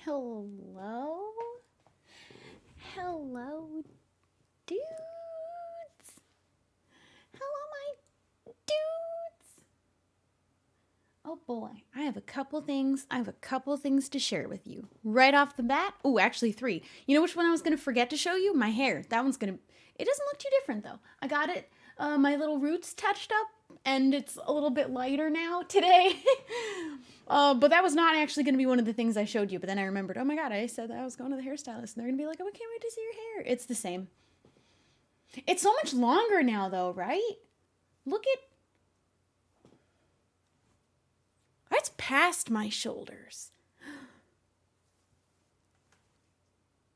Hello? Hello, dudes? Hello, my dudes? Oh boy, I have a couple things to share with you. Right off the bat, oh, actually 3. You know which one I was going to forget to show you? My hair. That one's going to, it doesn't look too different though. I got it, my little roots touched up, and it's a little bit lighter now today. But that was not actually going to be one of the things I showed you. But then I remembered, oh my god, I said that I was going to the hairstylist, and they're going to be like, oh, I can't wait to see your hair. It's the same. It's so much longer now though, right? Look at, it's past my shoulders.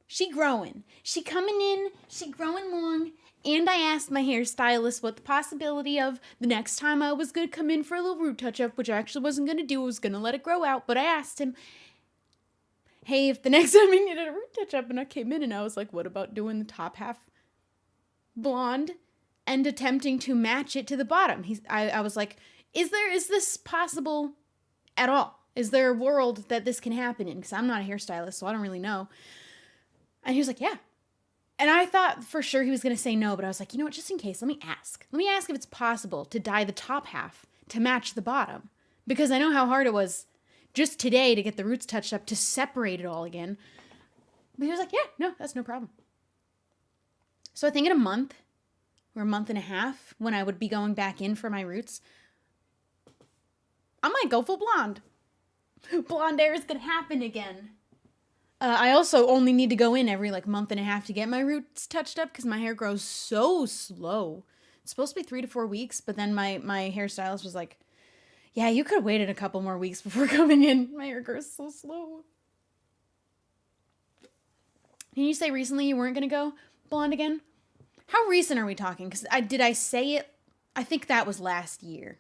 She growing. She coming in. She growing long. And I asked my hairstylist what the possibility of the next time I was going to come in for a little root touch-up, which I actually wasn't going to do. I was going to let it grow out. But I asked him, hey, if the next time I needed a root touch-up, and I came in and I was like, what about doing the top half blonde and attempting to match it to the bottom? I was like, is this possible at all? Is there a world that this can happen in? Because I'm not a hairstylist, so I don't really know. And he was like, yeah. And I thought for sure he was going to say no, but I was like, you know what, just in case, let me ask. Let me ask if it's possible to dye the top half to match the bottom. Because I know how hard it was just today to get the roots touched up to separate it all again. But he was like, yeah, no, that's no problem. So I think in a month or a month and a half, when I would be going back in for my roots, I might go full blonde. Blonde hair is going to happen again. I also only need to go in every month and a half to get my roots touched up because my hair grows so slow. It's supposed to be 3 to 4 weeks, but then my hairstylist was like, yeah, you could have waited a couple more weeks before coming in. My hair grows so slow. Can you say recently you weren't going to go blonde again? How recent are we talking? Because did I say it? I think that was last year.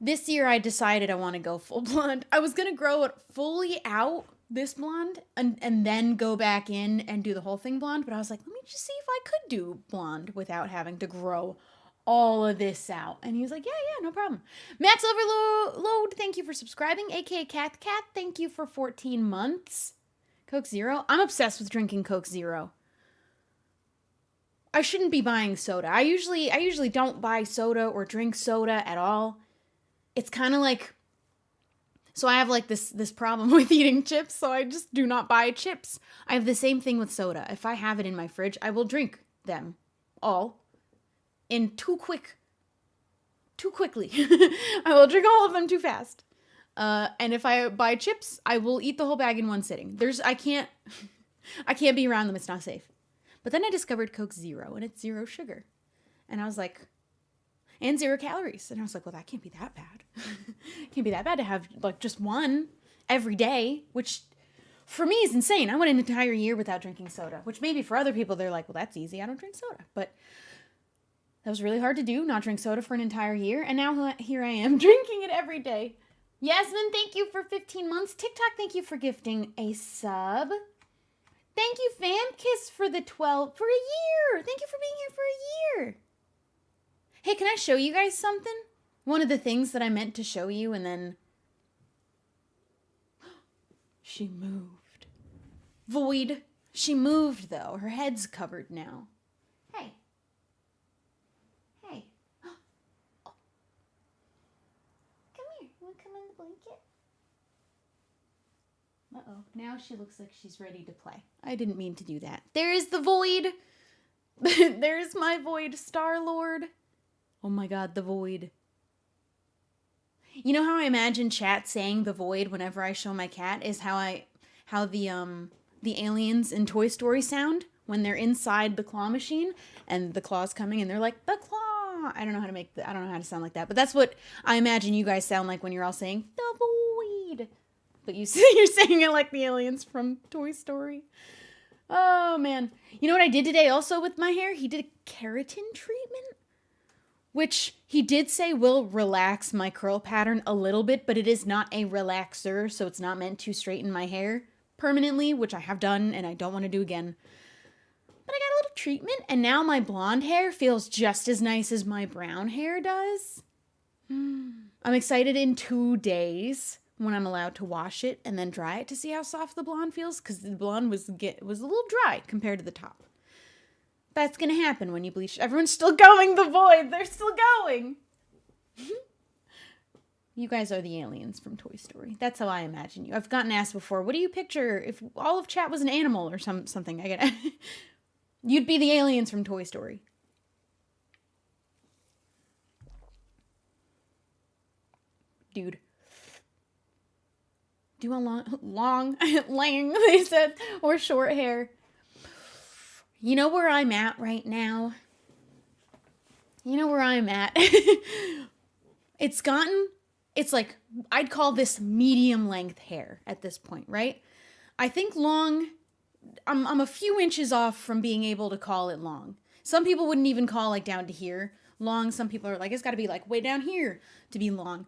This year I decided I want to go full blonde. I was going to grow it fully out, this blonde, and then go back in and do the whole thing blonde. But I was like, let me just see if I could do blonde without having to grow all of this out. And he was like, yeah, no problem. Max Overload, thank you for subscribing. AKA Cat, thank you for 14 months. Coke Zero. I'm obsessed with drinking Coke Zero. I shouldn't be buying soda. I usually don't buy soda or drink soda at all. It's kind of like, so I have this problem with eating chips, so I just do not buy chips. I have the same thing with soda. If I have it in my fridge, I will drink them all in too quickly. I will drink all of them too fast. And if I buy chips, I will eat the whole bag in one sitting. I can't be around them. It's not safe. But then I discovered Coke Zero, and it's 0 sugar. And I was like, and 0 calories. And I was like, well, that can't be that bad. Can't be that bad to have just one every day, which for me is insane. I went an entire year without drinking soda, which maybe for other people, they're like, well, that's easy. I don't drink soda. But that was really hard to do, not drink soda for an entire year. And now here I am drinking it every day. Yasmin, thank you for 15 months. TikTok, thank you for gifting a sub. Thank you, FanKiss, for the 12, for a year. Thank you for being here for a year. Hey, can I show you guys something? One of the things that I meant to show you, and then she moved. Void. She moved, though. Her head's covered now. Hey. Hey. Oh. Come here. You want to come in the blanket? Uh-oh. Now she looks like she's ready to play. I didn't mean to do that. There is the Void. There's my Void Star-Lord. Oh my god, the Void. You know how I imagine chat saying the Void whenever I show my cat is how the aliens in Toy Story sound when they're inside the claw machine and the claw's coming and they're like, the claw. I don't know how to sound like that, but that's what I imagine you guys sound like when you're all saying the Void. But you're saying it like the aliens from Toy Story. Oh man. You know what I did today also with my hair? He did a keratin treatment, which he did say will relax my curl pattern a little bit, but it is not a relaxer, so it's not meant to straighten my hair permanently, which I have done and I don't want to do again. But I got a little treatment, and now my blonde hair feels just as nice as my brown hair does. I'm excited in 2 days when I'm allowed to wash it and then dry it to see how soft the blonde feels, because the blonde was a little dry compared to the top. That's gonna happen when you bleach. Everyone's still going, the void. They're still going. You guys are the aliens from Toy Story. That's how I imagine you. I've gotten asked before, what do you picture if all of chat was an animal or something? I get You'd be the aliens from Toy Story. Dude. Do you want long, lang, they said, or short hair? You know where I'm at right now? You know where I'm at? It's like, I'd call this medium length hair at this point, right? I think long, I'm a few inches off from being able to call it long. Some people wouldn't even call like down to here long. Some people are like, it's got to be like way down here to be long.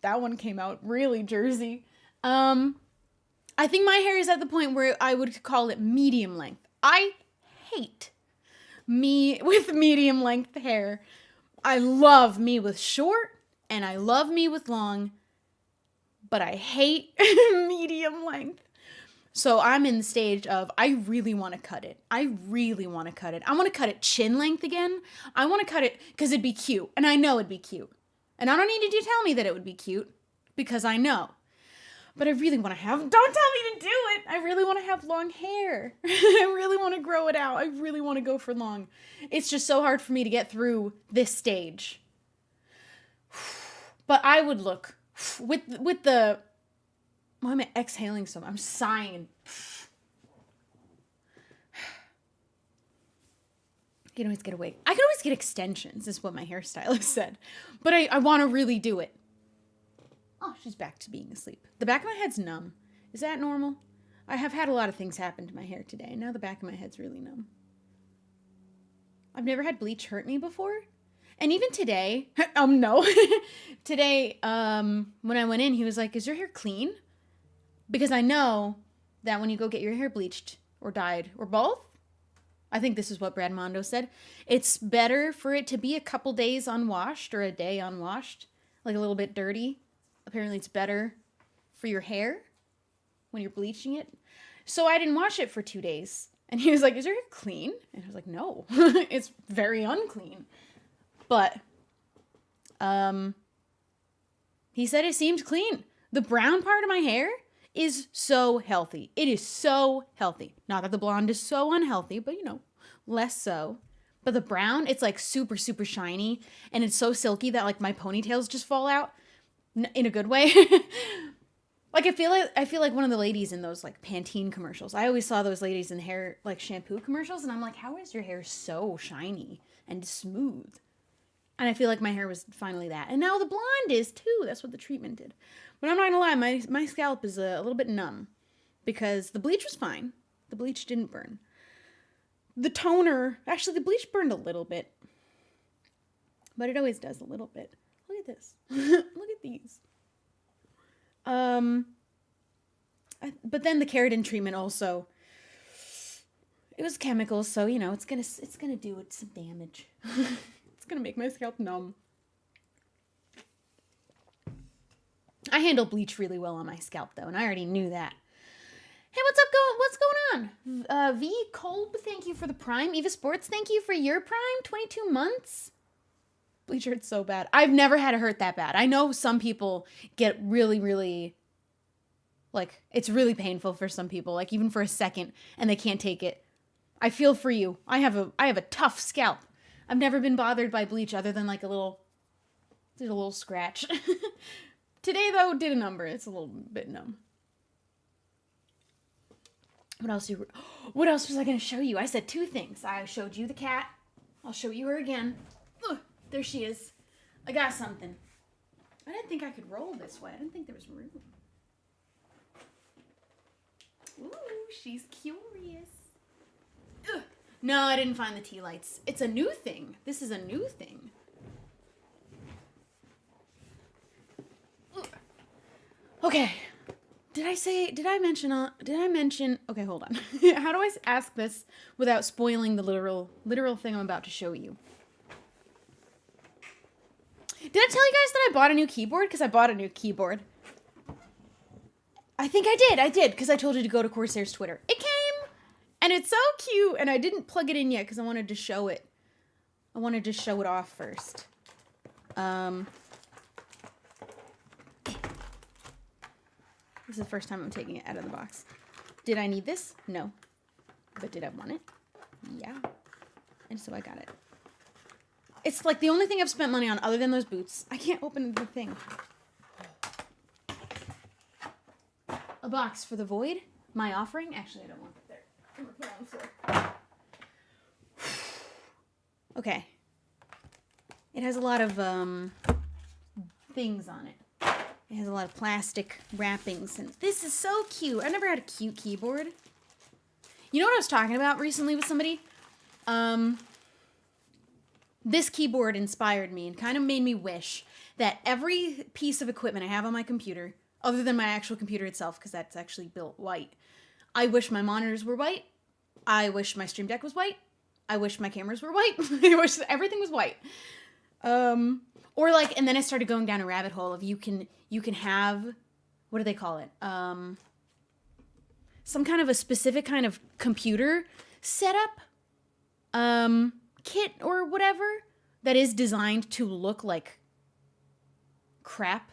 That one came out really Jersey. I think my hair is at the point where I would call it medium length. I hate me with medium length hair. I love me with short and I love me with long, but I hate medium length. So I'm in the stage of, I really want to cut it. I really want to cut it. I want to cut it chin length again. I want to cut it because it'd be cute. And I know it'd be cute. And I don't need you to tell me that it would be cute because I know. But I really want to have, don't tell me to do it. I really want to have long hair. I really want to grow it out. I really want to go for long. It's just so hard for me to get through this stage. But I would look with the, why am I exhaling so much? I'm sighing. You can always get away. I can always get extensions, is what my hairstylist said. But I want to really do it. Oh, she's back to being asleep. The back of my head's numb. Is that normal? I have had a lot of things happen to my hair today. Now the back of my head's really numb. I've never had bleach hurt me before. And even today, no. Today, when I went in, he was like, is your hair clean? Because I know that when you go get your hair bleached or dyed or both, I think this is what Brad Mondo said, it's better for it to be a couple days unwashed or a day unwashed, like a little bit dirty. Apparently it's better for your hair when you're bleaching it. So I didn't wash it for 2 days. And he was like, is your hair clean? And I was like, no, it's very unclean. But he said it seemed clean. The brown part of my hair is so healthy. It is so healthy. Not that the blonde is so unhealthy, but you know, less so. But the brown, it's like super, super shiny. And it's so silky that like my ponytails just fall out. In a good way. Like I feel like one of the ladies in those like Pantene commercials. I always saw those ladies in hair like shampoo commercials and I'm like, how is your hair so shiny and smooth? And I feel like my hair was finally that. And now the blonde is too. That's what the treatment did. But I'm not gonna lie, my scalp is a little bit numb because the bleach was fine. The bleach didn't burn. The toner, actually the bleach burned a little bit. But it always does a little bit. Look at this. Look at these. But then the keratin treatment also, it was chemicals, so you know it's gonna do it some damage. It's gonna make my scalp numb. I handle bleach really well on my scalp though, and I already knew that. Hey, what's going on? V Kolb, thank you for the Prime. Eva Sports, thank you for your Prime. 22 months. Bleach hurts so bad. I've never had it hurt that bad. I know some people get really, really, like, it's really painful for some people, like even for a second, and they can't take it. I feel for you. I have a tough scalp. I've never been bothered by bleach other than like a little scratch. Today though, did a number. It's a little bit numb. What else was I going to show you? I said 2 things. I showed you the cat. I'll show you her again. Ugh, there she is. I got something. I didn't think I could roll this way. I didn't think there was room. Ooh, she's curious. Ugh. No, I didn't find the tea lights. It's a new thing. This is a new thing. Ugh. Okay. Did I mention, okay, hold on. How do I ask this without spoiling the literal thing I'm about to show you? Did I tell you guys that I bought a new keyboard? Because I bought a new keyboard. I think I did, because I told you to go to Corsair's Twitter. It came, and it's so cute, and I didn't plug it in yet because I wanted to show it. I wanted to show it off first. This is the first time I'm taking it out of the box. Did I need this? No. But did I want it? Yeah. And so I got it. It's like the only thing I've spent money on other than those boots. I can't open the thing. A box for the void. My offering. Actually, I don't want it there. I'm gonna put it on the floor. Okay. It has a lot of things on it. It has a lot of plastic wrappings, and this is so cute. I never had a cute keyboard. You know what I was talking about recently with somebody? This keyboard inspired me and kind of made me wish that every piece of equipment I have on my computer, other than my actual computer itself, because that's actually built white, I wish my monitors were white. I wish my Stream Deck was white. I wish my cameras were white. I wish everything was white. Or like, and then I started going down a rabbit hole of you can have, what do they call it? Some kind of a specific kind of computer setup, kit or whatever that is designed to look like crap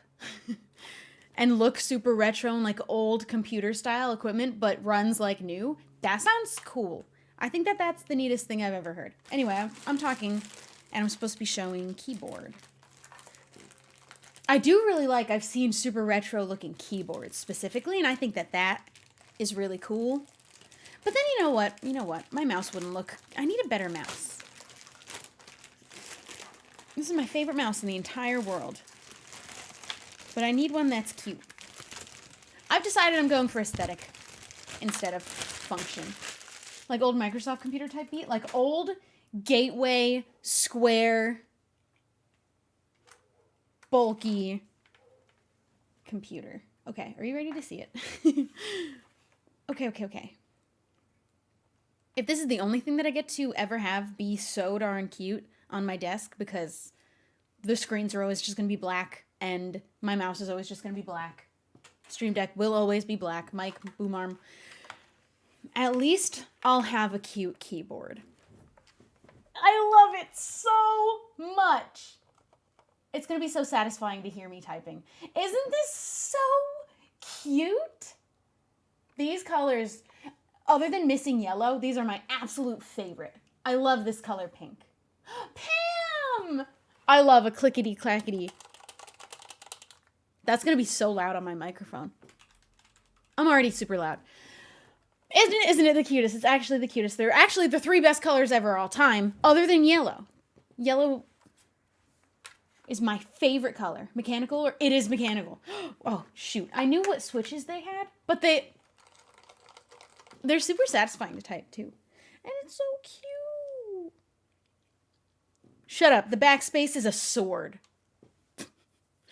and look super retro and like old computer style equipment, but runs like new. That sounds cool. I think that that's the neatest thing I've ever heard. Anyway, I'm talking and I'm supposed to be showing keyboard. I do really like, I've seen super retro looking keyboards specifically, and I think that that is really cool. But then you know what? My mouse wouldn't look, I need a better mouse. This is my favorite mouse in the entire world. But I need one that's cute. I've decided I'm going for aesthetic instead of function. Like old Microsoft computer type beat, like old gateway, square, bulky computer. Okay, are you ready to see it? Okay. If this is the only thing that I get to ever have be so darn cute on my desk, because the screens are always just going to be black and my mouse is always just going to be black. Stream Deck will always be black. Mic, boom arm. At least I'll have a cute keyboard. I love it so much. It's going to be so satisfying to hear me typing. Isn't this so cute? These colors, other than missing yellow, these are my absolute favorite. I love this color pink. Pam! I love a clickety-clackety. That's going to be so loud on my microphone. I'm already super loud. Isn't it the cutest? It's actually the cutest. They're actually the 3 best colors ever all time, other than yellow. Yellow is my favorite color. Mechanical, or it is mechanical. Oh, shoot. I knew what switches they had, but they're super satisfying to type, too. And it's so cute. Shut up. The backspace is a sword.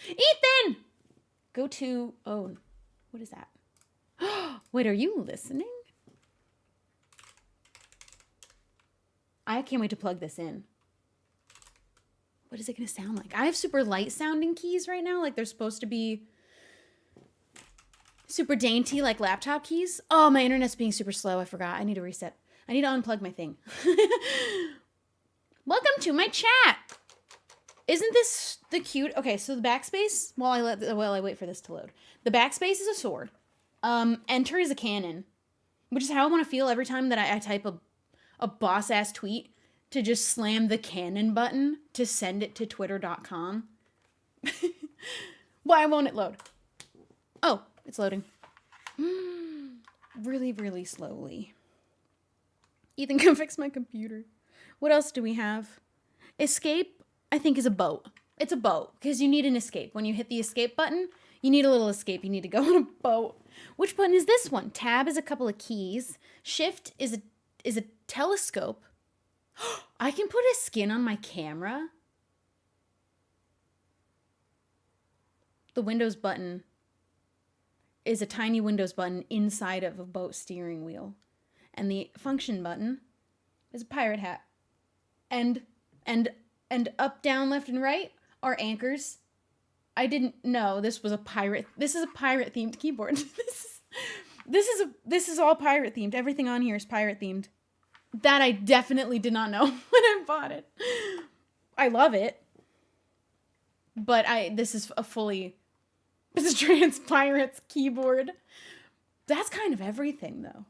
Ethan! Go to... Oh, what is that? Wait, are you listening? I can't wait to plug this in. What is it going to sound like? I have super light sounding keys right now. Like they're supposed to be super dainty like laptop keys. Oh, my internet's being super slow. I forgot. I need to reset. I need to unplug my thing. Welcome to my chat. Isn't this the cute? Okay, so the backspace, while I wait for this to load. The backspace is a sword. Enter is a cannon, which is how I want to feel every time that I type a boss-ass tweet, to just slam the cannon button to send it to twitter.com. Why won't it load? Oh, it's loading. Really, really slowly. Ethan, come fix my computer. What else do we have? Escape, I think, is a boat. It's a boat, because you need an escape. When you hit the escape button, you need a little escape. You need to go on a boat. Which button is this one? Tab is a couple of keys. Shift is a telescope. I can put a skin on my camera. The Windows button is a tiny Windows button inside of a boat steering wheel. And the function button is a pirate hat. And up, down, left, and right are anchors I didn't know this was a pirate. This is a pirate themed keyboard. This is all pirate themed. Everything on here is pirate themed. That I definitely did not know when I bought it. I love it. But this is a fully trans pirates keyboard. That's kind of everything though.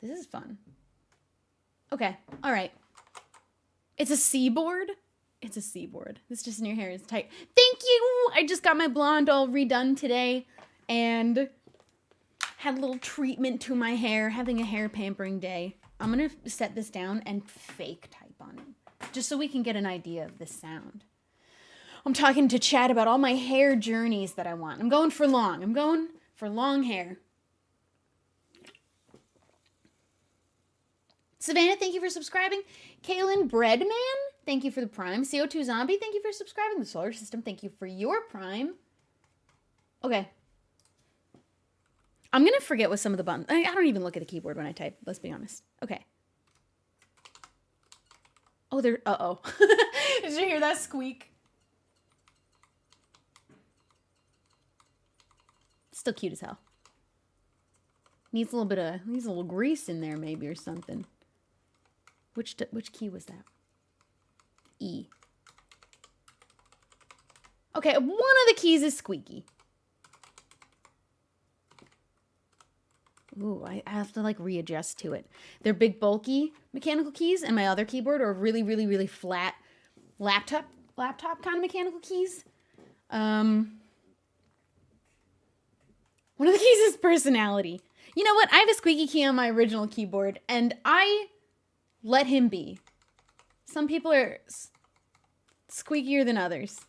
This is fun. Okay, all right. It's a C-board. It's a C-board. This just in your hair is tight. Thank you! I just got my blonde all redone today and had a little treatment to my hair, having a hair pampering day. I'm gonna set this down and fake type on it, just so we can get an idea of the sound. I'm talking to Chad about all my hair journeys that I want. I'm going for long. I'm going for long hair. Savannah, thank you for subscribing. Kaylin Breadman, thank you for the Prime. CO2 Zombie, thank you for subscribing. The Solar System, thank you for your Prime. Okay. I'm going to forget what some of the buttons... I don't even look at the keyboard when I type, let's be honest. Okay. Oh, there... Uh-oh. Did you hear that squeak? Still cute as hell. Needs a little grease in there maybe or something. Which key was that? E. Okay, one of the keys is squeaky. Ooh, I have to like readjust to it. They're big, bulky mechanical keys, and my other keyboard are really, really, really flat laptop kind of mechanical keys. One of the keys is personality. You know what? I have a squeaky key on my original keyboard, and I let him be. Some people are squeakier than others.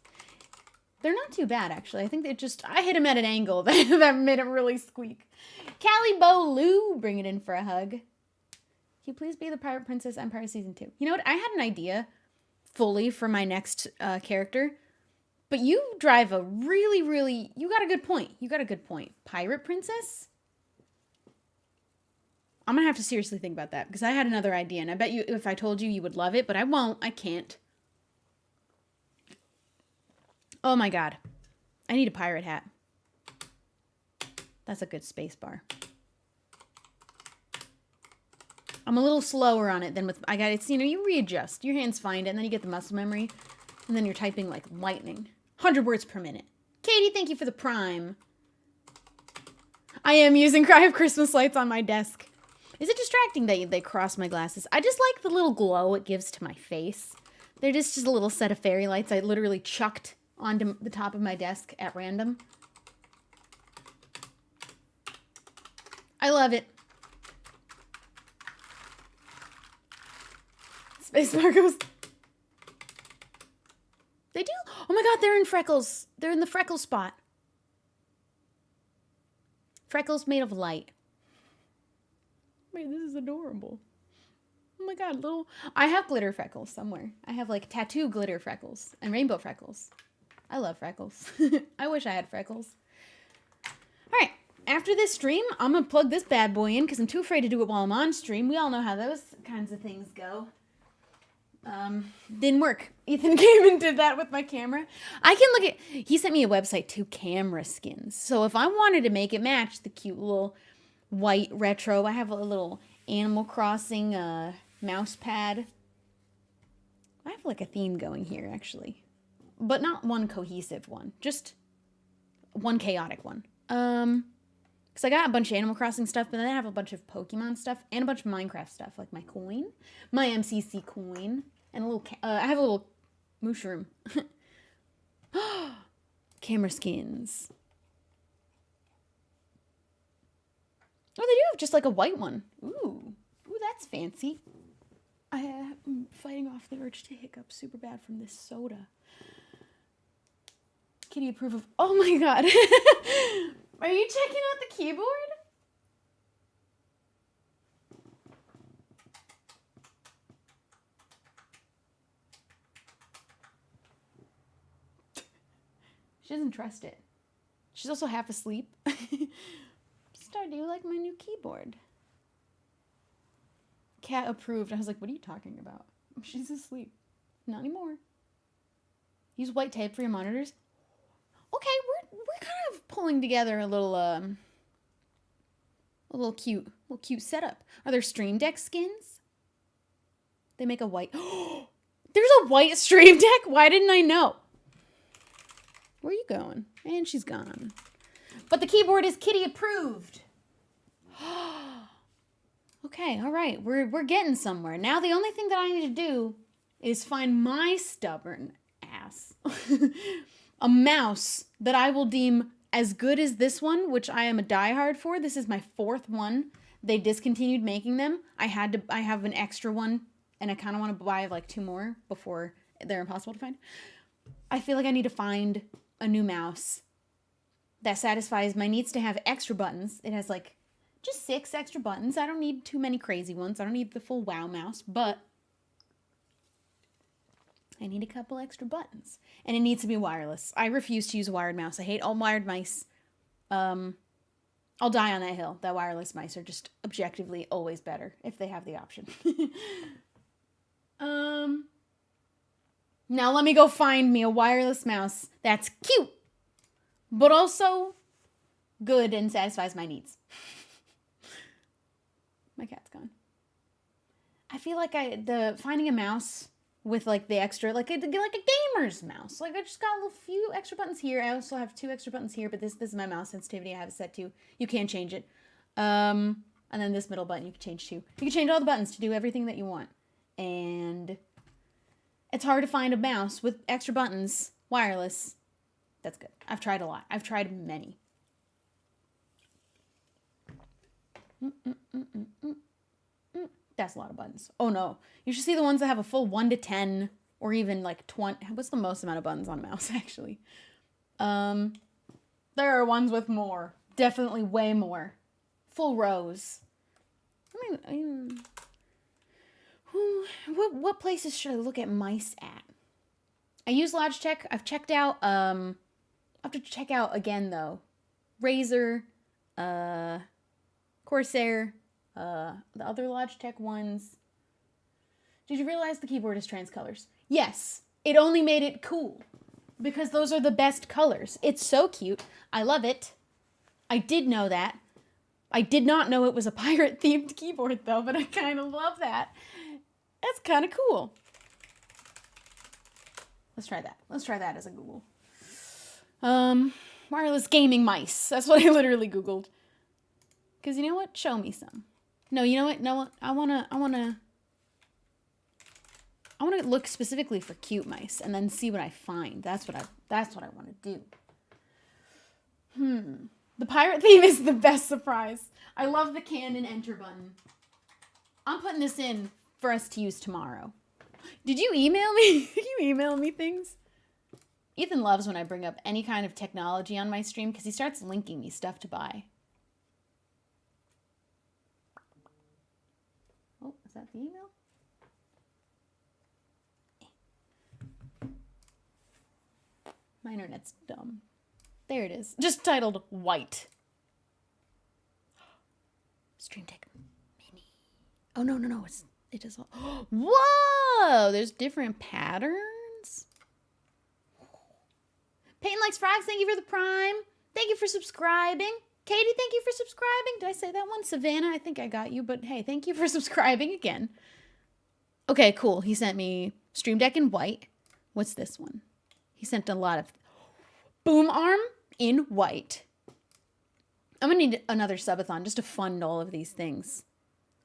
They're not too bad, actually. I think I hit him at an angle that made him really squeak. Callie Bo Lou, bring it in for a hug. Can you please be the Pirate Princess Empire Season 2? You know what? I had an idea fully for my next character, but you drive a really, you got a good point. You got a good point. Pirate Princess? I'm going to have to seriously think about that because I had another idea, and I bet you if I told you, you would love it, but I won't. I can't. Oh my god. I need a pirate hat. That's a good space bar. I'm a little slower on it than with... It's, you readjust. Your hands find it, and then you get the muscle memory, and then you're typing like lightning. 100 words per minute. Katie, thank you for the Prime. I am using Cry of Christmas lights on my desk. Is it distracting that they cross my glasses? I just like the little glow it gives to my face. They're just a little set of fairy lights I literally chucked onto the top of my desk at random. I love it. Space Marcos. They do? Oh my god, they're in freckles. They're in the freckle spot. Freckles made of light. Wait, this is adorable. Oh my god, I have glitter freckles somewhere. I have like tattoo glitter freckles and rainbow freckles. I love freckles. I wish I had freckles. All right, after this stream, I'm gonna plug this bad boy in because I'm too afraid to do it while I'm on stream. We all know how those kinds of things go. Didn't work. Ethan came and did that with my camera. I can look at... He sent me a website to camera skins. So if I wanted to make it match the cute little white retro, I have a little Animal Crossing mouse pad. I have like a theme going here, actually. But not one cohesive one. Just one chaotic one. Because I got a bunch of Animal Crossing stuff, but then I have a bunch of Pokemon stuff and a bunch of Minecraft stuff, like my coin, my MCC coin, and a little, I have a little mushroom. Camera skins. Oh, they do have just like a white one. Ooh, that's fancy. I am fighting off the urge to hiccup super bad from this soda. Kitty approve of, oh my god. Are you checking out the keyboard? She doesn't trust it. She's also half asleep. Star, do you like my new keyboard? Cat approved. I was like, what are you talking about? She's asleep. Not anymore. Use white tape for your monitors. Okay, we're kind of pulling together a little cute setup. Are there Stream Deck skins? They make a white. There's a white Stream Deck. Why didn't I know? Where are you going? And she's gone. But the keyboard is kitty approved. Okay, all right. We're getting somewhere. Now the only thing that I need to do is find my stubborn ass a mouse that I will deem as good as this one, which I am a diehard for. This is my 4th one. They discontinued making them. I have an extra one, and I kind of want to buy like 2 more before they're impossible to find. I feel like I need to find a new mouse that satisfies my needs to have extra buttons. It has like just 6 extra buttons. I don't need too many crazy ones. I don't need the full WoW mouse, but I need a couple extra buttons. And it needs to be wireless. I refuse to use a wired mouse. I hate all wired mice. I'll die on that hill. That wireless mice are just objectively always better if they have the option. Now let me go find me a wireless mouse that's cute, but also good and satisfies my needs. My cat's gone. I feel like finding a mouse with like the extra, like a gamer's mouse. Like I just got a few extra buttons here. I also have 2 extra buttons here, but this is my mouse sensitivity. I have it set to. You can change it. And then this middle button you can change too. You can change all the buttons to do everything that you want. And it's hard to find a mouse with extra buttons, wireless. That's good. I've tried a lot. I've tried many. That's a lot of buttons. Oh no. You should see the ones that have a full 1 to 10 or even like 20. What's the most amount of buttons on a mouse actually? There are ones with more. Definitely way more. Full rows. What places should I look at mice at? I use Logitech. I've checked out, I have to check out again though. Razer, Corsair, the other Logitech ones. Did you realize the keyboard is trans colors? Yes, it only made it cool because those are the best colors. It's so cute. I love it. I did know that. I did not know it was a pirate-themed keyboard though, but I kind of love that. That's kind of cool. Let's try that. Let's try that as a Google. Wireless gaming mice. That's what I literally Googled. Because you know what? Show me some. No, you know what? No, I wanna look specifically for cute mice and then see what I find. That's what I want to do. The pirate theme is the best surprise. I love the Canon enter button. I'm putting this in for us to use tomorrow. Did you email me? Did you email me things? Ethan loves when I bring up any kind of technology on my stream because he starts linking me stuff to buy. Oh, is that the email? My internet's dumb. There it is. Just titled White. Stream Deck Mini. Oh, no. It does all. Whoa! There's different patterns. Peyton Likes Frogs, thank you for the prime. Thank you for subscribing. Katie, thank you for subscribing. Did I say that one? Savannah, I think I got you, but hey, thank you for subscribing again. Okay, cool. He sent me Stream Deck in white. What's this one? He sent a lot of boom arm in white. I'm gonna need another subathon just to fund all of these things.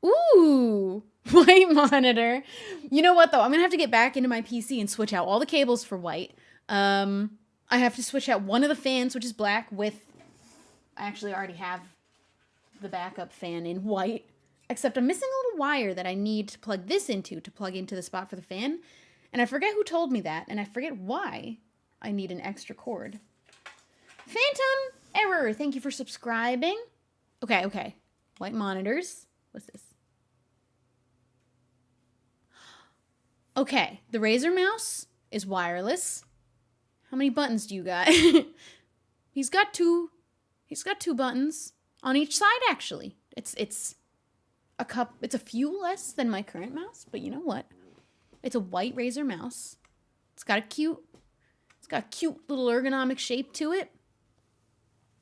Ooh, white monitor. You know what though? I'm gonna have to get back into my PC and switch out all the cables for white. I have to switch out one of the fans, which is black, with... I actually already have the backup fan in white. Except I'm missing a little wire that I need to plug this into to plug into the spot for the fan. And I forget who told me that, and I forget why I need an extra cord. Phantom Error, thank you for subscribing. Okay. White monitors. What's this? Okay, the Razer mouse is wireless. How many buttons do you got? He's got two buttons on each side, actually. It's a few less than my current mouse, but you know what? It's a white Razer mouse. It's got a cute It's got a cute little ergonomic shape to it.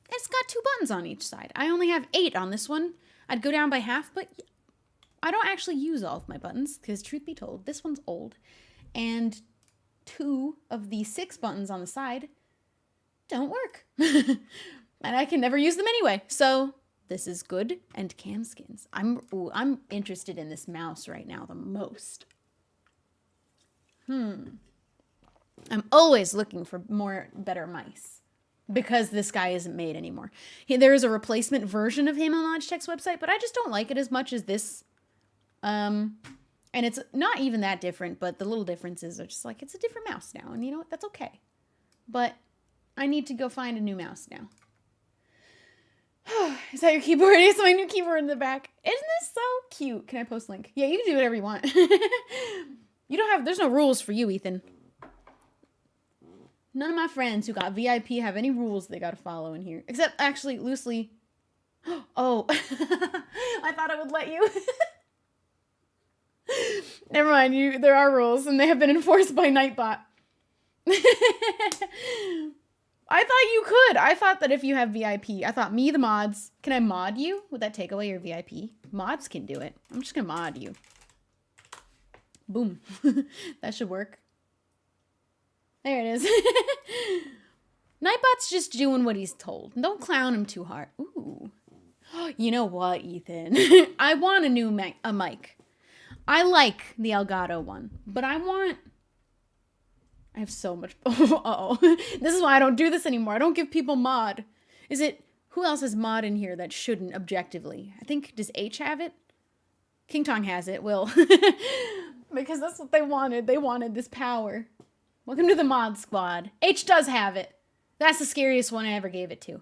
It's got 2 buttons on each side. I only have 8 on this one. I'd go down by half, but I don't actually use all of my buttons because truth be told, this one's old. And 2 of the 6 buttons on the side don't work. And I can never use them anyway. So this is good and cam skins. I'm interested in this mouse right now the most. I'm always looking for better mice because this guy isn't made anymore. There is a replacement version of him on Logitech's website, but I just don't like it as much as this. And it's not even that different, but the little differences are just like, it's a different mouse now. And you know what? That's okay. But I need to go find a new mouse now. Is that your keyboard? It's my new keyboard in the back. Isn't this so cute? Can I post link? Yeah, you can do whatever you want. There's no rules for you, Ethan. None of my friends who got VIP have any rules they gotta follow in here. Except, actually, loosely. Oh. I thought I would let you. Never mind, there are rules, and they have been enforced by Nightbot. I thought you could. I thought that if you have VIP, I thought me, the mods. Can I mod you? Would that take away your VIP? Mods can do it. I'm just gonna mod you. Boom. That should work. There it is. Nightbot's just doing what he's told. Don't clown him too hard. Ooh. You know what, Ethan? I want a new mic. I like the Elgato one, but I have so much. Uh-oh. This is why I don't do this anymore. I don't give people mod. Who else has mod in here that shouldn't objectively? I think, does H have it? King Tong has it, Will. Because that's what they wanted. They wanted this power. Welcome to the mod squad. H does have it. That's the scariest one I ever gave it to.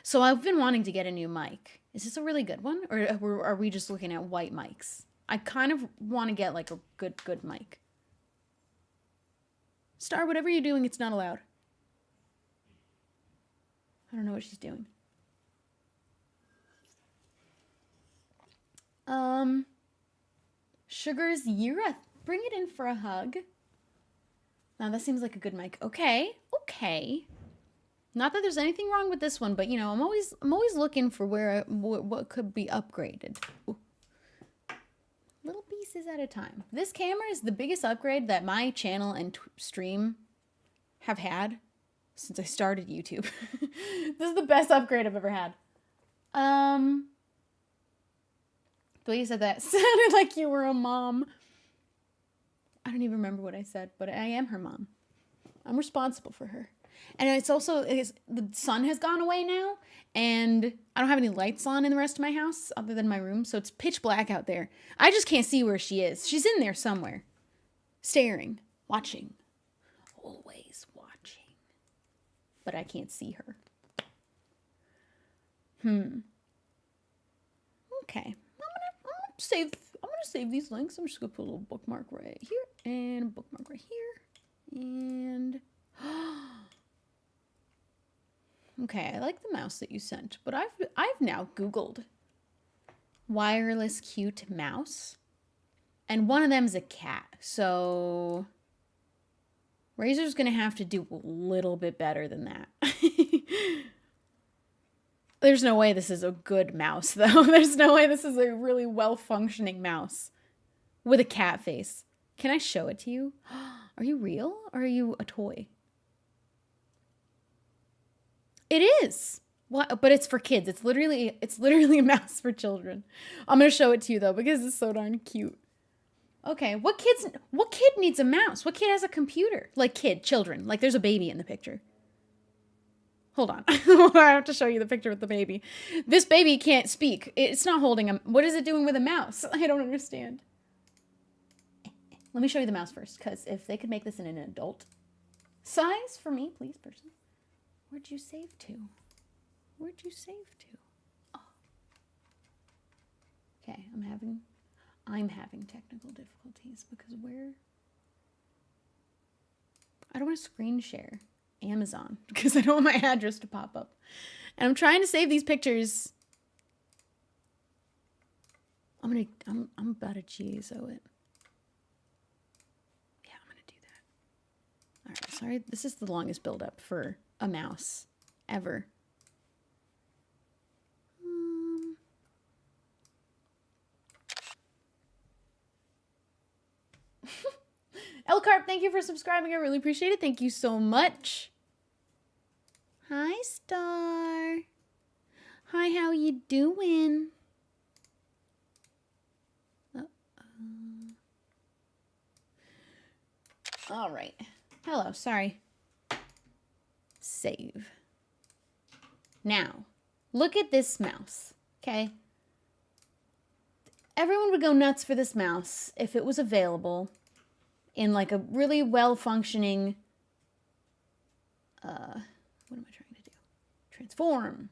So I've been wanting to get a new mic. Is this a really good one? Or are we just looking at white mics? I kind of want to get like a good mic. Star, whatever you're doing, it's not allowed. I don't know what she's doing. Sugar's Yura, bring it in for a hug. Now that seems like a good mic. Okay. Not that there's anything wrong with this one, but you know, I'm always looking for what could be upgraded. Ooh. Little pieces at a time. This camera is the biggest upgrade that my channel and stream have had since I started YouTube. This is the best upgrade I've ever had. The way you said that sounded like you were a mom. I don't even remember what I said, but I am her mom. I'm responsible for her. And it's also, the sun has gone away now, and I don't have any lights on in the rest of my house other than my room, so it's pitch black out there. I just can't see where she is. She's in there somewhere. Staring. Watching. Always watching. But I can't see her. Okay. I'm gonna save these links. I'm just gonna put a little bookmark right here and a bookmark right here. And okay, I like the mouse that you sent, but I've now Googled wireless cute mouse, and one of them is a cat. So Razer's gonna have to do a little bit better than that. There's no way this is a good mouse, though. There's no way this is a really well-functioning mouse with a cat face. Can I show it to you? Are you real or are you a toy? It is. What? But it's for kids. It's literally a mouse for children. I'm gonna show it to you though because it's so darn cute. Okay, what kid needs a mouse? What kid has a computer? Like children. Like there's a baby in the picture. Hold on. I have to show you the picture with the baby. This baby can't speak. It's not holding a... What is it doing with a mouse? I don't understand. Let me show you the mouse first, because if they could make this in an adult size for me, please, person. Where'd you save to? Where'd you save to? Oh. Okay, I'm having technical difficulties because I don't want to screen share Amazon because I don't want my address to pop up. And I'm trying to save these pictures. I'm about to GSO it. Yeah, I'm gonna do that. Sorry, this is the longest build-up for a mouse ever. Elcarp, thank you for subscribing. I really appreciate it. Thank you so much. Hi, Star. Hi, how you doing? All right. Hello, sorry. Save. Now, look at this mouse, okay? Everyone would go nuts for this mouse if it was available in like a really well-functioning, what am I trying to do? Transform.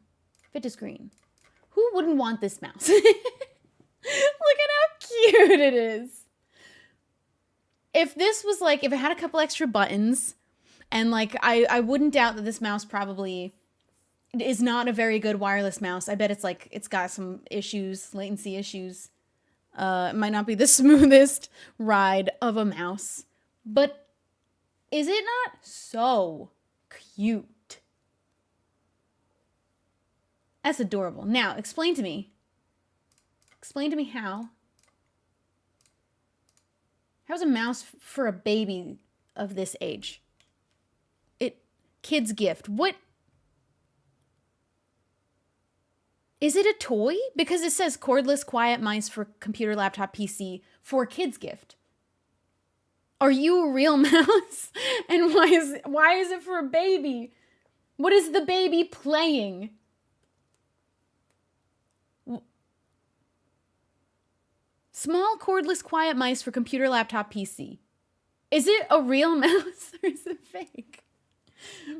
Fit to screen. Who wouldn't want this mouse? Look at how cute it is. If this was like, if it had a couple extra buttons, and like, I wouldn't doubt that this mouse probably is not a very good wireless mouse. I bet it's like, it's got some issues, latency issues. It might not be the smoothest ride of a mouse, but is it not so cute? That's adorable. Now, explain to me how. How's a mouse for a baby of this age? Kid's gift. What? Is it a toy? Because it says cordless quiet mice for computer, laptop, PC for kid's gift. Are you a real mouse? And why is it for a baby? What is the baby playing? Small cordless quiet mice for computer, laptop, PC. Is it a real mouse or is it fake?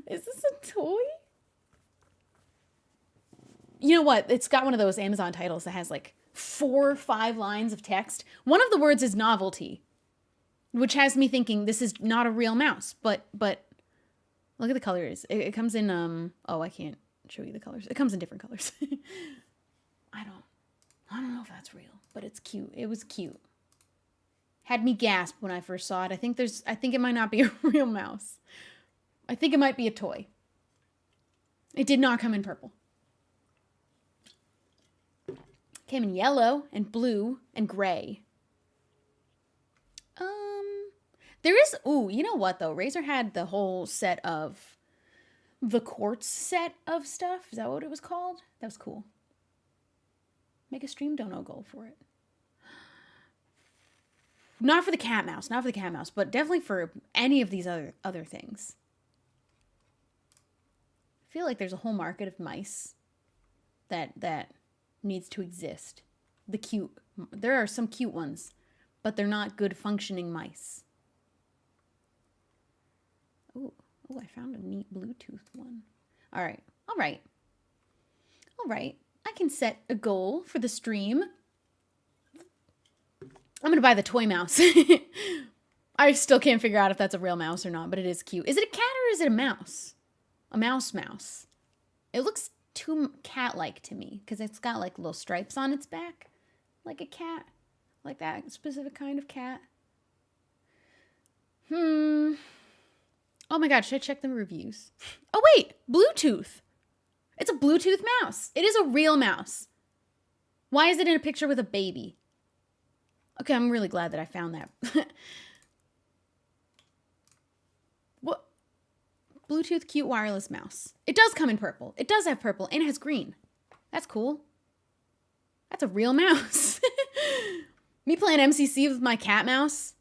Is this a toy? You know what? It's got one of those Amazon titles that has like 4 or 5 lines of text. One of the words is novelty, which has me thinking this is not a real mouse. But look at the colors. It comes in oh, I can't show you the colors. It comes in different colors. I don't know if that's real, but it's cute. It was cute. Had me gasp when I first saw it. I think it might not be a real mouse. I think it might be a toy. It did not come in purple. Came in yellow and blue and gray. There is, ooh, you know what though? Razer had the whole set of, the quartz set of stuff. Is that what it was called? That was cool. Make a stream dono goal for it. Not for the cat mouse, but definitely for any of these other things. I feel like there's a whole market of mice that needs to exist. There are some cute ones, but they're not good functioning mice. Oh, I found a neat Bluetooth one. All right. I can set a goal for the stream. I'm going to buy the toy mouse. I still can't figure out if that's a real mouse or not, but it is cute. Is it a cat or is it a mouse? A mouse. It looks too cat-like to me because it's got like little stripes on its back. Like a cat. Like that specific kind of cat. Oh my god, should I check the reviews? Oh wait, Bluetooth. It's a Bluetooth mouse. It is a real mouse. Why is it in a picture with a baby? Okay, I'm really glad that I found that. What? Bluetooth cute wireless mouse. It does come in purple. It does have purple and it has green. That's cool. That's a real mouse. Me playing MCC with my cat mouse.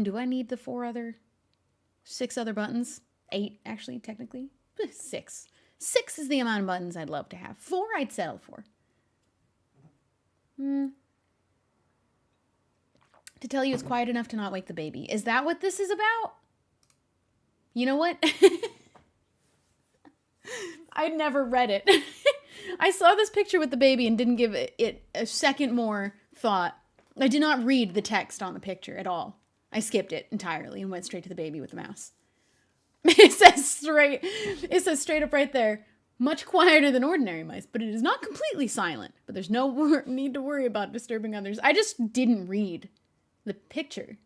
Do I need the 6 other buttons? 8, actually, technically. 6. 6 is the amount of buttons I'd love to have. 4 I'd settle for. To tell you it's quiet enough to not wake the baby. Is that what this is about? You know what? I'd never read it. I saw this picture with the baby and didn't give it a second more thought. I did not read the text on the picture at all. I skipped it entirely and went straight to the baby with the mouse. It says straight up right there, much quieter than ordinary mice, but it is not completely silent. But there's no need to worry about disturbing others. I just didn't read the picture.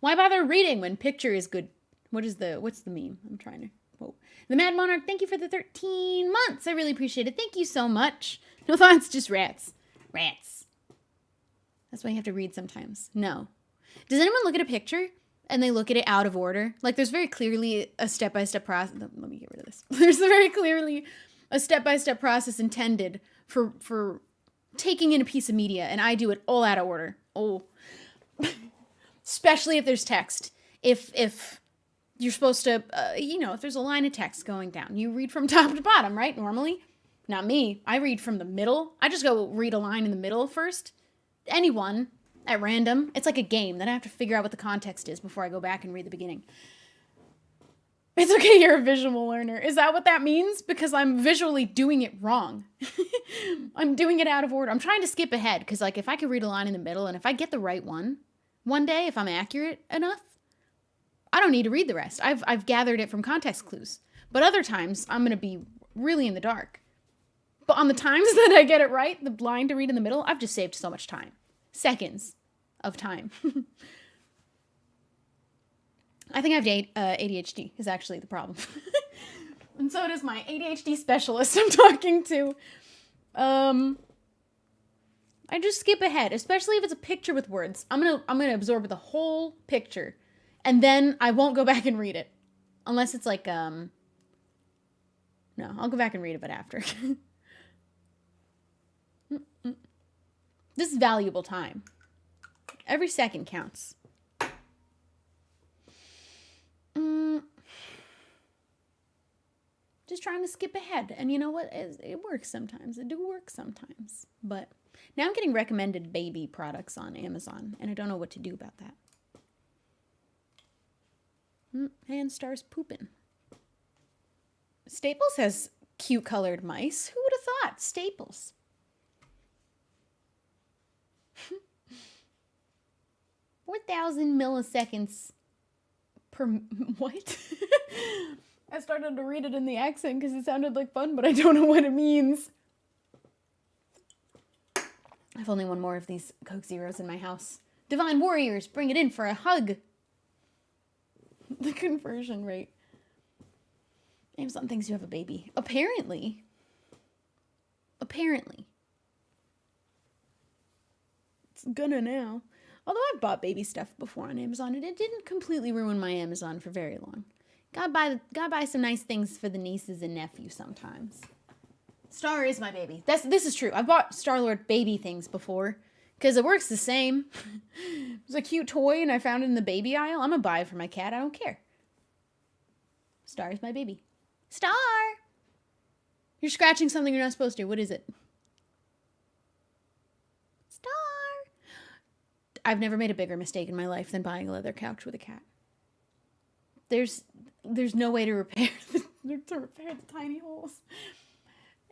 Why bother reading when picture is good? What's the meme? I'm trying to quote. The Mad Monarch, thank you for the 13 months. I really appreciate it. Thank you so much. No thoughts, just rats. Rats. That's why you have to read sometimes. No. Does anyone look at a picture and they look at it out of order? Like there's very clearly a step-by-step process. Let me get rid of this. There's very clearly a step-by-step process intended for taking in a piece of media, and I do it all out of order. Oh. Especially if there's text. If you're supposed to, if there's a line of text going down, you read from top to bottom, right? Normally. Not me. I read from the middle. I just go read a line in the middle first. Anyone at random. It's like a game. Then I have to figure out what the context is before I go back and read the beginning. It's okay, you're a visual learner. Is that what that means? Because I'm visually doing it wrong. I'm doing it out of order. I'm trying to skip ahead because, like, if I could read a line in the middle and if I get the right one, one day, if I'm accurate enough, I don't need to read the rest. I've gathered it from context clues. But other times, I'm going to be really in the dark. But on the times that I get it right, the line to read in the middle, I've just saved so much time. Seconds of time. I think I have ADHD is actually the problem. And so does my ADHD specialist I'm talking to. I just skip ahead, especially if it's a picture with words. I'm gonna absorb the whole picture, and then I won't go back and read it. Unless it's like, no, I'll go back and read it, but after. This is valuable time. Every second counts. Just trying to skip ahead. And you know what? It works sometimes. It do work sometimes. But now I'm getting recommended baby products on Amazon, and I don't know what to do about that. And Star's pooping. Staples has cute colored mice. Who would have thought? Staples. 4,000 milliseconds per... What? I started to read it in the accent because it sounded like fun, but I don't know what it means. I have only one more of these Coke Zeros in my house. Divine Warriors, bring it in for a hug. The conversion rate. Amazon thinks you have a baby. Apparently. It's gonna now. Although I've bought baby stuff before on Amazon, and it didn't completely ruin my Amazon for very long. Gotta buy some nice things for the nieces and nephews sometimes. Star is my baby. This is true. I've bought Star-Lord baby things before, because it works the same. It was a cute toy, and I found it in the baby aisle. I'm gonna buy it for my cat. I don't care. Star is my baby. Star! You're scratching something you're not supposed to. What is it? Star! I've never made a bigger mistake in my life than buying a leather couch with a cat. There's no way to repair the tiny holes.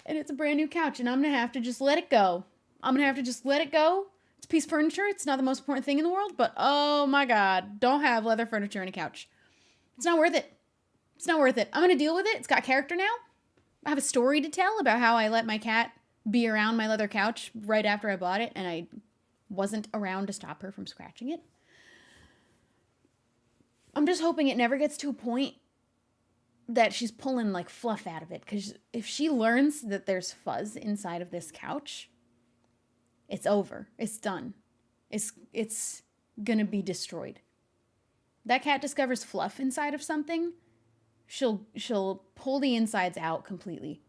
And it's a brand new couch, and I'm going to have to just let it go. It's a piece of furniture. It's not the most important thing in the world, but oh my God, don't have leather furniture in a couch. It's not worth it. I'm going to deal with it. It's got character now. I have a story to tell about how I let my cat be around my leather couch right after I bought it, and I wasn't around to stop her from scratching it. I'm just hoping it never gets to a point that she's pulling like fluff out of it, because if she learns that there's fuzz inside of this couch, it's over. It's done. It's gonna be destroyed. That cat discovers fluff inside of something, she'll pull the insides out completely.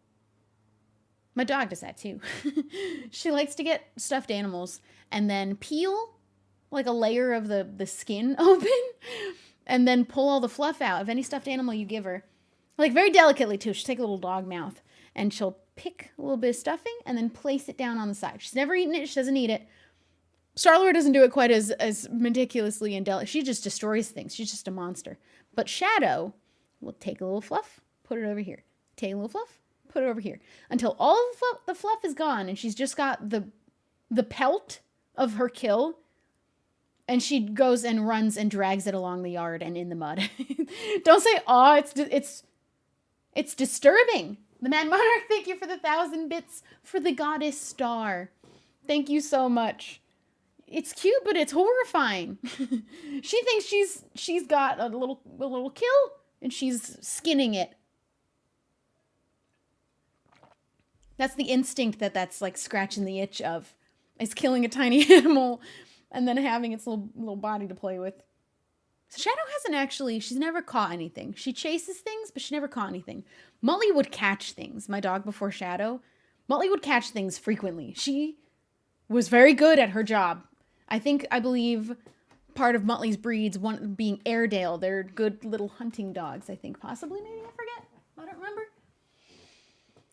My dog does that too. She likes to get stuffed animals and then peel like a layer of the skin open and then pull all the fluff out of any stuffed animal you give her. Like very delicately too. She'll take a little dog mouth and she'll pick a little bit of stuffing and then place it down on the side. She's never eaten it. She doesn't eat it. Star-Lord doesn't do it quite as meticulously and delicate. She just destroys things. She's just a monster. But Shadow will take a little fluff, put it over here. Take a little fluff, put it over here. Until all of the fluff is gone and she's just got the pelt of her kill. And she goes and runs and drags it along the yard and in the mud. Don't say, "Aw, it's disturbing." The Mad Monarch, thank you for the 1,000 bits for the goddess Star. Thank you so much. It's cute, but it's horrifying. She thinks she's got a little kill, and she's skinning it. That's the instinct that's like scratching the itch of, is killing a tiny animal and then having its little body to play with. So Shadow hasn't actually, she's never caught anything. She chases things, but she never caught anything. Muttley would catch things. My dog before Shadow, Muttley would catch things frequently. She was very good at her job. I believe part of Muttley's breeds, one being Airedale. They're good little hunting dogs, I think. Possibly, maybe, I forget. I don't remember.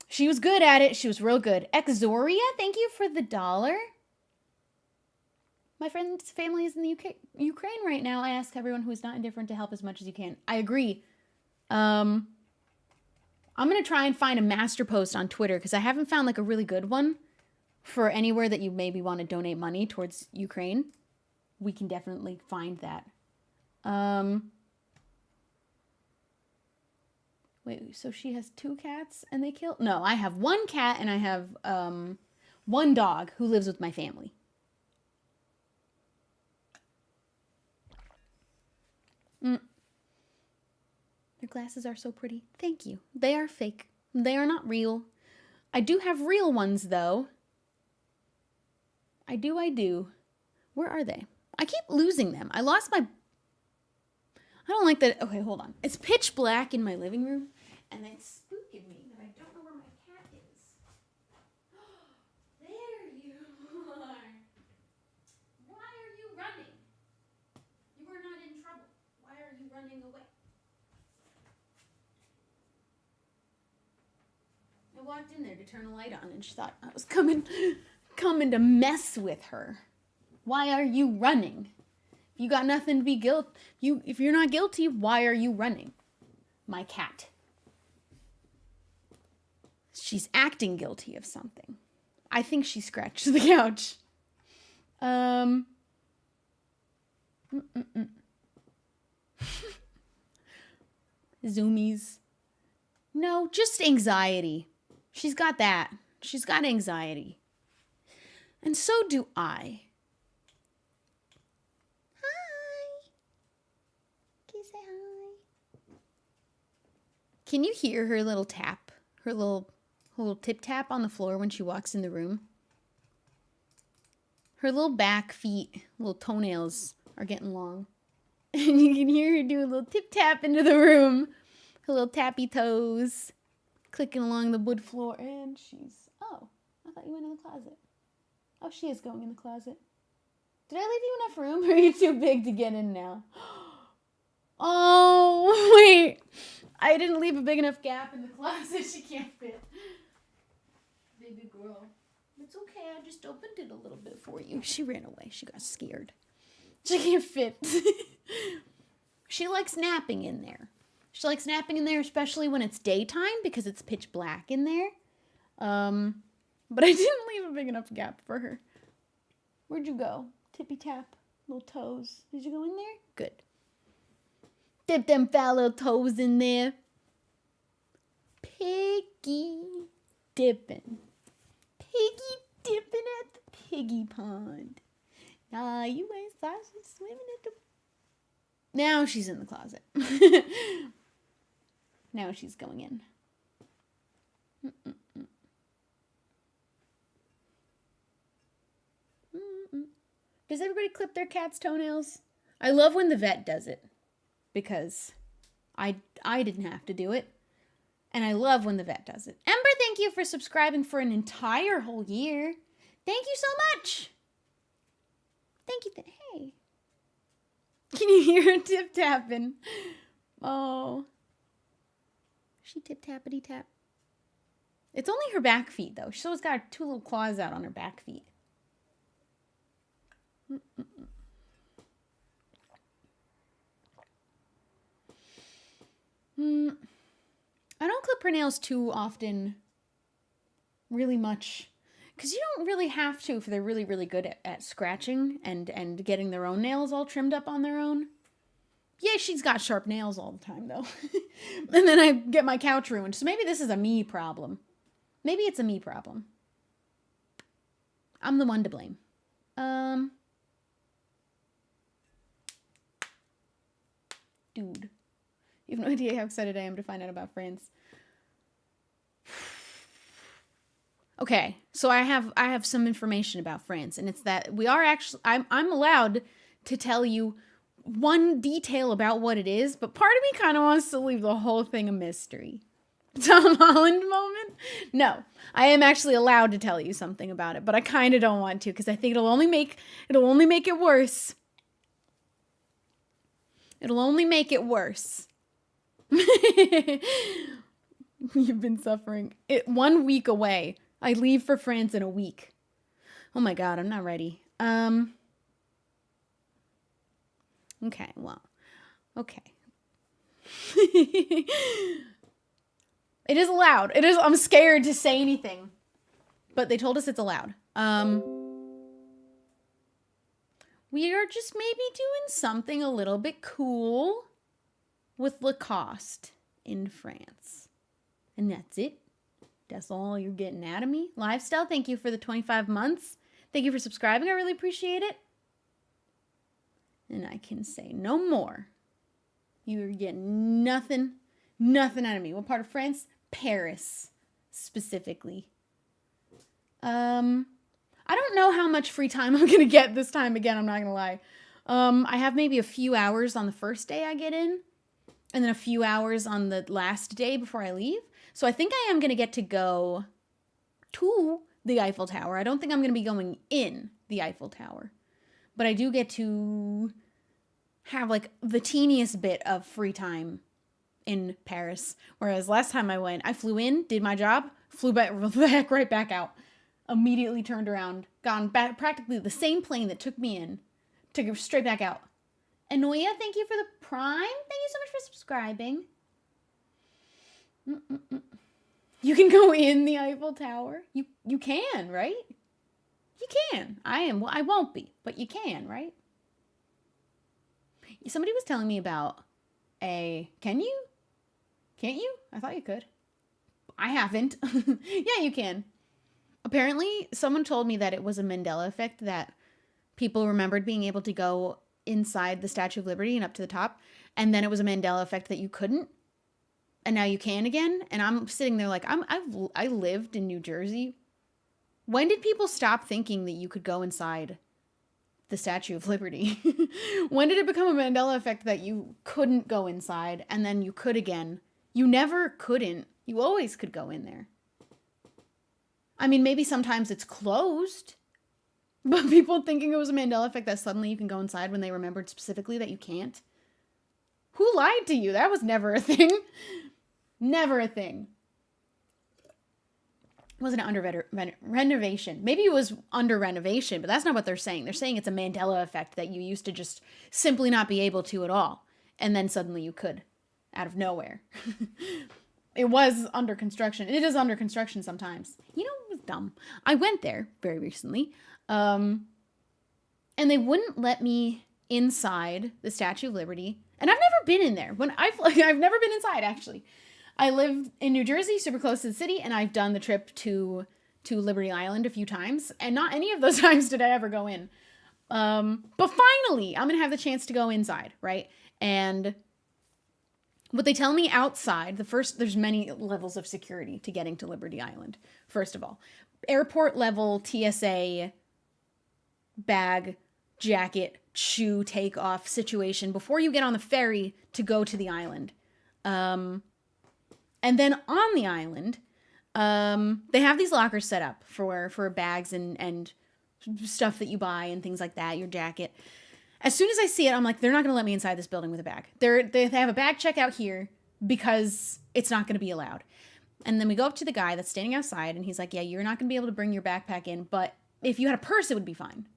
She was good at it. She was real good. Exoria, thank you for the $1. My friend's family is in the Ukraine right now. I ask everyone who is not indifferent to help as much as you can. I agree. I'm going to try and find a master post on Twitter because I haven't found like a really good one for anywhere that you maybe want to donate money towards Ukraine. We can definitely find that. Wait, so she has 2 cats and they kill? No, I have 1 cat and I have 1 dog who lives with my family. Their glasses are so pretty. Thank you. They are fake. They are not real. I do have real ones, though. I do. Where are they? I keep losing them. I lost my... I don't like that... Okay, hold on. It's pitch black in my living room, and it's spooking me that I don't know where my cat is. There you are. Why are you running? You are not in trouble. Why are you running away? I walked in there to turn a light on, and she thought I was coming to mess with her. Why are you running? You got nothing to be guilty. If you're not guilty, why are you running? My cat. She's acting guilty of something. I think she scratched the couch. Zoomies. No, just anxiety. She's got that. She's got anxiety. And so do I. Hi. Can you say hi? Can you hear her little tap? Her little tip tap on the floor when she walks in the room? Her little back feet, little toenails are getting long. And you can hear her do a little tip tap into the room. Her little tappy toes clicking along the wood floor. And she's... Oh, I thought you went in the closet. Oh, she is going in the closet. Did I leave you enough room, or are you too big to get in now? Oh, wait. I didn't leave a big enough gap in the closet. She can't fit. Baby girl. It's okay. I just opened it a little bit for you. She ran away. She got scared. She can't fit. She likes napping in there. She likes napping in there, especially when it's daytime, because it's pitch black in there. But I didn't leave a big enough gap for her. Where'd you go? Tippy tap, little toes. Did you go in there? Good. Dip them foul little toes in there. Piggy dipping. Piggy dipping at the piggy pond. Nah, you ain't sausage swimming at the... Now she's in the closet. Now she's going in. Does everybody clip their cat's toenails? I love when the vet does it, because I didn't have to do it. And I love when the vet does it. Ember, thank you for subscribing for an entire whole year. Thank you so much. Thank you. Hey. Can you hear her tip-tapping? Oh. She tip-tappity tap. It's only her back feet, though. She's always got 2 little claws out on her back feet. I don't clip her nails too often, really much, because you don't really have to if they're really, really good at scratching and getting their own nails all trimmed up on their own. Yeah, she's got sharp nails all the time, though. And then I get my couch ruined, so maybe this is a me problem. Maybe it's a me problem. I'm the one to blame. Dude. You have no idea how excited I am to find out about France. Okay, so I have some information about France, and it's that we are actually I'm allowed to tell you one detail about what it is, but part of me kind of wants to leave the whole thing a mystery. Tom Holland moment? No, I am actually allowed to tell you something about it, but I kind of don't want to because I think it'll only make it worse. It'll only make it worse. You've been suffering. 1 week away. I leave for France in a week. Oh my God, I'm not ready. Okay, well, okay. It is allowed. I'm scared to say anything, but they told us it's allowed. We are just maybe doing something a little bit cool with Lacoste in France. And that's it. That's all you're getting out of me. Lifestyle, thank you for the 25 months. Thank you for subscribing. I really appreciate it. And I can say no more. You're getting nothing out of me. What part of France? Paris, specifically. I don't know how much free time I'm going to get this time again. I'm not going to lie. I have maybe a few hours on the first day I get in, and then a few hours on the last day before I leave. So I think I am going to get to go to the Eiffel Tower. I don't think I'm going to be going in the Eiffel Tower, but I do get to have like the teeniest bit of free time in Paris. Whereas last time I went, I flew in, did my job, flew back right back out, immediately turned around, gone back, practically the same plane that took me in, took it straight back out. Anoya, thank you for the Prime. Thank you so much for subscribing. You can go in the Eiffel Tower. You can, right? You can. I won't be, but you can, right? Somebody was telling me about can you? Can't you? I thought you could. I haven't. Yeah, you can. Apparently, someone told me that it was a Mandela effect, that people remembered being able to go inside the Statue of Liberty and up to the top, and then it was a Mandela effect that you couldn't, and now you can again. And I'm sitting there like, I lived in New Jersey. When did people stop thinking that you could go inside the Statue of Liberty? When did it become a Mandela effect that you couldn't go inside and then you could again? You never couldn't. You always could go in there. I mean, maybe sometimes it's closed, but people thinking it was a Mandela effect that suddenly you can go inside when they remembered specifically that you can't. Who lied to you? That was never a thing. Never a thing. Wasn't it under renovation? Maybe it was under renovation, but that's not what they're saying. They're saying it's a Mandela effect that you used to just simply not be able to at all. And then suddenly you could, out of nowhere. It was under construction. It is under construction sometimes. You know, it was dumb. I went there very recently, and they wouldn't let me inside the Statue of Liberty. And I've never been in there. I've never been inside, actually. I live in New Jersey, super close to the city, and I've done the trip to Liberty Island a few times, and not any of those times did I ever go in. But finally, I'm gonna have the chance to go inside, right? And what they tell me outside, there's many levels of security to getting to Liberty Island. First of all, airport level TSA bag, jacket, shoe takeoff situation before you get on the ferry to go to the island. And then on the island, they have these lockers set up for bags and stuff that you buy and things like that, your jacket. As soon as I see it, I'm like, they're not going to let me inside this building with a bag. They have a bag checkout here because it's not going to be allowed. And then we go up to the guy that's standing outside, and he's like, yeah, you're not going to be able to bring your backpack in, but if you had a purse, it would be fine.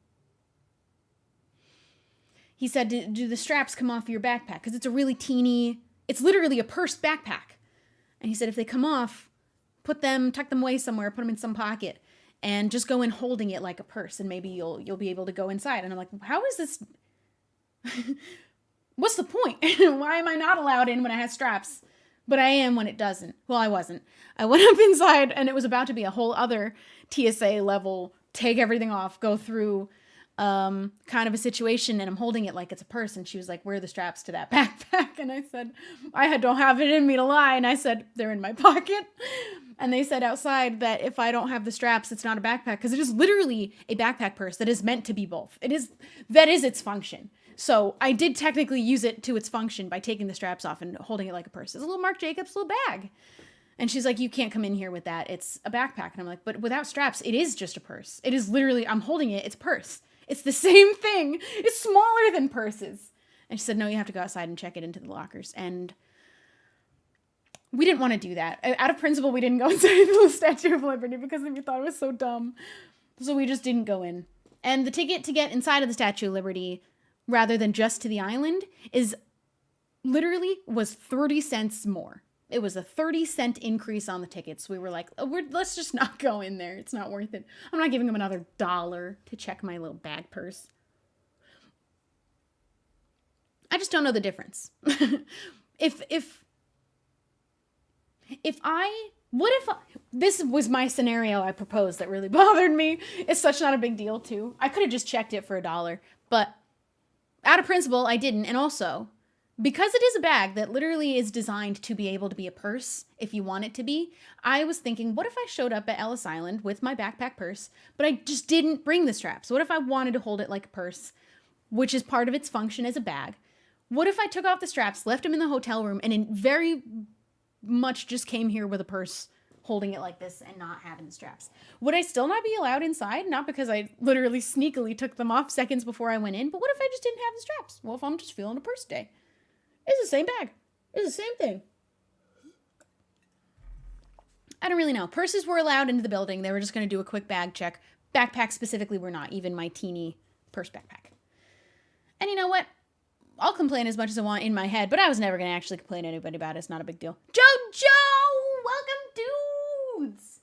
He said, do the straps come off your backpack? Because it's a really teeny, it's literally a purse backpack. And he said, if they come off, tuck them away somewhere, put them in some pocket, and just go in holding it like a purse, and maybe you'll be able to go inside. And I'm like, how is this? What's the point? Why am I not allowed in when I have straps? But I am when it doesn't. Well, I wasn't. I went up inside, and it was about to be a whole other TSA level, take everything off, go through kind of a situation, and I'm holding it like it's a purse, and she was like, where are the straps to that backpack? And I said, don't have it in me to lie. And I said, they're in my pocket. And they said outside that if I don't have the straps, it's not a backpack, because it is literally a backpack purse that is meant to be both. That is its function. So I did technically use it to its function by taking the straps off and holding it like a purse. It's a little Marc Jacobs little bag. And she's like, you can't come in here with that. It's a backpack. And I'm like, but without straps, it is just a purse. It is literally, I'm holding it. It's a purse. It's the same thing. It's smaller than purses. And she said, no, you have to go outside and check it into the lockers. And we didn't want to do that. Out of principle, we didn't go inside the Statue of Liberty because we thought it was so dumb. So we just didn't go in. And the ticket to get inside of the Statue of Liberty, rather than just to the island, was 30 cents more. It was a 30-cent increase on the tickets. We were like, let's just not go in there. It's not worth it. I'm not giving them another $1 to check my little bag purse. I just don't know the difference. This was my scenario I proposed that really bothered me. It's such not a big deal too. I could have just checked it for $1, but out of principle, I didn't. And also, because it is a bag that literally is designed to be able to be a purse if you want it to be, I was thinking, what if I showed up at Ellis Island with my backpack purse, but I just didn't bring the straps? What if I wanted to hold it like a purse, which is part of its function as a bag? What if I took off the straps, left them in the hotel room, and very much just came here with a purse, holding it like this and not having the straps? Would I still not be allowed inside? Not because I literally sneakily took them off seconds before I went in, but what if I just didn't have the straps? Well, if I'm just feeling a purse day? It's the same bag. It's the same thing. I don't really know. Purses were allowed into the building. They were just going to do a quick bag check. Backpacks specifically were not, even my teeny purse backpack. And you know what? I'll complain as much as I want in my head, but I was never going to actually complain to anybody about it. It's not a big deal. Jojo! Welcome, dudes!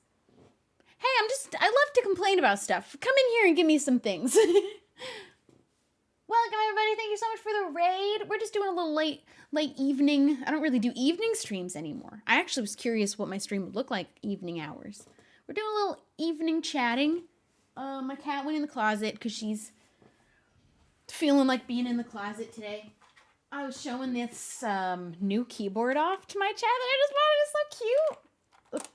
Hey, I love to complain about stuff. Come in here and give me some things. Welcome, everybody. Thank you so much for the raid. We're just doing a little late evening. I don't really do evening streams anymore. I actually was curious what my stream would look like evening hours. We're doing a little evening chatting. My cat went in the closet because she's feeling like being in the closet today. I was showing this new keyboard off to my chat that I just bought. It is so cute.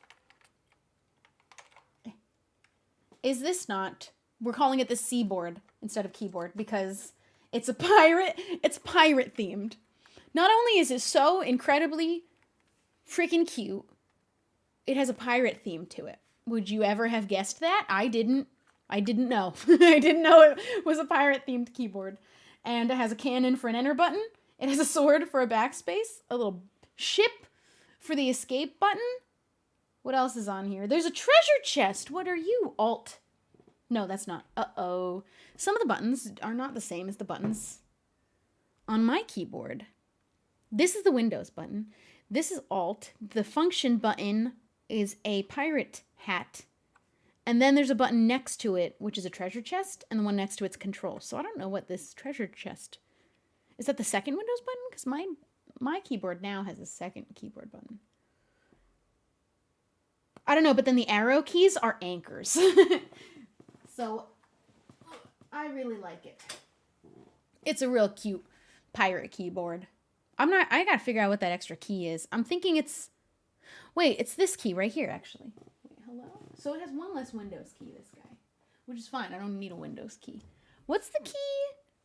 Is this not? We're calling it the C-board instead of keyboard because it's pirate themed. Not only is it so incredibly freaking cute, it has a pirate theme to it. Would you ever have guessed that? I didn't know. I didn't know it was a pirate themed keyboard. And it has a cannon for an enter button. It has a sword for a backspace, a little ship for the escape button. What else is on here? There's a treasure chest. What are you? Alt. No, that's not. Uh-oh. Some of the buttons are not the same as the buttons on my keyboard. This is the Windows button. This is Alt. The function button is a pirate hat. And then there's a button next to it, which is a treasure chest, and the one next to it's control. So I don't know what this treasure chest... Is that the second Windows button? Because my keyboard now has a second keyboard button. I don't know, but then the arrow keys are anchors. So, I really like it. It's a real cute pirate keyboard. I gotta figure out what that extra key is. I'm thinking it's this key right here, actually. Wait, hello? So it has one less Windows key, this guy. Which is fine, I don't need a Windows key. What's the key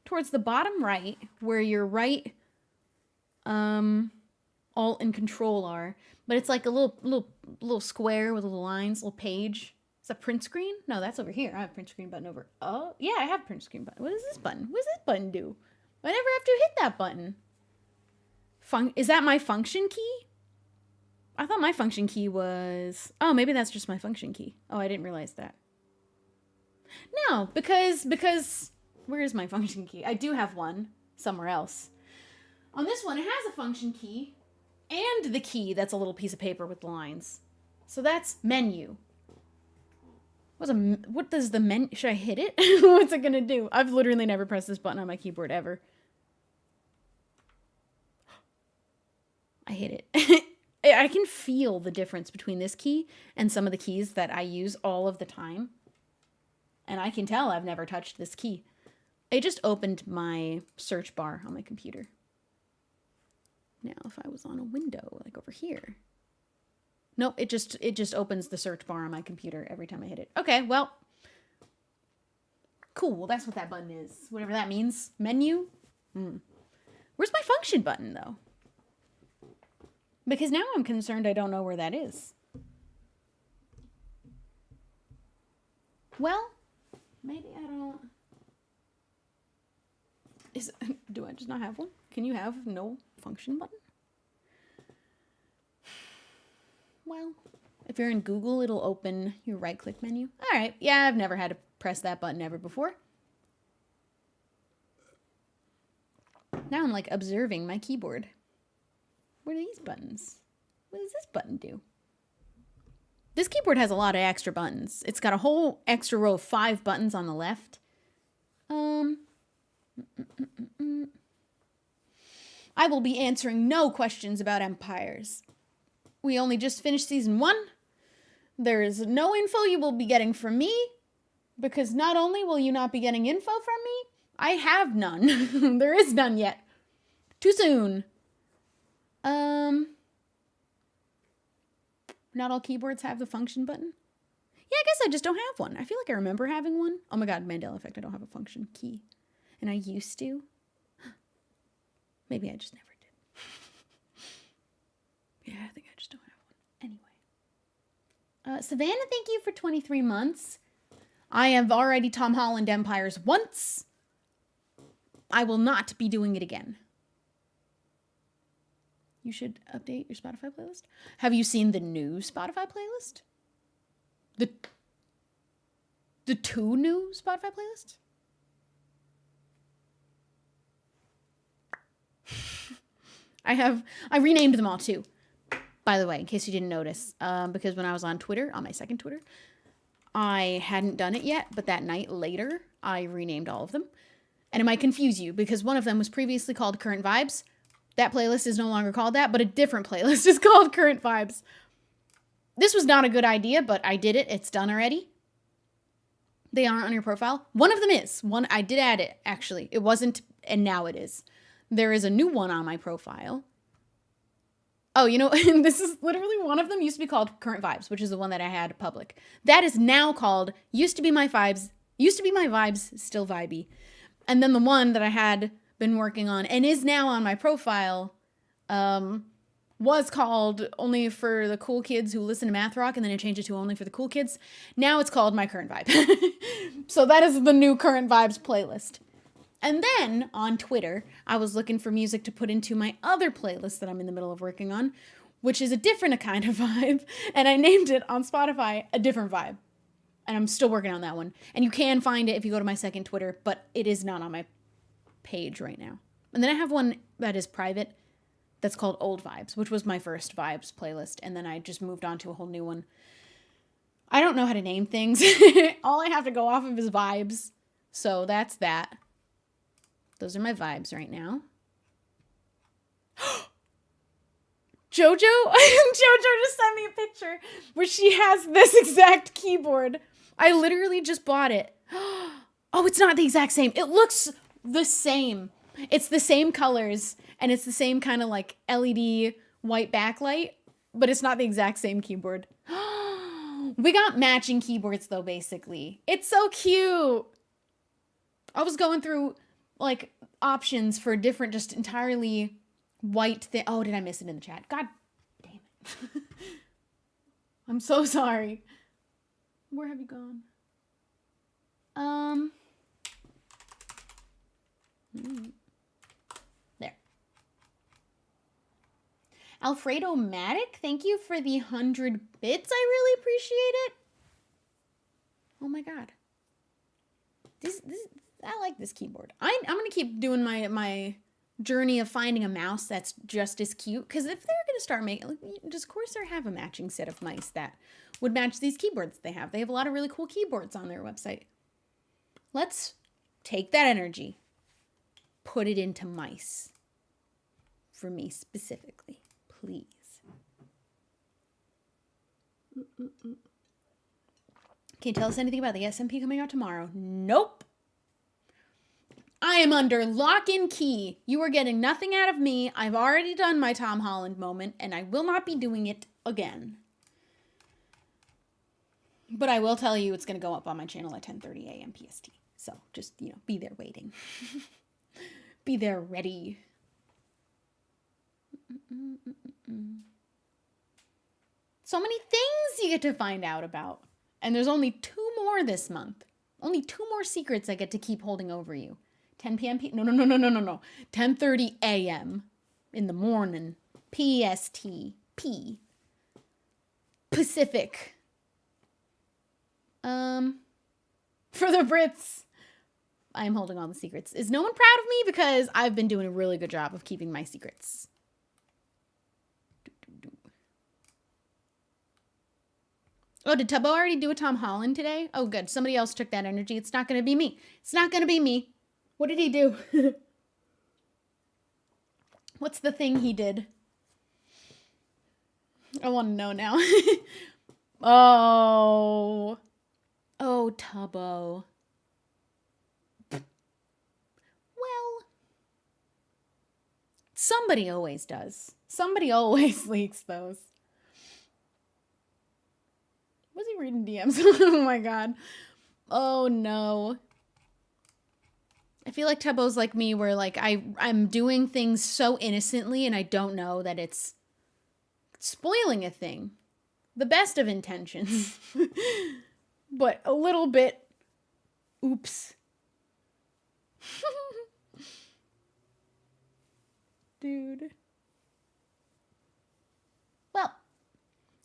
towards the bottom right, where your right, Alt and Control are? But it's like a little square with little lines, little page. Is that print screen? No, that's over here. I have print screen button over. Oh, yeah, I have print screen button. What is this button? What does this button do? I never have to hit that button. Is that my function key? I thought my function key was... Oh, maybe that's just my function key. Oh, I didn't realize that. No, because... Where is my function key? I do have one somewhere else. On this one, it has a function key and the key that's a little piece of paper with lines. So that's menu. What does the menu... Should I hit it? What's it gonna do? I've literally never pressed this button on my keyboard ever. I hit it. I can feel the difference between this key and some of the keys that I use all of the time. And I can tell I've never touched this key. It just opened my search bar on my computer. Now, if I was on a window, like over here. Nope, it just opens the search bar on my computer every time I hit it. Okay, well. Cool, that's what that button is. Whatever that means. Menu? Where's my function button, though? Because now I'm concerned I don't know where that is. Well, maybe I don't... Do I just not have one? Can you have no function button? Well, if you're in Google, it'll open your right-click menu. All right, yeah, I've never had to press that button ever before. Now I'm like observing my keyboard. What are these buttons? What does this button do? This keyboard has a lot of extra buttons. It's got a whole extra row of 5 buttons on the left. I will be answering no questions about empires. We only just finished season 1. There is no info you will be getting from me, because not only will you not be getting info from me, I have none. There is none yet. Too soon. Not all keyboards have the function button. Yeah, I guess I just don't have one. I feel like I remember having one. Oh my god, Mandela effect, I don't have a function key. And I used to. Maybe I just never did. Yeah, I think I just don't have one. Anyway. Savannah, thank you for 23 months. I have already Tom Holland Empires once. I will not be doing it again. You should update your Spotify playlist. Have you seen the new Spotify playlist? The 2 new Spotify playlists? I renamed them all too. By the way, in case you didn't notice, because when I was on Twitter, on my second Twitter, I hadn't done it yet, but that night later, I renamed all of them. And it might confuse you because one of them was previously called Current Vibes. That playlist is no longer called that, but a different playlist is called Current Vibes. This was not a good idea, but I did it. It's done already. They aren't on your profile. One of them is. One, I did add it, actually. It wasn't, and now it is. There is a new one on my profile. Oh, you know, this is literally one of them used to be called Current Vibes, which is the one that I had public. That is now called Used to Be My Vibes, Still Vibey. And then the one that I had been working on and is now on my profile was called Only for the Cool Kids Who Listen to Math Rock, and then I changed it to Only for the Cool Kids. Now it's called My Current Vibe. So that is the new Current Vibes playlist. And then on Twitter, I was looking for music to put into my other playlist that I'm in the middle of working on, which is a different kind of vibe. And I named it on Spotify A Different Vibe. And I'm still working on that one. And you can find it if you go to my second Twitter, but it is not on my page right now. And then I have one that is private that's called Old Vibes, which was my first Vibes playlist. And then I just moved on to a whole new one. I don't know how to name things. All I have to go off of is vibes. So that's that. Those are my vibes right now. Jojo just sent me a picture where she has this exact keyboard. I literally just bought it. Oh, it's not the exact same. It looks the same. It's the same colors and it's the same kind of like LED white backlight, but it's not the exact same keyboard. We got matching keyboards though, basically. It's so cute. I was going through like options for different, just entirely white thing. Oh, did I miss it in the chat? God damn it. I'm so sorry. Where have you gone? There. Alfredo Matic, thank you for the 100 bits. I really appreciate it. Oh my god. I like this keyboard. I'm gonna keep doing my journey of finding a mouse that's just as cute. Because if they're gonna start making, does Corsair have a matching set of mice that would match these keyboards they have? They have a lot of really cool keyboards on their website. Let's take that energy, put it into mice. For me specifically, please. Can you tell us anything about the SMP coming out tomorrow? Nope. I am under lock and key. You are getting nothing out of me. I've already done my Tom Holland moment, and I will not be doing it again. But I will tell you it's going to go up on my channel at 10:30 a.m. PST. So just, be there waiting. Be there ready. So many things you get to find out about. And there's only 2 more this month. Only 2 more secrets I get to keep holding over you. 10 p.m. No. 10:30 a.m. in the morning. PST. P. Pacific. For the Brits, I am holding all the secrets. Is no one proud of me? Because I've been doing a really good job of keeping my secrets. Oh, did Tubbo already do a Tom Holland today? Oh, good. Somebody else took that energy. It's not going to be me. It's not going to be me. What did he do? What's the thing he did? I want to know now. Oh, Tubbo. Well, somebody always does. Somebody always leaks those. Was he reading DMs? Oh my god. Oh no. I feel like Tubbo's like me, where like I'm doing things so innocently and I don't know that it's spoiling a thing. The best of intentions. But a little bit oops. Dude. Well,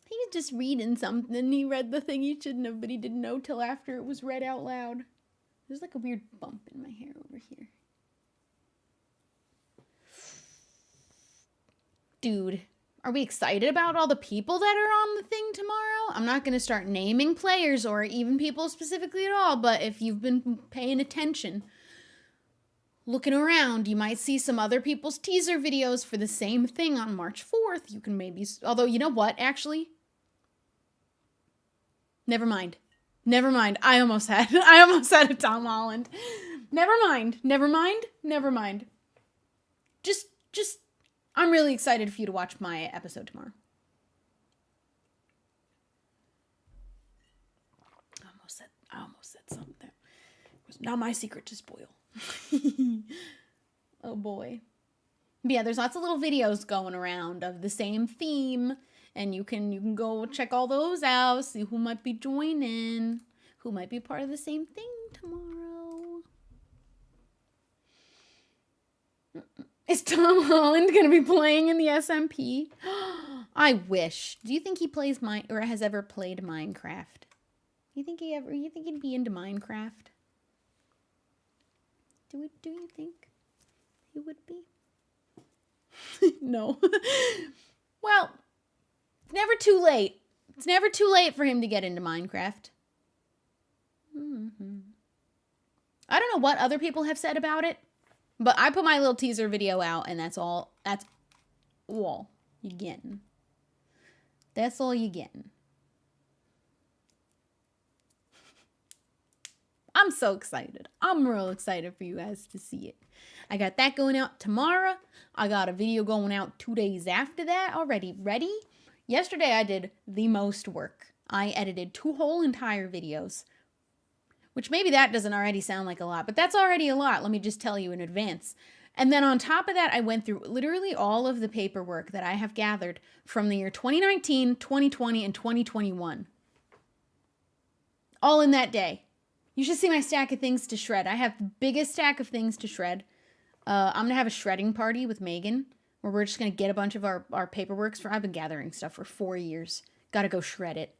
he was just reading something. He read the thing he shouldn't have, but he didn't know till after it was read out loud. There's like a weird bump in my hair over here. Dude, are we excited about all the people that are on the thing tomorrow? I'm not going to start naming players or even people specifically at all, but if you've been paying attention, looking around, you might see some other people's teaser videos for the same thing on March 4th. You can maybe, although you know what, actually? Never mind. I almost had a Tom Holland. Never mind. Just, I'm really excited for you to watch my episode tomorrow. I almost said something that was not my secret to spoil. Oh boy. But yeah, there's lots of little videos going around of the same theme, and you can go check all those out, see who might be joining, who might be part of the same thing tomorrow. Is Tom Holland going to be playing in the SMP? I wish. Do you think he plays or has ever played Minecraft? You think he'd be into Minecraft? Do you think he would be? No. Well, it's never too late. It's never too late for him to get into Minecraft. I don't know what other people have said about it, but I put my little teaser video out, and that's all. That's all you getting. That's all you getting. I'm so excited. I'm real excited for you guys to see it. I got that going out tomorrow. I got a video going out 2 days after that already ready. Yesterday I did the most work. I edited 2 whole entire videos, which maybe that doesn't already sound like a lot, but that's already a lot. Let me just tell you in advance. And then on top of that, I went through literally all of the paperwork that I have gathered from the year 2019, 2020, and 2021. All in that day. You should see my stack of things to shred. I have the biggest stack of things to shred. I'm going to have a shredding party with Megan, where we're just going to get a bunch of our paperwork. I've been gathering stuff for 4 years. Got to go shred it.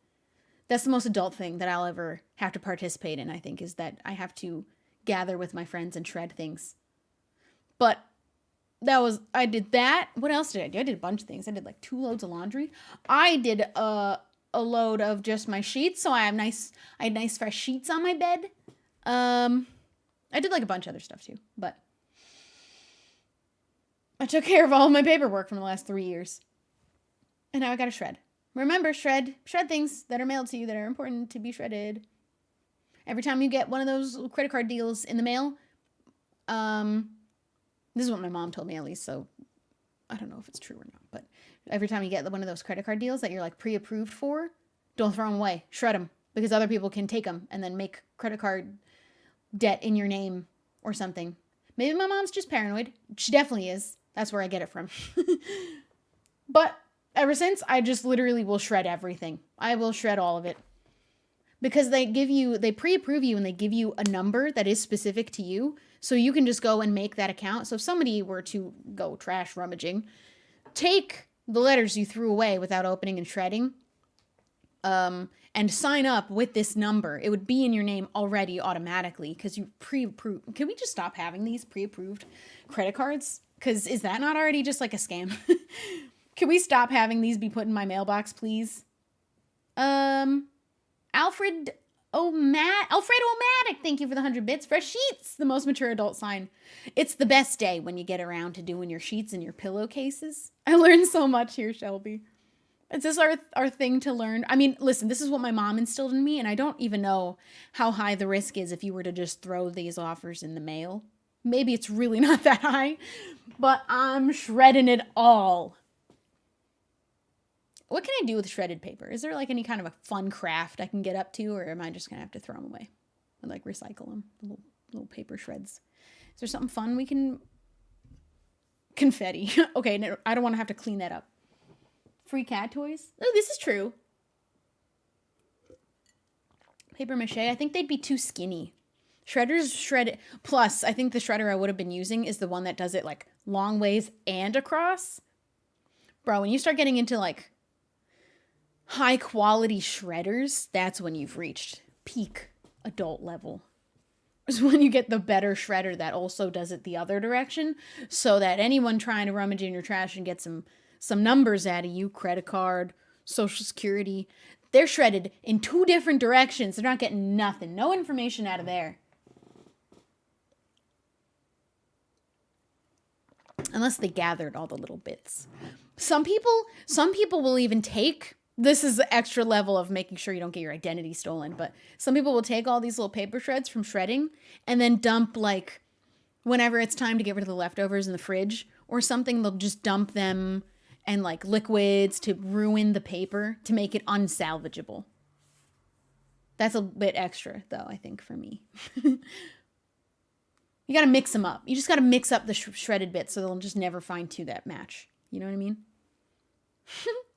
That's the most adult thing that I'll ever have to participate in, I think, is that I have to gather with my friends and shred things. But I did that. What else did I do? I did a bunch of things. I did like 2 loads of laundry. I did a load of just my sheets, so I had nice fresh sheets on my bed. I did like a bunch of other stuff too, but I took care of all of my paperwork from the last 3 years. And now I gotta shred. Remember, shred things that are mailed to you that are important to be shredded. Every time you get one of those credit card deals in the mail, This is what my mom told me, at least, so I don't know if it's true or not, but every time you get one of those credit card deals that you're like pre-approved for, don't throw them away. Shred them, because other people can take them and then make credit card debt in your name or something. Maybe my mom's just paranoid. She definitely is. That's where I get it from. But ever since, I just literally will shred everything. I will shred all of it. Because they pre-approve you and they give you a number that is specific to you. So you can just go and make that account. So if somebody were to go trash rummaging, take the letters you threw away without opening and shredding, and sign up with this number. It would be in your name already automatically because you pre-approved. Can we just stop having these pre-approved credit cards? Because is that not already just like a scam? Can we stop having these be put in my mailbox, please? Alfred Omatic, thank you for the 100 bits. Fresh sheets, the most mature adult sign. It's the best day when you get around to doing your sheets and your pillowcases. I learned so much here, Shelby. Is this our thing to learn? I mean, listen, this is what my mom instilled in me, and I don't even know how high the risk is if you were to just throw these offers in the mail. Maybe it's really not that high, but I'm shredding it all. What can I do with shredded paper? Is there like any kind of a fun craft I can get up to, or am I just going to have to throw them away and like recycle them? Little paper shreds. Is there something fun we can... Confetti. Okay, no, I don't want to have to clean that up. Free cat toys? Oh, this is true. Paper mache, I think they'd be too skinny. Shredders shred it. Plus, I think the shredder I would have been using is the one that does it like long ways and across. Bro, when you start getting into like high quality shredders, that's when you've reached peak adult level. Is when you get the better shredder that also does it the other direction, so that anyone trying to rummage in your trash and get some numbers out of you, credit card, social security, they're shredded in two different directions. They're not getting nothing, no information out of there. Unless they gathered all the little bits. Some people will even take, this is the extra level of making sure you don't get your identity stolen, but some people will take all these little paper shreds from shredding and then dump, like, whenever it's time to get rid of the leftovers in the fridge or something, they'll just dump them and like liquids to ruin the paper to make it unsalvageable. That's a bit extra though, I think, for me. You gotta mix them up. You just gotta mix up the shredded bits so they'll just never find two that match. You know what I mean?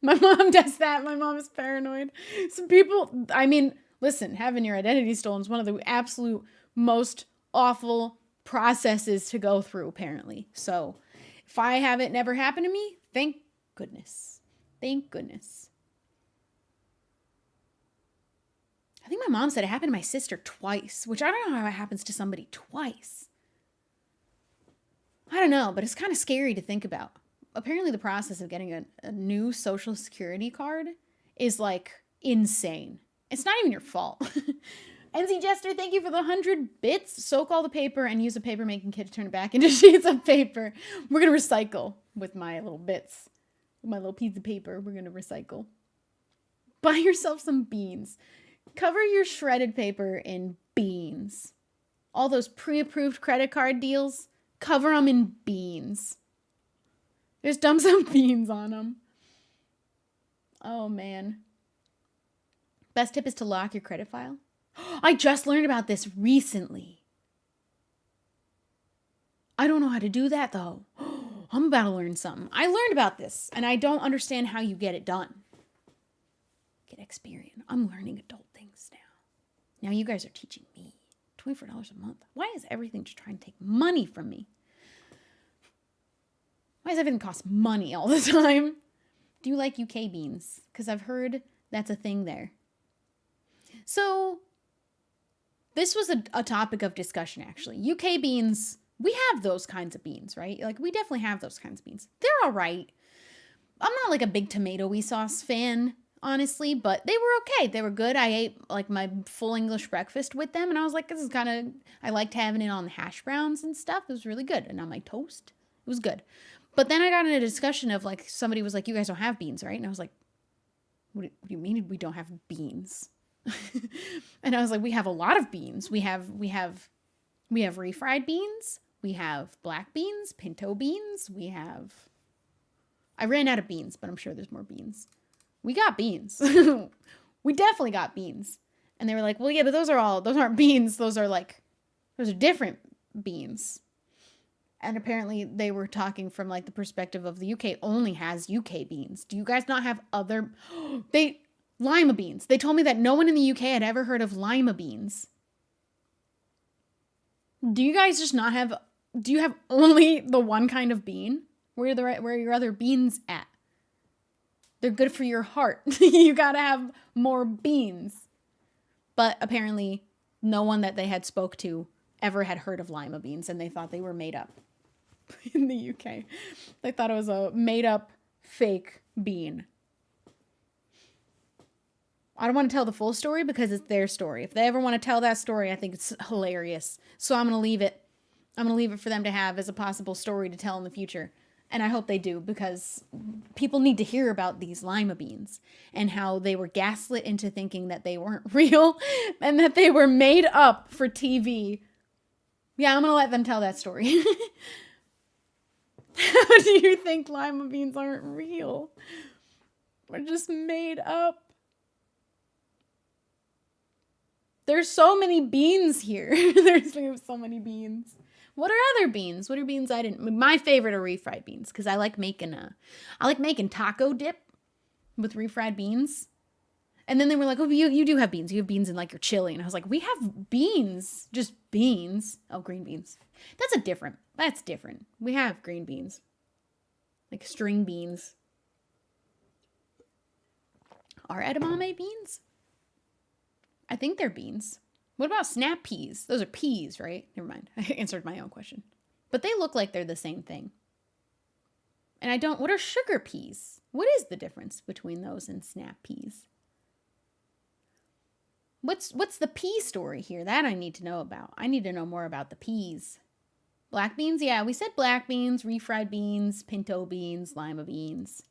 My mom does that. My mom is paranoid. Some people, I mean, listen, having your identity stolen is one of the absolute most awful processes to go through, apparently. So if I have it never happen to me, thank goodness. Thank goodness. I think my mom said it happened to my sister twice, which I don't know how it happens to somebody twice. I don't know, but it's kind of scary to think about. Apparently the process of getting a new social security card is like insane. It's not even your fault. NZ Jester, thank you for the 100 bits. Soak all the paper and use a paper making kit to turn it back into sheets of paper. We're going to recycle with my little bits. With my little piece of paper, we're going to recycle. Buy yourself some beans. Cover your shredded paper in beans. All those pre-approved credit card deals, cover them in beans. Just dump some beans on them. Oh, man. Best tip is to lock your credit file. I just learned about this recently. I don't know how to do that, though. I'm about to learn something. I learned about this, and I don't understand how you get it done. Get Experian. I'm learning adult things now. Now you guys are teaching me. $24 a month. Why is everything just trying to take money from me? Why does everything cost money all the time? Do you like UK beans? Because I've heard that's a thing there. So, this was a topic of discussion, actually. UK beans, we have those kinds of beans, right? Like, we definitely have those kinds of beans. They're all right. I'm not like a big tomatoey sauce fan, honestly, but they were okay. They were good. I ate like my full English breakfast with them, and I was like, this is kind of, I liked having it on hash browns and stuff. It was really good. And on my toast, it was good. But then I got in a discussion of like, somebody was like, you guys don't have beans, right? And I was like, what do you mean we don't have beans? And I was like, we have a lot of beans. We have refried beans. We have black beans, pinto beans. I ran out of beans, but I'm sure there's more beans. We got beans. We definitely got beans. And they were like, well, yeah, but those aren't beans. Those are different beans. And apparently they were talking from like the perspective of the UK only has UK beans. Do you guys not have other, lima beans. They told me that no one in the UK had ever heard of lima beans. Do you guys just not have, do you have only the one kind of bean? Where are your other beans at? They're good for your heart. You gotta have more beans. But apparently no one that they had spoke to ever had heard of lima beans, and they thought they were made up in the UK. They thought it was a made up fake bean. I don't want to tell the full story because it's their story. If they ever want to tell that story, I think it's hilarious. So I'm going to leave it. I'm going to leave it for them to have as a possible story to tell in the future. And I hope they do, because people need to hear about these lima beans and how they were gaslit into thinking that they weren't real and that they were made up for TV. Yeah, I'm going to let them tell that story. How do you think lima beans aren't real? We're just made up. There's so many beans here. There's so many beans. What are other beans? What are beans I didn't... My favorite are refried beans, because I like making taco dip with refried beans. And then they were like, oh, you do have beans. You have beans in like your chili. And I was like, we have beans. Just beans. Oh, green beans. That's different. We have green beans. Like string beans. Are edamame beans? I think they're beans. What about snap peas? Those are peas, right? Never mind. I answered my own question. But they look like they're the same thing. And what are sugar peas? What is the difference between those and snap peas? What's the pea story here? That I need to know about. I need to know more about the peas. Black beans? Yeah, we said black beans, refried beans, pinto beans, lima beans.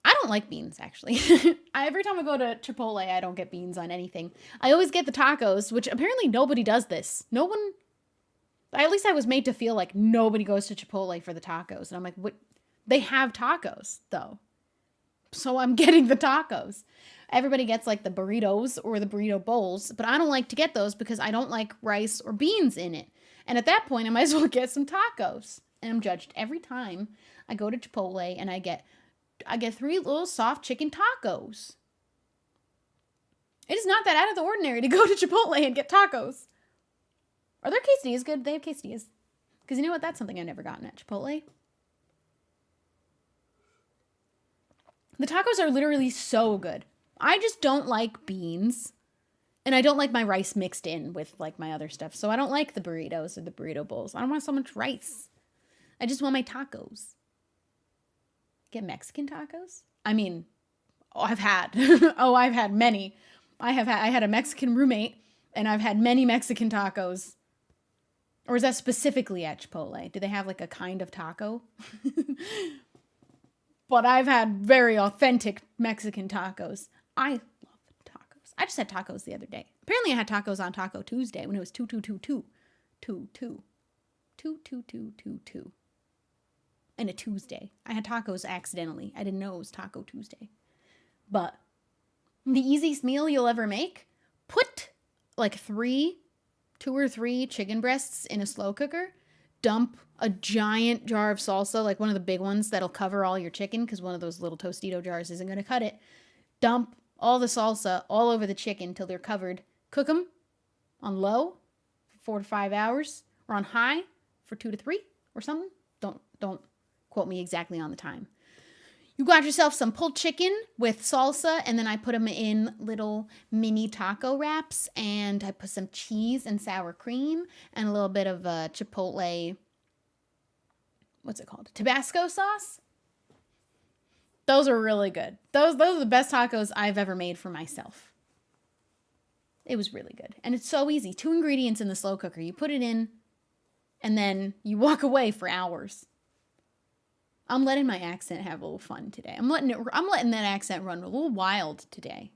I don't like beans, actually. Every time I go to Chipotle, I don't get beans on anything. I always get the tacos, which apparently nobody does this. No one... At least I was made to feel like nobody goes to Chipotle for the tacos. And I'm like, what? They have tacos, though. So I'm getting the tacos. Everybody gets like the burritos or the burrito bowls, but I don't like to get those because I don't like rice or beans in it. And at that point, I might as well get some tacos. And I'm judged every time I go to Chipotle and I get 3 little soft chicken tacos. It is not that out of the ordinary to go to Chipotle and get tacos. Are their quesadillas good? They have quesadillas. Because you know what? That's something I've never gotten at Chipotle. The tacos are literally so good. I just don't like beans. And I don't like my rice mixed in with like my other stuff. So I don't like the burritos or the burrito bowls. I don't want so much rice. I just want my tacos. Get Mexican tacos? I mean, I've had many. I had a Mexican roommate, and I've had many Mexican tacos. Or is that specifically at Chipotle? Do they have like a kind of taco? But I've had very authentic Mexican tacos. I love tacos. I just had tacos the other day. Apparently I had tacos on Taco Tuesday when it was 2222. 22222. And a Tuesday. I had tacos accidentally. I didn't know it was Taco Tuesday. But the easiest meal you'll ever make, put like 2 or 3 chicken breasts in a slow cooker. Dump a giant jar of salsa, like one of the big ones that'll cover all your chicken, because one of those little Tostito jars isn't going to cut it. Dump all the salsa all over the chicken till they're covered. Cook them on low for 4 to 5 hours, or on high for 2 to 3 or something. Don't quote me exactly on the time. You got yourself some pulled chicken with salsa, and then I put them in little mini taco wraps, and I put some cheese and sour cream and a little bit of Chipotle, what's it called? Tabasco sauce. Those are really good. Those are the best tacos I've ever made for myself. It was really good. And it's so easy. 2 ingredients in the slow cooker. You put it in, and then you walk away for hours. I'm letting my accent have a little fun today. I'm letting that accent run a little wild today.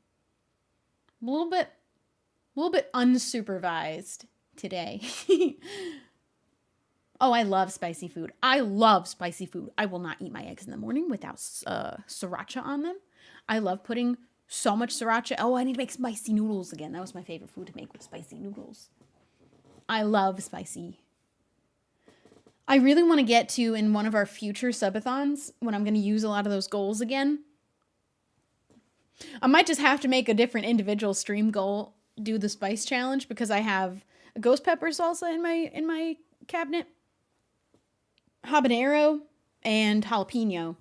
A little bit unsupervised today. Oh, I love spicy food. I love spicy food. I will not eat my eggs in the morning without sriracha on them. I love putting so much sriracha. Oh, I need to make spicy noodles again. That was my favorite food to make, with spicy noodles. I love spicy. I really want to get to, in one of our future subathons, when I'm going to use a lot of those goals again. I might just have to make a different individual stream goal, do the spice challenge, because I have a ghost pepper salsa in my cabinet, habanero, and jalapeno.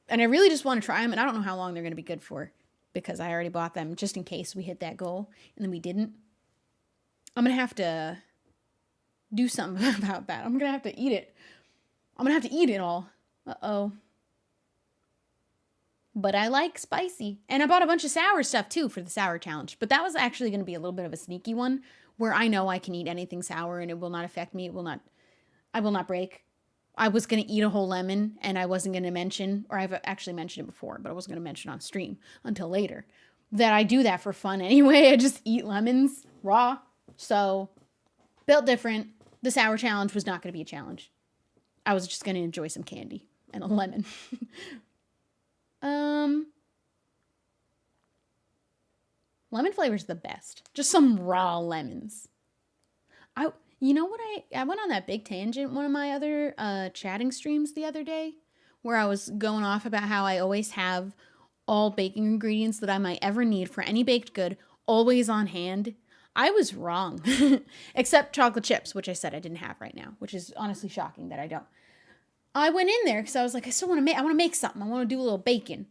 And I really just want to try them, and I don't know how long they're going to be good for, because I already bought them just in case we hit that goal, and then we didn't. I'm going to have to do something about that. I'm going to have to eat it. I'm going to have to eat it all. Uh-oh. But I like spicy. And I bought a bunch of sour stuff, too, for the sour challenge. But that was actually going to be a little bit of a sneaky one, where I know I can eat anything sour and it will not affect me. I will not break. I was going to eat a whole lemon, and I wasn't going to mention, or I've actually mentioned it before, but I wasn't going to mention on stream until later, that I do that for fun anyway. I just eat lemons raw. So, built different. The sour challenge was not going to be a challenge. I was just going to enjoy some candy and a lemon. Lemon flavor's the best. Just some raw lemons. You know what, I went on that big tangent one of my other chatting streams the other day, where I was going off about how I always have all baking ingredients that I might ever need for any baked good always on hand. I was wrong. Except chocolate chips, which I said I didn't have right now, which is honestly shocking that I don't. I went in there because I was like, I want to make something. I want to do a little baking.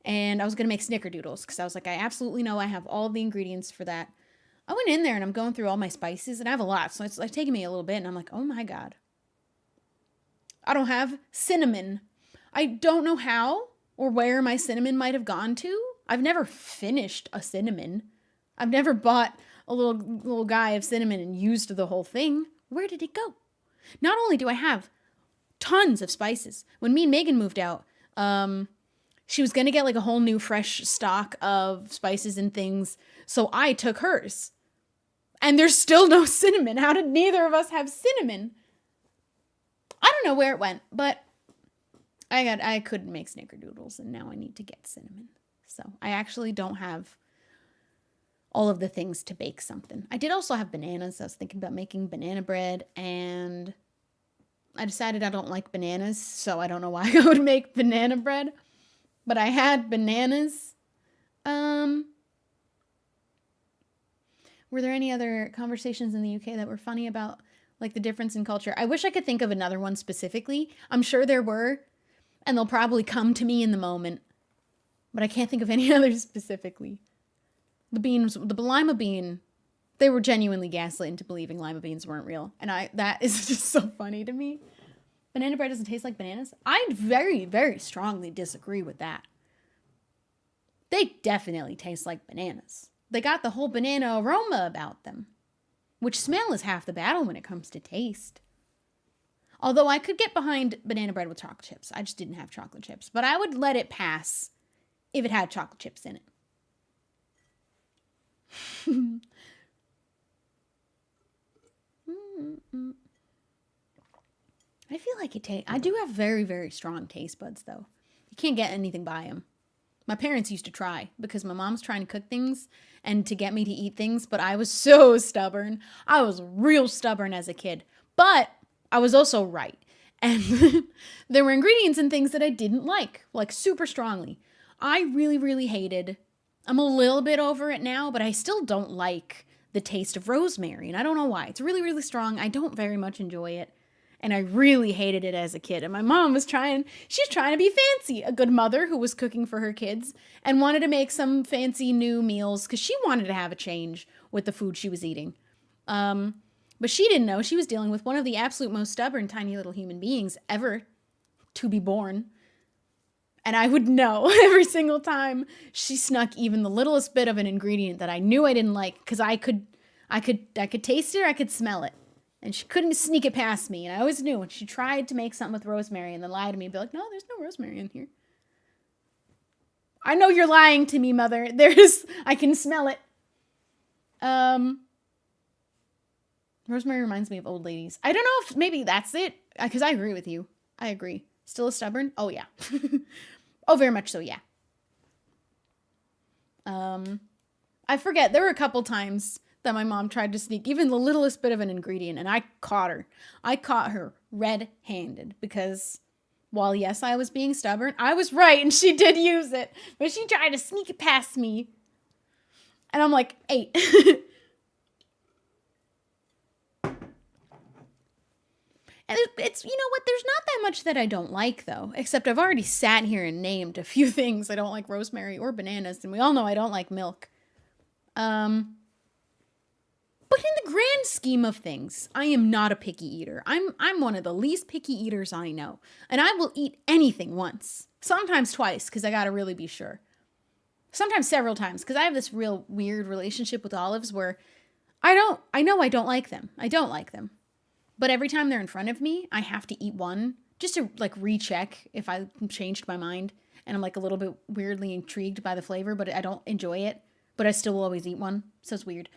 And I was going to make snickerdoodles because I was like, I absolutely know I have all the ingredients for that. I went in there and I'm going through all my spices, and I have a lot, so it's like taking me a little bit, and I'm like, oh my God. I don't have cinnamon. I don't know how or where my cinnamon might have gone to. I've never finished a cinnamon. I've never bought a little guy of cinnamon and used the whole thing. Where did it go? Not only do I have tons of spices. When me and Megan moved out, she was going to get like a whole new fresh stock of spices and things, so I took hers. And there's still no cinnamon. How did neither of us have cinnamon? I don't know where it went, but I couldn't make snickerdoodles, and now I need to get cinnamon. So I actually don't have all of the things to bake something. I did also have bananas. I was thinking about making banana bread, and I decided I don't like bananas, so I don't know why I would make banana bread. But I had bananas. Were there any other conversations in the UK that were funny about, like, the difference in culture? I wish I could think of another one specifically. I'm sure there were, and they'll probably come to me in the moment. But I can't think of any others specifically. The lima bean, they were genuinely gaslit into believing lima beans weren't real. And that is just so funny to me. Banana bread doesn't taste like bananas? I very, very strongly disagree with that. They definitely taste like bananas. They got the whole banana aroma about them, which smell is half the battle when it comes to taste. Although I could get behind banana bread with chocolate chips. I just didn't have chocolate chips. But I would let it pass if it had chocolate chips in it. I feel like I do have very, very strong taste buds, though. You can't get anything by them. My parents used to try, because my mom's trying to cook things and to get me to eat things, but I was so stubborn. I was real stubborn as a kid, but I was also right. And there were ingredients and things that I didn't like super strongly. I really, really hated, I'm a little bit over it now, but I still don't like the taste of rosemary, and I don't know why. It's really, really strong. I don't very much enjoy it. And I really hated it as a kid. And my mom was trying to be fancy. A good mother who was cooking for her kids and wanted to make some fancy new meals because she wanted to have a change with the food she was eating. But she didn't know she was dealing with one of the absolute most stubborn tiny little human beings ever to be born. And I would know every single time she snuck even the littlest bit of an ingredient that I knew I didn't like, because I could taste it or I could smell it. And she couldn't sneak it past me. And I always knew when she tried to make something with rosemary and then lie to me and be like, no, there's no rosemary in here. I know you're lying to me, mother. I can smell it. Rosemary reminds me of old ladies. I don't know if maybe that's it, because I agree with you. I agree. Still a stubborn? Oh, yeah. Oh, very much so, yeah. I forget. There were a couple times that my mom tried to sneak even the littlest bit of an ingredient, and I caught her. I caught her red-handed because while, yes, I was being stubborn, I was right, and she did use it. But she tried to sneak it past me. And I'm like, 8. And it's, you know what, there's not that much that I don't like, though. Except I've already sat here and named a few things. I don't like rosemary or bananas, and we all know I don't like milk. But in the grand scheme of things, I am not a picky eater. I'm one of the least picky eaters I know. And I will eat anything once. Sometimes twice, because I gotta really be sure. Sometimes several times, because I have this real weird relationship with olives where I know I don't like them. I don't like them. But every time they're in front of me, I have to eat one just to like recheck if I changed my mind and I'm like a little bit weirdly intrigued by the flavor, but I don't enjoy it, but I still will always eat one. So it's weird.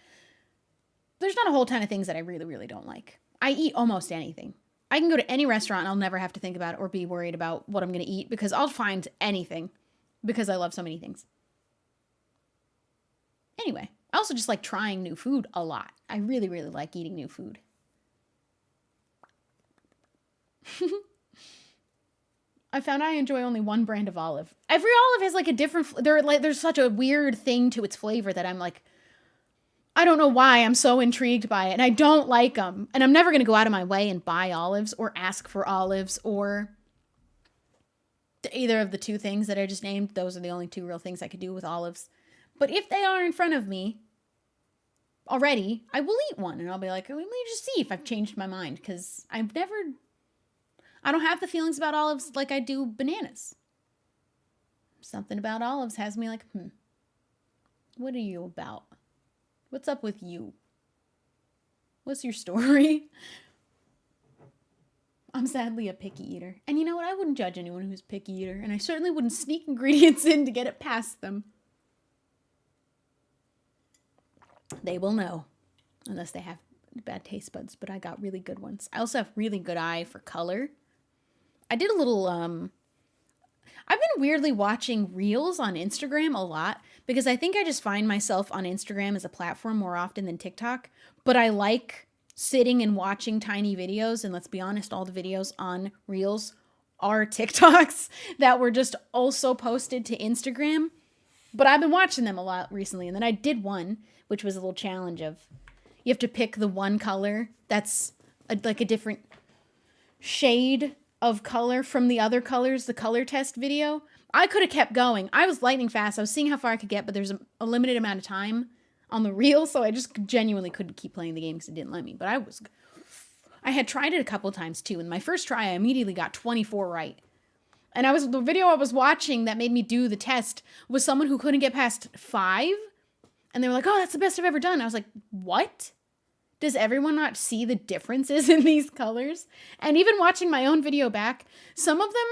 There's not a whole ton of things that I really, really don't like. I eat almost anything. I can go to any restaurant and I'll never have to think about it or be worried about what I'm going to eat because I'll find anything because I love so many things. Anyway, I also just like trying new food a lot. I really, really like eating new food. I found I enjoy only one brand of olive. Every olive has like a different, there's such a weird thing to its flavor that I'm like, I don't know why I'm so intrigued by it and I don't like them. And I'm never going to go out of my way and buy olives or ask for olives or either of the two things that I just named. Those are the only two real things I could do with olives. But if they are in front of me already, I will eat one and I'll be like, let me just see if I've changed my mind because I don't have the feelings about olives like I do bananas. Something about olives has me like, what are you about? What's up with you? What's your story? I'm sadly a picky eater. And you know what? I wouldn't judge anyone who's a picky eater. And I certainly wouldn't sneak ingredients in to get it past them. They will know. Unless they have bad taste buds. But I got really good ones. I also have really good eye for color. I did a little, I've been weirdly watching reels on Instagram a lot because I think I just find myself on Instagram as a platform more often than TikTok, but I like sitting and watching tiny videos, and let's be honest, all the videos on reels are TikToks that were just also posted to Instagram, but I've been watching them a lot recently, and then I did one, which was a little challenge of, you have to pick the one color that's like a different shade of color from the other colors, the color test video. I could have kept going. I was lightning fast. I was seeing how far I could get, but there's a limited amount of time on the reel, so I just genuinely couldn't keep playing the game because it didn't let me. But I had tried it a couple times too. In my first try, I immediately got 24 right. And the video I was watching that made me do the test was someone who couldn't get past 5. And they were like, oh, that's the best I've ever done. I was like, what? Does everyone not see the differences in these colors? And even watching my own video back, some of them,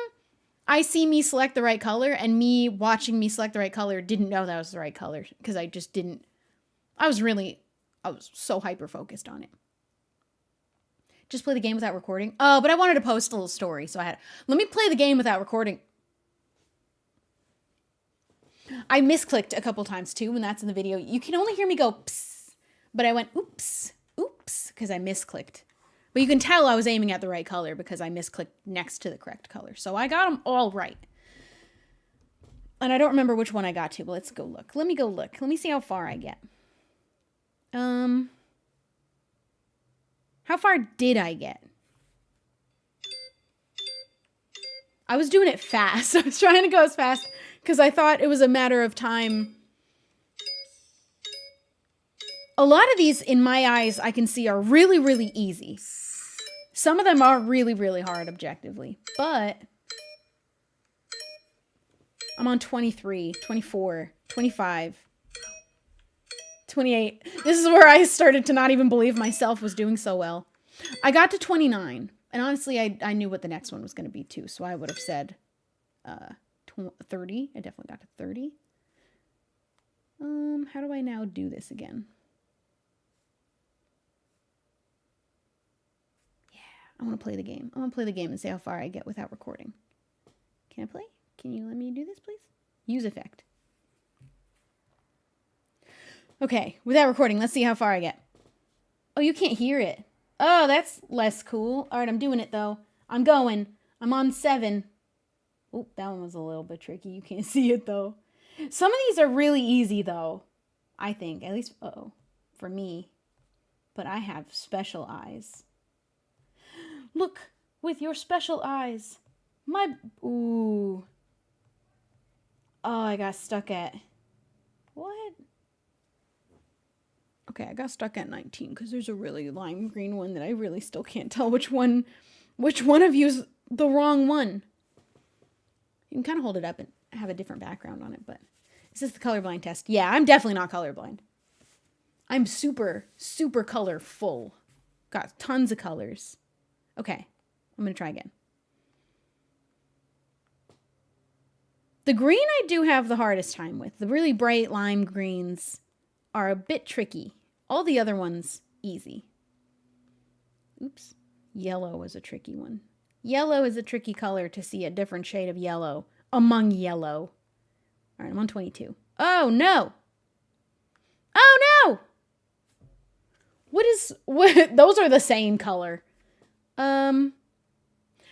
I see me select the right color, and me watching me select the right color didn't know that was the right color because I just didn't. I was so hyper-focused on it. Just play the game without recording. Oh, but I wanted to post a little story, so let me play the game without recording. I misclicked a couple times too when that's in the video. You can only hear me go, psst, but I went, oops, because I misclicked. But you can tell I was aiming at the right color because I misclicked next to the correct color. So I got them all right. And I don't remember which one I got to, but let's go look. Let me go look. Let me see how far I get. How far did I get? I was doing it fast. I was trying to go as fast because I thought it was a matter of time. A lot of these, in my eyes, I can see are really, really easy. Some of them are really, really hard objectively, but I'm on 23, 24, 25, 28. This is where I started to not even believe myself was doing so well. I got to 29, and honestly, I knew what the next one was going to be too, so I would have said 30. I definitely got to 30. How do I now do this again? I want to play the game. I want to play the game and see how far I get without recording. Can I play? Can you let me do this, please? Use effect. Okay, without recording, let's see how far I get. Oh, you can't hear it. Oh, that's less cool. All right, I'm doing it, though. I'm going. I'm on 7. Oh, that one was a little bit tricky. You can't see it, though. Some of these are really easy, though. I think. At least, for me. But I have special eyes. Look, with your special eyes. Ooh. Oh, I got stuck at... What? Okay, I got stuck at 19 because there's a really lime green one that I really still can't tell which one of you is the wrong one. You can kind of hold it up and have a different background on it, but is this the colorblind test? Yeah, I'm definitely not colorblind. I'm super, super colorful. Got tons of colors. Okay, I'm going to try again. The green I do have the hardest time with. The really bright lime greens are a bit tricky. All the other ones, easy. Oops. Yellow is a tricky one. Yellow is a tricky color to see a different shade of yellow among yellow. All right, I'm on 22. Oh, no. Oh, no. What? Those are the same color.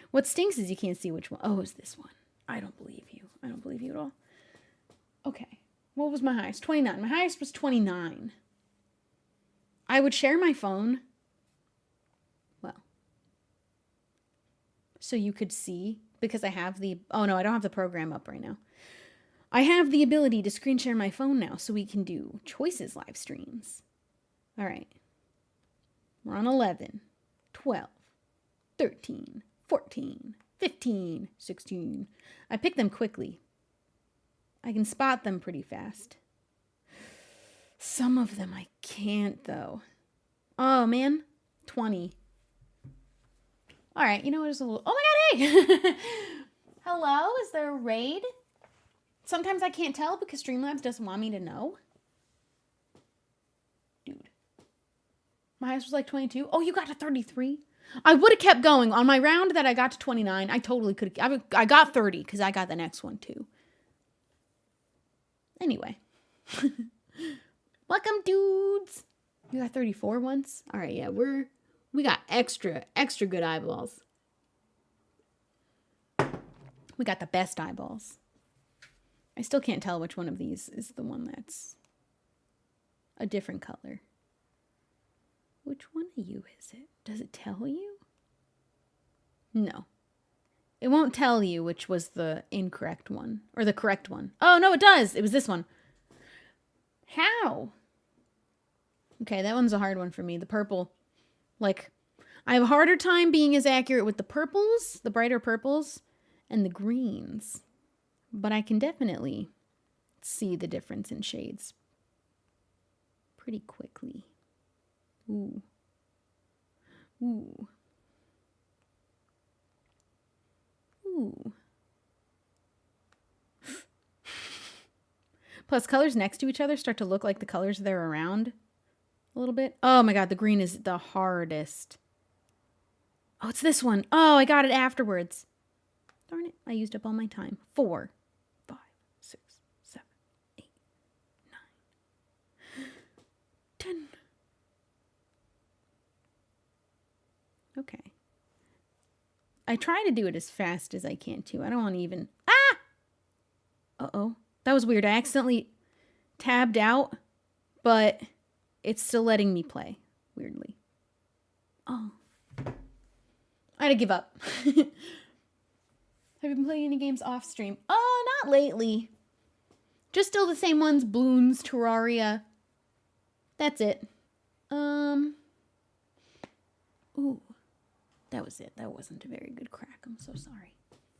What stinks is you can't see which one. Oh, it's this one. I don't believe you. I don't believe you at all. Okay. What was my highest? 29. My highest was 29. I would share my phone. Well. So you could see, because I have the... Oh, no, I don't have the program up right now. I have the ability to screen share my phone now, so we can do choices live streams. All right. We're on 11, 12, 13, 14, 15, 16. I pick them quickly. I can spot them pretty fast. Some of them I can't, though. Oh, man. 20. All right, you know what? It's a little... Oh, my God, hey! Hello? Is there a raid? Sometimes I can't tell because Streamlabs doesn't want me to know. Dude. My highest was like 22. Oh, you got to 33? I would have kept going. On my round that I got to 29, I totally could have... I got 30 because I got the next one, too. Anyway. Welcome, dudes. You got 34 once? All right, yeah, we got extra good eyeballs. We got the best eyeballs. I still can't tell which one of these is the one that's a different color. Which one of you is it? Does it tell you? No. It won't tell you which was the incorrect one or the correct one. Oh, no, it does. It was this one. How? Okay, that one's a hard one for me. The purple. Like, I have a harder time being as accurate with the purples, the brighter purples, and the greens. But I can definitely see the difference in shades pretty quickly. Ooh. Ooh. Ooh. Plus, colors next to each other start to look like the colors they're around a little bit. Oh my God, the green is the hardest. Oh, it's this one. Oh, I got it afterwards. Darn it, I used up all my time. 4, 5, 6, 7, 8, 9, 10. Okay. I try to do it as fast as I can, too. I don't want to even... Ah! Uh-oh. That was weird. I accidentally tabbed out, but it's still letting me play, weirdly. Oh. I had to give up. Have you been playing any games off stream? Oh, not lately. Just still the same ones. Bloons, Terraria. That's it. Ooh. That was it. That wasn't a very good crack. I'm so sorry.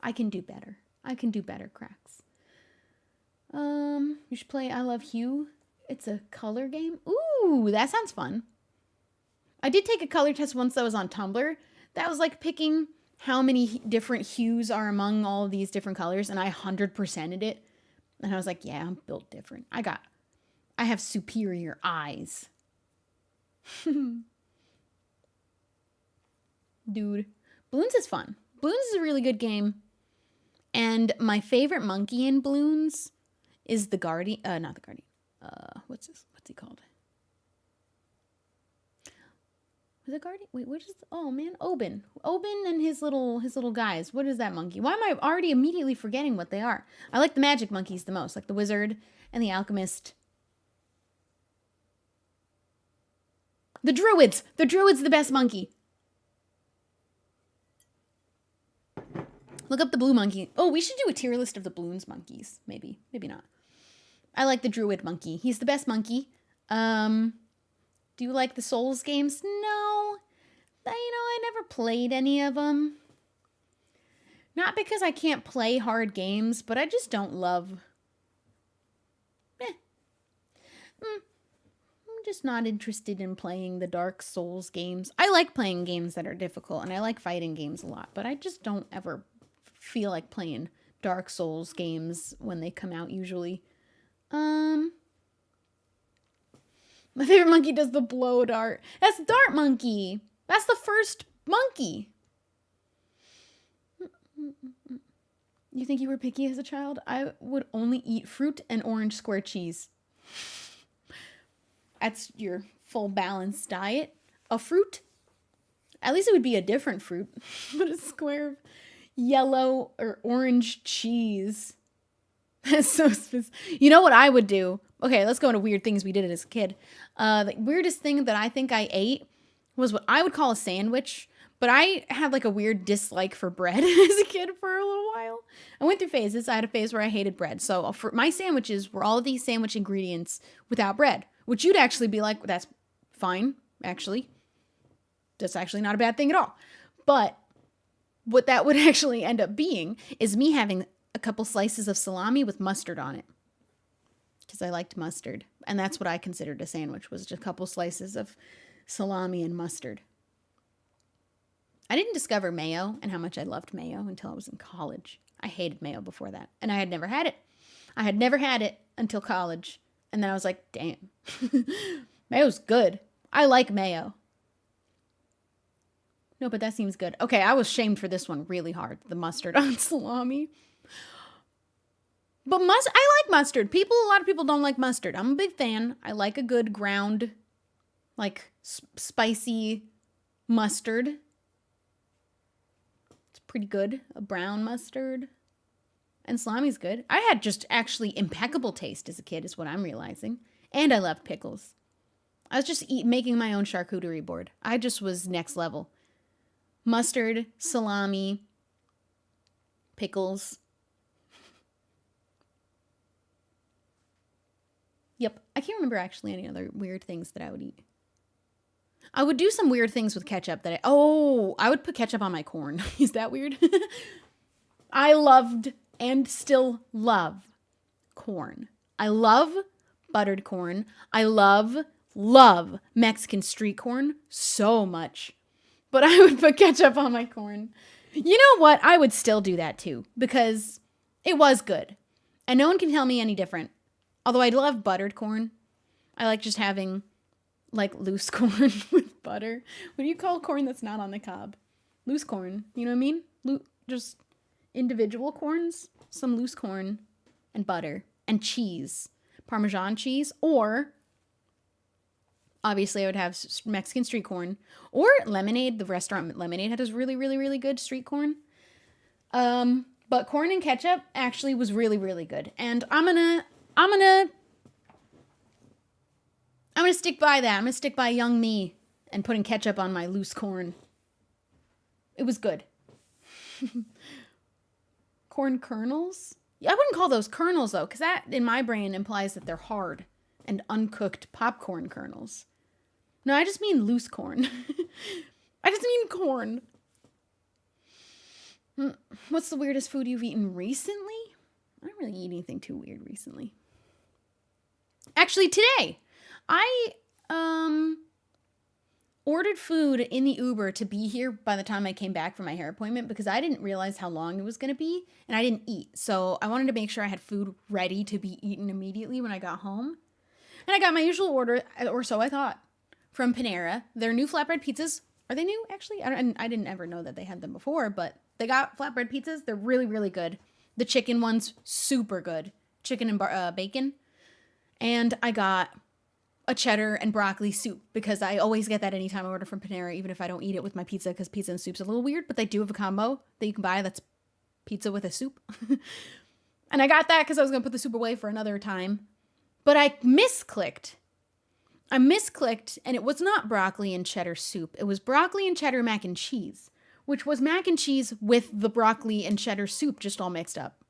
I can do better. I can do better cracks. You should play I Love Hue. It's a color game. Ooh, that sounds fun. I did take a color test once that was on Tumblr. That was like picking how many different hues are among all of these different colors, and I 100%ed it. And I was like, yeah, I'm built different. I have superior eyes. Dude, Bloons is fun. Bloons is a really good game. And my favorite monkey in Bloons is the Guardian. Not the Guardian. What's he called? Was it Guardian? Wait, what is? Oh man, Oben. Oben and his little guys. What is that monkey? Why am I already immediately forgetting what they are? I like the magic monkeys the most, like the wizard and the alchemist. The druids. The druid's the best monkey. Look up the blue monkey. Oh, we should do a tier list of the Bloons monkeys. Maybe not. I like the druid monkey. He's the best monkey. Do you like the Souls games? No. I never played any of them. Not because I can't play hard games, but I just don't love... I'm just not interested in playing the Dark Souls games. I like playing games that are difficult, and I like fighting games a lot, but I just don't ever feel like playing Dark Souls games when they come out usually. My favorite monkey does the blow dart. That's Dart Monkey. That's the first monkey. You think you were picky as a child? I would only eat fruit and orange square cheese. That's your full balanced diet. A fruit? At least it would be a different fruit. But a square of yellow or orange cheese. That's so specific. You know what I would do? Okay, let's go into weird things we did as a kid. The weirdest thing that I think I ate was what I would call a sandwich, but I had like a weird dislike for bread as a kid for a little while. I went through phases. I had a phase where I hated bread. So for my sandwiches were all of these sandwich ingredients without bread, which you'd actually be like, that's fine, actually. That's actually not a bad thing at all. But what that would actually end up being is me having a couple slices of salami with mustard on it. Because I liked mustard. And that's what I considered a sandwich, was just a couple slices of salami and mustard. I didn't discover mayo and how much I loved mayo until I was in college. I hated mayo before that. And I had never had it. I had never had it until college. And then I was like, damn. Mayo's good. I like mayo. No, but that seems good. Okay, I was shamed for this one really hard. The mustard on salami. But I like mustard. A lot of people don't like mustard. I'm a big fan. I like a good ground, like spicy mustard. It's pretty good. A brown mustard. And salami's good. I had just actually impeccable taste as a kid is what I'm realizing. And I loved pickles. I was just making my own charcuterie board. I just was next level. Mustard, salami, pickles. Yep. I can't remember actually any other weird things that I would eat. I would do some weird things with ketchup I would put ketchup on my corn. Is that weird? I loved and still love corn. I love buttered corn. I love Mexican street corn so much. But I would put ketchup on my corn. You know what? I would still do that too because it was good. And no one can tell me any different. Although I love buttered corn. I like just having like loose corn with butter. What do you call corn that's not on the cob? Loose corn. You know what I mean? Just individual corns. Some loose corn and butter and cheese. Parmesan cheese. Or obviously I would have Mexican street corn. Or lemonade. The restaurant Lemonade has really, really, really good street corn. But corn and ketchup actually was really, really good. And I'm gonna stick by that. I'm gonna stick by young me and putting ketchup on my loose corn. It was good. Corn kernels? I wouldn't call those kernels though, because that in my brain implies that they're hard and uncooked popcorn kernels. No, I just mean loose corn. I just mean corn. What's the weirdest food you've eaten recently? I don't really eat anything too weird recently. Actually, today, I ordered food in the Uber to be here by the time I came back from my hair appointment because I didn't realize how long it was going to be, and I didn't eat. So I wanted to make sure I had food ready to be eaten immediately when I got home. And I got my usual order, or so I thought, from Panera. Their new flatbread pizzas Are they new, actually? I didn't ever know that they had them before, but they got flatbread pizzas. They're really, really good. The chicken one's super good. Chicken and bacon. And I got a cheddar and broccoli soup because I always get that anytime I order from Panera, even if I don't eat it with my pizza because pizza and soup's a little weird, but they do have a combo that you can buy that's pizza with a soup. And I got that because I was going to put the soup away for another time. But I misclicked. And it was not broccoli and cheddar soup. It was broccoli and cheddar mac and cheese, which was mac and cheese with the broccoli and cheddar soup just all mixed up.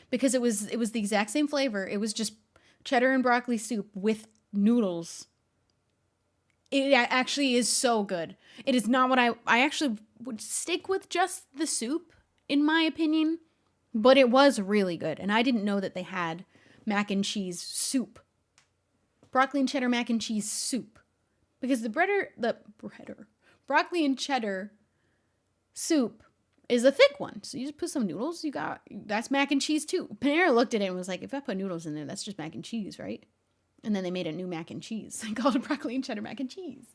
Because it was the exact same flavor. It was just cheddar and broccoli soup with noodles. It actually is so good. It is not what I actually would stick with just the soup, in my opinion. But it was really good. And I didn't know that they had mac and cheese soup. Broccoli and cheddar mac and cheese soup. Because the broccoli and cheddar soup is a thick one. So you just put some noodles, that's mac and cheese too. Panera looked at it and was like, if I put noodles in there, that's just mac and cheese, right? And then they made a new mac and cheese. They called it broccoli and cheddar mac and cheese.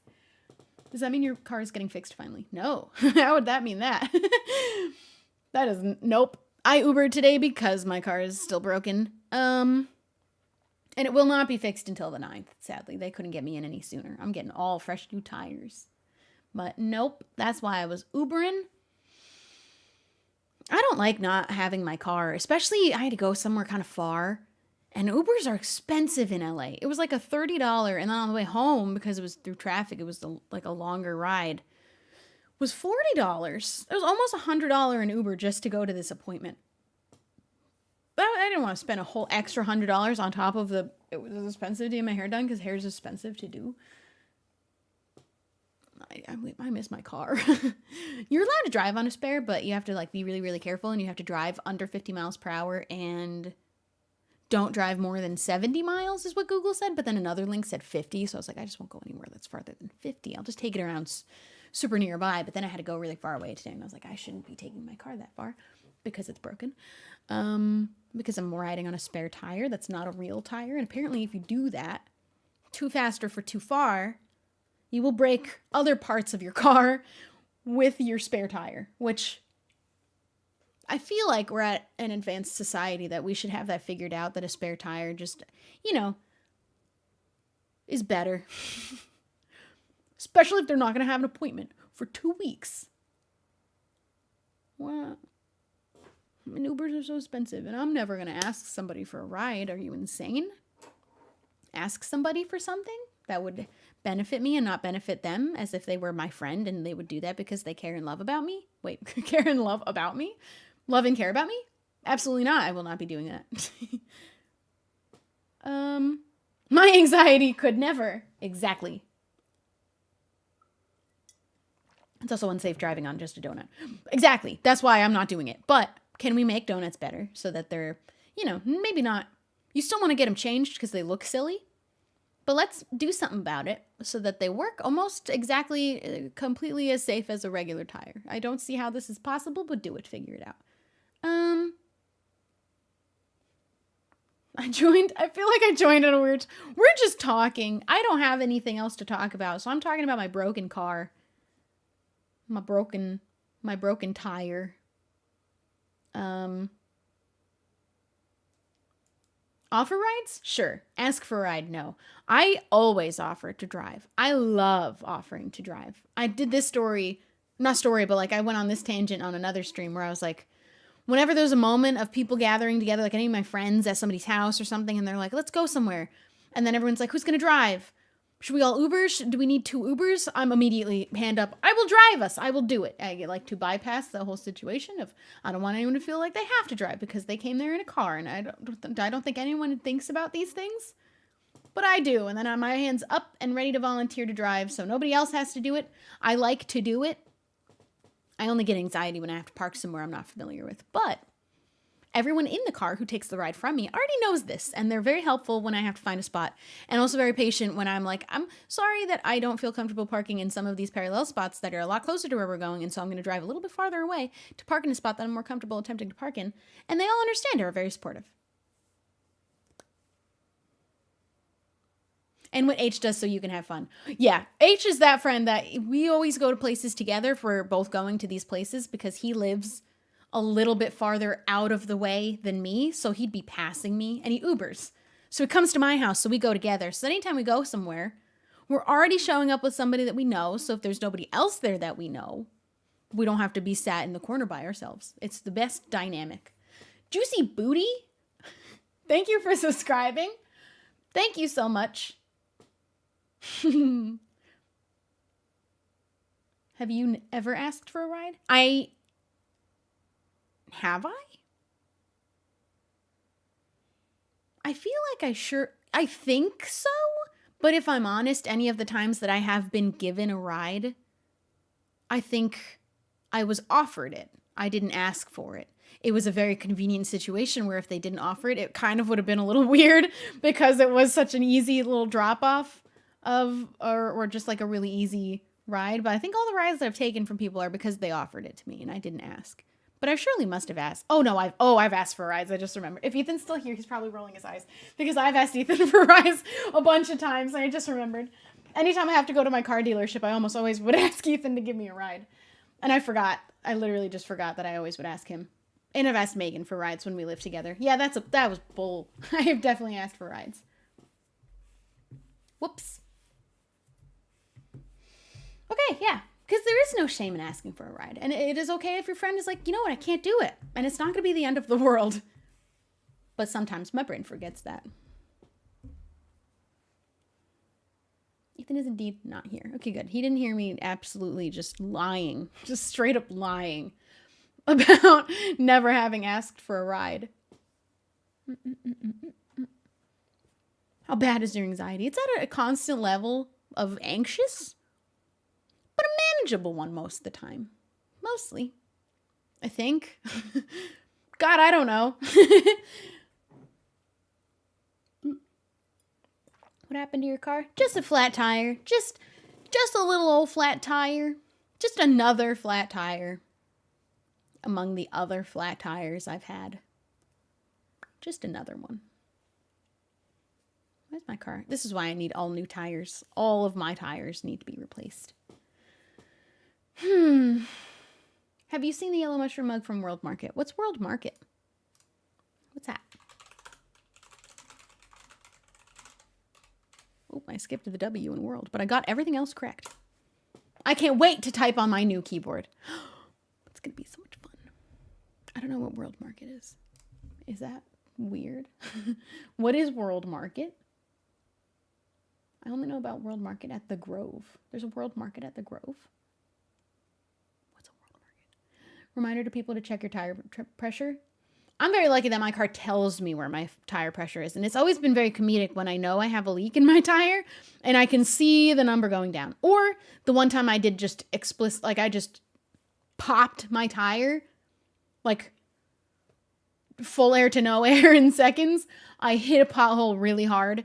Does that mean your car is getting fixed finally? No. How would that mean that? That is, nope. I Ubered today because my car is still broken. And it will not be fixed until the 9th, sadly. They couldn't get me in any sooner. I'm getting all fresh new tires. But nope, that's why I was Ubering. I don't like not having my car, especially I had to go somewhere kind of far. And Ubers are expensive in LA. It was like a $30, and then on the way home, because it was through traffic, it was like a longer ride, was $40. It was almost $100 in Uber just to go to this appointment. But I didn't want to spend a whole extra $100 on top of it was expensive to get my hair done because hair is expensive to do. I miss my car. You're allowed to drive on a spare, but you have to be really, really careful, and you have to drive under 50 miles per hour and don't drive more than 70 miles is what Google said. But then another link said 50. So I was like, I just won't go anywhere that's farther than 50. I'll just take it around super nearby. But then I had to go really far away today. And I was like, I shouldn't be taking my car that far because it's broken. Because I'm riding on a spare tire. That's not a real tire. And apparently if you do that too fast or for too far, you will break other parts of your car with your spare tire, which I feel like we're at an advanced society that we should have that figured out, that a spare tire just, is better. Especially if they're not going to have an appointment for 2 weeks. What? And Ubers are so expensive, and I'm never going to ask somebody for a ride. Are you insane? Ask somebody for something that would benefit me and not benefit them, as if they were my friend and they would do that because they care and love about me? Wait, care and love about me? Love and care about me? Absolutely not. I will not be doing that. My anxiety could never. Exactly. It's also unsafe driving on just a donut. Exactly. That's why I'm not doing it. But can we make donuts better so that they're, maybe not. You still want to get them changed because they look silly. But let's do something about it so that they work almost exactly, completely as safe as a regular tire. I don't see how this is possible, but do it. Figure it out. I feel like I joined in a weird, we're just talking. I don't have anything else to talk about. So I'm talking about my broken car. My broken tire. Offer rides? Sure. Ask for a ride? No. I always offer to drive. I love offering to drive. I did this but I went on this tangent on another stream where I was like, whenever there's a moment of people gathering together, like any of my friends at somebody's house or something, and they're like, let's go somewhere. And then everyone's like, who's going to drive? Should we all Uber? Do we need 2 Ubers? I'm immediately hand up. I will drive us. I will do it. I like to bypass the whole situation of I don't want anyone to feel like they have to drive because they came there in a car, and I don't think anyone thinks about these things, but I do. And then I'm my hands up and ready to volunteer to drive, so nobody else has to do it. I like to do it. I only get anxiety when I have to park somewhere I'm not familiar with, but everyone in the car who takes the ride from me already knows this, and they're very helpful when I have to find a spot, and also very patient when I'm like, I'm sorry that I don't feel comfortable parking in some of these parallel spots that are a lot closer to where we're going, and so I'm going to drive a little bit farther away to park in a spot that I'm more comfortable attempting to park in, and they all understand and are very supportive. And what H does so you can have fun. Yeah, H is that friend that we always go to places together if we're both going to these places because he lives a little bit farther out of the way than me. So he'd be passing me and he Ubers. So he comes to my house, so we go together. So anytime we go somewhere, we're already showing up with somebody that we know. So if there's nobody else there that we know, we don't have to be sat in the corner by ourselves. It's the best dynamic. Juicy Booty, thank you for subscribing. Thank you so much. Have you ever asked for a ride? Have I? I feel like I think so. But if I'm honest, any of the times that I have been given a ride, I think I was offered it. I didn't ask for it. It was a very convenient situation where if they didn't offer it, it kind of would have been a little weird because it was such an easy little drop off or just like a really easy ride. But I think all the rides that I've taken from people are because they offered it to me and I didn't ask. But I surely must have asked. Oh no, I've asked for rides. I just remembered. If Ethan's still here, he's probably rolling his eyes because I've asked Ethan for rides a bunch of times and I just remembered. Anytime I have to go to my car dealership, I almost always would ask Ethan to give me a ride. And I forgot. I literally just forgot that I always would ask him. And I've asked Megan for rides when we lived together. Yeah, that was bull. I have definitely asked for rides. Whoops. Okay, yeah. Because there is no shame in asking for a ride. And it is okay if your friend is like, you know what, I can't do it. And it's not going to be the end of the world. But sometimes my brain forgets that. Ethan is indeed not here. Okay, good. He didn't hear me absolutely just lying. Just straight up lying about never having asked for a ride. How bad is your anxiety? It's at a constant level of anxious, but a manageable one most of the time. Mostly. I think. God, I don't know. What happened to your car? Just a flat tire. Just a little old flat tire. Just another flat tire. Among the other flat tires I've had. Just another one. Where's my car? This is why I need all new tires. All of my tires need to be replaced. Have you seen the yellow mushroom mug from World Market? What's World Market? What's that? Oh, I skipped the W in World, but I got everything else correct. I can't wait to type on my new keyboard. It's going to be so much fun. I don't know what World Market is. Is that weird? What is World Market? I only know about World Market at the Grove. There's a World Market at the Grove. What's a World Market? Reminder to people to check your tire pressure. I'm very lucky that my car tells me where my tire pressure is. And it's always been very comedic when I know I have a leak in my tire and I can see the number going down. Or the one time I did just I just popped my tire, like full air to no air in seconds. I hit a pothole really hard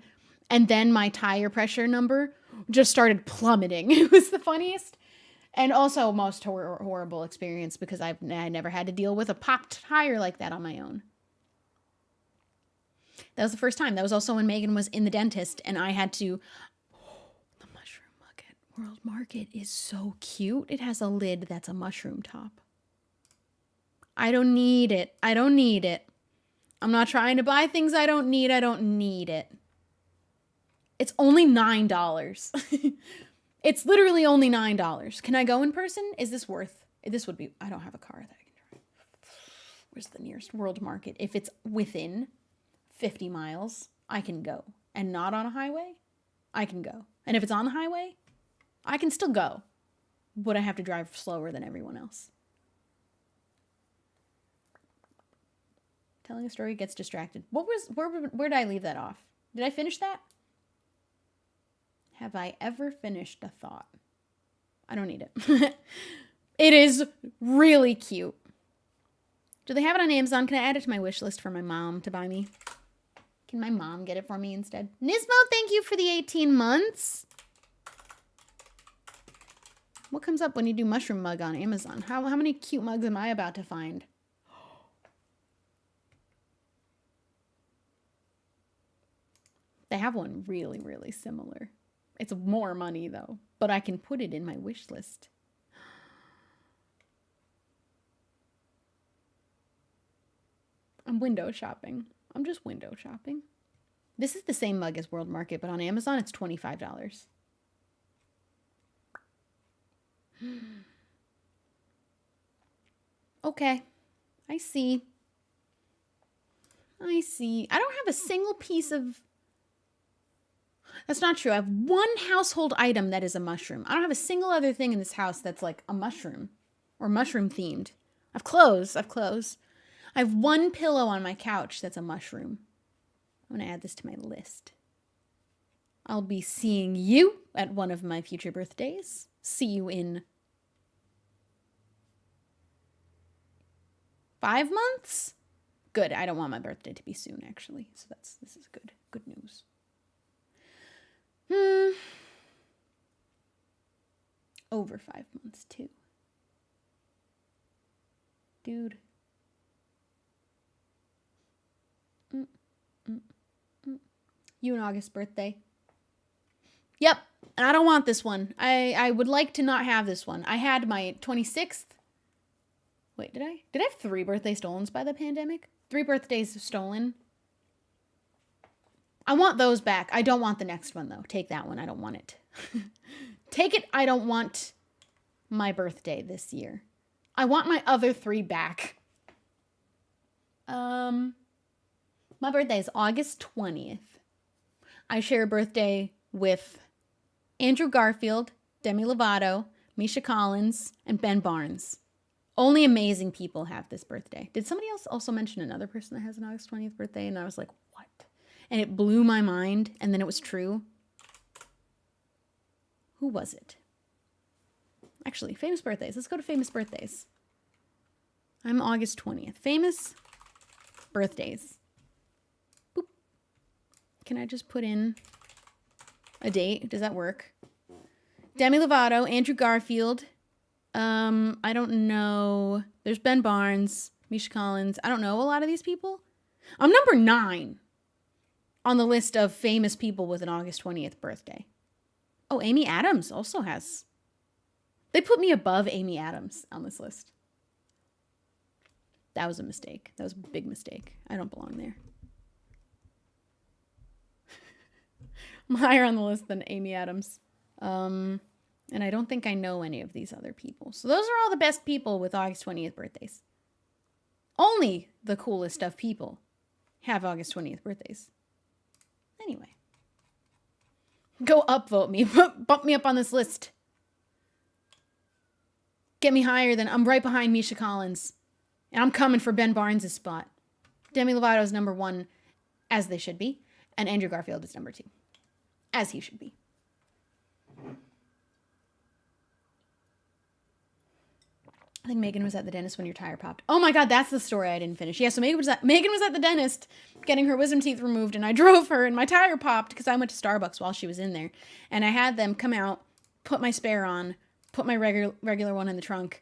and then my tire pressure number just started plummeting. It was the funniest. And also most horrible experience because I never had to deal with a popped tire like that on my own. That was the first time. That was also when Megan was in the dentist and I had to... the mushroom mug at World Market is so cute. It has a lid that's a mushroom top. I don't need it. I don't need it. I'm not trying to buy things I don't need. I don't need it. It's only $9. It's literally only $9. Can I go in person? Is this worth... This would be... I don't have a car that I can drive. Where's the nearest World Market? If it's within 50 miles, I can go. And not on a highway, I can go. And if it's on the highway, I can still go. But I have to drive slower than everyone else. Telling a story gets distracted. Where did I leave that off? Did I finish that? Have I ever finished a thought? I don't need it. It is really cute. Do they have it on Amazon? Can I add it to my wish list for my mom to buy me? Can my mom get it for me instead? Nismo, thank you for the 18 months. What comes up when you do mushroom mug on Amazon? How many cute mugs am I about to find? They have one really, really similar. It's more money though, but I can put it in my wish list. I'm window shopping. I'm just window shopping. This is the same mug as World Market, but on Amazon it's $25. Okay. I see. I see. I don't have a single piece of... That's not true. I have one household item that is a mushroom. I don't have a single other thing in this house that's like a mushroom or mushroom themed. I've clothes. I have one pillow on my couch that's a mushroom. I'm going to add this to my list. I'll be seeing you at one of my future birthdays. See you in 5 months? Good. I don't want my birthday to be soon, actually. So this is good. Good news. Over 5 months, too. Dude. You and August birthday. Yep. And I don't want this one. I would like to not have this one. I had my 26th. Wait, did I have 3 birthdays stolen by the pandemic? 3 birthdays stolen. I want those back. I don't want the next one, though. Take that one. I don't want it. Take it. I don't want my birthday this year. I want my other 3 back. My birthday is August 20th. I share a birthday with Andrew Garfield, Demi Lovato, Misha Collins, and Ben Barnes. Only amazing people have this birthday. Did somebody else also mention another person that has an August 20th birthday? And I was like, what? And it blew my mind, and then it was true. Who was it? Actually, famous birthdays. Let's go to famous birthdays. I'm August 20th. Famous birthdays. Boop. Can I just put in a date? Does that work? Demi Lovato, Andrew Garfield. I don't know. There's Ben Barnes, Misha Collins. I don't know a lot of these people. I'm number 9 on the list of famous people with an August 20th birthday. Oh, Amy Adams also has. They put me above Amy Adams on this list. That was a mistake. That was a big mistake. I don't belong there. I'm higher on the list than Amy Adams. And I don't think I know any of these other people. So those are all the best people with August 20th birthdays. Only the coolest of people have August 20th birthdays. Anyway. Go upvote me. Bump me up on this list. Get me higher than... I'm right behind Misha Collins. And I'm coming for Ben Barnes' spot. Demi Lovato is number 1, as they should be. And Andrew Garfield is number 2. As he should be. I think Megan was at the dentist when your tire popped. Oh my God, that's the story I didn't finish. Yeah, so Megan was at the dentist getting her wisdom teeth removed, and I drove her, and my tire popped because I went to Starbucks while she was in there. And I had them come out, put my spare on, put my regular one in the trunk,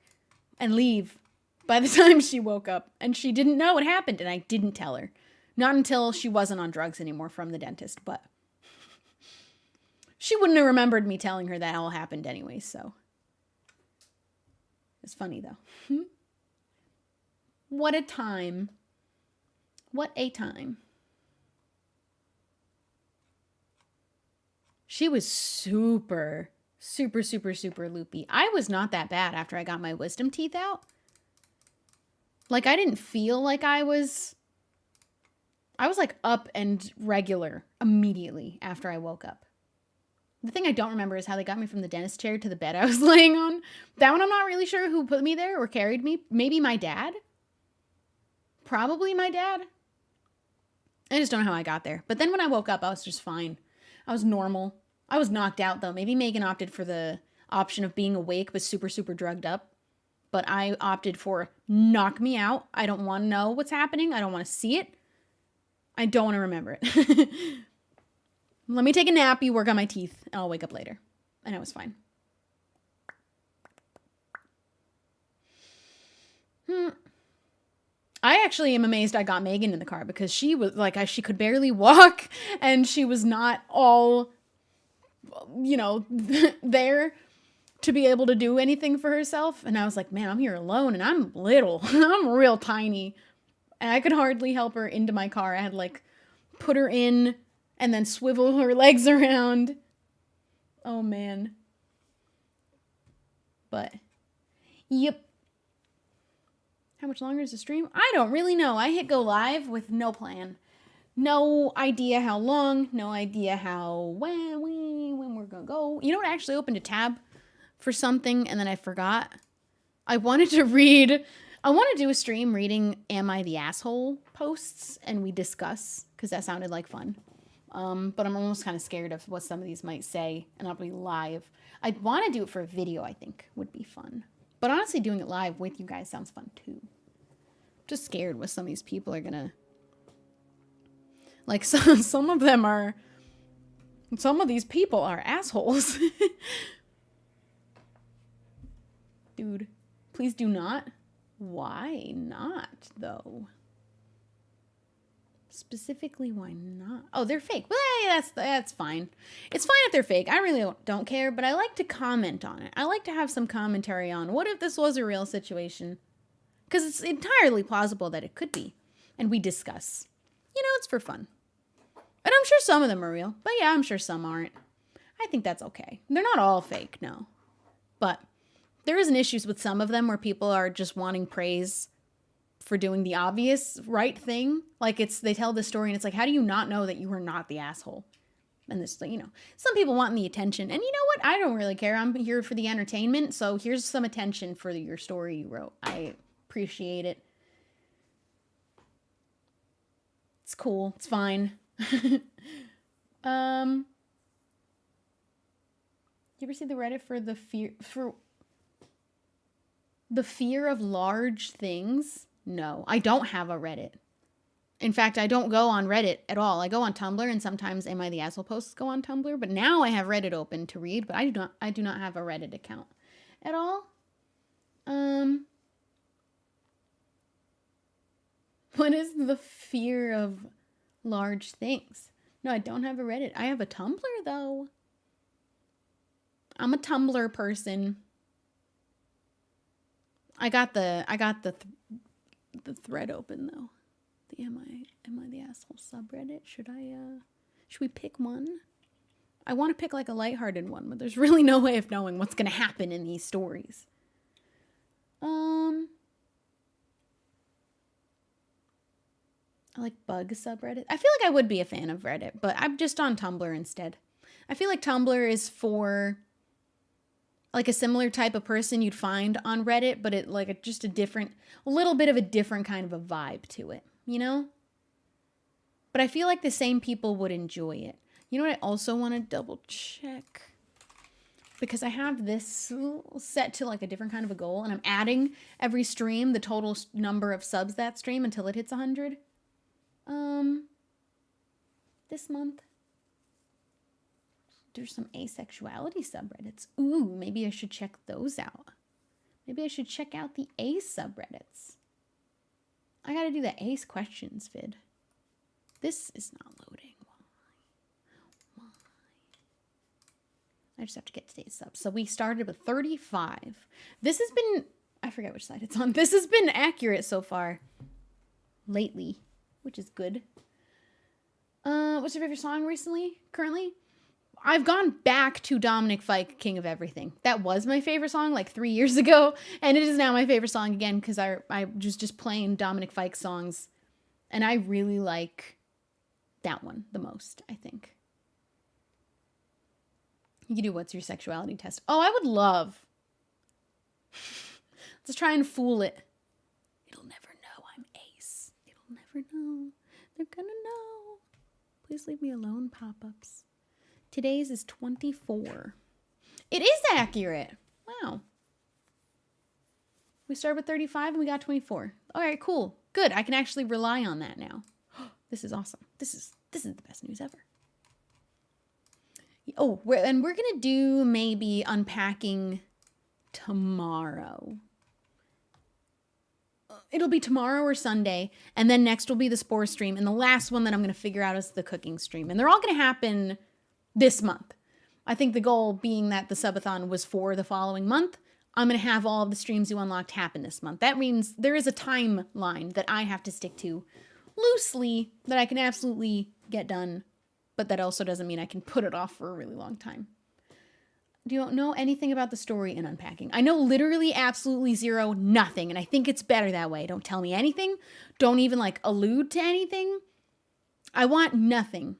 and leave by the time she woke up. And she didn't know what happened, and I didn't tell her. Not until she wasn't on drugs anymore from the dentist, but she wouldn't have remembered me telling her that all happened anyway, so... It's funny, though. What a time. What a time. She was super loopy. I was not that bad after I got my wisdom teeth out. Like, I didn't feel like I was like up and regular immediately after I woke up. The thing I don't remember is how they got me from the dentist chair to the bed I was laying on. That one I'm not really sure who put me there or carried me. Maybe my dad? Probably my dad. I just don't know how I got there. But then when I woke up, I was just fine. I was normal. I was knocked out, though. Maybe Megan opted for the option of being awake but super drugged up. But I opted for knock me out. I don't want to know what's happening. I don't want to see it. I don't want to remember it. Let me take a nap, you work on my teeth, and I'll wake up later. And I was fine. I actually am amazed I got Megan in the car because she was like, she could barely walk and she was not all, you know, there to be able to do anything for herself. And I was like, man, I'm here alone and I'm little. I'm real tiny. And I could hardly help her into my car. I had to like put her in and then swivel her legs around. Oh man. But, yep. How much longer is the stream? I don't really know. I hit go live with no plan. No idea how long. No idea when we're gonna go. You know what? I actually opened a tab for something and then I forgot. I wanted to do a stream reading Am I the Asshole posts and we discuss because that sounded like fun. But I'm almost kind of scared of what some of these might say and I'll be live. I'd want to do it for a video, I think would be fun. But honestly, doing it live with you guys sounds fun too. Just scared what some of these people are gonna... Like, some of these people are assholes. Dude, please do not. Why not, though? Specifically, why not? Oh, they're fake. Well, yeah, that's fine. It's fine if they're fake. I really don't care, but I like to comment on it. I like to have some commentary on what if this was a real situation? Because it's entirely plausible that it could be. And we discuss. You know, it's for fun. And I'm sure some of them are real. But yeah, I'm sure some aren't. I think that's okay. They're not all fake, no. But there isn't issues with some of them where people are just wanting praise for doing the obvious right thing. Like they tell the story and it's like, how do you not know that you are not the asshole? And this, you know, some people want the attention. And you know what? I don't really care. I'm here for the entertainment. So here's some attention for your story you wrote. I appreciate it. It's cool. It's fine. You ever see the Reddit for the fear of large things? No, I don't have a Reddit. In fact, I don't go on Reddit at all. I go on Tumblr and sometimes Am I the Asshole posts go on Tumblr, but now I have Reddit open to read, but I do not have a Reddit account at all. What is the fear of large things? No, I don't have a Reddit. I have a Tumblr though. I'm a Tumblr person. I got the thread open though. The Am I the Asshole subreddit? Should we pick one? I want to pick like a lighthearted one, but there's really no way of knowing what's gonna happen in these stories. I like bug subreddit. I feel like I would be a fan of Reddit, but I'm just on Tumblr instead. I feel like Tumblr is for like a similar type of person you'd find on Reddit, but it like just a little bit of a different kind of a vibe to it, you know? But I feel like the same people would enjoy it. You know what I also want to double check? Because I have this set to like a different kind of a goal, and I'm adding every stream the total number of subs that stream until it hits 100. This month. There's some asexuality subreddits. Ooh, maybe I should check those out. Maybe I should check out the ace subreddits. I gotta do the ace questions vid. This is not loading. Why? I just have to get today's subs. So we started with 35. This has been, I forget which side it's on. This has been accurate so far. Lately, which is good. What's your favorite song currently? I've gone back to Dominic Fike, King of Everything. That was my favorite song like 3 years ago, and it is now my favorite song again because I was just playing Dominic Fike songs, and I really like that one the most, I think. You can do What's Your Sexuality Test. Oh, I would love. Let's try and fool it. It'll never know I'm ace. It'll never know. They're gonna know. Please leave me alone, pop-ups. Today's is 24. It is accurate. Wow. We started with 35 and we got 24. All right, cool. Good. I can actually rely on that now. This is awesome. This is the best news ever. Oh, we're going to do maybe unpacking tomorrow. it'll be tomorrow or Sunday, and then next will be the spore stream, and the last one that I'm going to figure out is the cooking stream. And they're all going to happen this month. I think the goal being that the subathon was for the following month. I'm going to have all of the streams you unlocked happen this month. That means there is a timeline that I have to stick to loosely that I can absolutely get done, but that also doesn't mean I can put it off for a really long time. Do you know anything about the story and unpacking? I know literally absolutely zero, nothing, and I think it's better that way. Don't tell me anything. Don't even like allude to anything. I want nothing.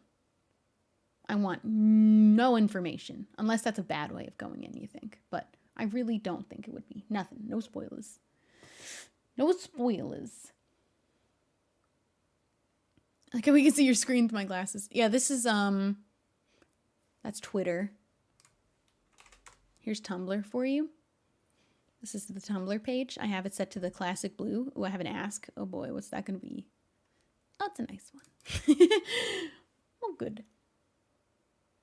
I want no information, unless that's a bad way of going in, you think. But I really don't think it would be. Nothing. No spoilers. No spoilers. Like, we can see your screen through my glasses. Yeah, this is, that's Twitter. Here's Tumblr for you. This is the Tumblr page. I have it set to the classic blue. Oh, I have an ask. Oh boy, what's that going to be? Oh, it's a nice one. Oh, good.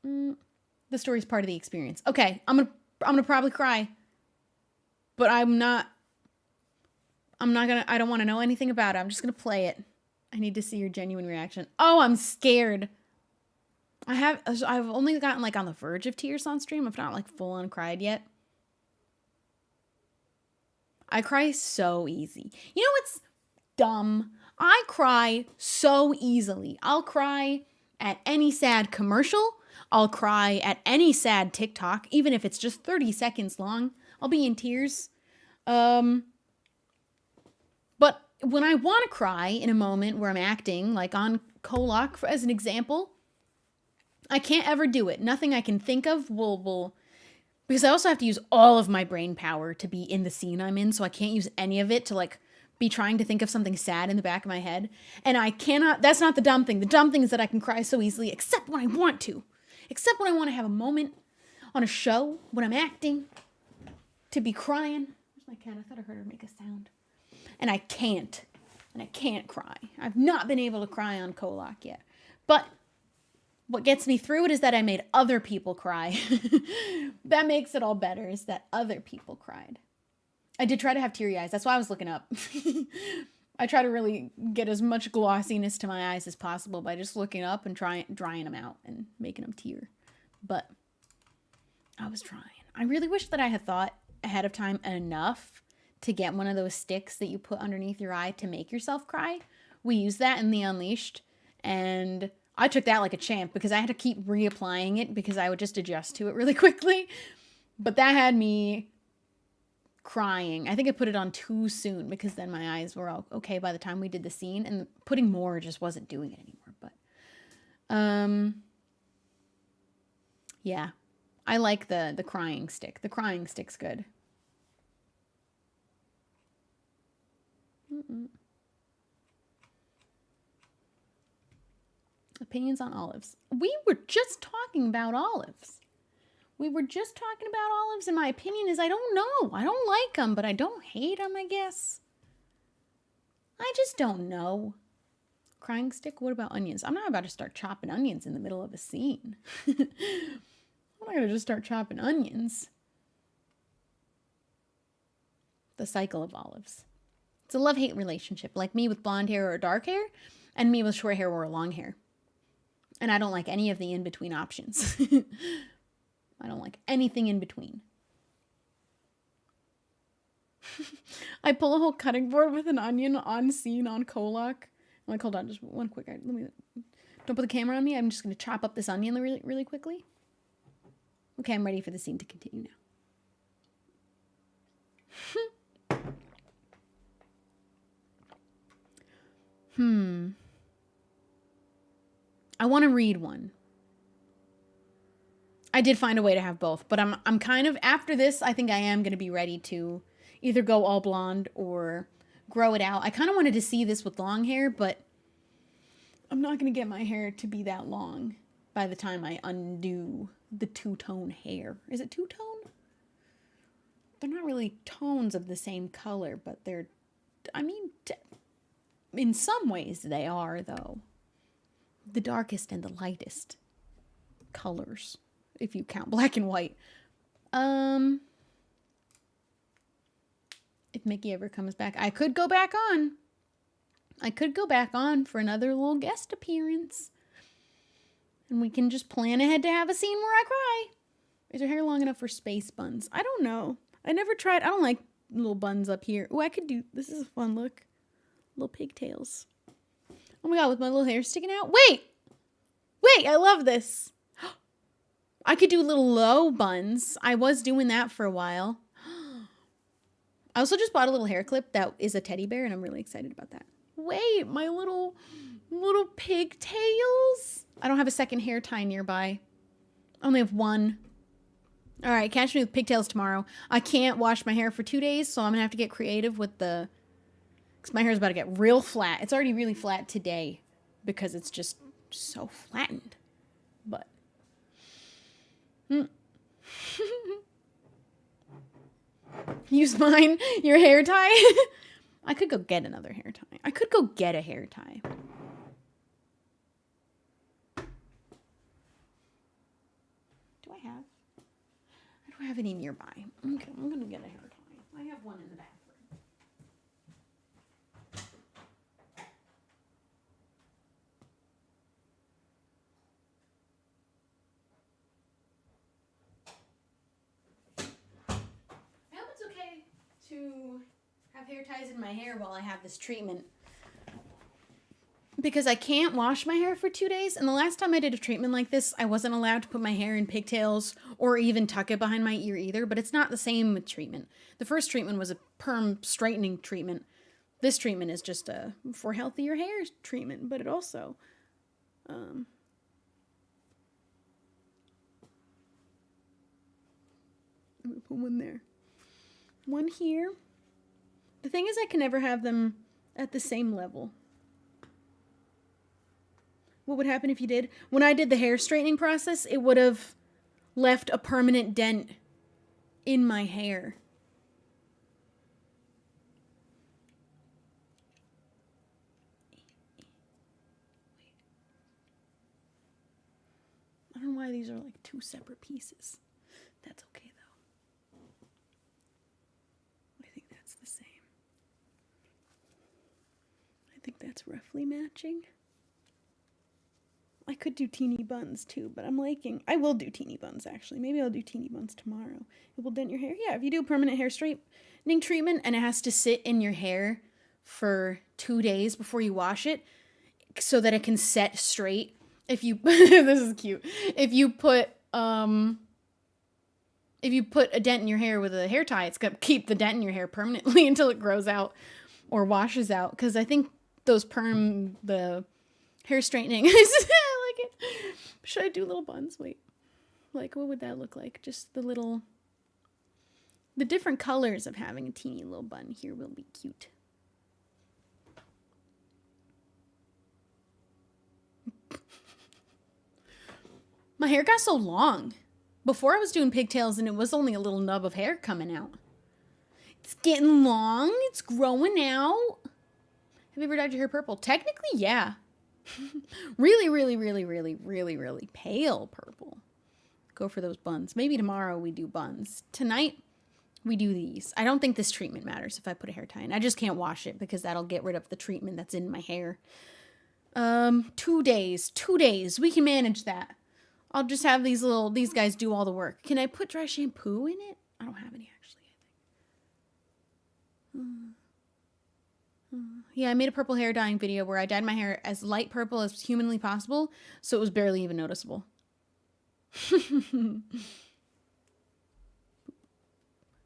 The story's part of the experience. Okay, I'm gonna probably cry. But I don't want to know anything about it. I'm just gonna play it. I need to see your genuine reaction. Oh, I'm scared. I've only gotten like on the verge of tears on stream. I've not like full on cried yet. I cry so easy. You know what's dumb? I cry so easily. I'll cry at any sad commercial. I'll cry at any sad TikTok, even if it's just 30 seconds long. I'll be in tears. But when I want to cry in a moment where I'm acting, like on Kolak, as an example, I can't ever do it. Nothing I can think of will, because I also have to use all of my brain power to be in the scene I'm in, so I can't use any of it to like be trying to think of something sad in the back of my head. And I cannot, that's not the dumb thing. The dumb thing is that I can cry so easily, except when I want to. Except when I want to have a moment on a show, when I'm acting, to be crying. Where's my cat? I thought I heard her make a sound. And I can't. And I can't cry. I've not been able to cry on Kolak yet. But what gets me through it is that I made other people cry. That makes it all better, is that other people cried. I did try to have teary eyes. That's why I was looking up. I try to really get as much glossiness to my eyes as possible by just looking up and drying them out and making them tear. But I was trying. I really wish that I had thought ahead of time enough to get one of those sticks that you put underneath your eye to make yourself cry. We used that in the Unleashed, and I took that like a champ because I had to keep reapplying it because I would just adjust to it really quickly. But that had me crying. I think I put it on too soon because then my eyes were all okay by the time we did the scene, and putting more just wasn't doing it anymore. But yeah, I like the crying stick. The crying stick's good. Opinions on olives. We were just talking about olives. And my opinion is I don't know. I don't like them, but I don't hate them, I guess. I just don't know. Crying stick? What about onions? I'm not about to start chopping onions in the middle of a scene. I'm not going to just start chopping onions. The cycle of olives. It's a love-hate relationship, like me with blonde hair or dark hair, and me with short hair or long hair. And I don't like any of the in-between options. I don't like anything in between. I pull a whole cutting board with an onion on scene on Kolak. I'm like, hold on, just one quick. Don't put the camera on me. I'm just going to chop up this onion really, really quickly. Okay, I'm ready for the scene to continue now. I want to read one. I did find a way to have both, but I'm kind of, after this, I think I am going to be ready to either go all blonde or grow it out. I kind of wanted to see this with long hair, but I'm not going to get my hair to be that long by the time I undo the two-tone hair. Is it two-tone? They're not really tones of the same color, but they're, I mean, in some ways they are, though. The darkest and the lightest colors, if you count black and white. if Mickey ever comes back. I could go back on. I could go back on for another little guest appearance. And we can just plan ahead to have a scene where I cry. Is her hair long enough for space buns? I don't know. I never tried. I don't like little buns up here. Oh, I could do, this is a fun look. Little pigtails. Oh my god, with my little hair sticking out. Wait, I love this. I could do little low buns. I was doing that for a while. I also just bought a little hair clip that is a teddy bear, and I'm really excited about that. Wait, my little pigtails. I don't have a second hair tie nearby. I only have one. All right, catch me with pigtails tomorrow. I can't wash my hair for 2 days, so I'm going to have to get creative with the... Because my hair is about to get real flat. It's already really flat today because it's just so flattened. But... Use mine, your hair tie. I could go get another hair tie. I could go get a hair tie. Do I have? I don't have any nearby. Okay, I'm gonna get a hair tie. I have one in the bathroom. To have hair ties in my hair while I have this treatment, because I can't wash my hair for 2 days, and the last time I did a treatment like this, I wasn't allowed to put my hair in pigtails or even tuck it behind my ear either, but it's not the same with treatment. The first treatment was a perm straightening treatment. This treatment is just a for healthier hair treatment, but it also I'm gonna put one there. One here. The thing is, I can never have them at the same level. What would happen if you did? When I did the hair straightening process, it would have left a permanent dent in my hair. I don't know why these are like two separate pieces. That's okay though. The same. I think that's roughly matching. I could do teeny buns too, but I'm liking... I will do teeny buns, actually. Maybe I'll do teeny buns tomorrow. It will dent your hair. Yeah, if you do a permanent hair straightening treatment and it has to sit in your hair for 2 days before you wash it so that it can set straight. If you... This is cute. If you put a dent in your hair with a hair tie, it's going to keep the dent in your hair permanently until it grows out or washes out. Because I think the hair straightening, I like it. Should I do little buns? Wait. Like, what would that look like? Just the different colors of having a teeny little bun here will be cute. My hair got so long. Before I was doing pigtails and it was only a little nub of hair coming out. It's getting long. It's growing out. Have you ever dyed your hair purple? Technically, yeah. Really, really, really, really, really, really pale purple. Go for those buns. Maybe tomorrow we do buns. Tonight, we do these. I don't think this treatment matters if I put a hair tie in. I just can't wash it because that'll get rid of the treatment that's in my hair. 2 days. 2 days. We can manage that. I'll just have these guys do all the work. Can I put dry shampoo in it? I don't have any, actually, I think. Yeah, I made a purple hair dyeing video where I dyed my hair as light purple as humanly possible, so it was barely even noticeable. All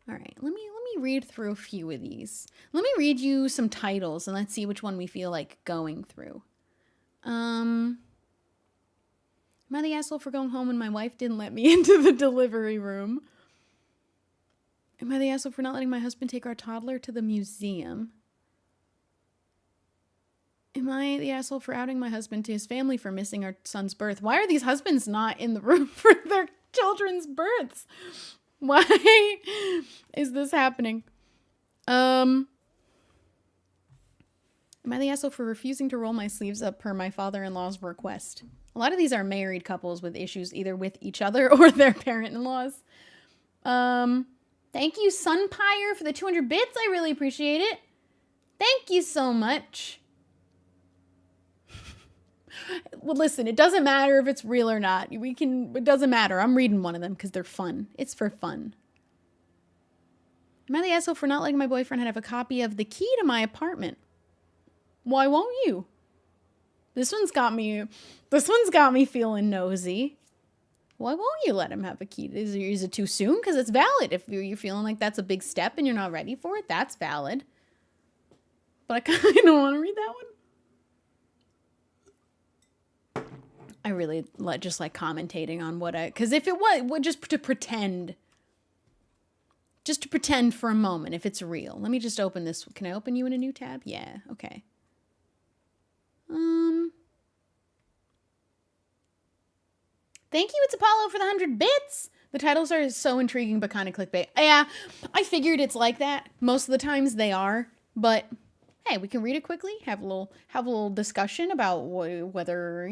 right, let me read through a few of these. Let me read you some titles, and let's see which one we feel like going through. Am I the asshole for going home when my wife didn't let me into the delivery room? Am I the asshole for not letting my husband take our toddler to the museum? Am I the asshole for outing my husband to his family for missing our son's birth? Why are these husbands not in the room for their children's births? Why is this happening? Am I the asshole for refusing to roll my sleeves up per my father-in-law's request? A lot of these are married couples with issues either with each other or their parent-in-laws. Thank you, Sunpire, for the 200 bits. I really appreciate it. Thank you so much. Well, listen, it doesn't matter if it's real or not. It doesn't matter. I'm reading one of them because they're fun. It's for fun. Am I the asshole for not letting my boyfriend have a copy of the key to my apartment? Why won't you? This one's got me feeling nosy. Why won't you let him have a key? Is it too soon? Because it's valid. If you're feeling like that's a big step and you're not ready for it, that's valid. But I kind of want to read that one. I really just like commentating on because if it was just to pretend for a moment, if it's real. Let me just open this. Can I open you in a new tab? Yeah, okay. Thank you, It's Apollo, for the 100 bits. The titles are so intriguing, but kind of clickbait. Yeah, I figured it's like that. Most of the times they are, but hey, we can read it quickly. Have a little discussion about whether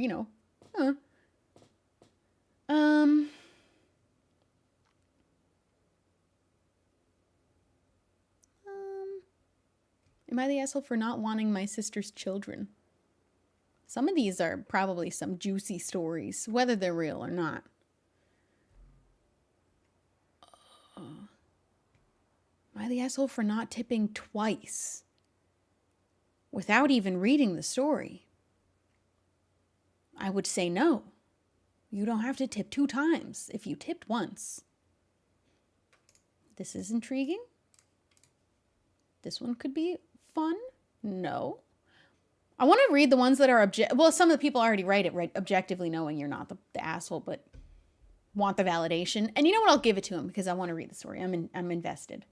Am I the asshole for not wanting my sister's children? Some of these are probably some juicy stories, whether they're real or not. Am I the asshole for not tipping twice without even reading the story? I would say no. You don't have to tip 2 times if you tipped once. This is intriguing. This one could be fun. No. I want to read the ones that are well, some of the people already write it right objectively knowing you're not the asshole, but want the validation. And you know what? I'll give it to him because I want to read the story. I'm invested.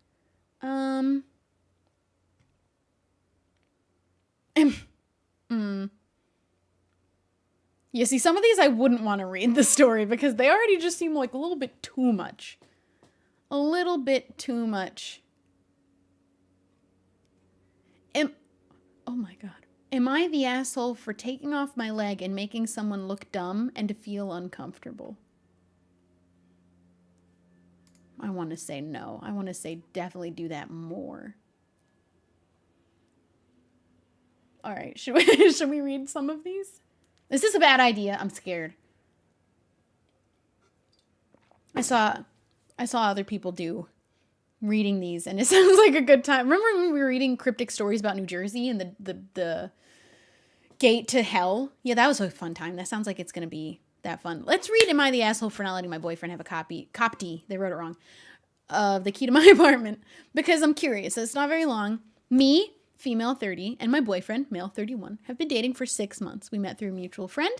You see, some of these I wouldn't want to read the story because they already just seem like a little bit too much. A little bit too much. Oh my God. Am I the asshole for taking off my leg and making someone look dumb and to feel uncomfortable? I want to say no. I want to say definitely do that more. All right, should we read some of these? Is this a bad idea? I'm scared. I saw other people do reading these, and it sounds like a good time. Remember when we were reading cryptic stories about New Jersey and the gate to hell? Yeah, that was a fun time. That sounds like it's going to be that fun. Let's read Am I the Asshole for Not Letting My Boyfriend Have a Copy, they wrote it wrong, of the key to my apartment, because I'm curious. It's not very long. Me, female 30, and my boyfriend, male 31, have been dating for 6 months. We met through a mutual friend,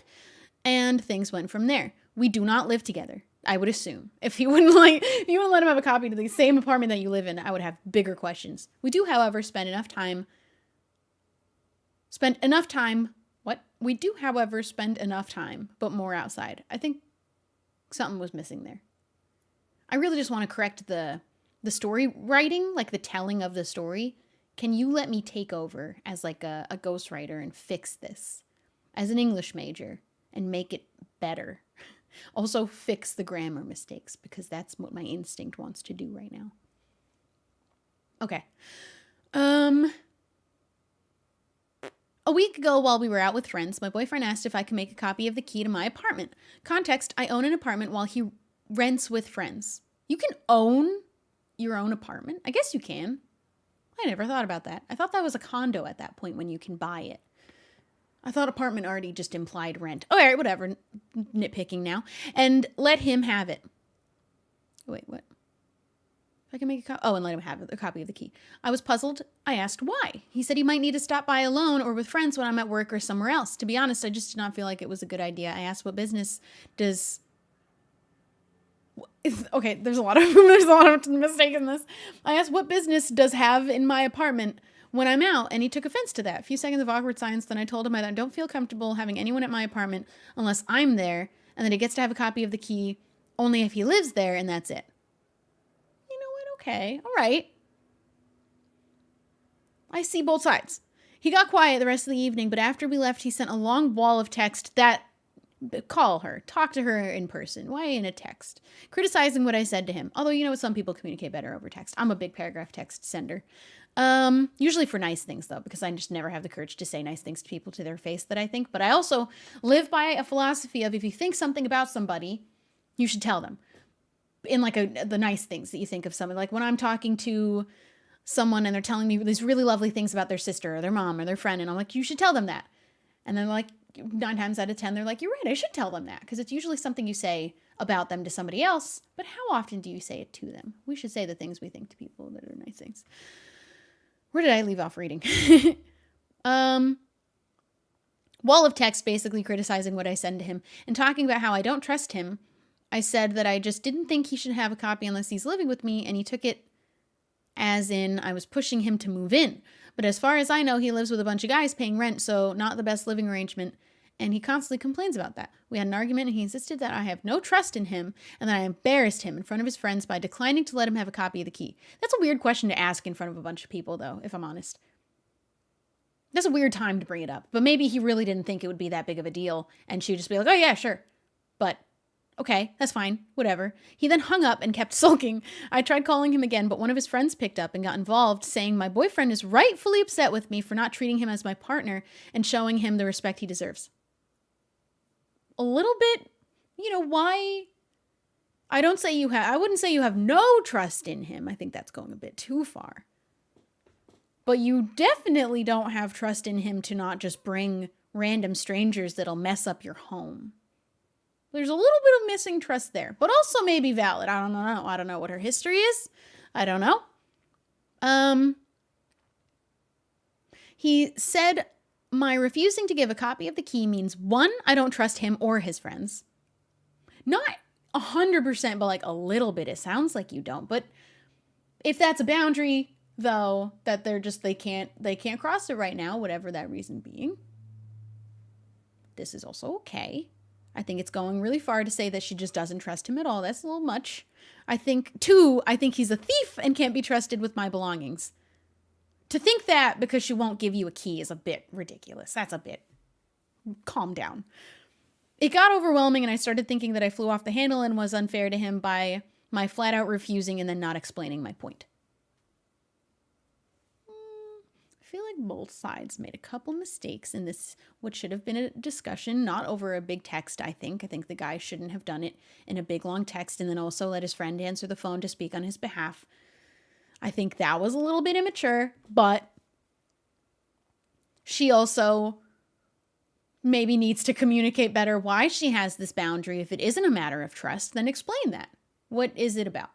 and things went from there. We do not live together, I would assume. If you wouldn't let him have a copy to the same apartment that you live in, I would have bigger questions. We do, however, spend enough time, but more outside. I think something was missing there. I really just want to correct the story writing, like the telling of the story. Can you let me take over as like a ghostwriter and fix this as an English major and make it better? Also fix the grammar mistakes because that's what my instinct wants to do right now. Okay. A week ago, while we were out with friends, my boyfriend asked if I could make a copy of the key to my apartment. Context, I own an apartment while he rents with friends. You can own your own apartment? I guess you can. I never thought about that. I thought that was a condo at that point when you can buy it. I thought apartment already just implied rent. Oh, all right, whatever. Nitpicking now. And let him have it. Wait, what? If I can make a copy. Oh, and let him have a copy of the key. I was puzzled. I asked why. He said he might need to stop by alone or with friends when I'm at work or somewhere else. To be honest, I just did not feel like it was a good idea. I asked what business does... Okay, there's a lot of mistake in this. I asked what business does have in my apartment when I'm out, and he took offense to that. A few seconds of awkward silence, then I told him I don't feel comfortable having anyone at my apartment unless I'm there, and that he gets to have a copy of the key only if he lives there, and that's it. You know what? Okay. All right. I see both sides. He got quiet the rest of the evening, but after we left, he sent a long wall of text that call her, talk to her in person. Why in a text? Criticizing what I said to him. Although, you know what, some people communicate better over text. I'm a big paragraph text sender. Usually for nice things though, because I just never have the courage to say nice things to people to their face that I think. But I also live by a philosophy of if you think something about somebody, you should tell them. In like the nice things that you think of somebody. Like when I'm talking to someone and they're telling me these really lovely things about their sister or their mom or their friend, and I'm like, you should tell them that. And then like 9 times out of 10, they're like, you're right, I should tell them that. Because it's usually something you say about them to somebody else. But how often do you say it to them? We should say the things we think to people that are nice things. Where did I leave off reading? Wall of text basically criticizing what I send to him and talking about how I don't trust him. I said that I just didn't think he should have a copy unless he's living with me, and he took it as in I was pushing him to move in. But as far as I know, he lives with a bunch of guys paying rent, so not the best living arrangement, and he constantly complains about that. We had an argument, and he insisted that I have no trust in him, and that I embarrassed him in front of his friends by declining to let him have a copy of the key. That's a weird question to ask in front of a bunch of people, though, if I'm honest. That's a weird time to bring it up, but maybe he really didn't think it would be that big of a deal, and she'd just be like, oh yeah, sure. But okay, that's fine, whatever. He then hung up and kept sulking. I tried calling him again, but one of his friends picked up and got involved, saying my boyfriend is rightfully upset with me for not treating him as my partner and showing him the respect he deserves. A little bit, why? I wouldn't say you have no trust in him. I think that's going a bit too far. But you definitely don't have trust in him to not just bring random strangers that'll mess up your home. There's a little bit of missing trust there, but also maybe valid. I don't know. I don't know what her history is. I don't know. He said my refusing to give a copy of the key means 1, I don't trust him or his friends. Not 100%, but like a little bit. It sounds like you don't. But if that's a boundary, though, that they can't cross it right now, whatever that reason being. This is also okay. I think it's going really far to say that she just doesn't trust him at all. That's a little much. I think he's a thief and can't be trusted with my belongings. To think that because she won't give you a key is a bit ridiculous. That's a bit. Calm down. It got overwhelming and I started thinking that I flew off the handle and was unfair to him by my flat out refusing and then not explaining my point. I feel like both sides made a couple mistakes in this, what should have been a discussion, not over a big text, I think. I think the guy shouldn't have done it in a big long text and then also let his friend answer the phone to speak on his behalf. I think that was a little bit immature, but she also maybe needs to communicate better why she has this boundary. If it isn't a matter of trust, then explain that. What is it about?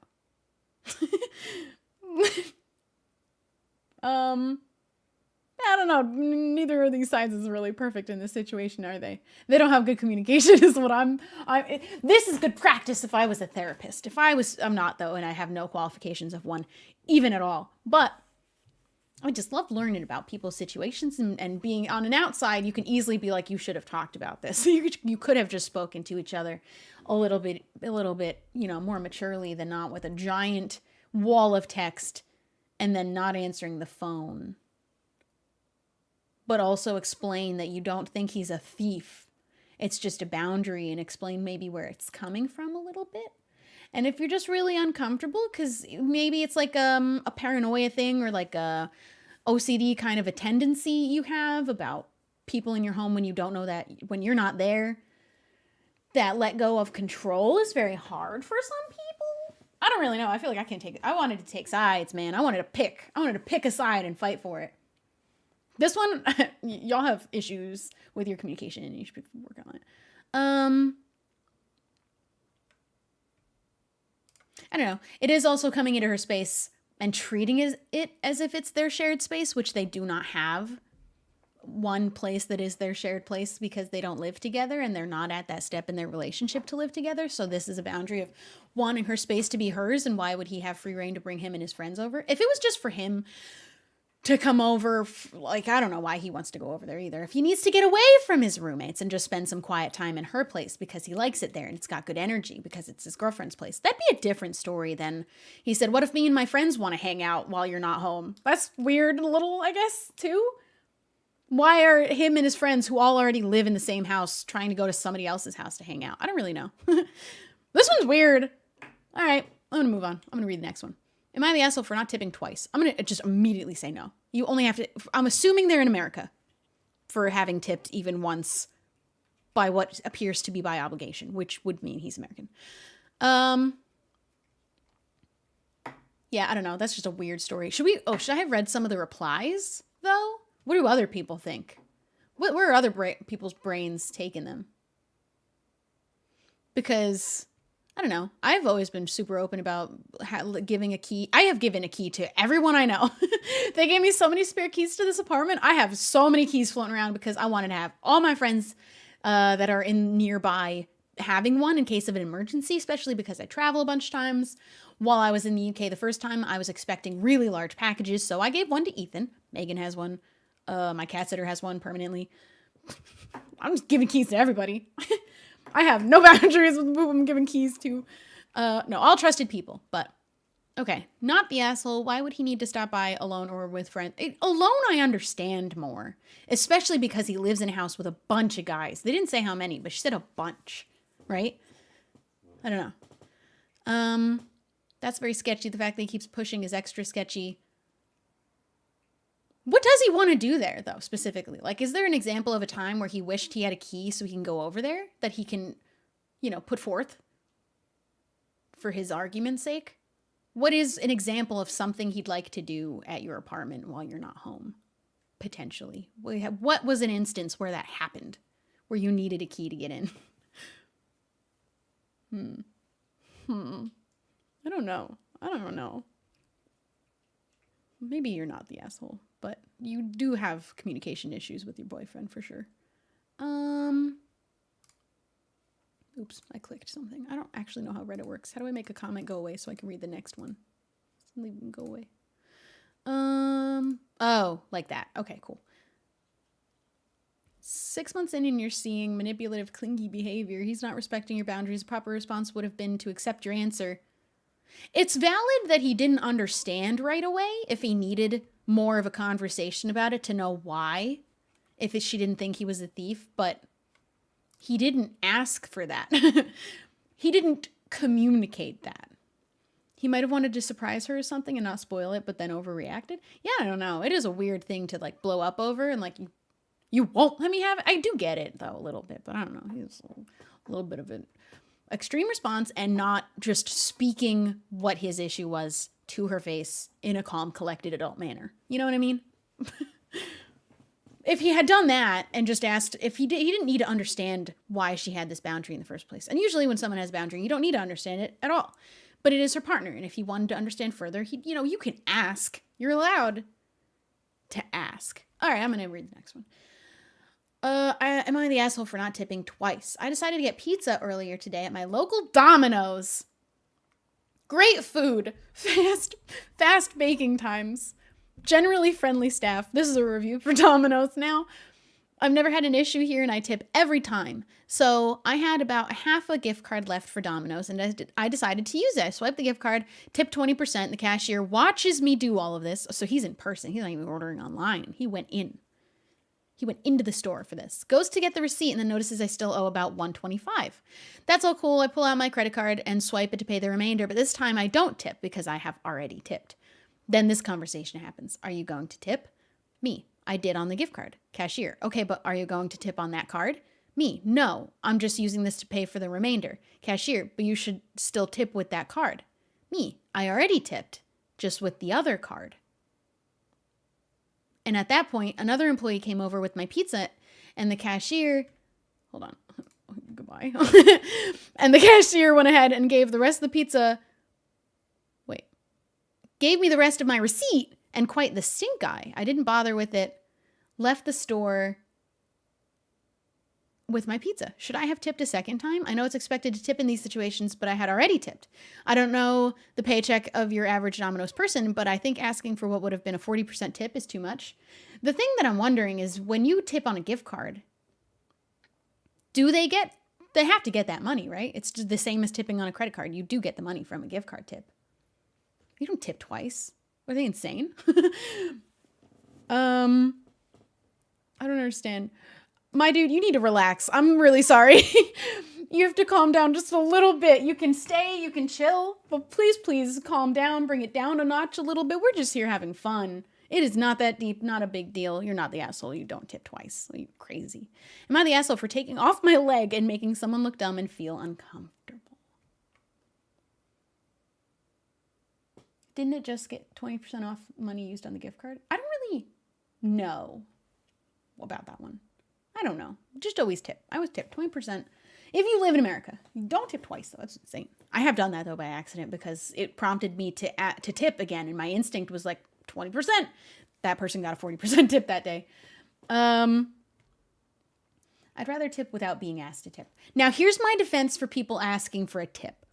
I don't know. Neither of these sides is really perfect in this situation, are they? They don't have good communication is what this is good practice if I was a therapist. I'm not though, and I have no qualifications of one even at all. But I just love learning about people's situations and being on an outside, you can easily be like, you should have talked about this. You could have just spoken to each other a little bit, more maturely than not with a giant wall of text and then not answering the phone. But also explain that you don't think he's a thief. It's just a boundary and explain maybe where it's coming from a little bit. And if you're just really uncomfortable, because maybe it's like a paranoia thing or like a OCD kind of a tendency you have about people in your home when you don't know that, when you're not there, that let go of control is very hard for some people. I don't really know. I feel like I can't take it. I wanted to take sides, man. I wanted to pick a side and fight for it. This one, y'all have issues with your communication and you should work on it. I don't know. It is also coming into her space and treating it as if it's their shared space, which they do not have one place that is their shared place because they don't live together and they're not at that step in their relationship to live together. So this is a boundary of wanting her space to be hers. And why would he have free reign to bring him and his friends over? If it was just for him to come over, I don't know why he wants to go over there either. If he needs to get away from his roommates and just spend some quiet time in her place because he likes it there and it's got good energy because it's his girlfriend's place, that'd be a different story than he said, what if me and my friends want to hang out while you're not home? That's weird a little, I guess, too. Why are him and his friends who all already live in the same house trying to go to somebody else's house to hang out? I don't really know. This one's weird. All right, I'm going to move on. I'm going to read the next one. Am I the asshole for not tipping twice? I'm going to just immediately say no. You only have to, I'm assuming they're in America for having tipped even once by what appears to be by obligation, which would mean he's American. Yeah, I don't know. That's just a weird story. Should I have read some of the replies though? What do other people think? Where are other people's brains taking them? Because I don't know. I've always been super open about giving a key. I have given a key to everyone I know. They gave me so many spare keys to this apartment. I have so many keys floating around because I wanted to have all my friends that are in nearby having one in case of an emergency, especially because I travel a bunch of times. While I was in the UK the first time, I was expecting really large packages, so I gave one to Ethan. Megan has one. My cat sitter has one permanently. I'm just giving keys to everybody. I have no boundaries with who I'm giving keys to. No, all trusted people, but okay. Not the asshole. Why would he need to stop by alone or with friends? Alone, I understand more, especially because he lives in a house with a bunch of guys. They didn't say how many, but she said a bunch, right? I don't know. That's very sketchy. The fact that he keeps pushing is extra sketchy. What does he want to do there, though, specifically? Like, is there an example of a time where he wished he had a key so he can go over there that he can, put forth for his argument's sake? What is an example of something he'd like to do at your apartment while you're not home? Potentially. What was an instance where that happened, where you needed a key to get in? I don't know. Maybe you're not the asshole, but you do have communication issues with your boyfriend for sure. Oops, I clicked something. I don't actually know how Reddit works. How do I make a comment go away so I can read the next one? Leave them go away. Oh, like that. Okay, cool. 6 months in and you're seeing manipulative, clingy behavior. He's not respecting your boundaries. A proper response would have been to accept your answer. It's valid that he didn't understand right away if he needed more of a conversation about it to know why, she didn't think he was a thief, but he didn't ask for that. He didn't communicate that. He might have wanted to surprise her or something and not spoil it, but then overreacted. Yeah, I don't know. It is a weird thing to blow up over and you won't let me have it. I do get it though a little bit, but I don't know. He's a little bit of an extreme response and not just speaking what his issue was to her face in a calm, collected adult manner. You know what I mean? If he had done that and just asked if he didn't need to understand why she had this boundary in the first place. And usually when someone has a boundary, you don't need to understand it at all, but it is her partner. And if he wanted to understand further, you can ask. You're allowed to ask. All right, I'm going to read the next one. Am I the asshole for not tipping twice? I decided to get pizza earlier today at my local Domino's. Great food, fast baking times, generally friendly staff. This is a review for Domino's now. I've never had an issue here and I tip every time. So I had about half a gift card left for Domino's and I decided to use it. I swiped the gift card, tipped 20%. The cashier watches me do all of this. So he's in person. He's not even ordering online. He went into the store for this. Goes to get the receipt and then notices I still owe about $125. That's all cool. I pull out my credit card and swipe it to pay the remainder, but this time I don't tip because I have already tipped. Then this conversation happens. Are you going to tip? Me. I did on the gift card. Cashier. Okay, but are you going to tip on that card? Me. No, I'm just using this to pay for the remainder. Cashier. But you should still tip with that card. Me. I already tipped, just with the other card. And at that point, another employee came over with my pizza and the cashier, hold on, goodbye. And the cashier went ahead and gave the rest of the pizza, gave me the rest of my receipt and quite the stink eye. I didn't bother with it, left the store with my pizza. Should I have tipped a second time? I know it's expected to tip in these situations, but I had already tipped. I don't know the paycheck of your average Domino's person, but I think asking for what would have been a 40% tip is too much. The thing that I'm wondering is when you tip on a gift card, they have to get that money, right? It's the same as tipping on a credit card. You do get the money from a gift card tip. You don't tip twice. Are they insane? I don't understand. My dude, you need to relax. I'm really sorry. You have to calm down just a little bit. You can stay, you can chill, but please, please calm down, bring it down a notch a little bit. We're just here having fun. It is not that deep, not a big deal. You're not the asshole. You don't tip twice. Are you crazy? Am I the asshole for taking off my leg and making someone look dumb and feel uncomfortable? Didn't it just get 20% off money used on the gift card? I don't really know about that one. I don't know. Just always tip. I always tip 20%. If you live in America, you don't tip twice, though. That's insane. I have done that, though, by accident because it prompted me to tip again, and my instinct was like 20%. That person got a 40% tip that day. I'd rather tip without being asked to tip. Now, here's my defense for people asking for a tip.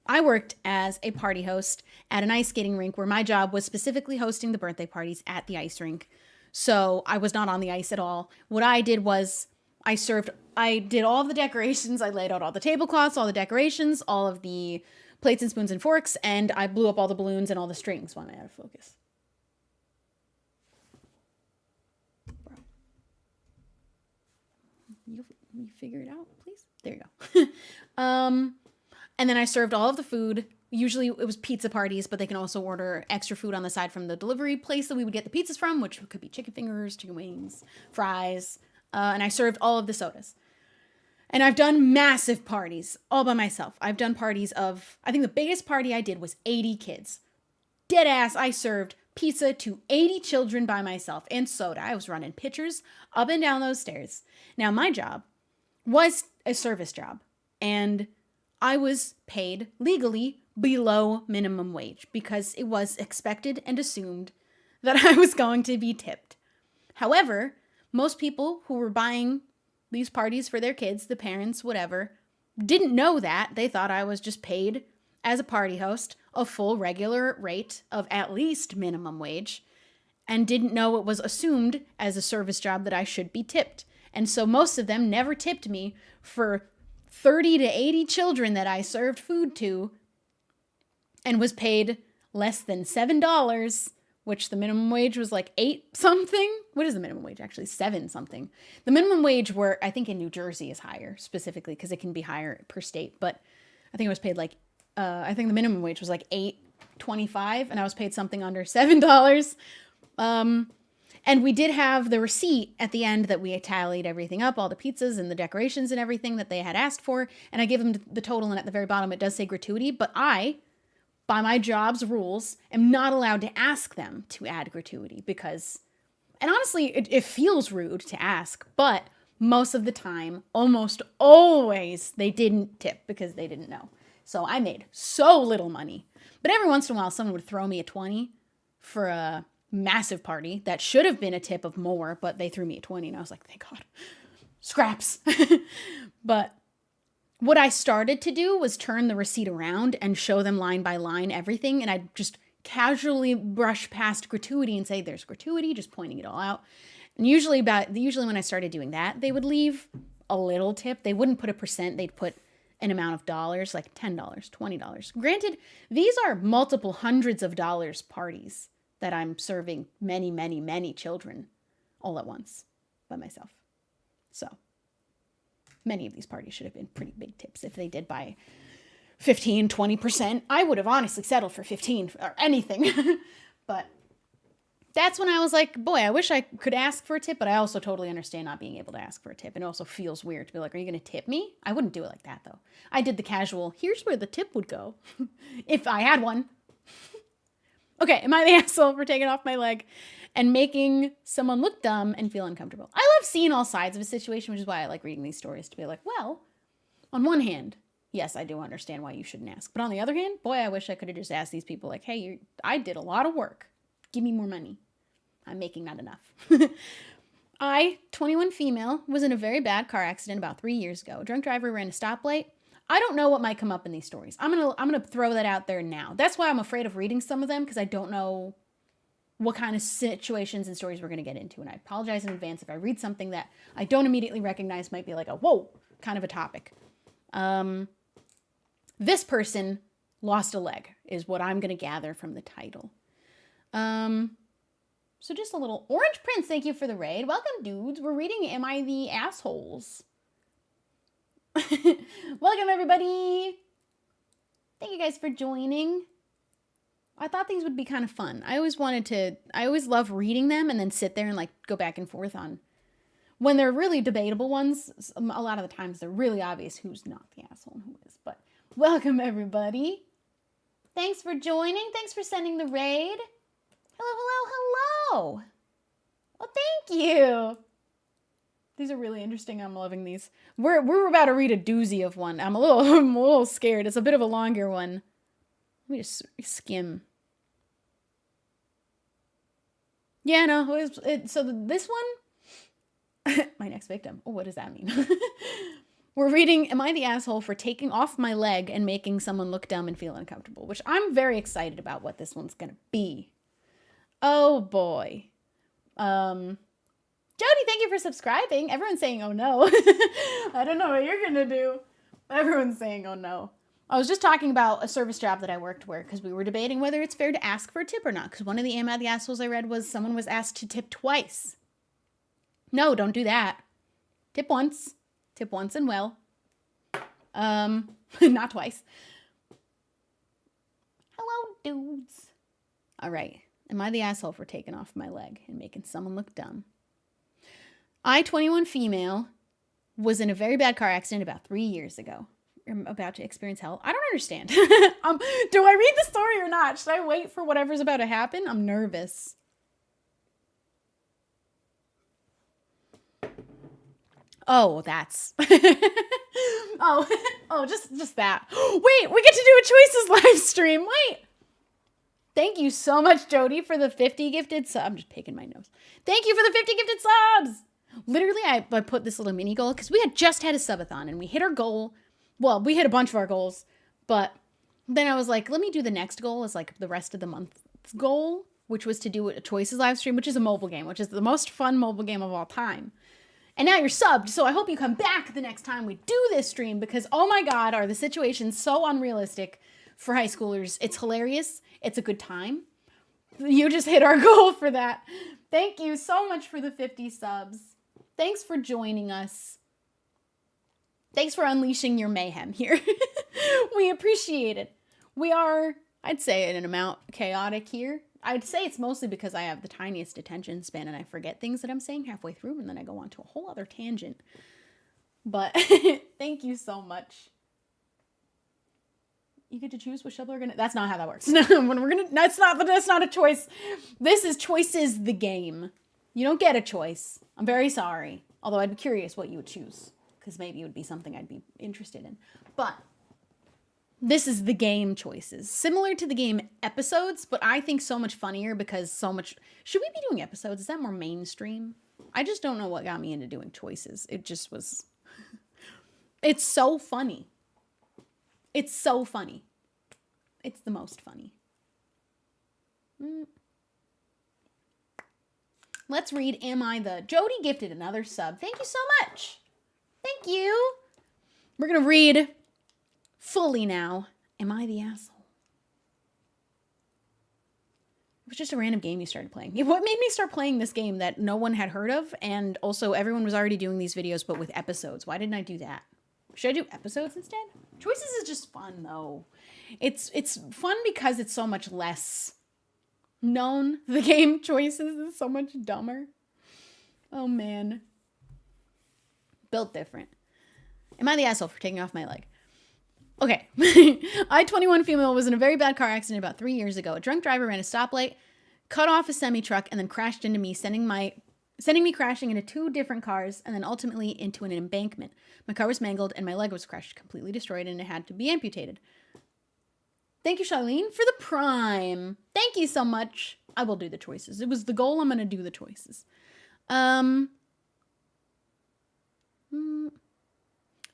I worked as a party host at an ice skating rink where my job was specifically hosting the birthday parties at the ice rink. So I was not on the ice at all. What I did was I did all of the decorations. I laid out all the tablecloths, all the decorations, all of the plates and spoons and forks, and I blew up all the balloons and all the strings. Why am I out of focus? Bro. You figure it out, please? There you go. And then I served all of the food. Usually it was pizza parties, but they can also order extra food on the side from the delivery place that we would get the pizzas from, which could be chicken fingers, chicken wings, fries. And I served all of the sodas. And I've done massive parties all by myself. I've done parties of, I think the biggest party I did was 80 kids. Dead ass, I served pizza to 80 children by myself and soda. I was running pitchers up and down those stairs. Now, my job was a service job, and I was paid legally below minimum wage because it was expected and assumed that I was going to be tipped. However, most people who were buying these parties for their kids, the parents, whatever, didn't know that. They thought I was just paid as a party host a full regular rate of at least minimum wage and didn't know it was assumed as a service job that I should be tipped. And so most of them never tipped me for 30 to 80 children that I served food to and was paid less than $7, which the minimum wage was like 8 something. What is the minimum wage? Actually, 7 something. The minimum wage I think in New Jersey is higher specifically because it can be higher per state. But I think it was paid like, I think the minimum wage was like $8.25 and I was paid something under $7. And we did have the receipt at the end that we tallied everything up, all the pizzas and the decorations and everything that they had asked for. And I gave them the total, and at the very bottom it does say gratuity. But I, by my job's rules, am not allowed to ask them to add gratuity because, and honestly, it feels rude to ask, but most of the time, almost always, they didn't tip because they didn't know. So I made so little money. But every once in a while, someone would throw me a 20 for a massive party that should have been a tip of more, but they threw me a 20 and I was like, thank God. Scraps. But what I started to do was turn the receipt around and show them line by line everything, and I'd just casually brush past gratuity and say there's gratuity, just pointing it all out. And usually when I started doing that, they would leave a little tip. They wouldn't put a percent, they'd put an amount of dollars, like $10, $20. Granted, these are multiple hundreds of dollars parties that I'm serving many, many, many children all at once by myself. So many of these parties should have been pretty big tips. If they did buy 15, 20%, I would have honestly settled for 15 or anything. But that's when I was like, boy, I wish I could ask for a tip, but I also totally understand not being able to ask for a tip. And it also feels weird to be like, are you going to tip me? I wouldn't do it like that, though. I did the casual, here's where the tip would go if I had one. Okay, am I the asshole for taking off my leg and making someone look dumb and feel uncomfortable? I love seeing all sides of a situation, which is why I like reading these stories, to be like, well, on one hand, yes, I do understand why you shouldn't ask. But on the other hand, boy, I wish I could have just asked these people like, hey, I did a lot of work. Give me more money. I'm making not enough. I, 21 female, was in a very bad car accident about 3 years ago. A drunk driver ran a stoplight. I don't know what might come up in these stories. I'm gonna throw that out there now. That's why I'm afraid of reading some of them, because I don't know what kind of situations and stories we're gonna get into. And I apologize in advance if I read something that I don't immediately recognize might be like a whoa kind of a topic. This person lost a leg is what I'm gonna gather from the title. So just a little Orange Prince, thank you for the raid. Welcome, dudes. We're reading Am I the Assholes? Welcome, everybody. Thank you guys for joining. I thought these would be kind of fun. I always love reading them and then sit there and like go back and forth on. When they're really debatable ones, a lot of the times they're really obvious who's not the asshole and who is. But welcome, everybody. Thanks for joining. Thanks for sending the raid. Hello, hello, hello. Well, thank you. These are really interesting. I'm loving these. We're about to read a doozy of one. I'm a little scared. It's a bit of a longer one. Let me just skim. Yeah, no. So this one, my next victim. Oh, what does that mean? We're reading Am I the Asshole for Taking Off My Leg and Making Someone Look Dumb and Feel Uncomfortable, which I'm very excited about what this one's gonna be. Oh boy. Jody, thank you for subscribing. Everyone's saying, oh no. I don't know what you're gonna do. Everyone's saying, oh no. I was just talking about a service job that I worked where, because we were debating whether it's fair to ask for a tip or not. Because one of the Am I the Assholes I read was someone was asked to tip twice. No, don't do that. Tip once. Tip once and well. Not twice. Hello, dudes. All right. Am I the asshole for taking off my leg and making someone look dumb? I, 21 female, was in a very bad car accident about 3 years ago. I'm about to experience hell. I don't understand. Do I read the story or not? Should I wait for whatever's about to happen? I'm nervous. Oh, that's... oh, just that. Wait, we get to do a Choices live stream. Wait. Thank you so much, Jody, for the 50 gifted subs. I'm just picking my nose. Thank you for the 50 gifted subs. Literally, I put this little mini goal because we had just had a subathon and we hit our goal. Well, we hit a bunch of our goals, but then I was like, let me do the next goal as like the rest of the month's goal, which was to do a Choices live stream, which is a mobile game, which is the most fun mobile game of all time. And now you're subbed, so I hope you come back the next time we do this stream because, oh my God, are the situations so unrealistic for high schoolers. It's hilarious. It's a good time. You just hit our goal for that. Thank you so much for the 50 subs. Thanks for joining us. Thanks for unleashing your mayhem here. We appreciate it. We are, I'd say, in an amount chaotic here. I'd say it's mostly because I have the tiniest attention span and I forget things that I'm saying halfway through and then I go on to a whole other tangent. But thank you so much. You get to choose what Shubble are gonna... That's not how that works. No, when we're gonna... That's not a choice. This is Choices the game. You don't get a choice. I'm very sorry. Although I'd be curious what you would choose. Because maybe it would be something I'd be interested in. But this is the game Choices. Similar to the game Episodes, but I think so much funnier because so much... Should we be doing Episodes? Is that more mainstream? I just don't know what got me into doing Choices. It just was... It's so funny. It's so funny. It's the most funny. Let's read Am I the... Jody gifted another sub. Thank you so much. Thank you. We're going to read fully now. Am I the asshole? It was just a random game you started playing. What made me start playing this game that no one had heard of? And also everyone was already doing these videos, but with episodes. Why didn't I do that? Should I do episodes instead? Choices is just fun, though. It's fun because it's so much less known. The game Choices is so much dumber. Oh, man. Built different. Am I the asshole for taking off my leg? Okay. I, 21 female, was in a very bad car accident about 3 years ago. A drunk driver ran a stoplight, cut off a semi-truck, and then crashed into me, sending me crashing into 2 different cars and then ultimately into an embankment. My car was mangled and my leg was crushed, completely destroyed, and it had to be amputated. Thank you, Charlene, for the prime. Thank you so much. I will do the choices. It was the goal. I'm going to do the choices. I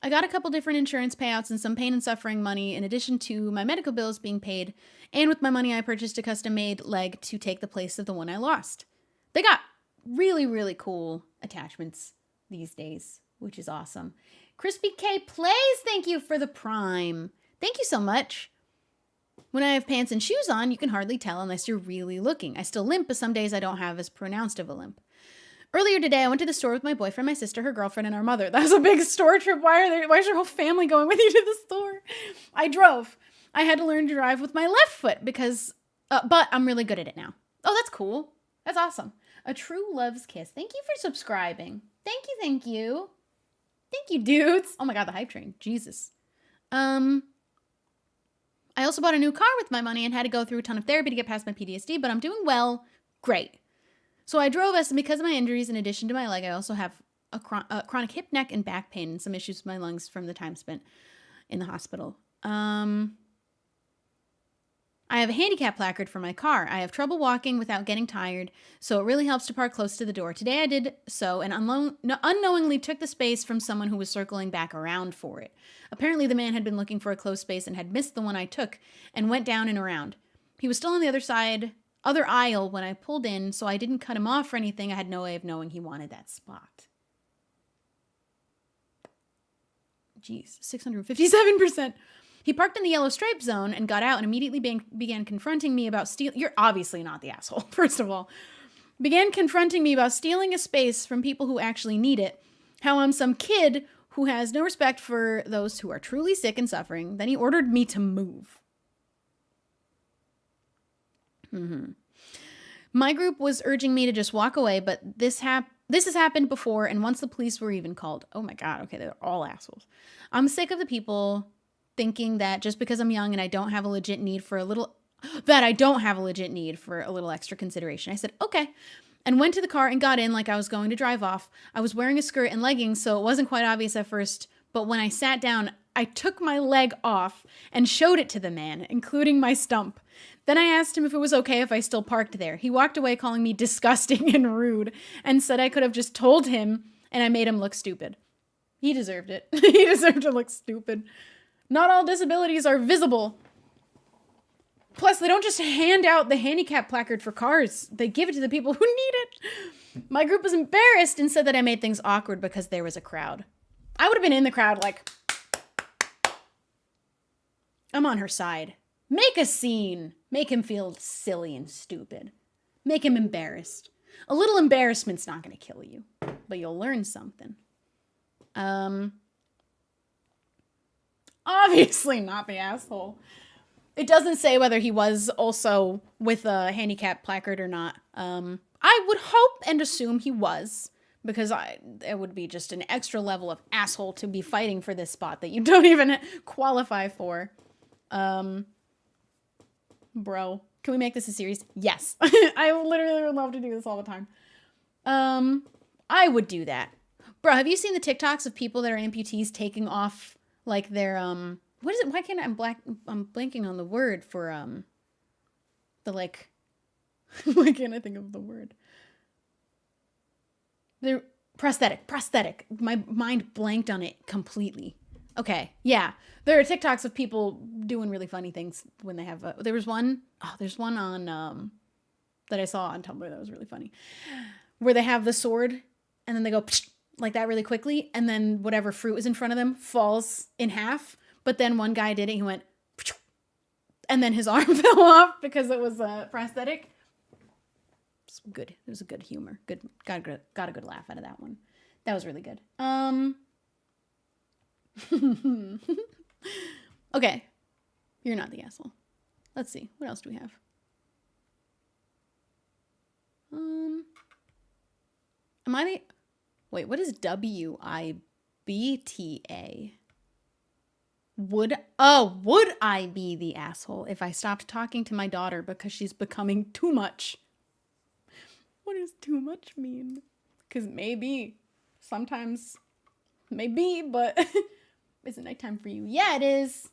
got a couple different insurance payouts and some pain and suffering money in addition to my medical bills being paid. And with my money, I purchased a custom-made leg to take the place of the one I lost. They got really, really cool attachments these days, which is awesome. Crispy K Plays, thank you for the prime. Thank you so much. When I have pants and shoes on, you can hardly tell unless you're really looking. I still limp, but some days I don't have as pronounced of a limp. Earlier today, I went to the store with my boyfriend, my sister, her girlfriend, and our mother. That was a big store trip. Why is your whole family going with you to the store? I drove. I had to learn to drive with my left foot because, but I'm really good at it now. Oh, that's cool. That's awesome. A true love's kiss. Thank you for subscribing. Thank you, thank you. Thank you, dudes. Oh my God, the hype train. Jesus. I also bought a new car with my money and had to go through a ton of therapy to get past my PTSD, but I'm doing well. Great. So I drove us, and because of my injuries, in addition to my leg, I also have a chronic hip, neck, and back pain and some issues with my lungs from the time spent in the hospital. I have a handicap placard for my car. I have trouble walking without getting tired, so it really helps to park close to the door. Today I did so and unknowingly took the space from someone who was circling back around for it. Apparently the man had been looking for a closed space and had missed the one I took and went down and around. He was still on the other aisle when I pulled in, so I didn't cut him off or anything. I had no way of knowing he wanted that spot. Jeez, 657%. He parked in the yellow stripe zone and got out and immediately began confronting me about stealing. You're obviously not the asshole, first of all. Began confronting me about stealing a space from people who actually need it. How I'm some kid who has no respect for those who are truly sick and suffering. Then he ordered me to move. My group was urging me to just walk away, but this has happened before, and once the police were even called. Oh my God, okay, they're all assholes. I'm sick of the people thinking that just because I'm young and I don't have a legit need for a little extra consideration. I said, okay, and went to the car and got in like I was going to drive off. I was wearing a skirt and leggings, so it wasn't quite obvious at first, but when I sat down, I took my leg off and showed it to the man, including my stump. Then I asked him if it was okay if I still parked there. He walked away calling me disgusting and rude and said I could have just told him, and I made him look stupid. He deserved it. He deserved to look stupid. Not all disabilities are visible. Plus, they don't just hand out the handicap placard for cars. They give it to the people who need it. My group was embarrassed and said that I made things awkward because there was a crowd. I would have been in the crowd like, I'm on her side. Make a scene. Make him feel silly and stupid. Make him embarrassed. A little embarrassment's not going to kill you, but you'll learn something. Obviously not the asshole. It doesn't say whether he was also with a handicap placard or not. I would hope and assume he was, because it would be just an extra level of asshole to be fighting for this spot that you don't even qualify for. Bro, can we make this a series? Yes. I literally would love to do this all the time. I would do that. Bro, have you seen the TikToks of people that are amputees taking off like their what is it? Why can't I'm blanking on the word for the like why can't I think of the word? They're prosthetic. My mind blanked on it completely. Okay, yeah. There are TikToks of people doing really funny things when they have there's one on that I saw on Tumblr that was really funny, where they have the sword and then they go psh, like that really quickly, and then whatever fruit is in front of them falls in half. But then one guy did it, he went, and then his arm fell off because it was prosthetic. It's good. It was a good humor. Good. Got a good laugh out of that one. That was really good. Okay. You're not the asshole. Let's see. What else do we have? Am I the... Wait, what is WIBTA? Would I be the asshole if I stopped talking to my daughter because she's becoming too much? What does too much mean? Because maybe. Sometimes. Maybe, but... Is it nighttime for you? Yeah, it is.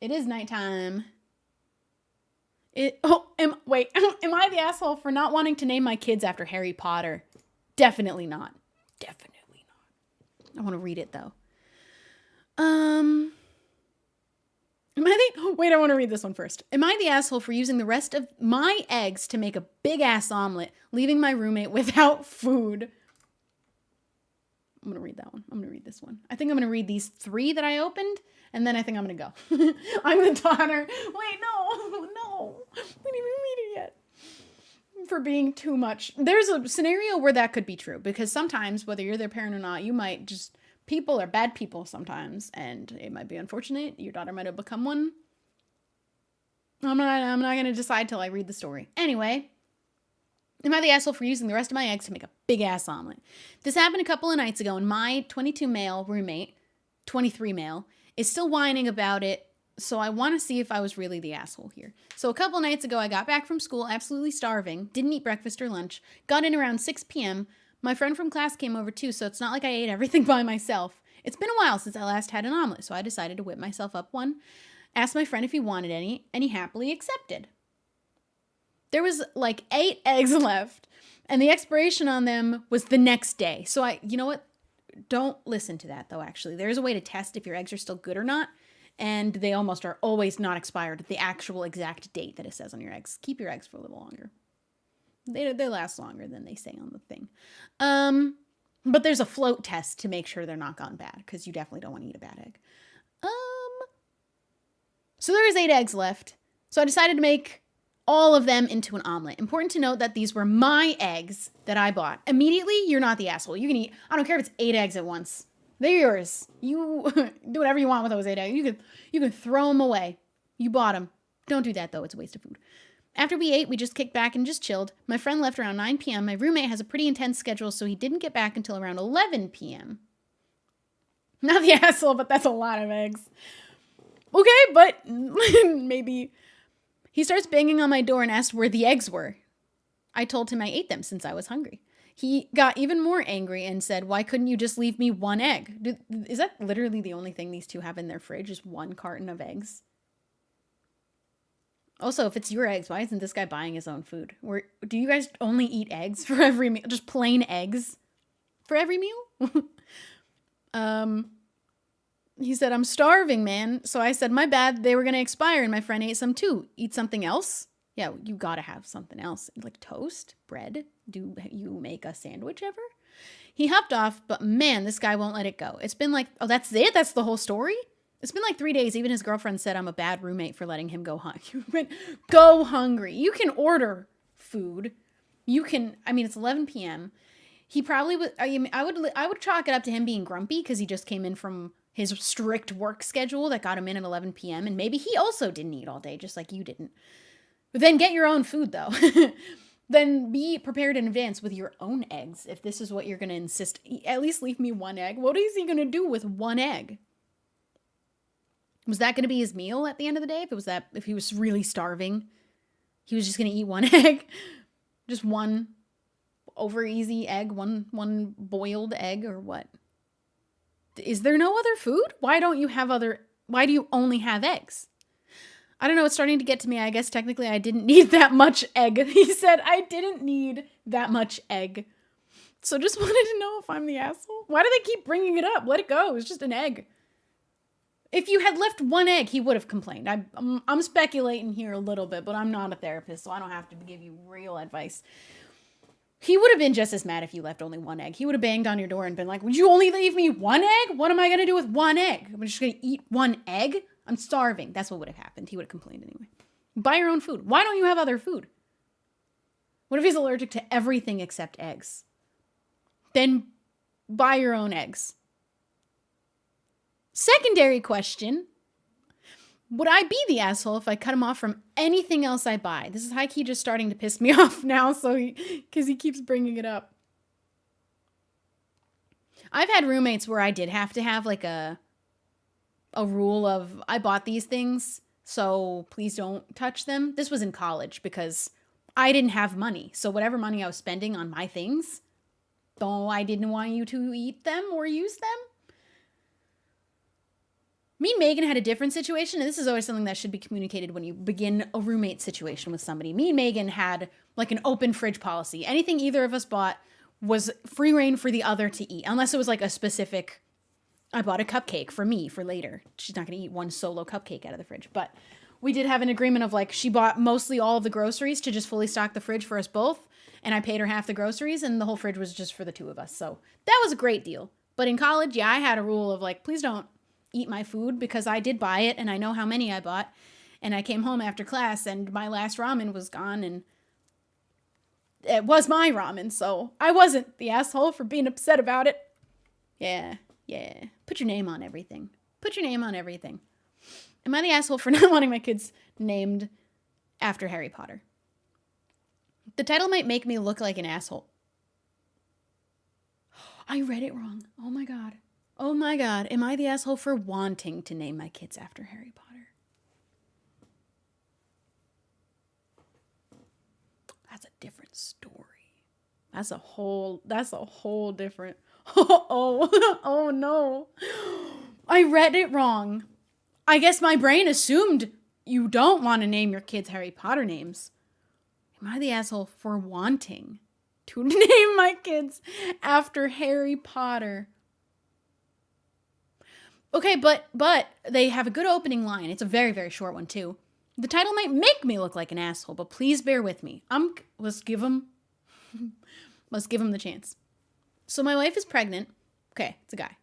It is nighttime. Am I the asshole for not wanting to name my kids after Harry Potter? Definitely not. Definitely not. I want to read it, though. I want to read this one first. Am I the asshole for using the rest of my eggs to make a big-ass omelet, leaving my roommate without food? I'm going to read that one. I'm going to read this one. I think I'm going to read these 3 that I opened, and then I think I'm going to go. I'm the daughter. Wait, no. We didn't even read it yet. For being too much. There's a scenario where that could be true, because sometimes, whether you're their parent or not, you might just, people are bad people sometimes, and it might be unfortunate. Your daughter might have become one. I'm not going to decide till I read the story. Anyway, am I the asshole for using the rest of my eggs to make a big ass omelet? This happened a couple of nights ago, and my 22 male roommate, 23 male, is still whining about it. So I want to see if I was really the asshole here. So a couple nights ago, I got back from school absolutely starving, didn't eat breakfast or lunch, got in around 6 p.m. My friend from class came over too, so it's not like I ate everything by myself. It's been a while since I last had an omelet, so I decided to whip myself up one, asked my friend if he wanted any, and he happily accepted. There was like 8 eggs left, and the expiration on them was the next day. So you know what? Don't listen to that though, actually. There's a way to test if your eggs are still good or not. And they almost are always not expired at the actual exact date that it says on your eggs. Keep your eggs for a little longer. They last longer than they say on the thing. But there's a float test to make sure they're not gone bad, because you definitely don't want to eat a bad egg. So there is 8 eggs left. So I decided to make all of them into an omelet. Important to note that these were my eggs that I bought. Immediately, you're not the asshole. You can eat, I don't care if it's 8 eggs at once. They're yours. You do whatever you want with those 8 eggs. You can throw them away. You bought them. Don't do that, though. It's a waste of food. After we ate, we just kicked back and just chilled. My friend left around 9 p.m. My roommate has a pretty intense schedule, so he didn't get back until around 11 p.m. Not the asshole, but that's a lot of eggs. Okay, but maybe. He starts banging on my door and asked where the eggs were. I told him I ate them since I was hungry. He got even more angry and said, why couldn't you just leave me 1 egg? Is that literally the only thing these two have in their fridge, is 1 carton of eggs? Also, if it's your eggs, why isn't this guy buying his own food? Or do you guys only eat eggs for every meal? Just plain eggs for every meal? He said, I'm starving, man. So I said, my bad, they were going to expire, and my friend ate some too. Eat something else? Yeah, you gotta have something else. Like toast? Bread? Do you make a sandwich ever? He hopped off, but man, this guy won't let it go. It's been like, oh, that's it? That's the whole story? It's been like 3 days. Even his girlfriend said I'm a bad roommate for letting him go hungry. Go hungry. You can order food. You can, I mean, it's 11 p.m. He probably would, I would chalk it up to him being grumpy because he just came in from his strict work schedule that got him in at 11 p.m. And maybe he also didn't eat all day, just like you didn't. But then get your own food, though. Then be prepared in advance with your own eggs. If this is what you're going to insist, at least leave me 1 egg. What is he going to do with 1 egg? Was that going to be his meal at the end of the day? If he was really starving, he was just going to eat 1 egg, just 1 over easy egg, one boiled egg, or what? Is there no other food? Why do you only have eggs? I don't know. It's starting to get to me. I guess technically I didn't need that much egg. He said I didn't need that much egg. So just wanted to know if I'm the asshole. Why do they keep bringing it up? Let it go. It's just an egg. If you had left 1 egg, he would have complained. I'm speculating here a little bit, but I'm not a therapist, so I don't have to give you real advice. He would have been just as mad if you left only 1 egg. He would have banged on your door and been like, would you only leave me 1 egg? What am I going to do with 1 egg? I'm just going to eat 1 egg? I'm starving. That's what would have happened. He would have complained anyway. Buy your own food. Why don't you have other food? What if he's allergic to everything except eggs? Then buy your own eggs. Secondary question. Would I be the asshole if I cut him off from anything else I buy? This is high-key just starting to piss me off now, because he keeps bringing it up. I've had roommates where I did have to have like a rule of, I bought these things, so please don't touch them. This was in college because I didn't have money. So whatever money I was spending on my things, though I didn't want you to eat them or use them. Me and Megan had a different situation, and this is always something that should be communicated when you begin a roommate situation with somebody. Me and Megan had like an open fridge policy. Anything either of us bought was free reign for the other to eat, unless it was like a specific, I bought a cupcake for me for later. She's not going to eat 1 solo cupcake out of the fridge, but we did have an agreement of like, she bought mostly all of the groceries to just fully stock the fridge for us both, and I paid her half the groceries, and the whole fridge was just for the 2 of us. So that was a great deal. But in college, yeah, I had a rule of like, please don't eat my food because I did buy it and I know how many I bought. And I came home after class and my last ramen was gone and it was my ramen. So I wasn't the asshole for being upset about it. Yeah. Put your name on everything. Put your name on everything. Am I the asshole for not wanting my kids named after Harry Potter? The title might make me look like an asshole. I read it wrong. Oh my God. Oh my God. Am I the asshole for wanting to name my kids after Harry Potter? That's a different story. That's a whole different. Oh no. I read it wrong. I guess my brain assumed you don't want to name your kids Harry Potter names. Am I the asshole for wanting to name my kids after Harry Potter? Okay, but they have a good opening line. It's a very, very short one too. The title might make me look like an asshole, but please bear with me. Let's give them the chance. So my wife is pregnant. Okay, it's a guy.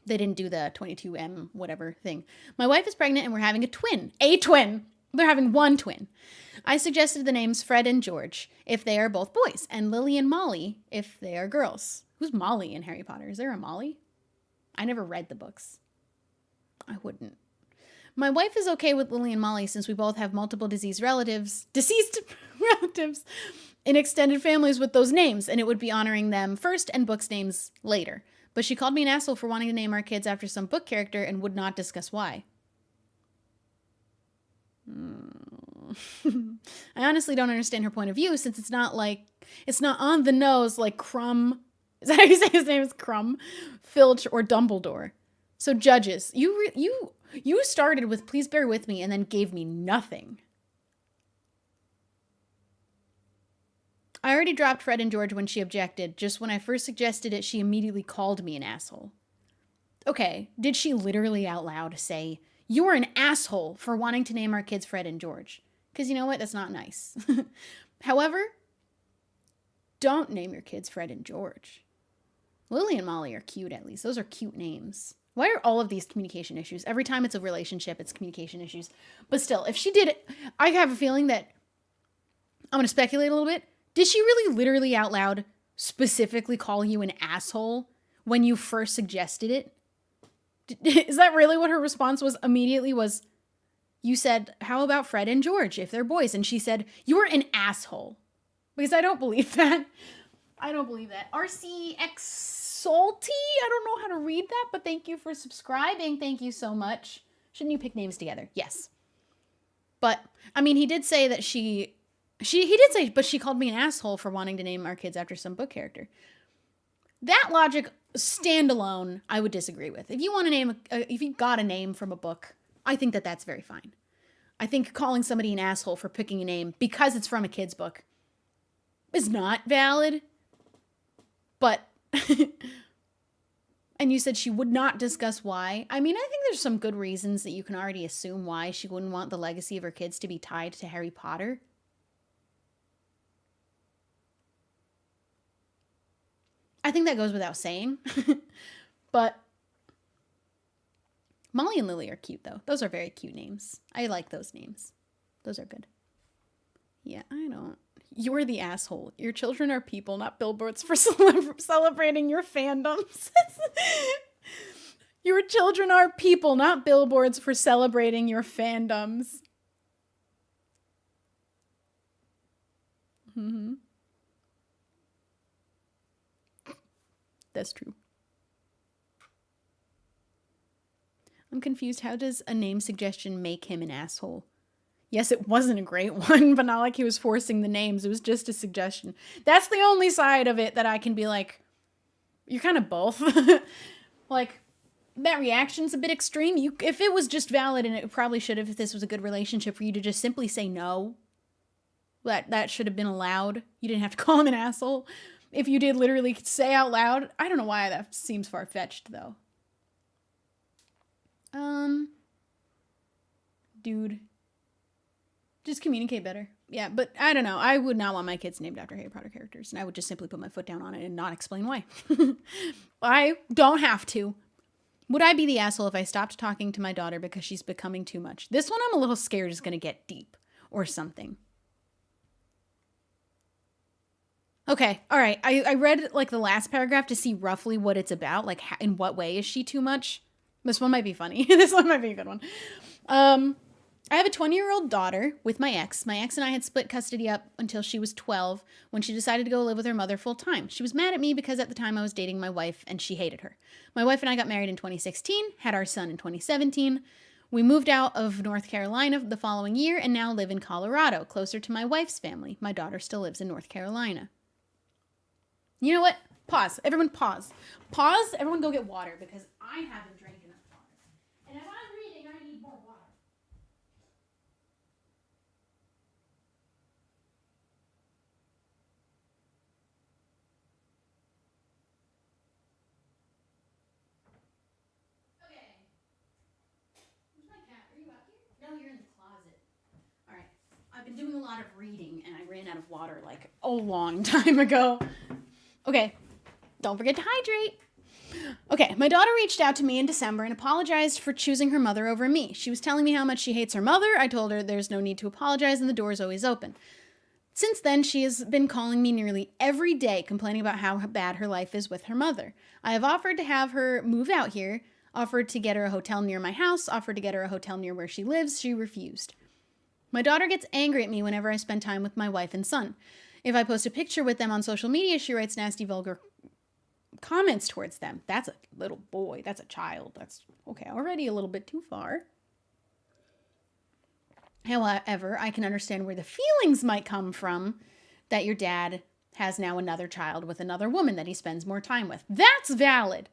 They didn't do the 22M whatever thing. My wife is pregnant and we're having a twin. A twin. They're having one twin. I suggested the names Fred and George if they are both boys, and Lily and Molly if they are girls. Who's Molly in Harry Potter? Is there a Molly? I never read the books. I wouldn't. My wife is okay with Lily and Molly since we both have multiple deceased relatives in extended families with those names, and it would be honoring them first and books' names later. But she called me an asshole for wanting to name our kids after some book character and would not discuss why. I honestly don't understand her point of view since it's not on the nose like Crumb. Is that how you say his name is Crumb? Filch or Dumbledore. So judges, you started with please bear with me and then gave me nothing. I already dropped Fred and George when she objected. Just when I first suggested it, she immediately called me an asshole. Okay, did she literally out loud say, "You're an asshole for wanting to name our kids Fred and George"? Because you know what? That's not nice. However, don't name your kids Fred and George. Lily and Molly are cute, at least. Those are cute names. Why are all of these communication issues? Every time it's a relationship, it's communication issues. But still, if she did it, I have a feeling that, I'm going to speculate a little bit. Did she really literally out loud specifically call you an asshole when you first suggested it? Is that really what her response was immediately was, you said, how about Fred and George if they're boys? And she said, you're an asshole. Because I don't believe that. I don't believe that. RCX Salty? I don't know how to read that, but thank you for subscribing. Thank you so much. Shouldn't you pick names together? Yes. But, I mean, he did say that he did say, but she called me an asshole for wanting to name our kids after some book character. That logic, standalone, I would disagree with. If you want to name, if you got a name from a book, I think that that's very fine. I think calling somebody an asshole for picking a name because it's from a kid's book is not valid. But, and you said she would not discuss why. I mean, I think there's some good reasons that you can already assume why she wouldn't want the legacy of her kids to be tied to Harry Potter. I think that goes without saying. But Molly and Lily are cute, though. Those are very cute names. I like those names. Those are good. Yeah, I don't. You're the asshole. Your children are people, not billboards for celebrating your fandoms. Your children are people, not billboards for celebrating your fandoms. Mm-hmm. That's true. I'm confused. How does a name suggestion make him an asshole? Yes, it wasn't a great one, but not like he was forcing the names. It was just a suggestion. That's the only side of it that I can be like, you're kind of both. Like, that reaction's a bit extreme. If it was just valid, and it probably should have, if this was a good relationship, for you to just simply say no, that should have been allowed. You didn't have to call him an asshole. If you did literally say out loud, I don't know why that seems far-fetched, though. Dude. Just communicate better. Yeah, but I don't know. I would not want my kids named after Harry Potter characters, and I would just simply put my foot down on it and not explain why. I don't have to. Would I be the asshole if I stopped talking to my daughter because she's becoming too much? This one I'm a little scared is going to get deep or something. Okay, all right. I read like the last paragraph to see roughly what it's about. Like, in what way is she too much? This one might be funny. This one might be a good one. I have a 20-year-old daughter with my ex. My ex and I had split custody up until she was 12 when she decided to go live with her mother full time. She was mad at me because at the time I was dating my wife and she hated her. My wife and I got married in 2016, had our son in 2017. We moved out of North Carolina the following year and now live in Colorado, closer to my wife's family. My daughter still lives in North Carolina. You know what? Pause. Everyone pause. Pause. Everyone go get water because I haven't drank enough water. And if I'm reading, I need more water. Okay. Where's my cat? Are you out here? No, you're in the closet. All right. I've been doing a lot of reading and I ran out of water like a long time ago. Okay, don't forget to hydrate. Okay, my daughter reached out to me in December and apologized for choosing her mother over me. She was telling me how much she hates her mother. I told her there's no need to apologize and the door is always open. Since then, she has been calling me nearly every day, complaining about how bad her life is with her mother. I have offered to have her move out here, offered to get her a hotel near my house, offered to get her a hotel near where she lives. She refused. My daughter gets angry at me whenever I spend time with my wife and son. If I post a picture with them on social media, she writes nasty, vulgar comments towards them. That's a little boy. That's a child. That's, okay, already a little bit too far. However, I can understand where the feelings might come from that your dad has now another child with another woman that he spends more time with. That's valid.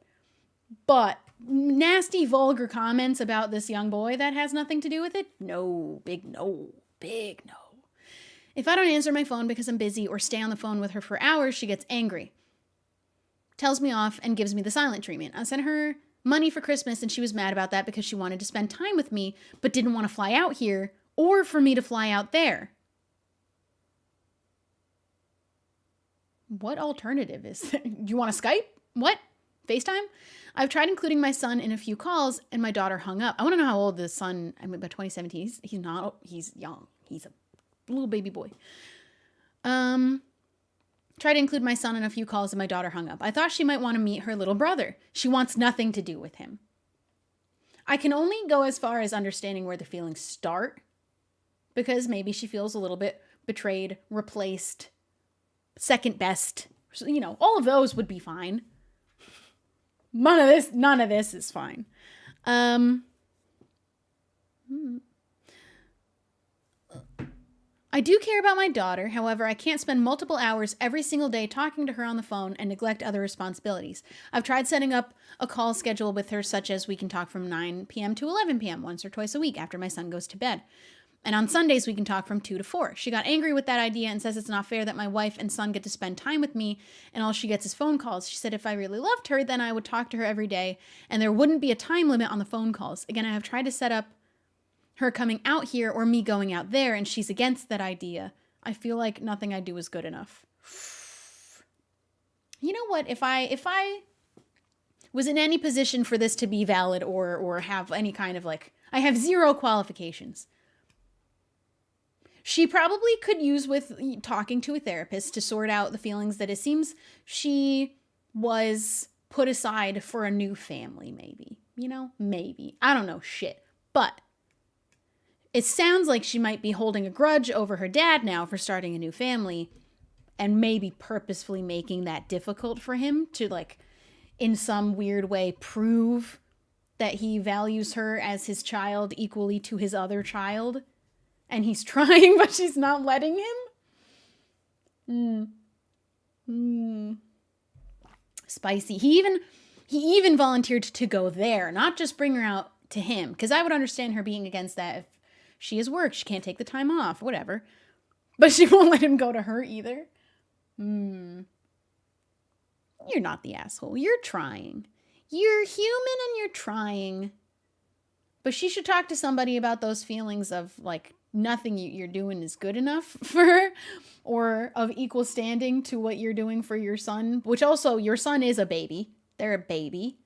But nasty, vulgar comments about this young boy that has nothing to do with it? No. Big no. Big no. If I don't answer my phone because I'm busy or stay on the phone with her for hours, she gets angry, tells me off, and gives me the silent treatment. I sent her money for Christmas, and she was mad about that because she wanted to spend time with me, but didn't want to fly out here or for me to fly out there. What alternative is there? You want to Skype? What? FaceTime? I've tried including my son in a few calls, and my daughter hung up. I want to know how old the son, I mean, by 2017, he's not, he's young. He's a little baby boy. Tried to include my son in a few calls and my daughter hung up. I thought she might want to meet her little brother. She wants nothing to do with him. I can only go as far as understanding where the feelings start because maybe she feels a little bit betrayed, replaced, second best. You know, all of those would be fine. None of this is fine. I do care about my daughter. However, I can't spend multiple hours every single day talking to her on the phone and neglect other responsibilities. I've tried setting up a call schedule with her, such as we can talk from 9 p.m. to 11 p.m. once or twice a week after my son goes to bed. And on Sundays, we can talk from 2 to 4. She got angry with that idea and says it's not fair that my wife and son get to spend time with me and all she gets is phone calls. She said if I really loved her, then I would talk to her every day and there wouldn't be a time limit on the phone calls. Again, I have tried to set up her coming out here or me going out there, and she's against that idea. I feel like nothing I do is good enough. You know what? If I was in any position for this to be valid or have any kind of like, I have zero qualifications. She probably could use with talking to a therapist to sort out the feelings that it seems she was put aside for a new family, maybe. You know, maybe. I don't know shit. But it sounds like she might be holding a grudge over her dad now for starting a new family and maybe purposefully making that difficult for him to, like, in some weird way prove that he values her as his child equally to his other child. And he's trying, but she's not letting him. Spicy. He even volunteered to go there, not just bring her out to him. Because I would understand her being against that if she has work, she can't take the time off, whatever. But she won't let him go to her either. You're not the asshole. You're trying. You're human and you're trying. But she should talk to somebody about those feelings of, like, nothing you're doing is good enough for her or of equal standing to what you're doing for your son, which also your son is a baby. They're a baby.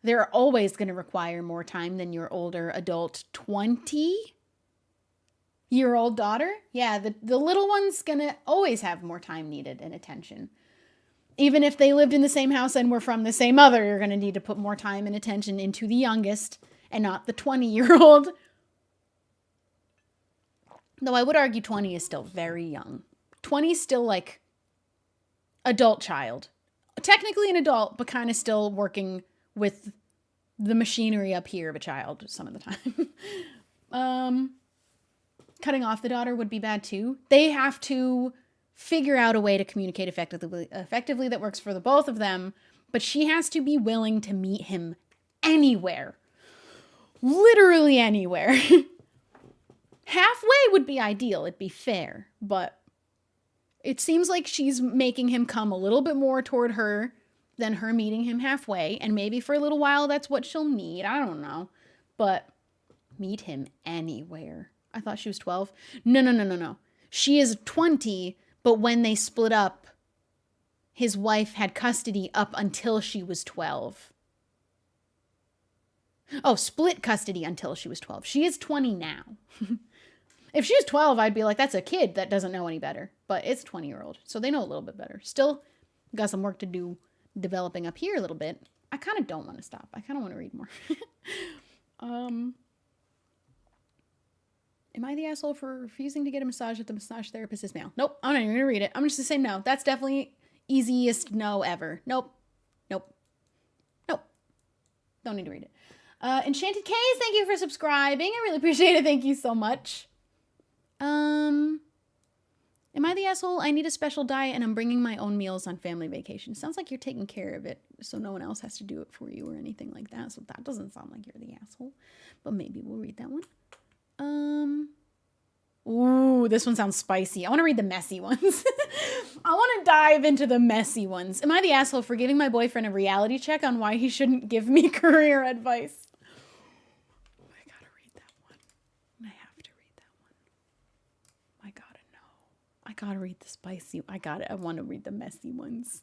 They're always going to require more time than your older adult 20-year-old daughter. Yeah, the little one's going to always have more time needed and attention. Even if they lived in the same house and were from the same mother, you're going to need to put more time and attention into the youngest and not the 20-year-old. Though I would argue 20 is still very young. 20 is still like adult child. Technically an adult, but kind of still working with the machinery up here of a child some of the time. Cutting off the daughter would be bad too. They have to figure out a way to communicate effectively that works for the both of them, but she has to be willing to meet him anywhere. Literally anywhere. Halfway would be ideal. It'd be fair, but it seems like she's making him come a little bit more toward her than her meeting him halfway. And maybe for a little while, that's what she'll need. I don't know. But meet him anywhere. I thought she was 12. No. She is 20, but when they split up, his wife had custody up until she was 12. Oh, split custody until she was 12. She is 20 now. If she was 12, I'd be like, that's a kid that doesn't know any better. But it's a 20-year-old, so they know a little bit better. Still got some work to do developing up here a little bit. I kind of don't want to stop. I kind of want to read more. Am I the asshole for refusing to get a massage if the massage therapist is male? Nope, I'm not even going to read it. I'm just going to say no. That's definitely easiest no ever. Nope. Don't need to read it. Enchanted K's, thank you for subscribing. I really appreciate it. Thank you so much. Am I the asshole? I need a special diet and I'm bringing my own meals on family vacation. Sounds like you're taking care of it so no one else has to do it for you or anything like that. So that doesn't sound like you're the asshole. But maybe we'll read that one. Ooh, this one sounds spicy. I want to read the messy ones. I want to dive into the messy ones. Am I the asshole for giving my boyfriend a reality check on why he shouldn't give me career advice? I gotta read that one. I have to read that one. I gotta know. I gotta read the spicy. I want to read the messy ones.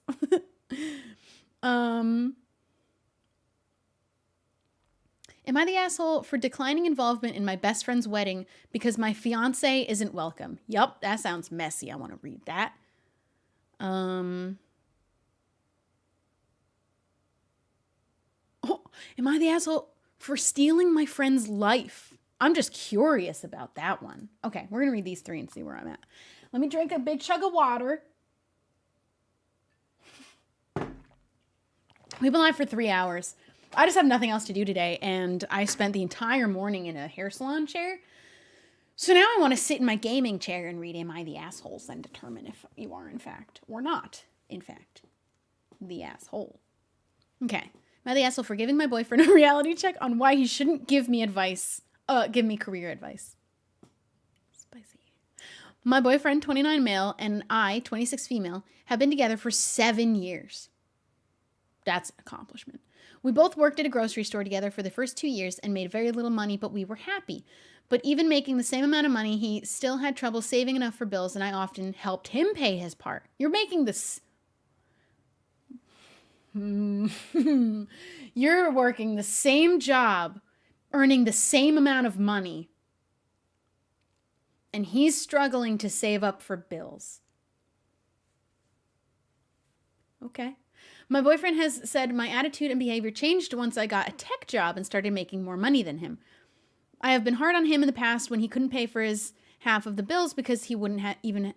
Am I the asshole for declining involvement in my best friend's wedding because my fiance isn't welcome? Yup, that sounds messy. I want to read that. Oh, am I the asshole for stealing my friend's life? I'm just curious about that one. Okay, we're going to read these three and see where I'm at. Let me drink a big chug of water. We've been live for 3 hours. I just have nothing else to do today, and I spent the entire morning in a hair salon chair. So now I want to sit in my gaming chair and read Am I the Assholes and determine if you are, in fact, or not, in fact, the asshole. Okay. Am I the asshole for giving my boyfriend a reality check on why he shouldn't give me career advice? Spicy. My boyfriend, 29 male, and I, 26 female, have been together for 7 years. That's an accomplishment. We both worked at a grocery store together for the first 2 years and made very little money, but we were happy. But even making the same amount of money, he still had trouble saving enough for bills, and I often helped him pay his part. You're making this... You're working the same job, earning the same amount of money, and he's struggling to save up for bills. Okay. My boyfriend has said my attitude and behavior changed once I got a tech job and started making more money than him. I have been hard on him in the past when he couldn't pay for his half of the bills because he wouldn't have enough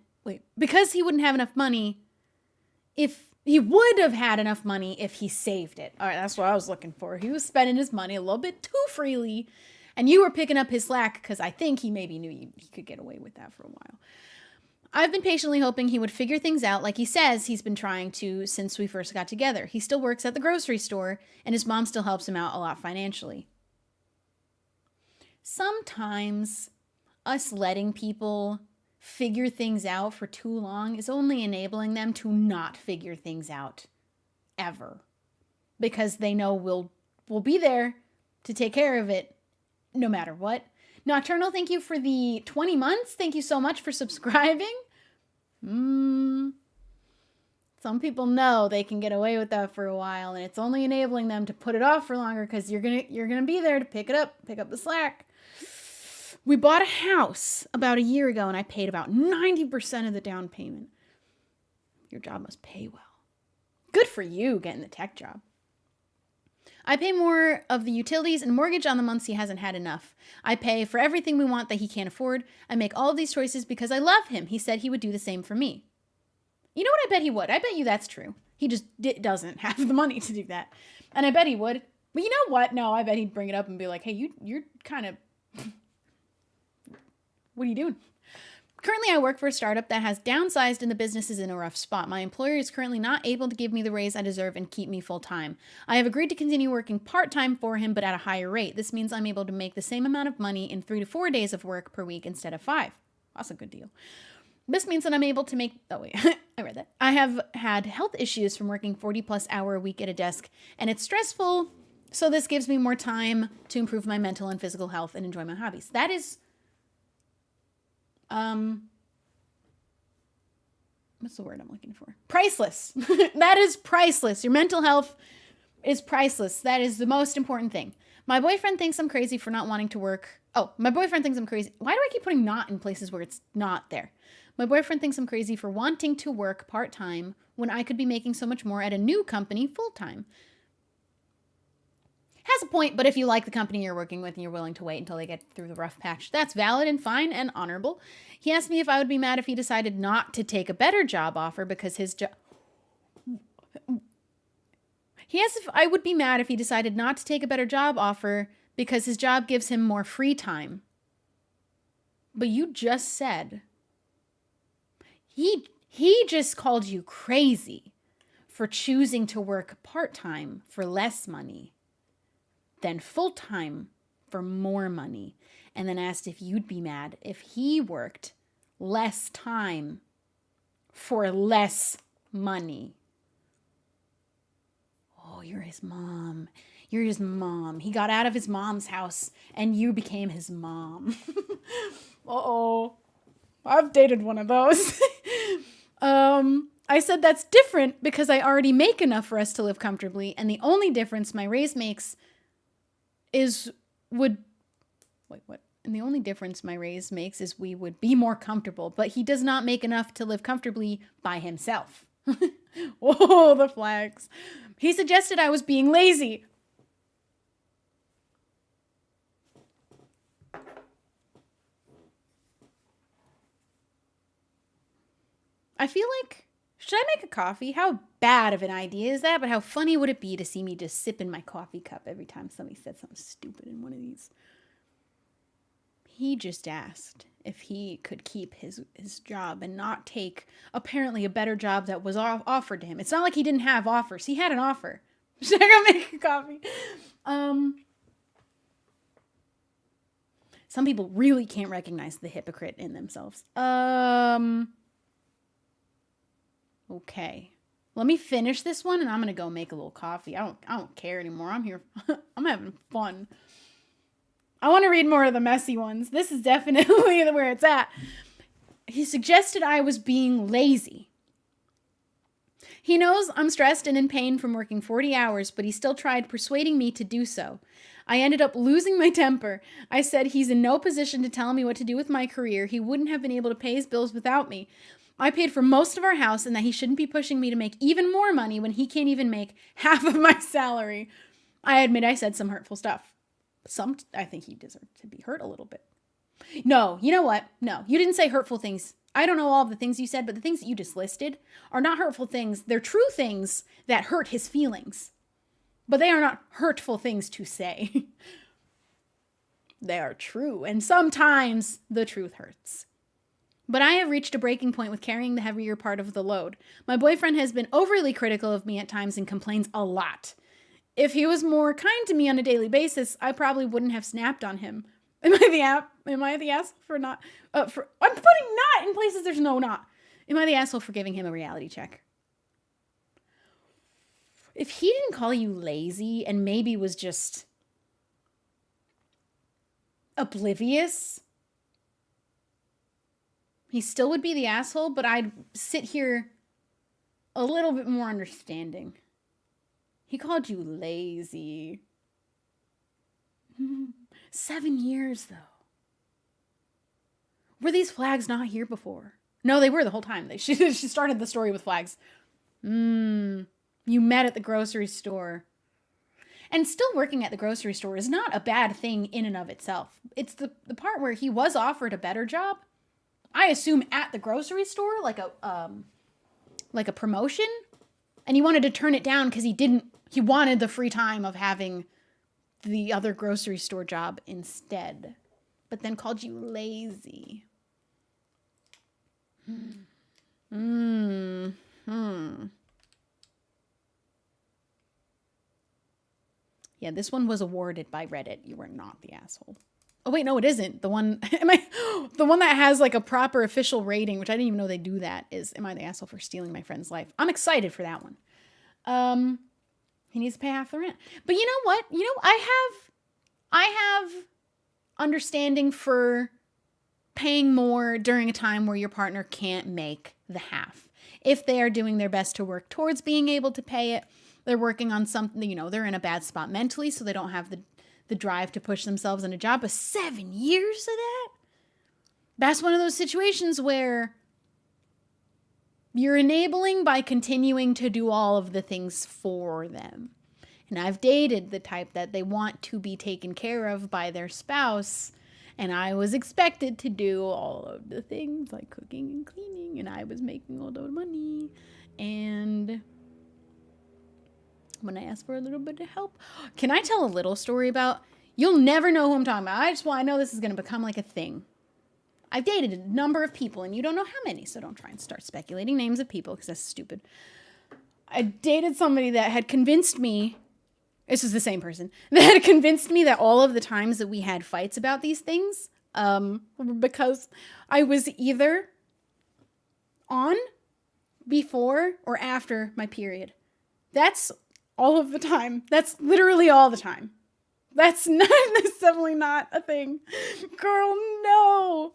money if he would have had enough money if he saved it. All right, that's what I was looking for. He was spending his money a little bit too freely, and you were picking up his slack because I think he maybe knew he could get away with that for a while. I've been patiently hoping he would figure things out like he says he's been trying to since we first got together. He still works at the grocery store, and his mom still helps him out a lot financially. Sometimes us letting people figure things out for too long is only enabling them to not figure things out ever. Because they know we'll be there to take care of it no matter what. Nocturnal, thank you for the 20 months. Thank you so much for subscribing. Some people know they can get away with that for a while, and it's only enabling them to put it off for longer because you're gonna be there to pick up the slack. We bought a house about a year ago, and I paid about 90% of the down payment. Your job must pay well. Good for you getting the tech job. I pay more of the utilities and mortgage on the months he hasn't had enough. I pay for everything we want that he can't afford. I make all of these choices because I love him. He said he would do the same for me. You know what I bet he would? I bet you that's true. He just doesn't have the money to do that. And I bet he would. But you know what? No, I bet he'd bring it up and be like, hey, you're kind of... What are you doing? Currently, I work for a startup that has downsized and the business is in a rough spot. My employer is currently not able to give me the raise I deserve and keep me full-time. I have agreed to continue working part-time for him, but at a higher rate. This means I'm able to make the same amount of money in 3 to 4 days of work per week instead of 5. That's a good deal. This means that I'm able to make... Oh, wait. I read that. I have had health issues from working 40-plus hour a week at a desk, and it's stressful, so this gives me more time to improve my mental and physical health and enjoy my hobbies. That is... what's the word I'm looking for? Priceless. That is priceless. Your mental health is priceless. That is the most important thing. My boyfriend thinks I'm crazy for not wanting to work. Oh, my boyfriend thinks I'm crazy. Why do I keep putting not in places where it's not there? My boyfriend thinks I'm crazy for wanting to work part-time when I could be making so much more at a new company full-time. Has a point, but if you like the company you're working with and you're willing to wait until they get through the rough patch, that's valid and fine and honorable. He asked me if I would be mad if he decided not to take a better job offer because his job... He asked if I would be mad if he decided not to take a better job offer because his job gives him more free time. But you just said... He just called you crazy for choosing to work part-time for less money than full-time for more money, and then asked if you'd be mad if he worked less time for less money. Oh, you're his mom. You're his mom. He got out of his mom's house, and you became his mom. Uh-oh. I've dated one of those. I said that's different because I already make enough for us to live comfortably, and the only difference my raise makes is And the only difference my raise makes is we would be more comfortable, but he does not make enough to live comfortably by himself. Whoa, the flags. He suggested I was being lazy. I feel like, should I make a coffee? How bad of an idea is that? But how funny would it be to see me just sipping my coffee cup every time somebody said something stupid in one of these? He just asked if he could keep his job and not take apparently a better job that was offered to him. It's not like he didn't have offers. He had an offer. Should I go make a coffee? Some people really can't recognize the hypocrite in themselves. Okay. Let me finish this one and I'm going to go make a little coffee. I don't care anymore. I'm here. I'm having fun. I want to read more of the messy ones. This is definitely where it's at. He suggested I was being lazy. He knows I'm stressed and in pain from working 40 hours, but he still tried persuading me to do so. I ended up losing my temper. I said he's in no position to tell me what to do with my career. He wouldn't have been able to pay his bills without me. I paid for most of our house and that he shouldn't be pushing me to make even more money when he can't even make half of my salary. I admit I said some hurtful stuff. I think he deserved to be hurt a little bit. No, you know what? No, you didn't say hurtful things. I don't know all the things you said, but the things that you just listed are not hurtful things. They're true things that hurt his feelings. But they are not hurtful things to say. They are true, and sometimes the truth hurts. But I have reached a breaking point with carrying the heavier part of the load. My boyfriend has been overly critical of me at times and complains a lot. If he was more kind to me on a daily basis, I probably wouldn't have snapped on him. Am I the asshole for not? I'm putting not in places there's no not. Am I the asshole for giving him a reality check? If he didn't call you lazy and maybe was just oblivious. He still would be the asshole, but I'd sit here a little bit more understanding. He called you lazy. 7 years, though. Were these flags not here before? No, they were the whole time. She started the story with flags. You met at the grocery store. And still working at the grocery store is not a bad thing in and of itself. It's the part where he was offered a better job. I assume at the grocery store, like a promotion, and he wanted to turn it down because he wanted the free time of having the other grocery store job instead, but then called you lazy. Yeah, this one was awarded by Reddit. You were not the asshole. Oh wait, no, it isn't. The one the one that has like a proper official rating, which I didn't even know they do that, is am I the asshole for stealing my friend's life? I'm excited for that one. He needs to pay half the rent. But you know what? I have understanding for paying more during a time where your partner can't make the half. If they are doing their best to work towards being able to pay it, they're working on something, they're in a bad spot mentally, so they don't have the drive to push themselves in a job. But 7 years of that? That's one of those situations where you're enabling by continuing to do all of the things for them. And I've dated the type that they want to be taken care of by their spouse, and I was expected to do all of the things like cooking and cleaning, and I was making all the money. And when I asked for a little bit of help, can I tell a little story about, you'll never know who I'm talking about. I know this is going to become like a thing. I've dated a number of people, and you don't know how many, so don't try and start speculating names of people because that's stupid. I dated somebody that had convinced me, this was the same person, that had convinced me that all of the times that we had fights about these things, because I was either on, before, or after my period. That's all of the time. That's literally all the time. That's definitely not a thing. Girl, no.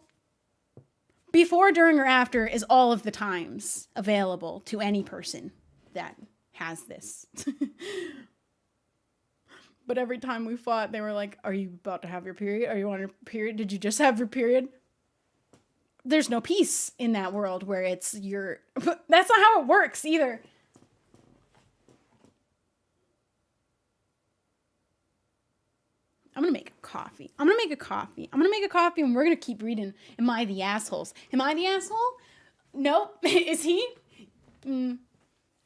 Before, during, or after is all of the times available to any person that has this. But every time we fought, they were like, are you about to have your period? Are you on your period? Did you just have your period? There's no peace in that world where it's your... That's not how it works either. I'm going to make a coffee. I'm going to make a coffee and we're going to keep reading Am I the Assholes? Am I the asshole? Nope. Is he?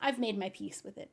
I've made my peace with it.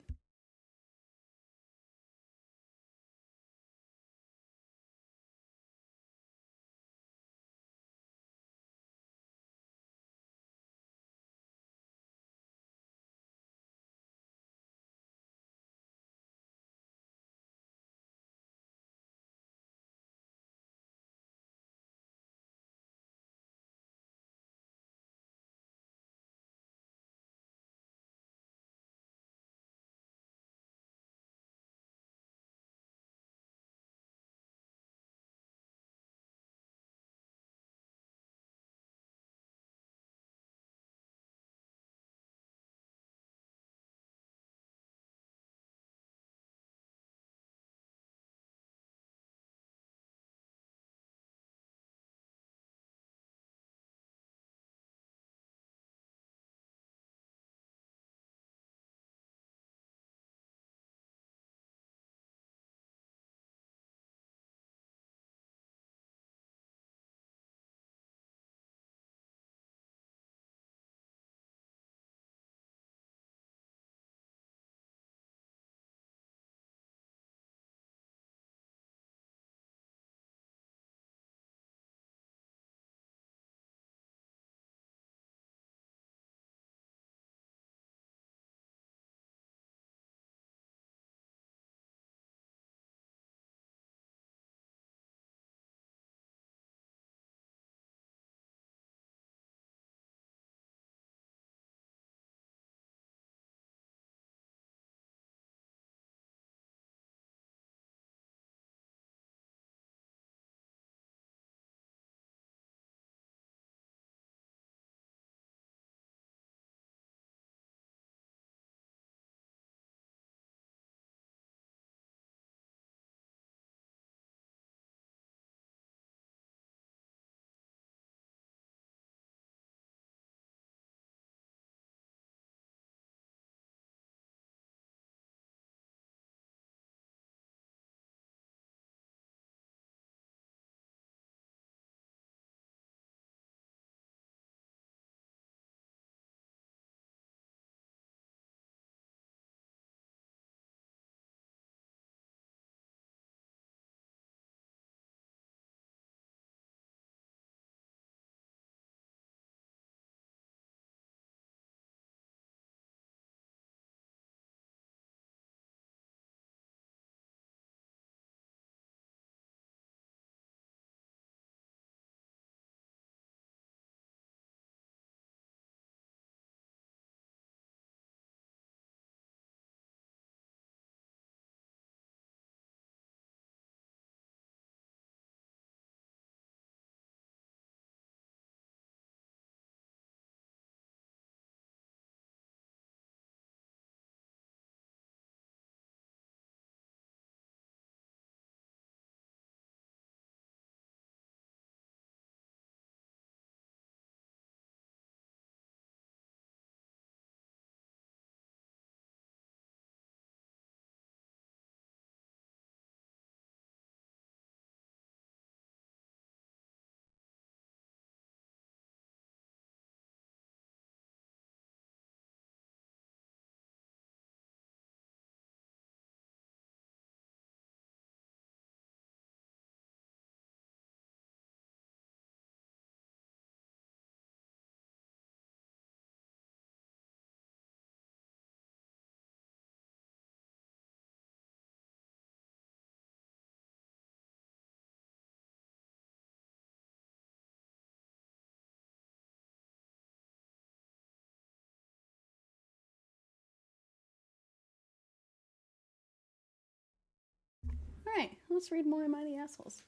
let's read more Am I the Assholes.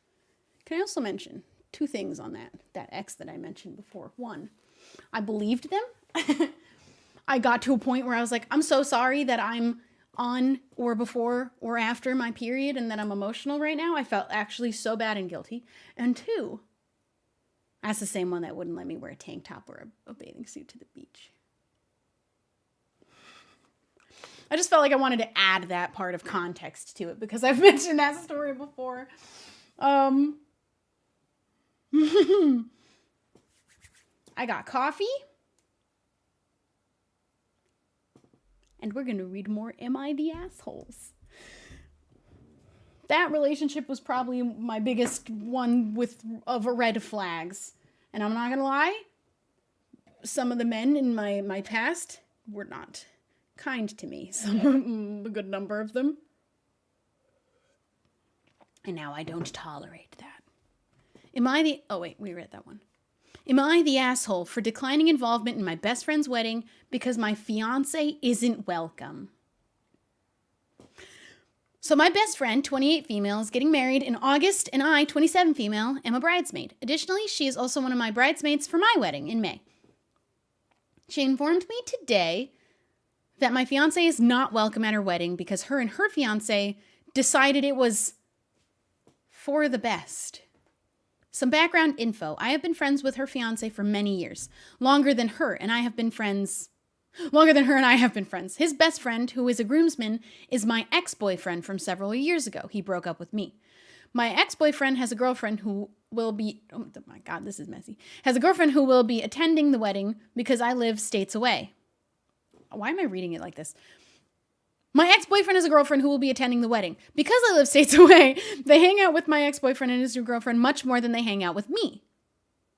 Can I also mention 2 things on that ex that I mentioned before? 1, I believed them. I got to a point where I was like, I'm so sorry that I'm on or before or after my period and that I'm emotional right now. I felt actually so bad and guilty. And 2, that's the same one that wouldn't let me wear a tank top or a bathing suit to the beach. I just felt like I wanted to add that part of context to it because I've mentioned that story before. I got coffee. And we're going to read more Am I the Assholes? That relationship was probably my biggest one of red flags. And I'm not going to lie, some of the men in my past were not kind to me. A good number of them. And now I don't tolerate that. Oh wait, we read that one. Am I the asshole for declining involvement in my best friend's wedding because my fiance isn't welcome? So my best friend, 28 female, is getting married in August, and I, 27 female, am a bridesmaid. Additionally, she is also one of my bridesmaids for my wedding in May. She informed me today that my fiance is not welcome at her wedding because her and her fiance decided it was for the best. Some background info. I have been friends with her fiance for many years. Longer than her and I have been friends. His best friend, who is a groomsman, is my ex-boyfriend from several years ago. He broke up with me. My ex-boyfriend has a girlfriend who will be... Oh my God, this is messy. Has a girlfriend who will be attending the wedding because I live states away. Why am I reading it like this? My ex-boyfriend has a girlfriend who will be attending the wedding. Because I live states away, they hang out with my ex-boyfriend and his new girlfriend much more than they hang out with me.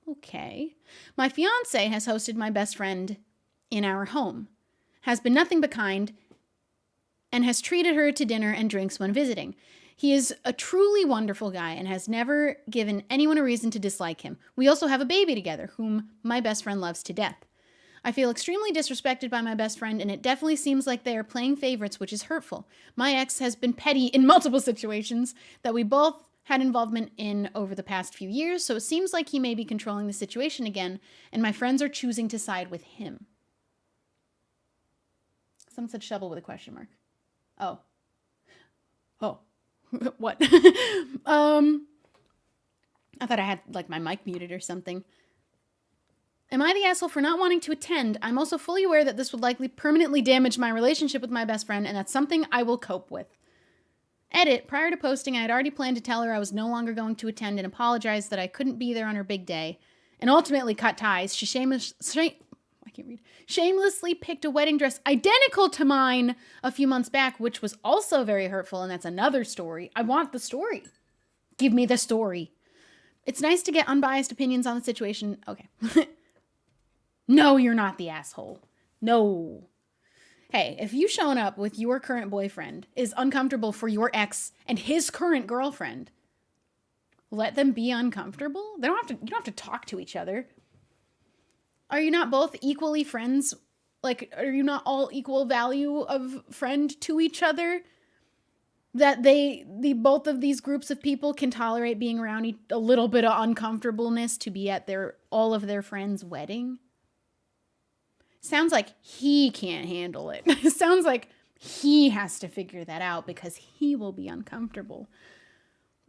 Okay. My fiance has hosted my best friend in our home, has been nothing but kind, and has treated her to dinner and drinks when visiting. He is a truly wonderful guy and has never given anyone a reason to dislike him. We also have a baby together, whom my best friend loves to death. I feel extremely disrespected by my best friend, and it definitely seems like they are playing favorites, which is hurtful. My ex has been petty in multiple situations that we both had involvement in over the past few years, so it seems like he may be controlling the situation again, and my friends are choosing to side with him. Someone said Shubble with a question mark. Oh. What? I thought I had, like, my mic muted or something. Am I the asshole for not wanting to attend? I'm also fully aware that this would likely permanently damage my relationship with my best friend, and that's something I will cope with. Edit, prior to posting, I had already planned to tell her I was no longer going to attend and apologize that I couldn't be there on her big day, and ultimately cut ties. She shamelessly picked a wedding dress identical to mine a few months back, which was also very hurtful, and that's another story. I want the story. Give me the story. It's nice to get unbiased opinions on the situation. Okay. No, you're not the asshole. No. Hey, if you showing up with your current boyfriend is uncomfortable for your ex and his current girlfriend, let them be uncomfortable. You don't have to talk to each other. Are you not both equally friends? Like, are you not all equal value of friend to each other? That both of these groups of people can tolerate being around a little bit of uncomfortableness to be at all of their friends' wedding? Sounds like he can't handle it. Sounds like he has to figure that out because he will be uncomfortable.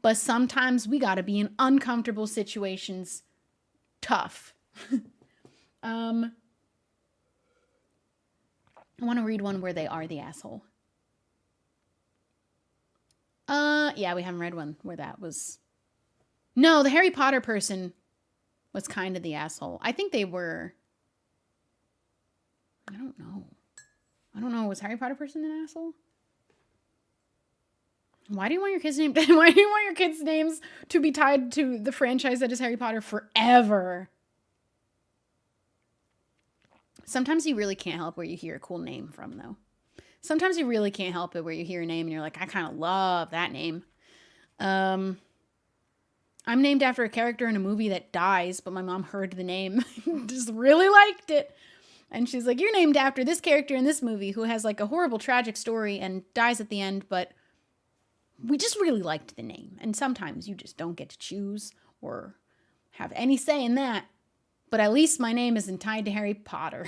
But sometimes we gotta be in uncomfortable situations tough. I want to read one where they are the asshole. Yeah, we haven't read one where that was... No, the Harry Potter person was kind of the asshole. I think they were... I don't know. Was Harry Potter person an asshole? Why do you want your kids' names to be tied to the franchise that is Harry Potter forever? Sometimes you really can't help where you hear a cool name from, though. Sometimes you really can't help it where you hear a name and you're like, I kind of love that name. I'm named after a character in a movie that dies, but my mom heard the name, just really liked it. And she's like, you're named after this character in this movie who has like a horrible, tragic story and dies at the end, but we just really liked the name. And sometimes you just don't get to choose or have any say in that. But at least my name isn't tied to Harry Potter.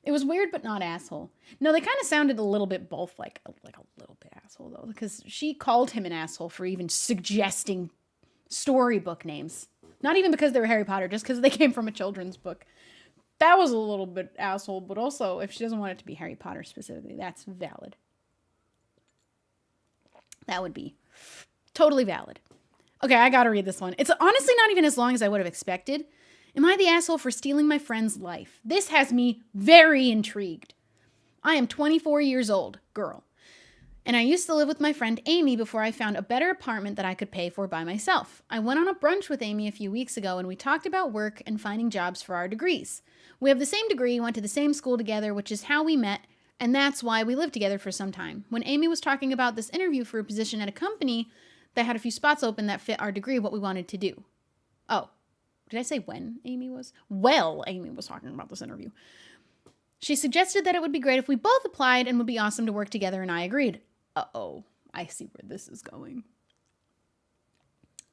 It was weird, but not asshole. No, they kind of sounded a little bit both like a little bit asshole, though, because she called him an asshole for even suggesting storybook names. Not even because they were Harry Potter, just because they came from a children's book. That was a little bit asshole, but also, if she doesn't want it to be Harry Potter specifically, that's valid. That would be totally valid. Okay, I gotta read this one. It's honestly not even as long as I would have expected. Am I the asshole for stealing my friend's life? This has me very intrigued. I am 24 years old, girl. And I used to live with my friend Amy before I found a better apartment that I could pay for by myself. I went on a brunch with Amy a few weeks ago and we talked about work and finding jobs for our degrees. We have the same degree, went to the same school together, which is how we met, and that's why we lived together for some time. When Amy was talking about this interview for a position at a company that had a few spots open that fit our degree, what we wanted to do. Oh, did I say when Amy was? Well, Amy was talking about this interview. She suggested that it would be great if we both applied and would be awesome to work together, and I agreed. Uh-oh, I see where this is going.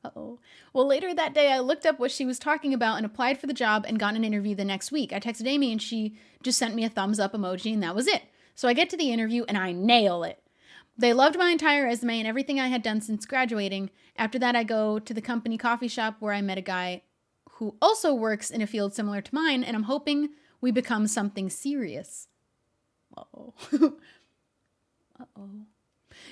Uh-oh. Well, later that day, I looked up what she was talking about and applied for the job and got an interview the next week. I texted Amy and she just sent me a thumbs up emoji and that was it. So I get to the interview and I nail it. They loved my entire resume and everything I had done since graduating. After that, I go to the company coffee shop where I met a guy who also works in a field similar to mine, and I'm hoping we become something serious. Uh-oh. Uh-oh.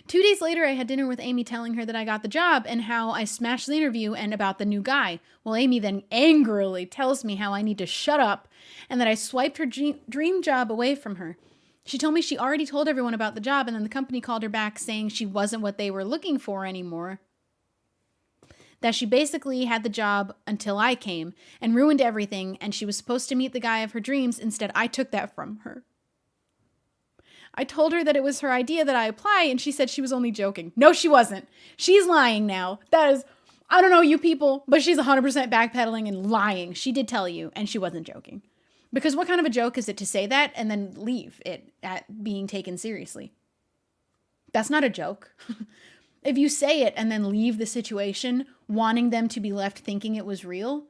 2 days later, I had dinner with Amy telling her that I got the job and how I smashed the interview and about the new guy. Well, Amy then angrily tells me how I need to shut up and that I swiped her dream job away from her. She told me she already told everyone about the job and then the company called her back saying she wasn't what they were looking for anymore. That she basically had the job until I came and ruined everything and she was supposed to meet the guy of her dreams. Instead, I took that from her. I told her that it was her idea that I apply, and she said she was only joking. No, she wasn't. She's lying now. That is, I don't know you people, but she's 100% backpedaling and lying. She did tell you, and she wasn't joking. Because what kind of a joke is it to say that and then leave it at being taken seriously? That's not a joke. If you say it and then leave the situation wanting them to be left thinking it was real,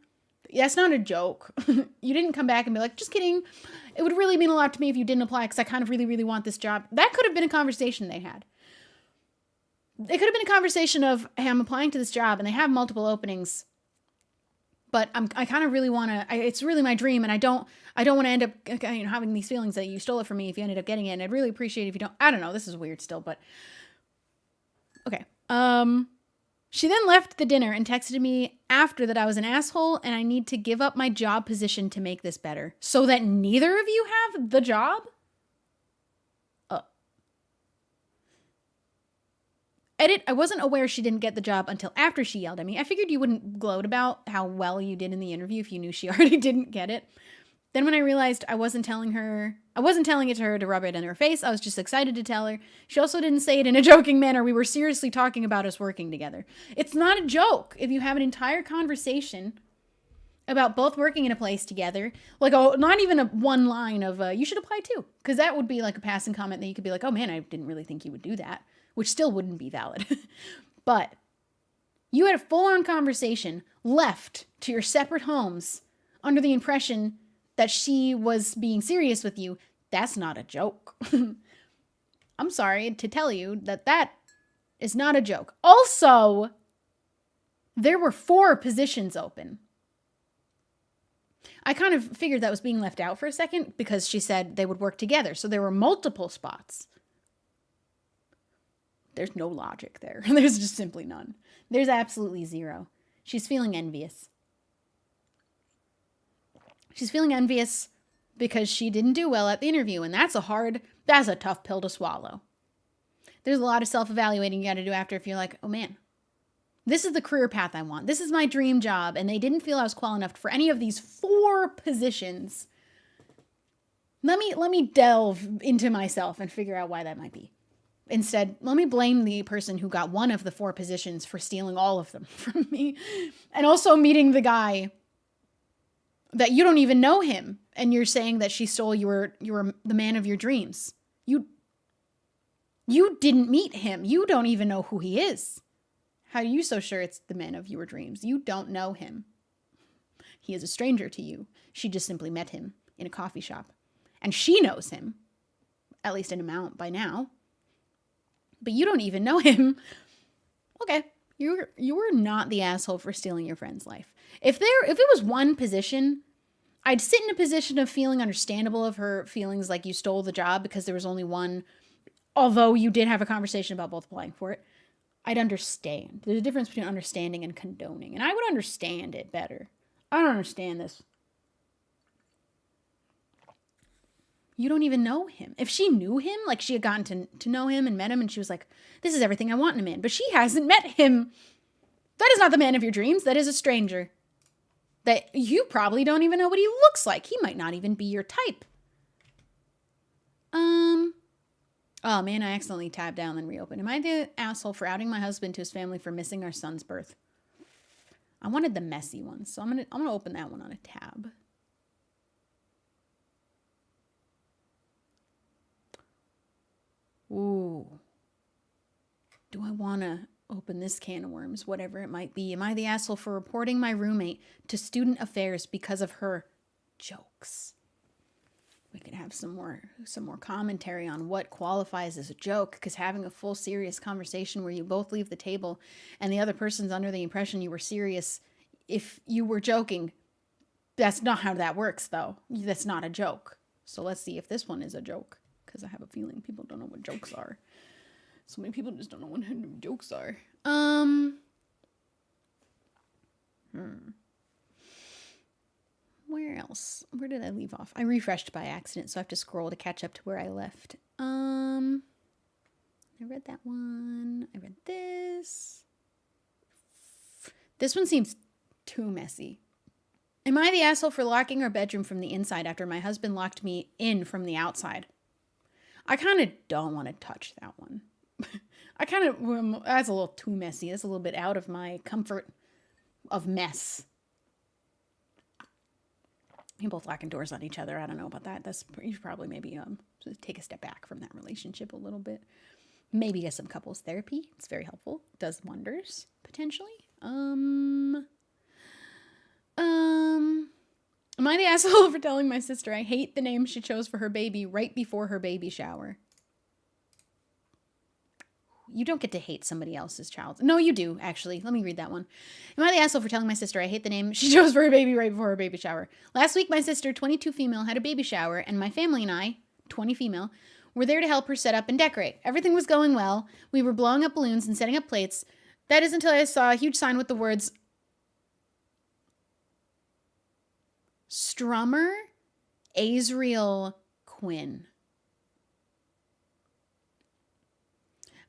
that's not a joke. You didn't come back and be like, just kidding. It would really mean a lot to me if you didn't apply because I kind of really, really want this job. That could have been a conversation they had. It could have been a conversation of, hey, I'm applying to this job and they have multiple openings, but I kind of really want to, it's really my dream and I don't want to end up having these feelings that you stole it from me if you ended up getting it. And I'd really appreciate it if you don't. I don't know. This is weird still, but okay. She then left the dinner and texted me after that I was an asshole and I need to give up my job position to make this better. So that neither of you have the job? Edit, I wasn't aware she didn't get the job until after she yelled at me. I figured you wouldn't gloat about how well you did in the interview if you knew she already didn't get it. Then when I realized I wasn't telling it to her to rub it in her face. I was just excited to tell her. She also didn't say it in a joking manner. We were seriously talking about us working together. It's not a joke if you have an entire conversation about both working in a place together. Like, not even one line of, you should apply too. Because that would be like a passing comment that you could be like, oh man, I didn't really think you would do that. Which still wouldn't be valid. But you had a full-on conversation, left to your separate homes under the impression that she was being serious with you. That's not a joke. I'm sorry to tell you that is not a joke. Also, there were 4 positions open. I kind of figured that was being left out for a second because she said they would work together. So there were multiple spots. There's no logic there. There's just simply none. There's absolutely zero. She's feeling envious. She's feeling envious because she didn't do well at the interview, and that's a tough pill to swallow. There's a lot of self-evaluating you got to do after if you're like, oh man, this is the career path I want. This is my dream job, and they didn't feel I was qualified enough for any of these 4 positions. Let me delve into myself and figure out why that might be. Instead, let me blame the person who got one of the 4 positions for stealing all of them from me, and also meeting the guy that you don't even know him, and you're saying that she stole you were the man of your dreams. You You didn't meet him. You don't even know who he is. How are you so sure it's the man of your dreams? You don't know him. He is a stranger to you. She just simply met him in a coffee shop. And she knows him, at least an amount by now. But you don't even know him. Okay, you were not the asshole for stealing your friend's life. If it was one position, I'd sit in a position of feeling understandable of her feelings like you stole the job because there was only one, although you did have a conversation about both applying for it. I'd understand. There's a difference between understanding and condoning, and I would understand it better. I don't understand this. You don't even know him. If she knew him, like she had gotten to know him and met him, and she was like, this is everything I want in a man, but she hasn't met him. That is not the man of your dreams. That is a stranger. That you probably don't even know what he looks like. He might not even be your type. Oh man, I accidentally tabbed down and reopened. Am I the asshole for outing my husband to his family for missing our son's birth? I wanted the messy one, so I'm gonna open that one on a tab. Ooh. Do I want to open this can of worms, whatever it might be? Am I the asshole for reporting my roommate to student affairs because of her jokes? We could have some more commentary on what qualifies as a joke, because having a full serious conversation where you both leave the table and the other person's under the impression you were serious if you were joking, that's not how that works, though. That's not a joke. So let's see if this one is a joke, because I have a feeling people don't know what jokes are. So many people just don't know what jokes are. Where else? Where did I leave off? I refreshed by accident, so I have to scroll to catch up to where I left. I read that one. I read this. This one seems too messy. Am I the asshole for locking our bedroom from the inside after my husband locked me in from the outside? I kind of don't want to touch that one. That's a little too messy. That's a little bit out of my comfort of mess. You're both locking doors on each other. I don't know about that. You should probably maybe take a step back from that relationship a little bit. Maybe get some couples therapy. It's very helpful. It does wonders, potentially. Am I the asshole for telling my sister I hate the name she chose for her baby right before her baby shower? You don't get to hate somebody else's child. No, you do, actually. Let me read that one. Am I the asshole for telling my sister I hate the name she chose for her baby right before her baby shower? Last week, my sister, 22 female, had a baby shower, and my family and I, 20 female, were there to help her set up and decorate. Everything was going well. We were blowing up balloons and setting up plates. That is until I saw a huge sign with the words, Strummer Azriel Quinn.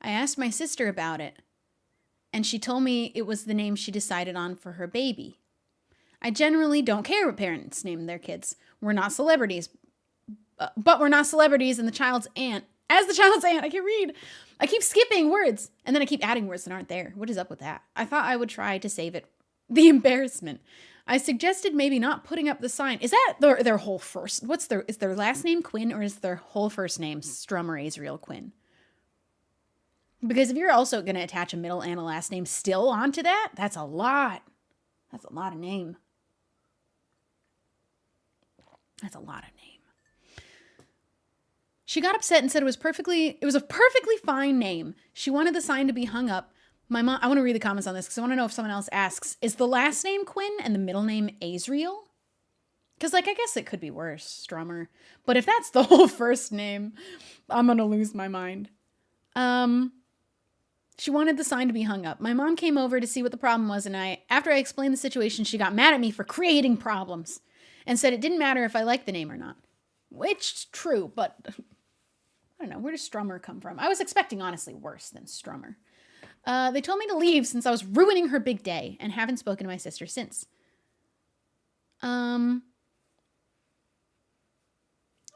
I asked my sister about it, and she told me it was the name she decided on for her baby. I generally don't care what parents name their kids. We're not celebrities. But we're not celebrities, and the child's aunt. As the child's aunt, I can read. I keep skipping words, and then I keep adding words that aren't there. What is up with that? I thought I would try to save it. The embarrassment. I suggested maybe not putting up the sign. Is that their whole first? Is their last name Quinn, or is their whole first name Strummer Azriel Quinn? Because if you're also going to attach a middle and a last name still onto that, that's a lot. That's a lot of name. That's a lot of name. She got upset and said it was a perfectly fine name. She wanted the sign to be hung up. My mom, I want to read the comments on this because I want to know if someone else asks, is the last name Quinn and the middle name Azriel? Because, I guess it could be worse, Strummer. But if that's the whole first name, I'm going to lose my mind. She wanted the sign to be hung up. My mom came over to see what the problem was, and after I explained the situation, she got mad at me for creating problems and said it didn't matter if I liked the name or not. Which, true, but I don't know. Where does Strummer come from? I was expecting, honestly, worse than Strummer. They told me to leave since I was ruining her big day and haven't spoken to my sister since.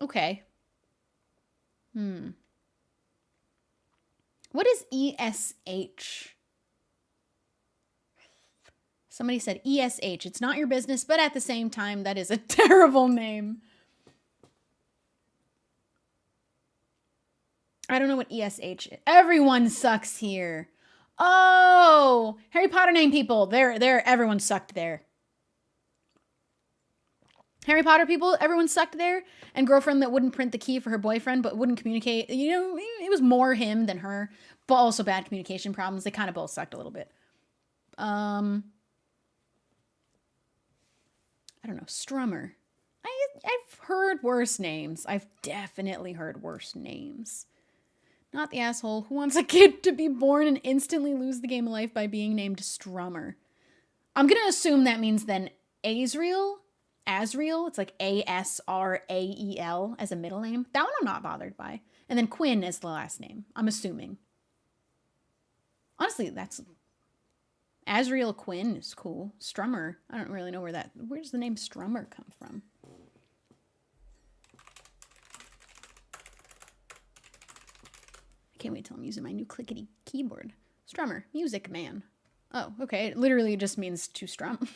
Okay. What is ESH? Somebody said ESH. It's not your business, but at the same time, that is a terrible name. I don't know what ESH is. Everyone sucks here. Oh, Harry Potter name people. Everyone sucked there. Harry Potter people, everyone sucked there. And girlfriend that wouldn't print the key for her boyfriend but wouldn't communicate. You know, it was more him than her, but also bad communication problems. They kind of both sucked a little bit. I don't know. Strummer. I've heard worse names. I've definitely heard worse names. Not the asshole who wants a kid to be born and instantly lose the game of life by being named Strummer. I'm going to assume that means then Asriel. It's like Asrael as a middle name. That one I'm not bothered by. And then Quinn as the last name, I'm assuming. Honestly, that's... Asriel Quinn is cool. Strummer, I don't really know where does the name Strummer come from? I can't wait till I'm using my new clickety keyboard. Strummer, music man. Oh, okay. It literally just means to strum.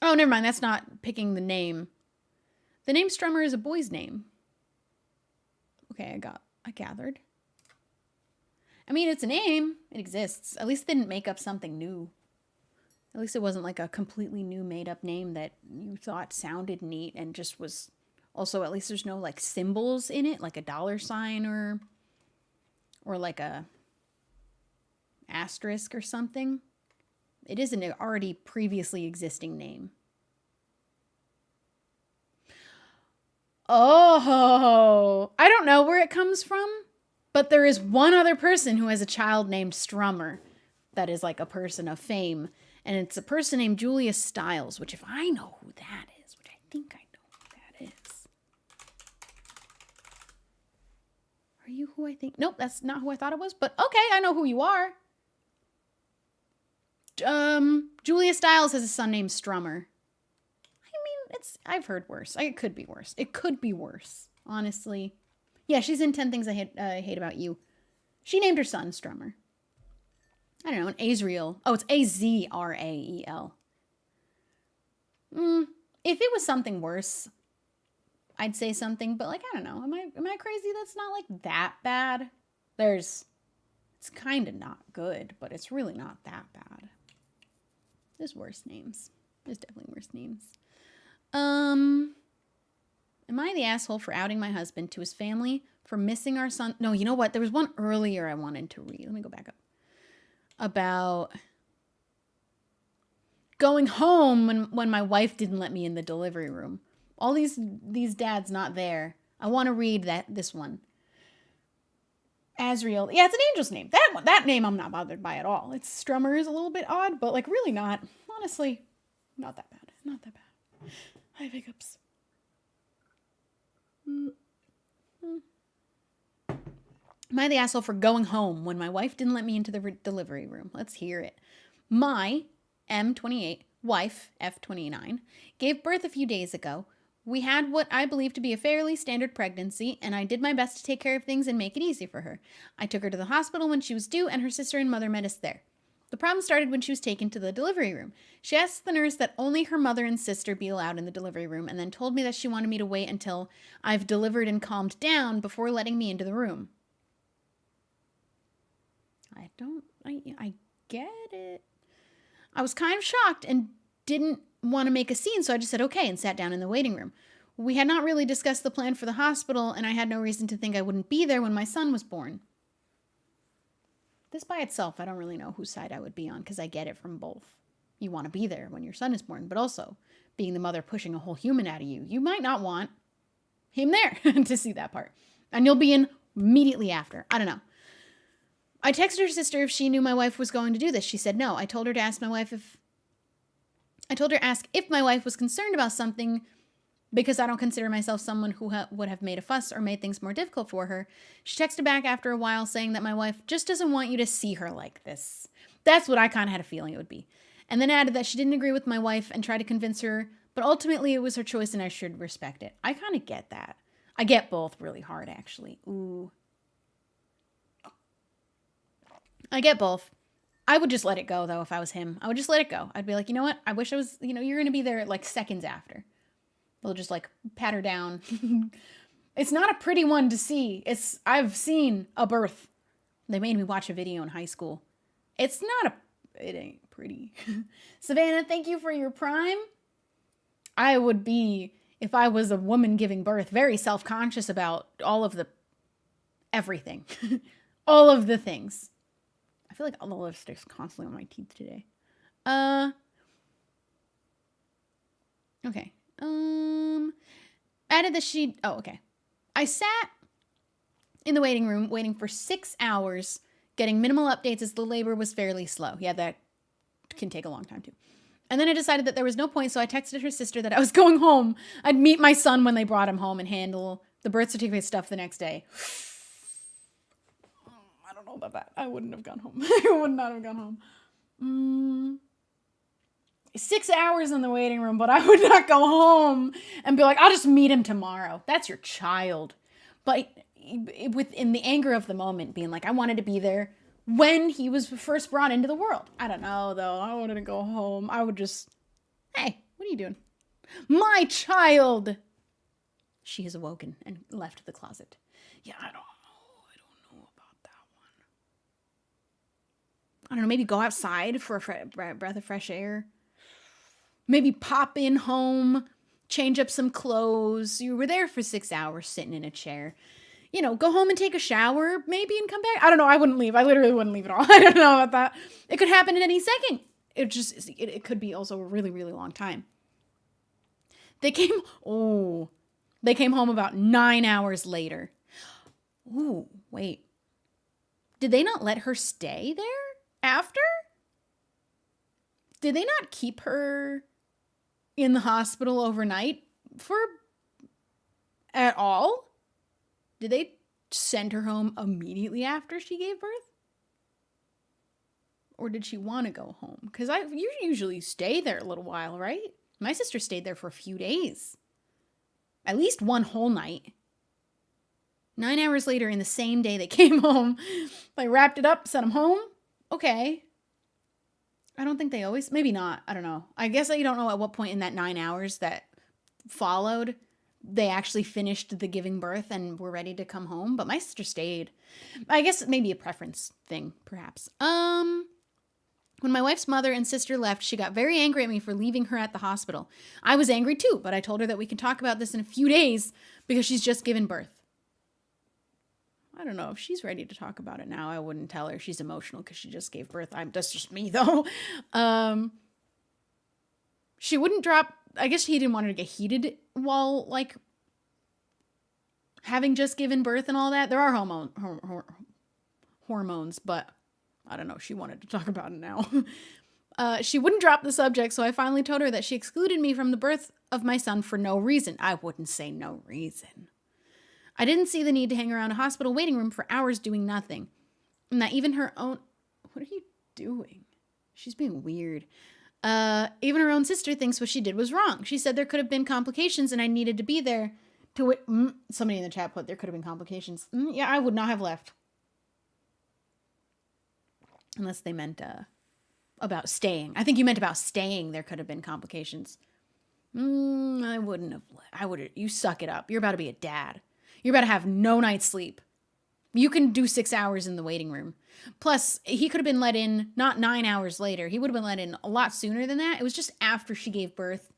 Oh, never mind. That's not picking the name. The name Strummer is a boy's name. Okay, I gathered. I mean, it's a name. It exists. At least they didn't make up something new. At least it wasn't like a completely new made-up name that you thought sounded neat and just was... Also, at least there's no, like, symbols in it, like a $sign or like a asterisk or something. It is an already previously existing name. Oh, I don't know where it comes from, but there is one other person who has a child named Strummer that is like a person of fame, and it's a person named Julia Stiles, which if I know who that is, which I think I know who that is. Are you who I think? Nope, that's not who I thought it was, but okay, I know who you are. Julia Stiles has a son named Strummer. I mean, I've heard worse. It could be worse. It could be worse, honestly. Yeah, she's in 10 Things I Hate About You. She named her son Strummer. I don't know, an Asriel. Oh, it's Azrael. If it was something worse, I'd say something, but like, I don't know. Am I crazy? That's not like that bad. It's kind of not good, but it's really not that bad. There's worse names. There's definitely worse names. Am I the asshole for outing my husband to his family for missing our son? No, you know what? There was one earlier I wanted to read. Let me go back up. About going home when my wife didn't let me in the delivery room. All these dads not there. I want to read this one. Asriel. Yeah, it's an angel's name. That name I'm not bothered by at all. It's Strummer is a little bit odd, but like really not. Honestly, not that bad. Not that bad. I have hiccups. Am I the asshole for going home when my wife didn't let me into the delivery room? Let's hear it. My M28 wife, F29, gave birth a few days ago. We had what I believe to be a fairly standard pregnancy, and I did my best to take care of things and make it easy for her. I took her to the hospital when she was due, and her sister and mother met us there. The problem started when she was taken to the delivery room. She asked the nurse that only her mother and sister be allowed in the delivery room, and then told me that she wanted me to wait until I've delivered and calmed down before letting me into the room. I get it. I was kind of shocked and didn't want to make a scene, so I just said okay and sat down in the waiting room. We had not really discussed the plan for the hospital, and I had no reason to think I wouldn't be there when my son was born. This by itself, I don't really know whose side I would be on, because I get it from both. You want to be there when your son is born, but also being the mother pushing a whole human out of you. You might not want him there to see that part. And you'll be in immediately after. I don't know. I texted her sister if she knew my wife was going to do this. She said no. I told her to ask if my wife was concerned about something because I don't consider myself someone who would have made a fuss or made things more difficult for her. She texted back after a while saying that my wife just doesn't want you to see her like this. That's what I kind of had a feeling it would be. And then added that she didn't agree with my wife and tried to convince her, but ultimately it was her choice and I should respect it. I kind of get that. I get both really hard, actually. Ooh. I get both. I would just let it go, though, if I was him. I would just let it go. I'd be like, you know what? I wish I was, you're going to be there like seconds after. They'll just like pat her down. It's not a pretty one to see. I've seen a birth. They made me watch a video in high school. It ain't pretty. Savannah, thank you for your prime. I would be, if I was a woman giving birth, very self-conscious about everything. All of the things. I feel like all the lipstick's constantly on my teeth today. Okay. Added the sheet. Oh, okay. I sat in the waiting room waiting for 6 hours, getting minimal updates as the labor was fairly slow. Yeah, that can take a long time too. And then I decided that there was no point, so I texted her sister that I was going home. I'd meet my son when they brought him home and handle the birth certificate stuff the next day. I don't know about that. I wouldn't have gone home. I would not have gone home. 6 hours in the waiting room, but I would not go home and be like, I'll just meet him tomorrow. That's your child. But within the anger of the moment, being like, I wanted to be there when he was first brought into the world. I don't know, though. I wanted to go home. I would just, hey, what are you doing? My child! She has awoken and left the closet. Yeah, I don't know about that one. I don't know, maybe go outside for a breath of fresh air. Maybe pop in home, change up some clothes. You were there for 6 hours sitting in a chair. You know, go home and take a shower, maybe, and come back. I don't know. I wouldn't leave. I literally wouldn't leave at all. I don't know about that. It could happen at any second. It could be also a really, really long time. They came home about 9 hours later. Ooh, wait. Did they not let her stay there after? Did they not keep her in the hospital overnight at all? Did they send her home immediately after she gave birth? Or did she want to go home? Because you usually stay there a little while, right? My sister stayed there for a few days. At least one whole night. 9 hours later, in the same day they came home, they wrapped it up, sent them home. Okay. I don't think they always, maybe not. I don't know. I guess you don't know at what point in that 9 hours that followed they actually finished the giving birth and were ready to come home. But my sister stayed. I guess maybe a preference thing, perhaps. When my wife's mother and sister left, she got very angry at me for leaving her at the hospital. I was angry too, but I told her that we can talk about this in a few days because she's just given birth. I don't know if she's ready to talk about it now. I wouldn't tell her she's emotional because she just gave birth. That's just me though. She wouldn't drop. I guess he didn't want her to get heated while like having just given birth and all that. There are hormones, but I don't know. She wanted to talk about it now. She wouldn't drop the subject, so I finally told her that she excluded me from the birth of my son for no reason. I wouldn't say no reason. I didn't see the need to hang around a hospital waiting room for hours doing nothing. And that even her own... What are you doing? She's being weird. Even her own sister thinks what she did was wrong. She said there could have been complications and I needed to be there to... Somebody in the chat put there could have been complications. Yeah, I would not have left. Unless they meant about staying. I think you meant about staying there could have been complications. I wouldn't have left. You suck it up. You're about to be a dad. You're about to have no night's sleep. You can do 6 hours in the waiting room. Plus, he could have been let in not 9 hours later. He would have been let in a lot sooner than that. It was just after she gave birth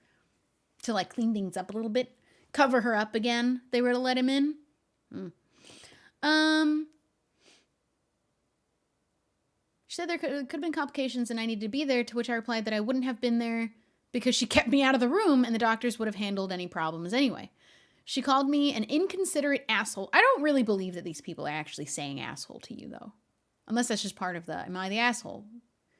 to like clean things up a little bit. Cover her up again. They were to let him in. She said there could have been complications and I needed to be there, to which I replied that I wouldn't have been there because she kept me out of the room and the doctors would have handled any problems anyway. She called me an inconsiderate asshole. I don't really believe that these people are actually saying asshole to you, though. Unless that's just part of the, am I the asshole?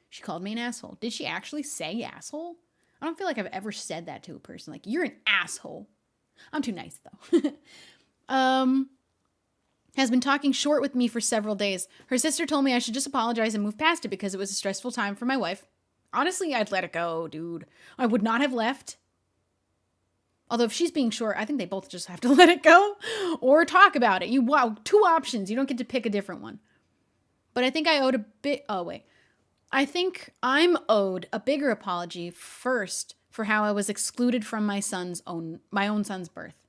She called me an asshole. Did she actually say asshole? I don't feel like I've ever said that to a person. Like, you're an asshole. I'm too nice, though. Has been talking short with me for several days. Her sister told me I should just apologize and move past it because it was a stressful time for my wife. Honestly, I'd let it go, dude. I would not have left. Although if she's being short, I think they both just have to let it go or talk about it. Wow, 2 options. You don't get to pick a different one. But I think I owed a bit. Oh, wait. I think I'm owed a bigger apology first for how I was excluded from my own son's birth.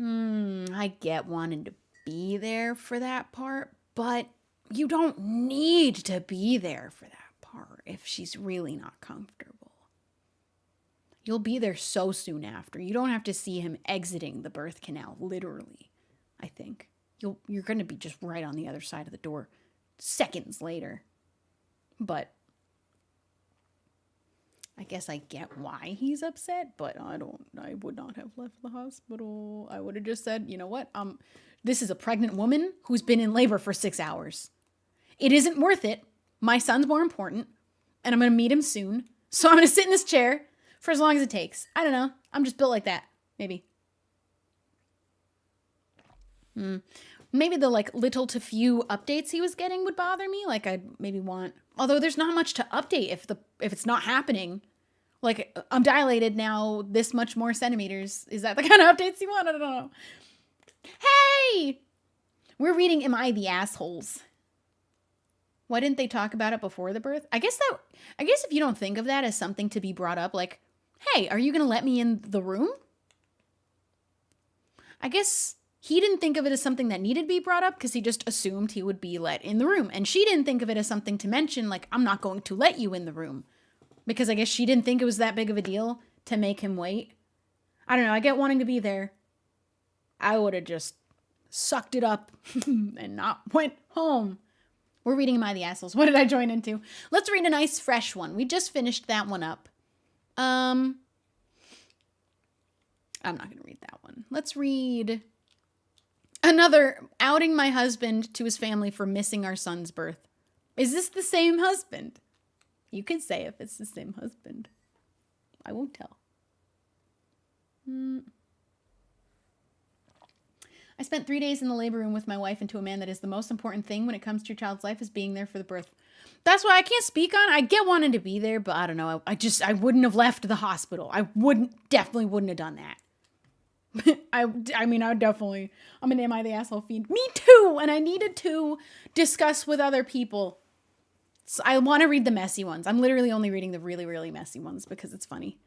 I get wanting to be there for that part, but you don't need to be there for that part if she's really not comfortable. You'll be there so soon after. You don't have to see him exiting the birth canal, literally, I think. You're going to be just right on the other side of the door seconds later. But I guess I get why he's upset, but I would not have left the hospital. I would have just said, you know what? This is a pregnant woman who's been in labor for 6 hours. It isn't worth it. My son's more important, and I'm going to meet him soon. So I'm going to sit in this chair for as long as it takes. I don't know. I'm just built like that. Maybe. Maybe the little to few updates he was getting would bother me. Like I'd maybe want, although there's not much to update if it's not happening. Like I'm dilated now this much more centimeters. Is that the kind of updates you want? I don't know. Hey! We're reading Am I the Assholes? Why didn't they talk about it before the birth? I guess if you don't think of that as something to be brought up, like, hey, are you going to let me in the room? I guess he didn't think of it as something that needed to be brought up because he just assumed he would be let in the room. And she didn't think of it as something to mention, like, I'm not going to let you in the room. Because I guess she didn't think it was that big of a deal to make him wait. I don't know. I get wanting to be there. I would have just sucked it up and not went home. We're reading Am I the Assholes? What did I join into? Let's read a nice fresh one. We just finished that one up. I'm not going to read that one. Let's read another outing my husband to his family for missing our son's birth. Is this the same husband? You can say if it's the same husband. I won't tell. I spent 3 days in the labor room with my wife and to a man that is the most important thing when it comes to your child's life is being there for the birth. That's why I can't speak on. I get wanting to be there, but I don't know. I wouldn't have left the hospital. I definitely wouldn't have done that. I mean, I'm an Am I the Asshole feed. Me too! And I needed to discuss with other people. So I want to read the messy ones. I'm literally only reading the really, really messy ones because it's funny.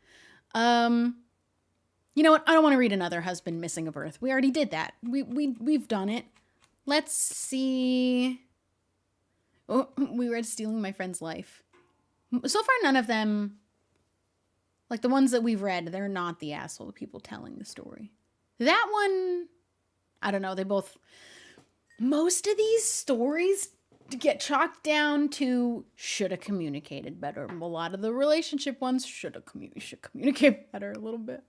You know what? I don't want to read another husband missing a birth. We already did that. We've done it. Let's see. Oh, we read Stealing My Friend's Life. So far, none of them, like the ones that we've read, they're not the asshole people telling the story. That one, I don't know. Most of these stories get chalked down to should have communicated better. A lot of the relationship ones should communicate better a little bit.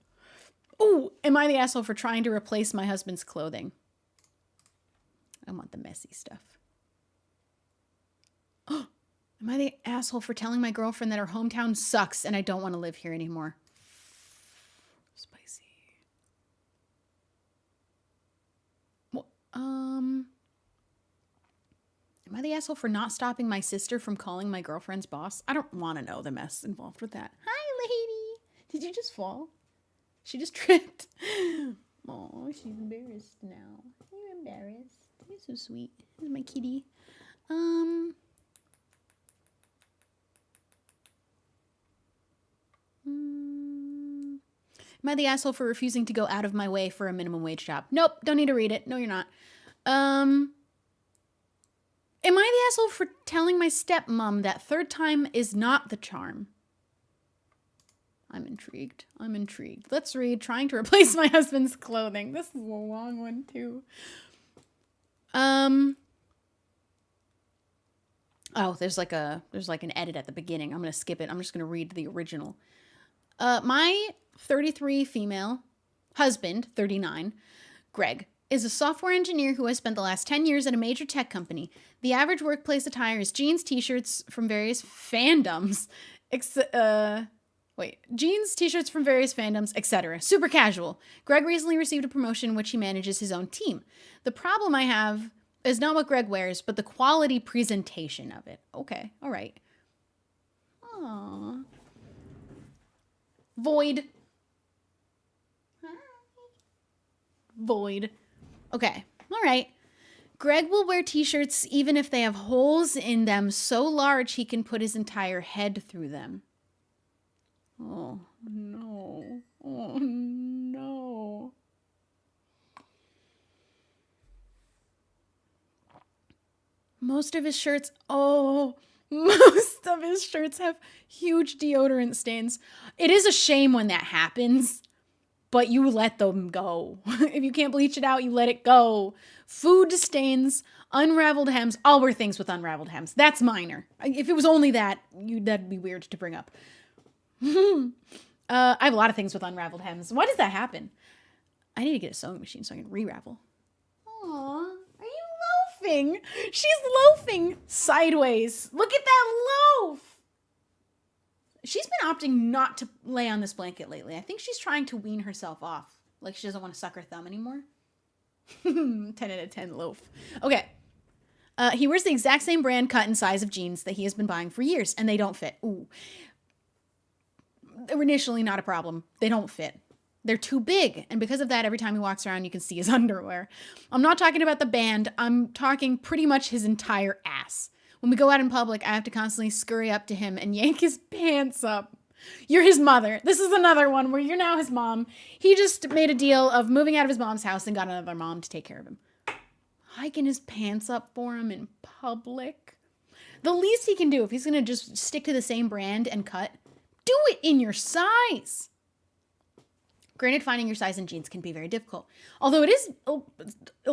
Oh, am I the asshole for trying to replace my husband's clothing? I want the messy stuff. Oh, am I the asshole for telling my girlfriend that her hometown sucks and I don't want to live here anymore? Spicy. Well, am I the asshole for not stopping my sister from calling my girlfriend's boss? I don't want to know the mess involved with that. Hi, lady. Did you just fall? She just tripped. Oh, she's embarrassed now. You're embarrassed. You're so sweet. This is my kitty. Am I the asshole for refusing to go out of my way for a minimum wage job? Nope, don't need to read it. No, you're not. Am I the asshole for telling my stepmom that third time is not the charm? I'm intrigued. Let's read Trying to Replace My Husband's Clothing. This is a long one, too. Oh, there's like an edit at the beginning. I'm going to skip it. I'm just going to read the original. My 33 female husband, 39, Greg, is a software engineer who has spent the last 10 years at a major tech company. The average workplace attire is jeans, t-shirts from various fandoms, etc. Super casual. Greg recently received a promotion in which he manages his own team. The problem I have is not what Greg wears, but the quality presentation of it. Okay, all right. Aww. Void. Hi. Void. Okay, all right. Greg will wear t-shirts even if they have holes in them so large he can put his entire head through them. Oh, no. Oh, no. Most of his shirts have huge deodorant stains. It is a shame when that happens, but you let them go. If you can't bleach it out, you let it go. Food stains, unraveled hems. I'll wear things with unraveled hems. That's minor. If it was only that, that'd be weird to bring up. I have a lot of things with unraveled hems. Why does that happen? I need to get a sewing machine so I can re-ravel. Aww, are you loafing? She's loafing sideways. Look at that loaf. She's been opting not to lay on this blanket lately. I think she's trying to wean herself off. Like she doesn't want to suck her thumb anymore. 10 out of 10 loaf. Okay. He wears the exact same brand, cut, and size of jeans that he has been buying for years, and they don't fit. Ooh. They were initially not a problem. They don't fit. They're too big, and because of that, every time he walks around, you can see his underwear. I'm not talking about the band. I'm talking pretty much his entire ass. When we go out in public, I have to constantly scurry up to him and yank his pants up. You're his mother. This is another one where you're now his mom. He just made a deal of moving out of his mom's house and got another mom to take care of him. Hiking his pants up for him in public. The least he can do, if he's going to just stick to the same brand and cut, do it in your size. Granted, finding your size in jeans can be very difficult. Although it is a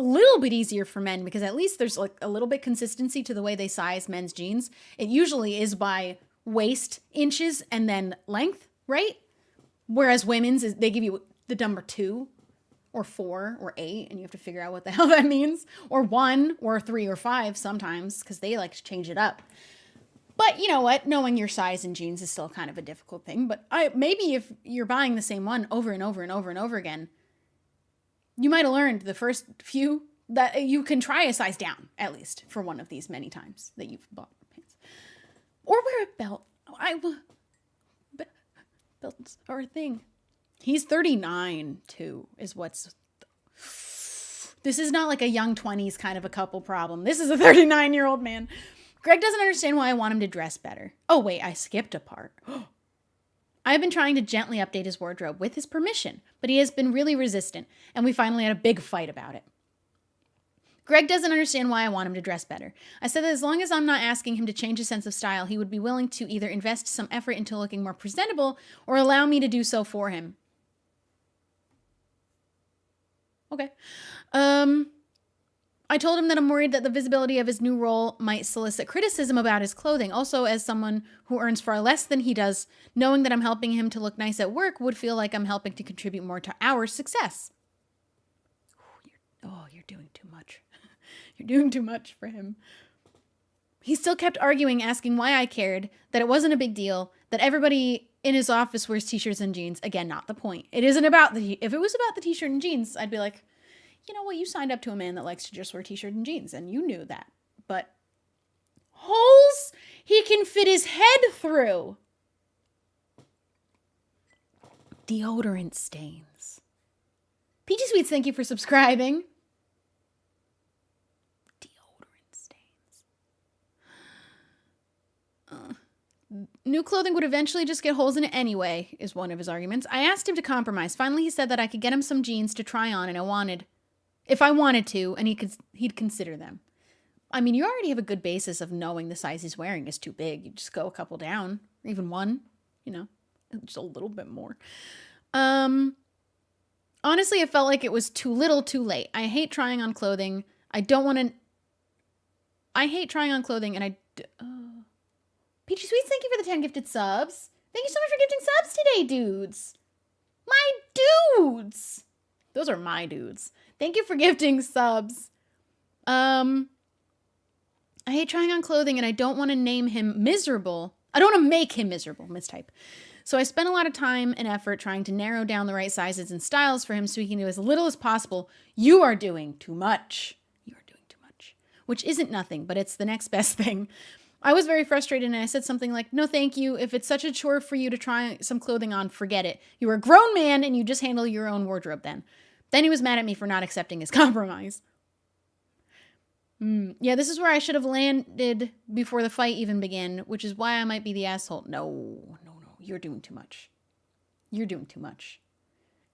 little bit easier for men because at least there's like a little bit consistency to the way they size men's jeans. It usually is by waist inches and then length, right? Whereas women's is they give you the number 2 or 4 or 8 and you have to figure out what the hell that means. Or 1 or 3 or 5 sometimes because they like to change it up. But you know what? Knowing your size in jeans is still kind of a difficult thing. But maybe if you're buying the same one over and over and over and over again, you might have learned the first few that you can try a size down, at least, for one of these many times that you've bought pants. Or wear a belt. Belts are a thing. He's 39, too, is what's... This is not like a young 20s kind of a couple problem. This is a 39-year-old man. Greg doesn't understand why I want him to dress better. Oh, wait, I skipped a part. I've been trying to gently update his wardrobe with his permission, but he has been really resistant, and we finally had a big fight about it. Greg doesn't understand why I want him to dress better. I said that as long as I'm not asking him to change his sense of style, he would be willing to either invest some effort into looking more presentable or allow me to do so for him. Okay. I told him that I'm worried that the visibility of his new role might solicit criticism about his clothing. Also, as someone who earns far less than he does, knowing that I'm helping him to look nice at work would feel like I'm helping to contribute more to our success. You're doing too much. You're doing too much for him. He still kept arguing, asking why I cared, that it wasn't a big deal, that everybody in his office wears t-shirts and jeans. Again, not the point. It isn't about if it was about the t-shirt and jeans, I'd be like, you know what, you signed up to a man that likes to just wear t-shirt and jeans, and you knew that. But holes he can fit his head through. Deodorant stains. Peachy Sweets, thank you for subscribing. Deodorant stains. New clothing would eventually just get holes in it anyway, is one of his arguments. I asked him to compromise. Finally, he said that I could get him some jeans to try on, and if I wanted to, and he'd consider them. I mean, you already have a good basis of knowing the size he's wearing is too big. You just go a couple down, or even one, just a little bit more. Honestly, it felt like it was too little, too late. I hate trying on clothing. I hate trying on clothing, and Peachy Sweets, thank you for the 10 gifted subs. Thank you so much for gifting subs today, dudes. My dudes. Those are my dudes. Thank you for gifting subs. I hate trying on clothing and I don't want to name him miserable. I don't want to make him miserable, mistype. So I spent a lot of time and effort trying to narrow down the right sizes and styles for him so he can do as little as possible. You are doing too much. You are doing too much. Which isn't nothing, but it's the next best thing. I was very frustrated and I said something like, no, thank you. If it's such a chore for you to try some clothing on, forget it. You are a grown man and you just handle your own wardrobe then. Then he was mad at me for not accepting his compromise. Yeah, this is where I should have landed before the fight even began, which is why I might be the asshole. No. You're doing too much. You're doing too much.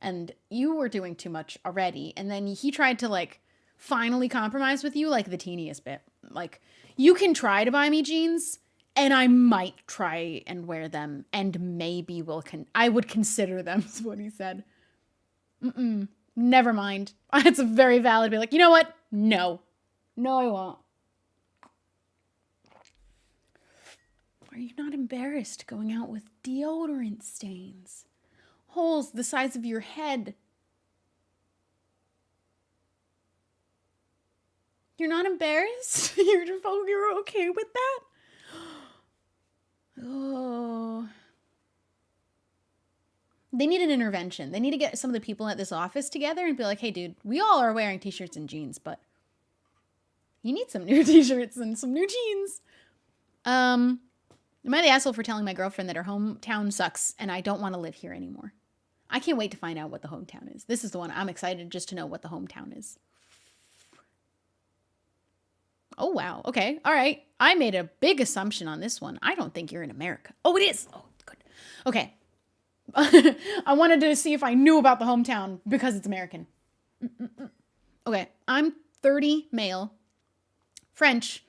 And you were doing too much already. And then he tried to, like, finally compromise with you, like, the teeniest bit. Like, you can try to buy me jeans, and I might try and wear them, and maybe I would consider them, is what he said. Never mind. It's a very valid be like, you know what? No, I won't. Are you not embarrassed going out with deodorant stains? Holes the size of your head. You're not embarrassed? You're okay with that? Oh. They need an intervention. They need to get some of the people at this office together and be like, hey, dude, we all are wearing t-shirts and jeans, but you need some new t-shirts and some new jeans. Am I the asshole for telling my girlfriend that her hometown sucks and I don't want to live here anymore? I can't wait to find out what the hometown is. This is the one I'm excited just to know what the hometown is. Oh, wow. Okay. All right. I made a big assumption on this one. I don't think you're in America. Oh, it is. Oh, good. Okay. I wanted to see if I knew about the hometown because it's American. Okay. I'm 30, male, French,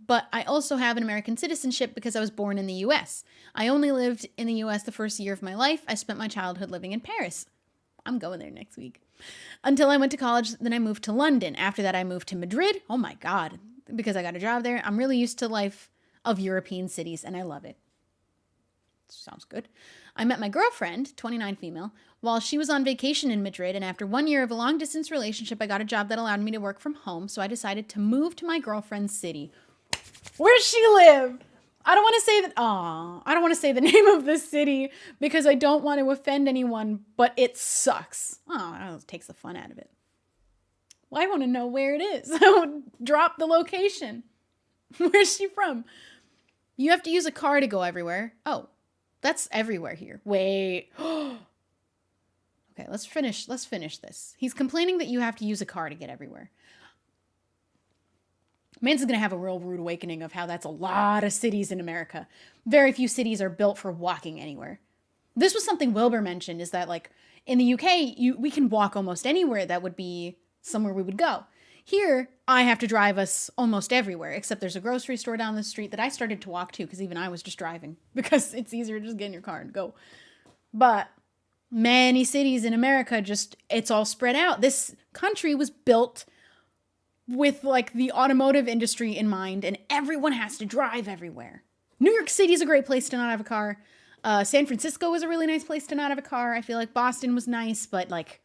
but I also have an American citizenship because I was born in the U.S. I only lived in the U.S. the first year of my life. I spent my childhood living in Paris. I'm going there next week. Until I went to college, then I moved to London. After that, I moved to Madrid. Oh my God, because I got a job there. I'm really used to life of European cities, and I love it. Sounds good. I met my girlfriend, 29 female, while she was on vacation in Madrid, and after 1 year of a long-distance relationship, I got a job that allowed me to work from home, so I decided to move to my girlfriend's city. Where does she live? I don't want to say that. I don't want to say the name of this city because I don't want to offend anyone, but it sucks. That takes the fun out of it. Well, I want to know where it is. I would drop the location. Where's she from? You have to use a car to go everywhere. Oh, that's everywhere here. Wait. Okay, let's finish this. He's complaining that you have to use a car to get everywhere. Manson's going to have a real rude awakening of how that's a lot of cities in America. Very few cities are built for walking anywhere. This was something Wilbur mentioned, is that like in the UK, we can walk almost anywhere that would be somewhere we would go. Here, I have to drive us almost everywhere, except there's a grocery store down the street that I started to walk to because even I was just driving because it's easier to just get in your car and go. But many cities in America, it's all spread out. This country was built with like the automotive industry in mind, and everyone has to drive everywhere. New York City is a great place to not have a car. San Francisco is a really nice place to not have a car. I feel like Boston was nice, but like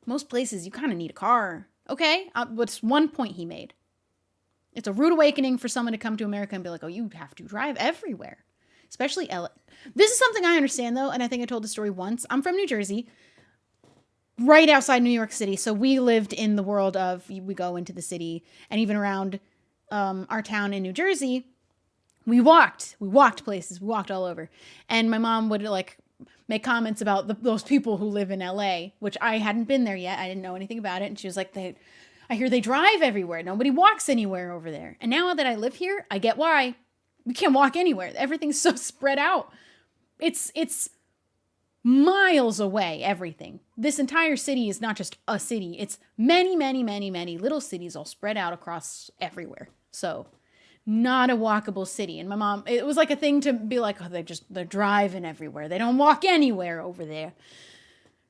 most places you kind of need a car. Okay, what's one point he made? It's a rude awakening for someone to come to America and be like, oh, you have to drive everywhere, especially LA. This is something I understand though, and I think I told the story once. I'm from New Jersey, right outside New York City. So we lived in the world of, we go into the city, and even around our town in New Jersey, we walked places, we walked all over. And my mom would like make comments about those people who live in LA, which I hadn't been there yet. I didn't know anything about it. And she was like, I hear they drive everywhere. Nobody walks anywhere over there. And now that I live here, I get why. We can't walk anywhere. Everything's so spread out. It's miles away, everything. This entire city is not just a city. It's many, many, many, many little cities all spread out across everywhere. So not a walkable city. And my mom, it was like a thing to be like, oh, they're driving everywhere. They don't walk anywhere over there,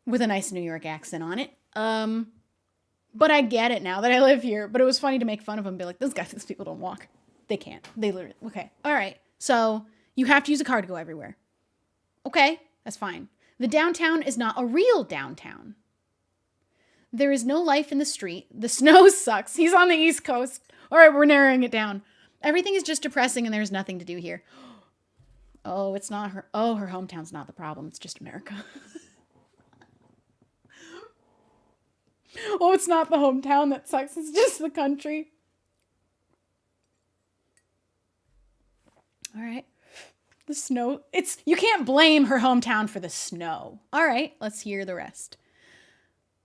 with a nice New York accent on it. But I get it now that I live here. But it was funny to make fun of them and be like, these people don't walk. They can't. They literally, okay. All right. So you have to use a car to go everywhere. Okay, that's fine. The downtown is not a real downtown. There is no life in the street. The snow sucks. He's on the East Coast. All right, we're narrowing it down. Everything is just depressing and there's nothing to do here. Oh, it's not her. Oh, her hometown's not the problem. It's just America. Oh, it's not the hometown that sucks. It's just the country. All right. The snow. You can't blame her hometown for the snow. All right, let's hear the rest.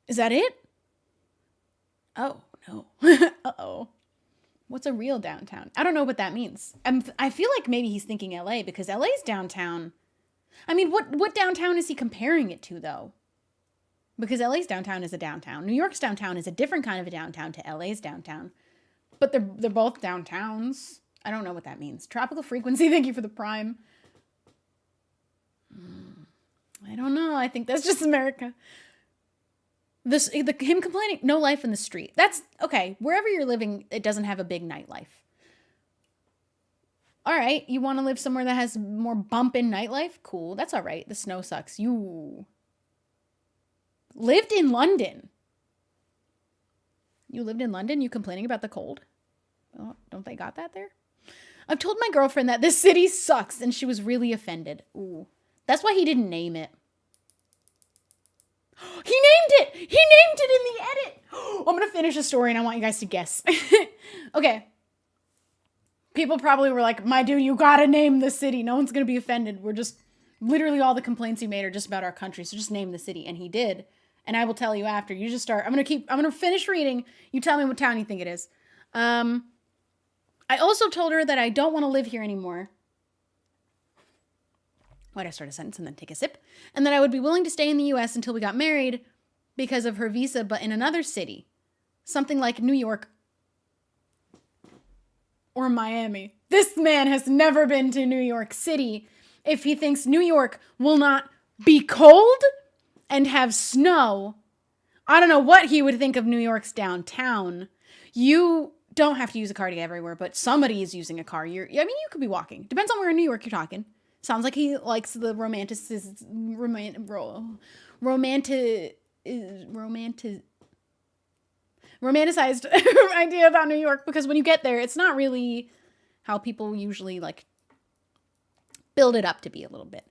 Is that it? Oh, no. Uh-oh. What's a real downtown? I don't know what that means. I feel like maybe he's thinking LA because LA's downtown. I mean, what downtown is he comparing it to, though? Because LA's downtown is a downtown. New York's downtown is a different kind of a downtown to LA's downtown. But they're both downtowns. I don't know what that means. Tropical frequency, thank you for the prime. I don't know. I think that's just America. Him complaining, no life in the street. That's, okay, wherever you're living, it doesn't have a big nightlife. All right, you want to live somewhere that has more bump in nightlife? Cool, that's all right. The snow sucks. You lived in London. You lived in London? You complaining about the cold? Oh, don't they got that there? I've told my girlfriend that this city sucks, and she was really offended. Ooh, that's why he didn't name it. He named it! He named it in the edit! I'm gonna finish a story and I want you guys to guess. Okay. People probably were like, my dude, you gotta name the city. No one's gonna be offended. We're just, literally all the complaints he made are just about our country, so just name the city. And he did. And I will tell you after. You just start, I'm gonna finish reading. You tell me what town you think it is. I also told her that I don't want to live here anymore. Why'd I start a sentence and then take a sip? And that I would be willing to stay in the US until we got married because of her visa, but in another city. Something like New York or Miami. This man has never been to New York City. If he thinks New York will not be cold and have snow, I don't know what he would think of New York's downtown. You don't have to use a car to get everywhere, but somebody is using a car. You could be walking. Depends on where in New York you're talking. Sounds like he likes the romanticized idea about New York, because when you get there, it's not really how people usually like build it up to be a little bit.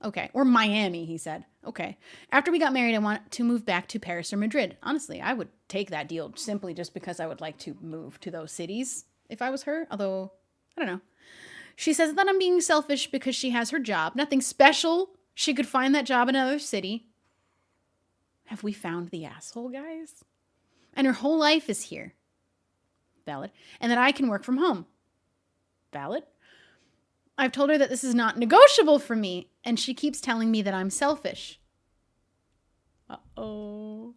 Okay. Or Miami, he said. Okay. After we got married, I want to move back to Paris or Madrid. Honestly, I would take that deal simply just because I would like to move to those cities if I was her. Although, I don't know. She says that I'm being selfish because she has her job. Nothing special. She could find that job in another city. Have we found the asshole, guys? And her whole life is here. Valid. And that I can work from home. Valid. I've told her that this is not negotiable for me, and she keeps telling me that I'm selfish. Uh-oh.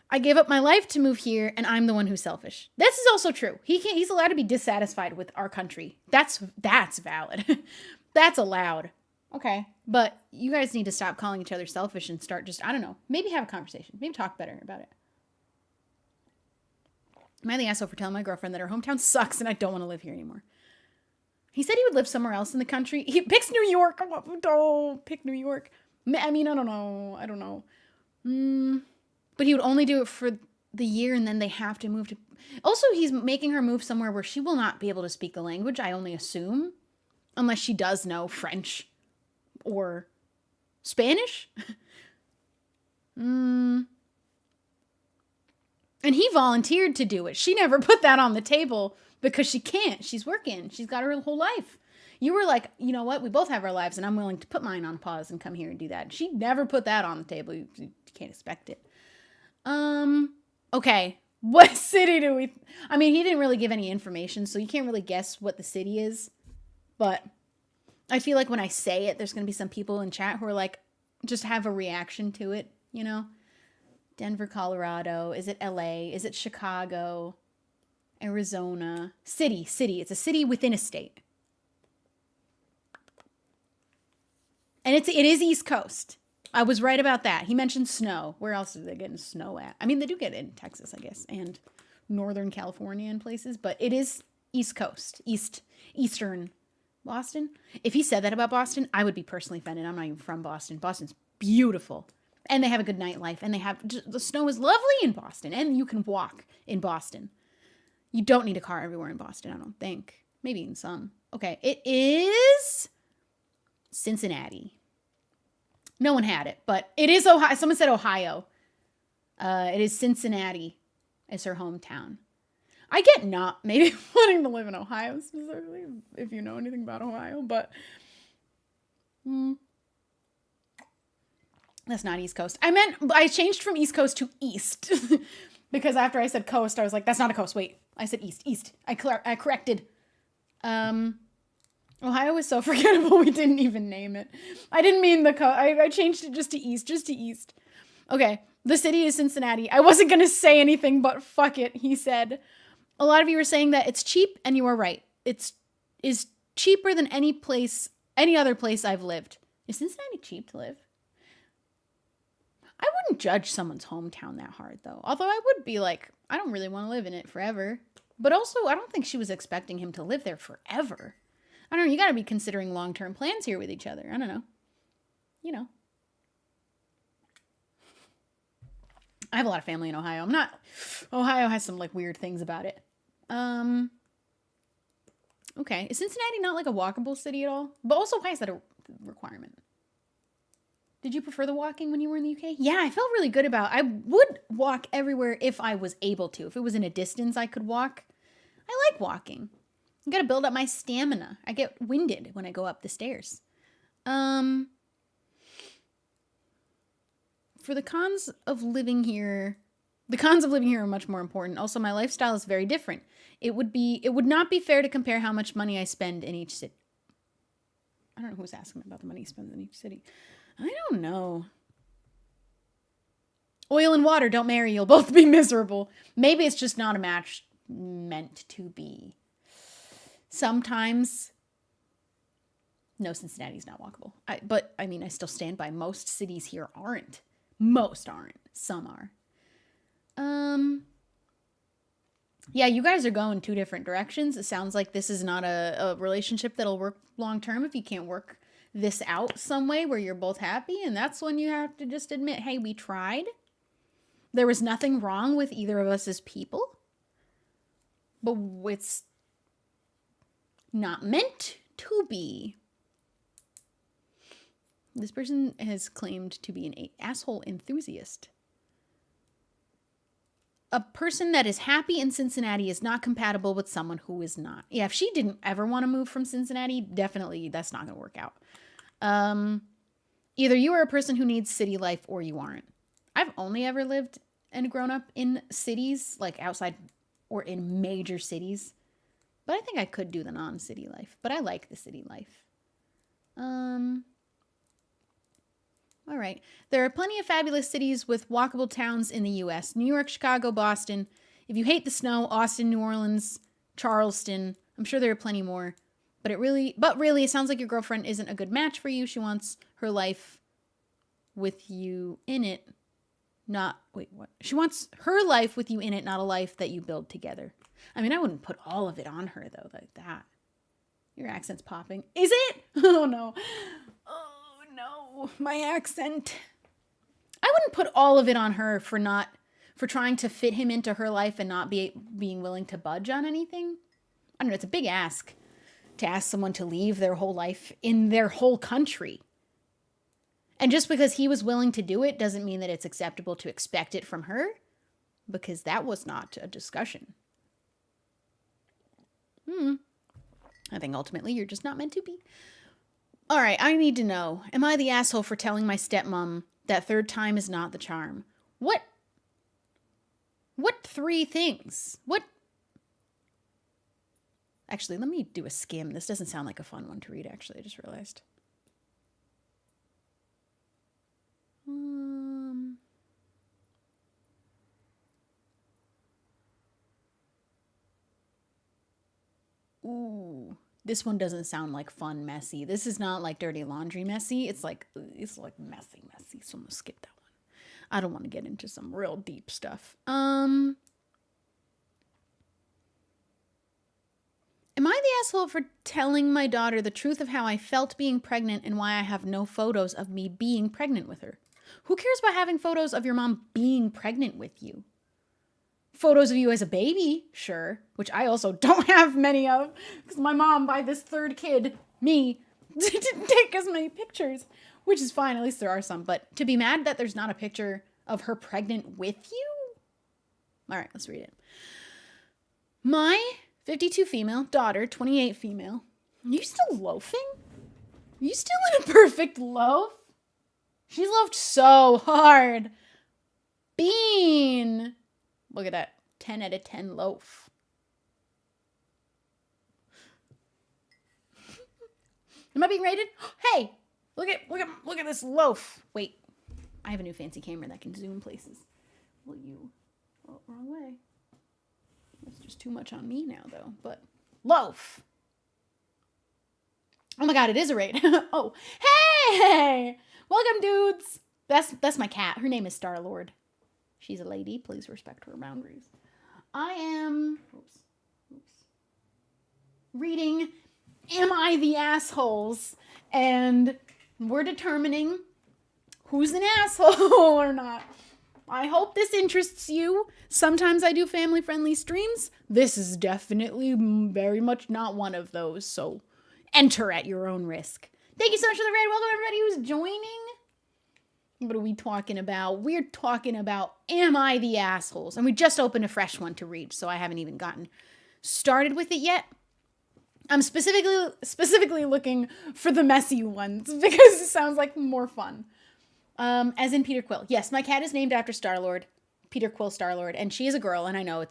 I gave up my life to move here, and I'm the one who's selfish. This is also true. He's allowed to be dissatisfied with our country. That's valid. That's allowed. Okay. But you guys need to stop calling each other selfish and start just, I don't know, maybe have a conversation. Maybe talk better about it. Am I the asshole for telling my girlfriend that her hometown sucks and I don't want to live here anymore? He said he would live somewhere else in the country. He picks New York. Don't pick New York. I mean, I don't know. But he would only do it for the year, and then they have to move to... Also, he's making her move somewhere where she will not be able to speak the language, I only assume. Unless she does know French or Spanish. And he volunteered to do it. She never put that on the table because she can't. She's working. She's got her whole life. You were like, you know what? We both have our lives, and I'm willing to put mine on pause and come here and do that. She never put that on the table. You can't expect it. Okay. What city do we... I mean, he didn't really give any information, so you can't really guess what the city is. But I feel like when I say it, there's going to be some people in chat who are like, just have a reaction to it, you know? Denver, Colorado. Is it LA? Is it Chicago? Arizona? City. It's a city within a state. And it is East Coast. I was right about that. He mentioned snow. Where else are they getting snow at? I mean, they do get it in Texas, I guess, and Northern California and places, but it is East Coast, Eastern Boston. If he said that about Boston, I would be personally offended. I'm not even from Boston. Boston's beautiful, and they have a good nightlife, and the snow is lovely in Boston, and you can walk in Boston. You don't need a car everywhere in Boston, I don't think. Maybe in some. Okay, it is Cincinnati. No one had it, but it is Ohio. Someone said Ohio. It is Cincinnati as her hometown. I get not maybe wanting to live in Ohio specifically, if you know anything about Ohio, but that's not East Coast. I changed from East Coast to East Because after I said coast, I was like, that's not a coast. Wait, I said east. I corrected. Ohio is so forgettable. We didn't even name it. I didn't mean the coast. I changed it just to east. Okay, the city is Cincinnati. I wasn't going to say anything, but fuck it, he said. A lot of you are saying that it's cheap, and you are right. It is cheaper than any other place I've lived. Is Cincinnati cheap to live? I wouldn't judge someone's hometown that hard, though. Although I would be like, I don't really want to live in it forever. But also, I don't think she was expecting him to live there forever. I don't know, you got to be considering long-term plans here with each other. I don't know. You know. I have a lot of family in Ohio. Ohio has some, like, weird things about it. Okay. Is Cincinnati not, like, a walkable city at all? But also, why is that a requirement? Did you prefer the walking when you were in the UK? Yeah, I felt really good about it. I would walk everywhere if I was able to. If it was in a distance I could walk. I like walking. I gotta build up my stamina. I get winded when I go up the stairs. For the cons of living here are much more important. Also, my lifestyle is very different. It would not be fair to compare how much money I spend in each city. I don't know who's asking about the money he spends in each city. I don't know. Oil and water, don't marry. You'll both be miserable. Maybe it's just not a match meant to be. Sometimes. No, Cincinnati's not walkable. But I still stand by most cities here aren't. Most aren't. Some are. Yeah, you guys are going two different directions. It sounds like this is not a relationship that'll work long term if you can't work this out some way where you're both happy. And that's when you have to just admit, hey, we tried. There was nothing wrong with either of us as people. But it's not meant to be. This person has claimed to be an asshole enthusiast. A person that is happy in Cincinnati is not compatible with someone who is not. Yeah, if she didn't ever want to move from Cincinnati, definitely that's not going to work out. Either you are a person who needs city life or you aren't. I've only ever lived and grown up in cities, like outside or in major cities. But I think I could do the non-city life. But I like the city life. All right. There are plenty of fabulous cities with walkable towns in the U.S. New York, Chicago, Boston. If you hate the snow, Austin, New Orleans, Charleston. I'm sure there are plenty more. But really, it sounds like your girlfriend isn't a good match for you. She wants her life with you in it. She wants her life with you in it, not a life that you build together. I mean, I wouldn't put all of it on her, though, like that. Your accent's popping. Is it? Oh, no. Oh, no. My accent. I wouldn't put all of it on her for trying to fit him into her life and not being willing to budge on anything. I don't know. It's a big ask to ask someone to leave their whole life in their whole country. And just because he was willing to do it doesn't mean that it's acceptable to expect it from her, because that was not a discussion. I think ultimately you're just not meant to be. All right, I need to know, am I the asshole for telling my stepmom that third time is not the charm? What 3 things? Actually, let me do a skim. This doesn't sound like a fun one to read, actually. I just realized. Ooh, this one doesn't sound like fun, messy. This is not like dirty laundry messy. It's like messy. So I'm gonna skip that one. I don't want to get into some real deep stuff. Am I the asshole for telling my daughter the truth of how I felt being pregnant and why I have no photos of me being pregnant with her? Who cares about having photos of your mom being pregnant with you? Photos of you as a baby, sure, which I also don't have many of, because my mom, by this third kid, me, didn't take as many pictures, which is fine, at least there are some, but to be mad that there's not a picture of her pregnant with you? All right, let's read it. My 52 female daughter, 28 female. Are you still loafing? Are you still in a perfect loaf? She loafed so hard. Bean. Look at that. 10 out of 10 loaf. Am I being rated? Hey, look at this loaf. Wait, I have a new fancy camera that can zoom places. Will you? Oh, wrong way. That's just too much on me now, though. But loaf. Oh my God, it is a raid. Oh, hey, welcome, dudes. That's my cat. Her name is Star-Lord. She's a lady. Please respect her boundaries. I am reading Am I the Assholes? And we're determining who's an asshole or not. I hope this interests you. Sometimes I do family-friendly streams. This is definitely very much not one of those, so enter at your own risk. Thank you so much for the raid. Welcome everybody who's joining. What are we talking about? We're talking about Am I the Assholes? And we just opened a fresh one to read, so I haven't even gotten started with it yet. I'm specifically looking for the messy ones because it sounds like more fun. As in Peter Quill. Yes, my cat is named after Star-Lord. Peter Quill Star-Lord. And she is a girl, and I know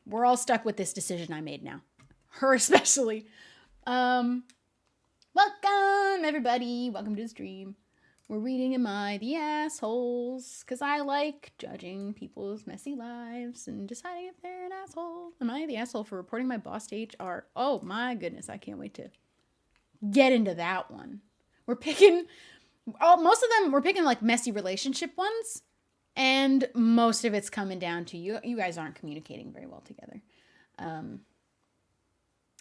we're all stuck with this decision I made now. Her especially. Welcome, everybody. Welcome to the stream. We're reading Am I the Assholes? Because I like judging people's messy lives and deciding if they're an asshole. Am I the asshole for reporting my boss to HR? Oh my goodness, I can't wait to get into that one. We're picking, most of them, we're picking like messy relationship ones. And most of it's coming down to you guys aren't communicating very well together.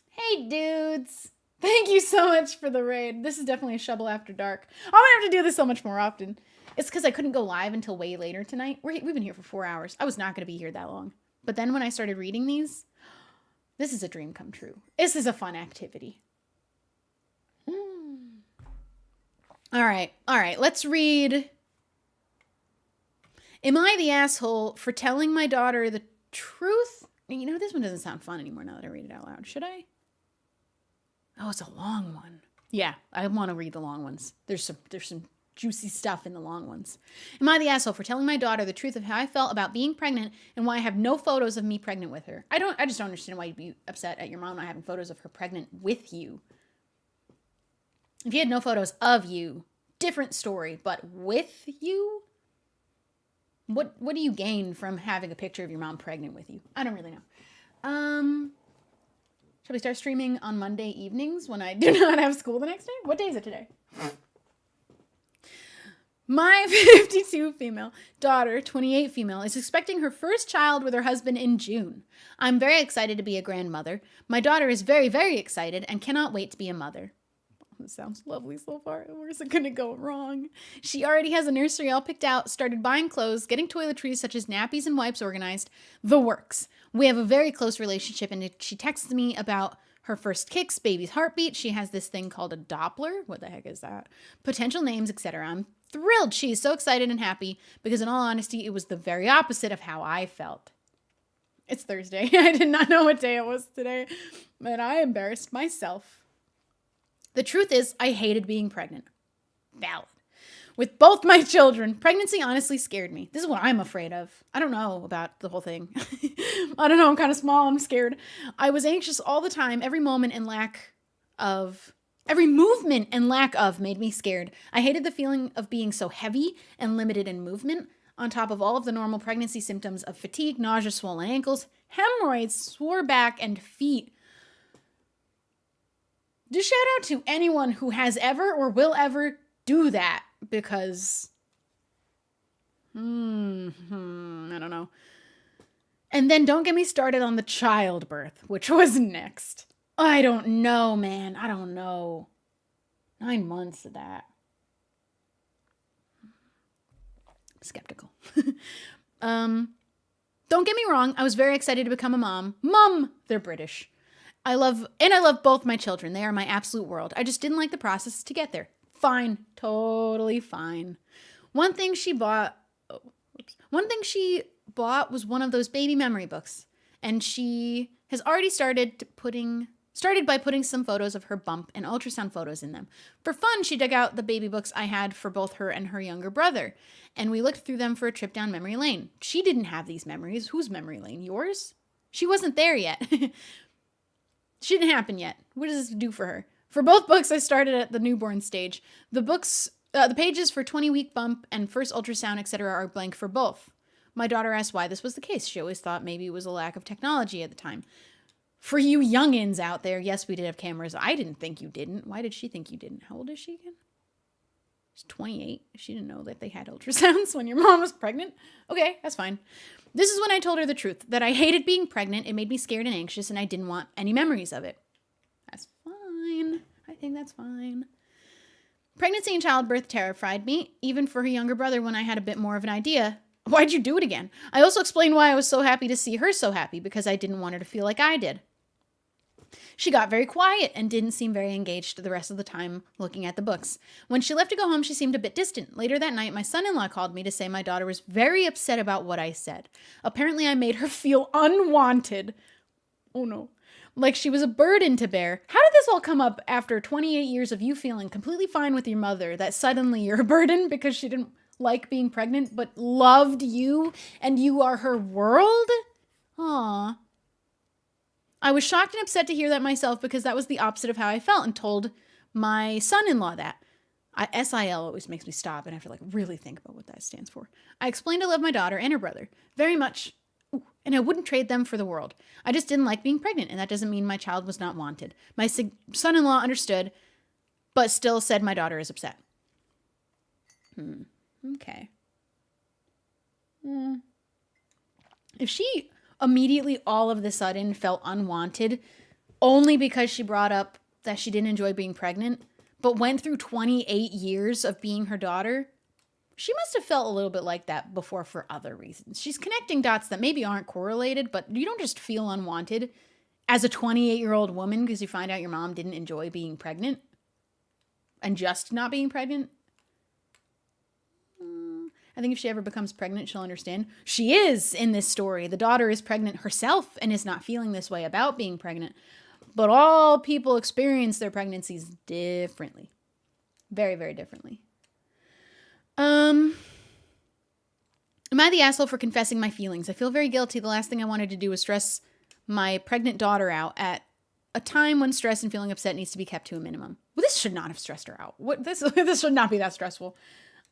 Hey, dudes. Thank you so much for the raid. This is definitely a Shubble After Dark. I'm going to have to do this so much more often. It's because I couldn't go live until way later tonight. We've been here for 4 hours. I was not going to be here that long. But then when I started reading these, this is a dream come true. This is a fun activity. All right. Let's read. Am I the asshole for telling my daughter the truth? You know, this one doesn't sound fun anymore now that I read it out loud. Should I? Oh, it's a long one. Yeah, I want to read the long ones. There's some juicy stuff in the long ones. Am I the asshole for telling my daughter the truth of how I felt about being pregnant and why I have no photos of me pregnant with her? I just don't understand why you'd be upset at your mom not having photos of her pregnant with you. If you had no photos of you, different story, but with you? What do you gain from having a picture of your mom pregnant with you? I don't really know. Shall we start streaming on Monday evenings when I do not have school the next day? What day is it today? My 52 female daughter, 28 female, is expecting her first child with her husband in June. I'm very excited to be a grandmother. My daughter is very, very excited and cannot wait to be a mother. This sounds lovely so far. Where's it gonna go wrong? She already has a nursery all picked out, started buying clothes, getting toiletries such as nappies and wipes organized. The works. We have a very close relationship, and she texts me about her first kicks, baby's heartbeat. She has this thing called a Doppler. What the heck is that? Potential names, etc. I'm thrilled. She's so excited and happy because, in all honesty, it was the very opposite of how I felt. It's Thursday. I did not know what day it was today, but I embarrassed myself. The truth is, I hated being pregnant. Valid. With both my children, pregnancy honestly scared me. This is what I'm afraid of. I don't know about the whole thing. I don't know. I'm kind of small. I'm scared. I was anxious all the time. Every movement and lack of made me scared. I hated the feeling of being so heavy and limited in movement, on top of all of the normal pregnancy symptoms of fatigue, nausea, swollen ankles, hemorrhoids, sore back, and feet. Just shout out to anyone who has ever or will ever do that, because I don't know. And then don't get me started on the childbirth, which was next. I don't know, man. I don't know. 9 months of that. Skeptical. Don't get me wrong. I was very excited to become a mom. They're British. I love both my children. They are my absolute world. I just didn't like the process to get there. Fine. Totally fine. One thing she bought was one of those baby memory books. And she has already started putting Started by putting some photos of her bump and ultrasound photos in them. For fun, she dug out the baby books I had for both her and her younger brother, and we looked through them for a trip down memory lane. She didn't have these memories. Whose memory lane? Yours? She wasn't there yet. She didn't happen yet. What does this do for her? For both books, I started at the newborn stage. The pages for 20-week bump and first ultrasound, etc. are blank for both. My daughter asked why this was the case. She always thought maybe it was a lack of technology at the time. For you youngins out there, yes, we did have cameras. I didn't think you didn't. Why did she think you didn't? How old is she again? She's 28. She didn't know that they had ultrasounds when your mom was pregnant. Okay, that's fine. This is when I told her the truth, that I hated being pregnant. It made me scared and anxious, and I didn't want any memories of it. That's fine. I think that's fine. Pregnancy and childbirth terrified me, even for her younger brother when I had a bit more of an idea. Why'd you do it again? I also explained why I was so happy to see her so happy, because I didn't want her to feel like I did. She got very quiet and didn't seem very engaged the rest of the time looking at the books. When she left to go home, she seemed a bit distant. Later that night, my son-in-law called me to say my daughter was very upset about what I said. Apparently, I made her feel unwanted. Oh no. Like she was a burden to bear. How did this all come up after 28 years of you feeling completely fine with your mother, that suddenly you're a burden because she didn't like being pregnant but loved you and you are her world? Aw. I was shocked and upset to hear that myself because that was the opposite of how I felt, and told my son-in-law that. SIL always makes me stop and have to really think about what that stands for. I explained I love my daughter and her brother very much, and I wouldn't trade them for the world. I just didn't like being pregnant, and that doesn't mean my child was not wanted. My son-in-law understood, but still said my daughter is upset. Okay. If she immediately all of the sudden felt unwanted only because she brought up that she didn't enjoy being pregnant, but went through 28 years of being her daughter, she must have felt a little bit like that before for other reasons. She's connecting dots that maybe aren't correlated, but you don't just feel unwanted as a 28-year-old woman because you find out your mom didn't enjoy being pregnant and just not being pregnant. I think if she ever becomes pregnant, she'll understand. She is in this story. The daughter is pregnant herself and is not feeling this way about being pregnant. But all people experience their pregnancies differently. Very, very differently. Am I the asshole for confessing my feelings? I feel very guilty. The last thing I wanted to do was stress my pregnant daughter out at a time when stress and feeling upset needs to be kept to a minimum. Well, this should not have stressed her out. This should not be that stressful.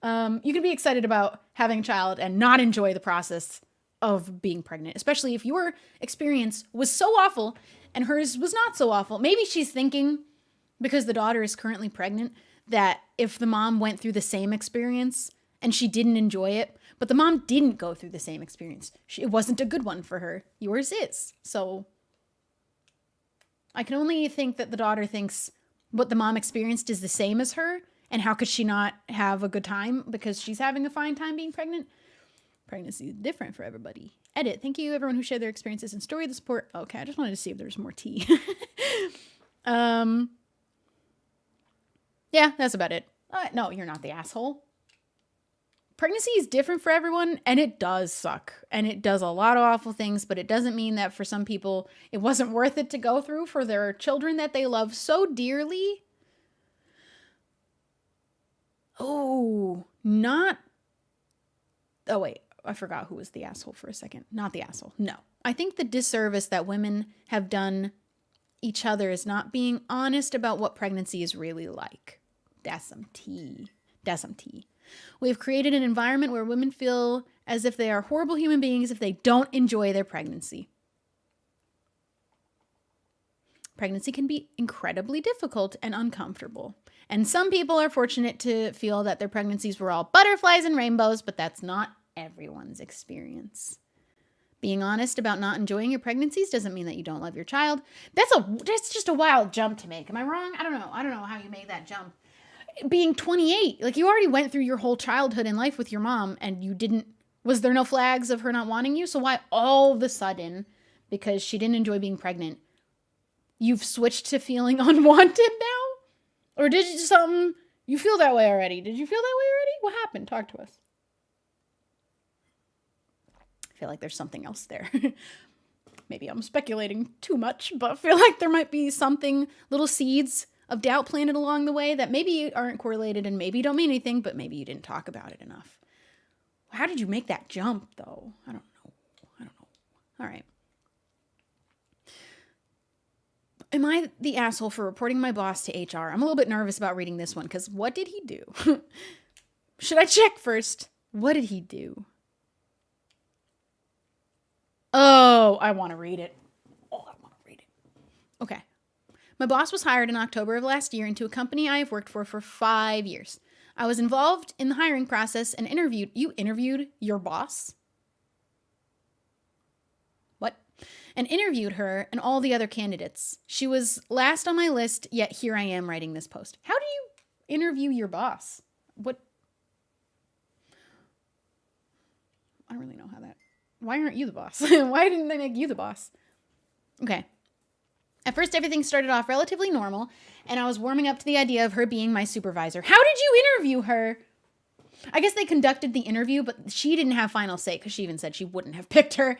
You can be excited about having a child and not enjoy the process of being pregnant, especially if your experience was so awful and hers was not so awful. Maybe she's thinking, because the daughter is currently pregnant, that if the mom went through the same experience and she didn't enjoy it, but the mom didn't go through the same experience, it wasn't a good one for her. Yours is. So I can only think that the daughter thinks what the mom experienced is the same as her. And how could she not have a good time because she's having a fine time being pregnant? Pregnancy is different for everybody. Edit. Thank you, everyone who shared their experiences and story of the support. Okay, I just wanted to see if there's more tea. Yeah, that's about it. No, you're not the asshole. Pregnancy is different for everyone, and it does suck. And it does a lot of awful things, but it doesn't mean that for some people it wasn't worth it to go through for their children that they love so dearly. Oh, wait, I forgot who was the asshole for a second. Not the asshole. No. I think the disservice that women have done each other is not being honest about what pregnancy is really like. That's some tea. We have created an environment where women feel as if they are horrible human beings if they don't enjoy their pregnancy. Pregnancy can be incredibly difficult and uncomfortable. And some people are fortunate to feel that their pregnancies were all butterflies and rainbows, but that's not everyone's experience. Being honest about not enjoying your pregnancies doesn't mean that you don't love your child. That's just a wild jump to make. Am I wrong? I don't know how you made that jump. Being 28, you already went through your whole childhood and life with your mom, and was there no flags of her not wanting you? So why all of a sudden, because she didn't enjoy being pregnant, you've switched to feeling unwanted now? Or did you feel that way already? Did you feel that way already? What happened? Talk to us. I feel like there's something else there. maybe I'm speculating too much, but I feel like there might be something, little seeds of doubt planted along the way that maybe aren't correlated and maybe don't mean anything, but maybe you didn't talk about it enough. How did you make that jump, though? I don't know. All right. Am I the asshole for reporting my boss to HR? I'm a little bit nervous about reading this one because what did he do? Should I check first? What did he do? Oh, I want to read it. Okay. My boss was hired in October of last year into a company I have worked for 5 years. I was involved in the hiring process and interviewed. You interviewed your boss? What? And interviewed her and all the other candidates. She was last on my list, yet here I am writing this post. How do you interview your boss? What? I don't really know how that. Why aren't you the boss? Why didn't they make you the boss? Okay. At first, everything started off relatively normal, and I was warming up to the idea of her being my supervisor. How did you interview her? I guess they conducted the interview, but she didn't have final say because she even said she wouldn't have picked her.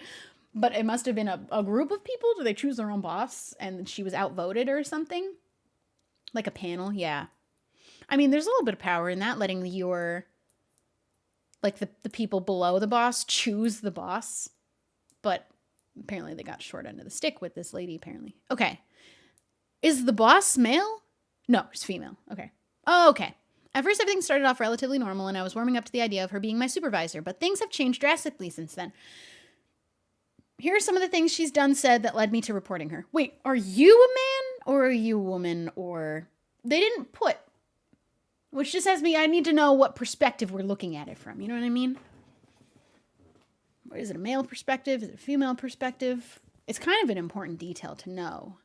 But it must have been a group of people. Do they choose their own boss? And she was outvoted or something? Like a panel? Yeah. I mean, there's a little bit of power in that, letting your, like the people below the boss choose the boss. But apparently they got short end of the stick with this lady, apparently. Okay. Is the boss male? No, it's female. Okay. Oh, okay. At first, everything started off relatively normal, and I was warming up to the idea of her being my supervisor, but things have changed drastically since then. Here are some of the things she's done, said that led me to reporting her. Wait, are you a man or are you a woman? Or they didn't put, which just has me, I need to know what perspective we're looking at it from. You know what I mean? Or is it a male perspective? Is it a female perspective? It's kind of an important detail to know.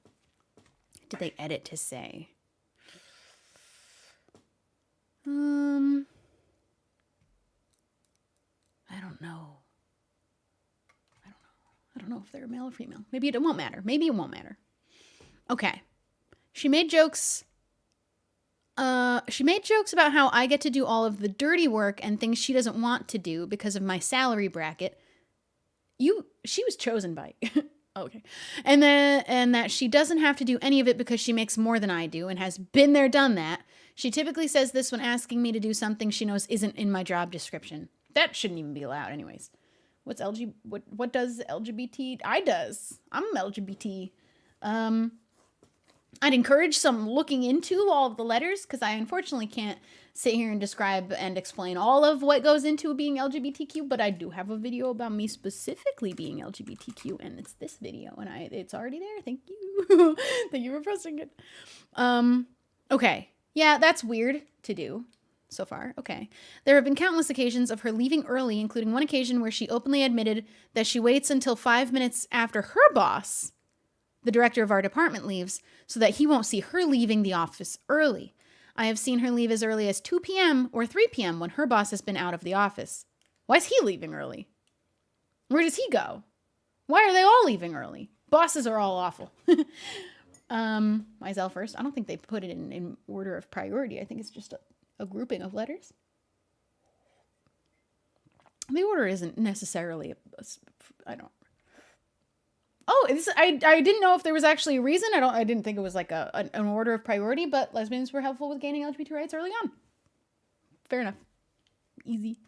Did they edit to say? I don't know. I don't know if they're male or female. Maybe it won't matter. Maybe it won't matter. Okay. She made jokes. She made jokes about how I get to do all of the dirty work and things she doesn't want to do because of my salary bracket. She was chosen by. Okay. And that she doesn't have to do any of it because she makes more than I do and has been there, done that. She typically says this when asking me to do something she knows isn't in my job description. That shouldn't even be allowed anyways. What does LGBT? I'm LGBT. I'd encourage some looking into all of the letters because I unfortunately can't sit here and describe and explain all of what goes into being LGBTQ, but I do have a video about me specifically being LGBTQ, and it's this video, and it's already there. Thank you. Thank you for posting it. Okay. Yeah, that's weird to do. So far, okay. There have been countless occasions of her leaving early, including one occasion where she openly admitted that she waits until 5 minutes after her boss, the director of our department, leaves so that he won't see her leaving the office early. I have seen her leave as early as 2 p.m. or 3 p.m. when her boss has been out of the office. Why is he leaving early? Where does he go? Why are they all leaving early? Bosses are all awful. Myself first. I don't think they put it in order of priority. I think it's just a grouping of letters. The order isn't necessarily I didn't know if there was actually a reason. I didn't think it was like an order of priority, but lesbians were helpful with gaining LGBT rights early on. Fair enough. Easy.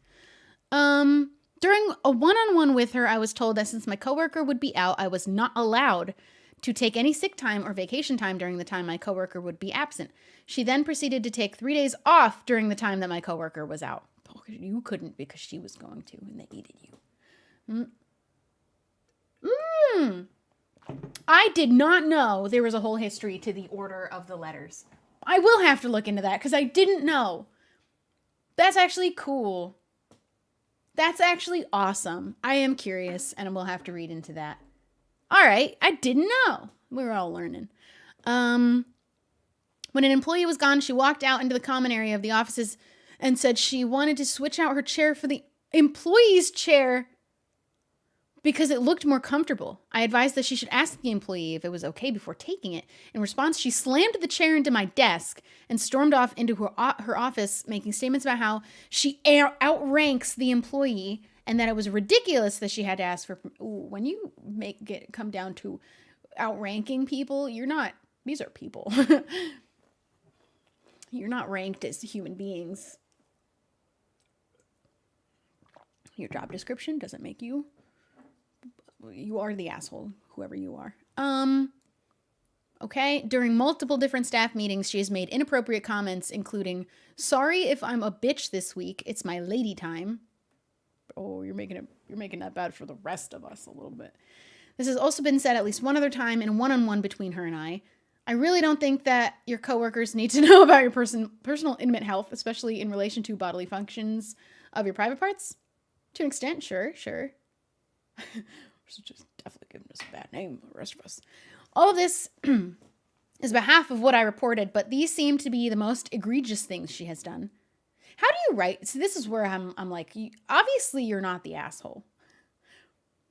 During a one-on-one with her, I was told that since my coworker would be out, I was not allowed to take any sick time or vacation time during the time my coworker would be absent. She then proceeded to take 3 days off during the time that my coworker was out. Oh, you couldn't because she was going to, and they needed you. I did not know there was a whole history to the order of the letters. I will have to look into that because I didn't know. That's actually cool. That's actually awesome. I am curious, and we'll have to read into that. All right, I didn't know. We were all learning. When an employee was gone, she walked out into the common area of the offices and said she wanted to switch out her chair for the employee's chair because it looked more comfortable. I advised that she should ask the employee if it was okay before taking it. In response, she slammed the chair into my desk and stormed off into her office, making statements about how she outranks the employee and that it was ridiculous that she had to ask for. Ooh, when you come down to outranking people, these are people. You're not ranked as human beings. Your job description doesn't make you. You are the asshole, whoever you are. Okay. During multiple different staff meetings, she has made inappropriate comments, including, "Sorry if I'm a bitch this week. It's my lady time." Oh, you're making that bad for the rest of us a little bit. This has also been said at least one other time in a one-on-one between her and I. I really don't think that your coworkers need to know about your personal intimate health, especially in relation to bodily functions of your private parts. To an extent, sure. She's just definitely giving us a bad name, the rest of us. All of this is about half of what I reported, but these seem to be the most egregious things she has done. How do you write? So this is where I'm like, obviously you're not the asshole.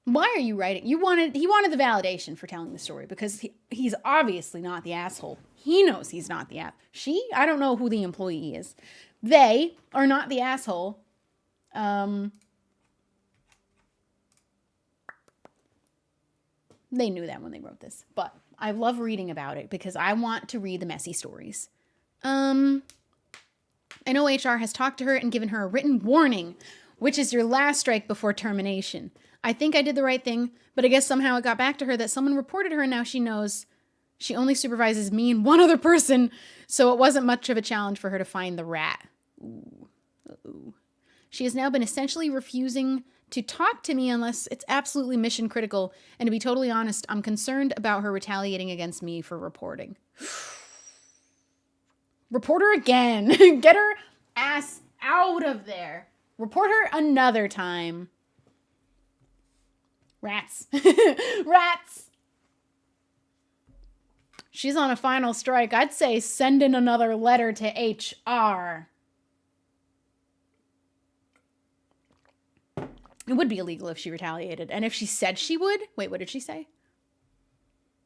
Why are you writing? He wanted the validation for telling the story because he's obviously not the asshole. He knows he's not the asshole. I don't know who the employee is. They are not the asshole. They knew that when they wrote this, but I love reading about it because I want to read the messy stories. I know HR has talked to her and given her a written warning, which is your last strike before termination. I think I did the right thing, but I guess somehow it got back to her that someone reported her and now she knows she only supervises me and one other person, so it wasn't much of a challenge for her to find the rat. Ooh. Uh-oh. She has now been essentially refusing to talk to me unless it's absolutely mission critical, and to be totally honest, I'm concerned about her retaliating against me for reporting. Report her again. Get her ass out of there. Report her another time. Rats. Rats. She's on a final strike. I'd say send in another letter to HR. It would be illegal if she retaliated. And if she said she would... Wait, what did she say?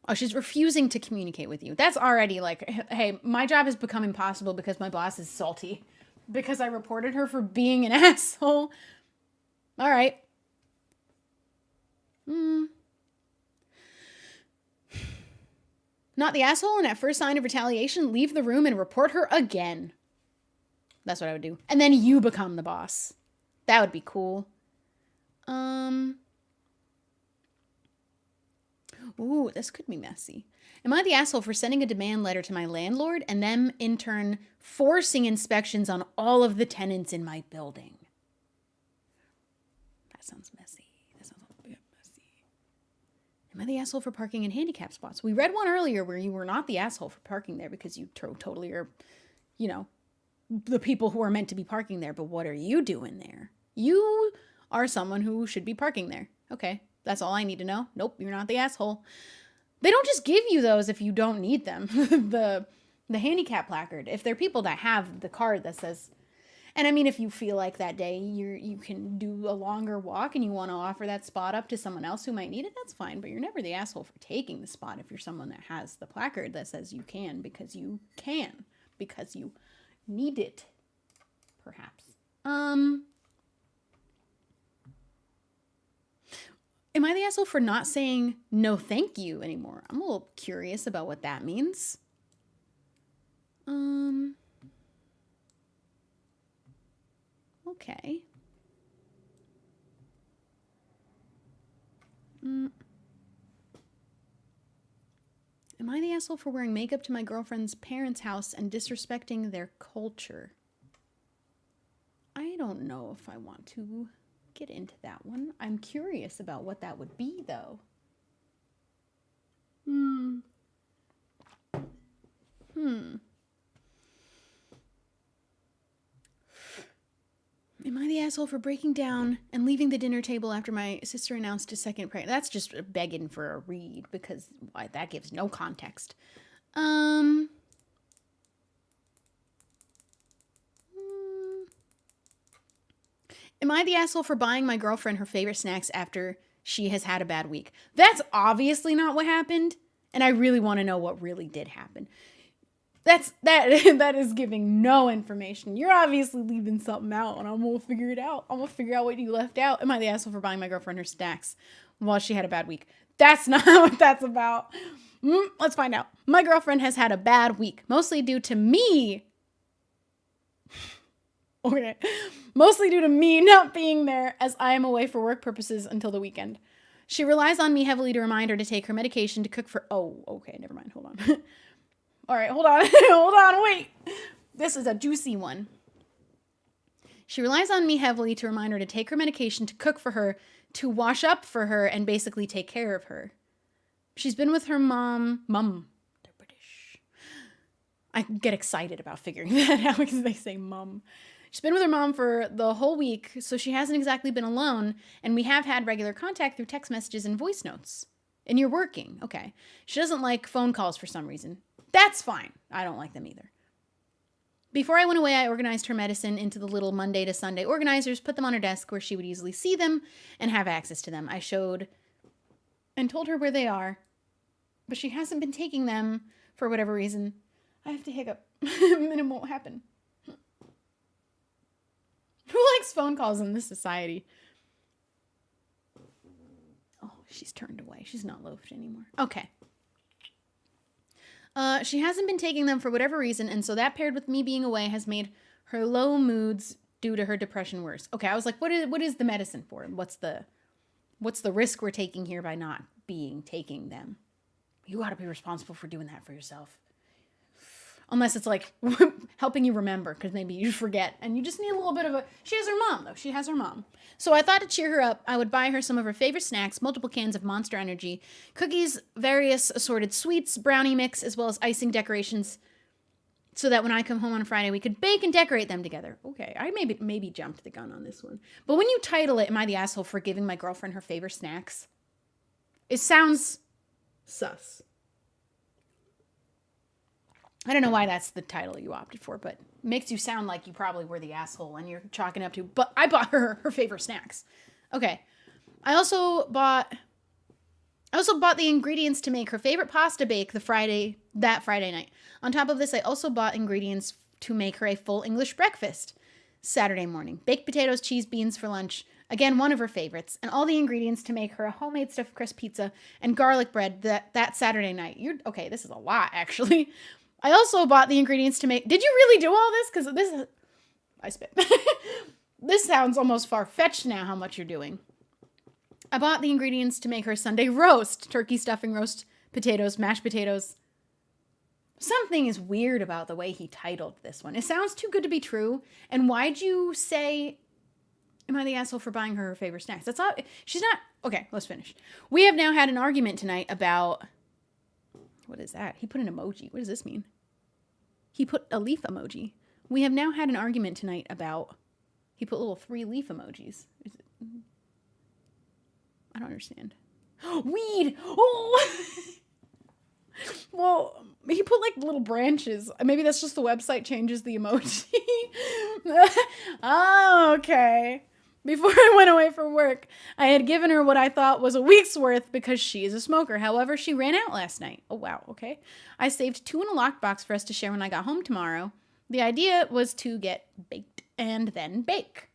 Oh, she's refusing to communicate with you. That's already like, hey, my job has become impossible because my boss is salty. Because I reported her for being an asshole. All right. Not the asshole, and at first sign of retaliation, leave the room and report her again. That's what I would do. And then you become the boss. That would be cool. Ooh, this could be messy. Am I the asshole for sending a demand letter to my landlord and them, in turn, forcing inspections on all of the tenants in my building? That sounds messy. That sounds a bit messy. Am I the asshole for parking in handicap spots? We read one earlier where you were not the asshole for parking there because you totally are, the people who are meant to be parking there. But what are you doing there? You are someone who should be parking there. Okay, that's all I need to know. Nope, you're not the asshole. They don't just give you those if you don't need them. the handicap placard. If they're people that have the card that says, and I mean, if you feel like that day you can do a longer walk and you want to offer that spot up to someone else who might need it, that's fine. But you're never the asshole for taking the spot if you're someone that has the placard that says you can, because you need it, perhaps. Am I the asshole for not saying no thank you anymore? I'm a little curious about what that means. Okay. Am I the asshole for wearing makeup to my girlfriend's parents' house and disrespecting their culture? I don't know if I want to get into that one. I'm curious about what that would be, though. Am I the asshole for breaking down and leaving the dinner table after my sister announced a second pregnancy? That's just begging for a read, because that gives no context. Am I the asshole for buying my girlfriend her favorite snacks after she has had a bad week? That's obviously not what happened, and I really want to know what really did happen. that is giving no information. You're obviously leaving something out, and I'm gonna figure it out. I'm gonna figure out what you left out. Am I the asshole for buying my girlfriend her snacks while she had a bad week? That's not what that's about. Let's find out. My girlfriend has had a bad week, mostly due to me. Okay. Mostly due to me not being there, as I am away for work purposes until the weekend. She relies on me heavily to remind her to take her medication to cook for... Oh, okay, never mind. Hold on. All right, hold on. Hold on, wait. This is a juicy one. She relies on me heavily to remind her to take her medication to cook for her, to wash up for her, and basically take care of her. She's been with her mom. They're British. I get excited about figuring that out because they say mum. She's been with her mom for the whole week, so she hasn't exactly been alone, and we have had regular contact through text messages and voice notes. And you're working. Okay. She doesn't like phone calls for some reason. That's fine. I don't like them either. Before I went away, I organized her medicine into the little Monday to Sunday organizers, put them on her desk where she would easily see them and have access to them. I showed and told her where they are, but she hasn't been taking them for whatever reason. I have to hiccup, and it won't happen. Who likes phone calls in this society? Oh, she's turned away. She's not loafed anymore. Okay. She hasn't been taking them for whatever reason, and so that paired with me being away has made her low moods due to her depression worse. Okay, I was like, what is the medicine for? What's the risk we're taking here by not taking them? You got to be responsible for doing that for yourself. Unless it's like helping you remember, because maybe you forget and you just need a little bit of a... She has her mom, though. She has her mom. So I thought to cheer her up, I would buy her some of her favorite snacks, multiple cans of Monster Energy, cookies, various assorted sweets, brownie mix, as well as icing decorations, so that when I come home on Friday, we could bake and decorate them together. Okay, I maybe jumped the gun on this one. But when you title it, Am I the Asshole for Giving My Girlfriend Her Favorite Snacks? It sounds sus. I don't know why that's the title you opted for, but it makes you sound like you probably were the asshole and you're chalking up to, but I bought her favorite snacks. Okay. I also bought the ingredients to make her favorite pasta bake that Friday night. On top of this, I also bought ingredients to make her a full English breakfast Saturday morning. Baked potatoes, cheese, beans for lunch. Again, one of her favorites. And all the ingredients to make her a homemade stuffed crust pizza and garlic bread that Saturday night. Okay, this is a lot, actually. I also bought the ingredients to make... Did you really do all this? Because this... I spit. This sounds almost far-fetched now, how much you're doing. I bought the ingredients to make her Sunday roast. Turkey stuffing, roast potatoes, mashed potatoes. Something is weird about the way he titled this one. It sounds too good to be true. And why'd you say... Am I the asshole for buying her favorite snacks? That's all... She's not... Okay, let's finish. We have now had an argument tonight about... What is that? He put an emoji. What does this mean? He put a leaf emoji. We have now had an argument tonight about... He put little 3 leaf emojis. I don't understand. Weed! Oh! Well, he put like little branches. Maybe that's just the website changes the emoji. Oh, okay. Before I went away for work, I had given her what I thought was a week's worth because she is a smoker. However, she ran out last night. Oh, wow. Okay. I saved 2 in a lockbox for us to share when I got home tomorrow. The idea was to get baked and then bake.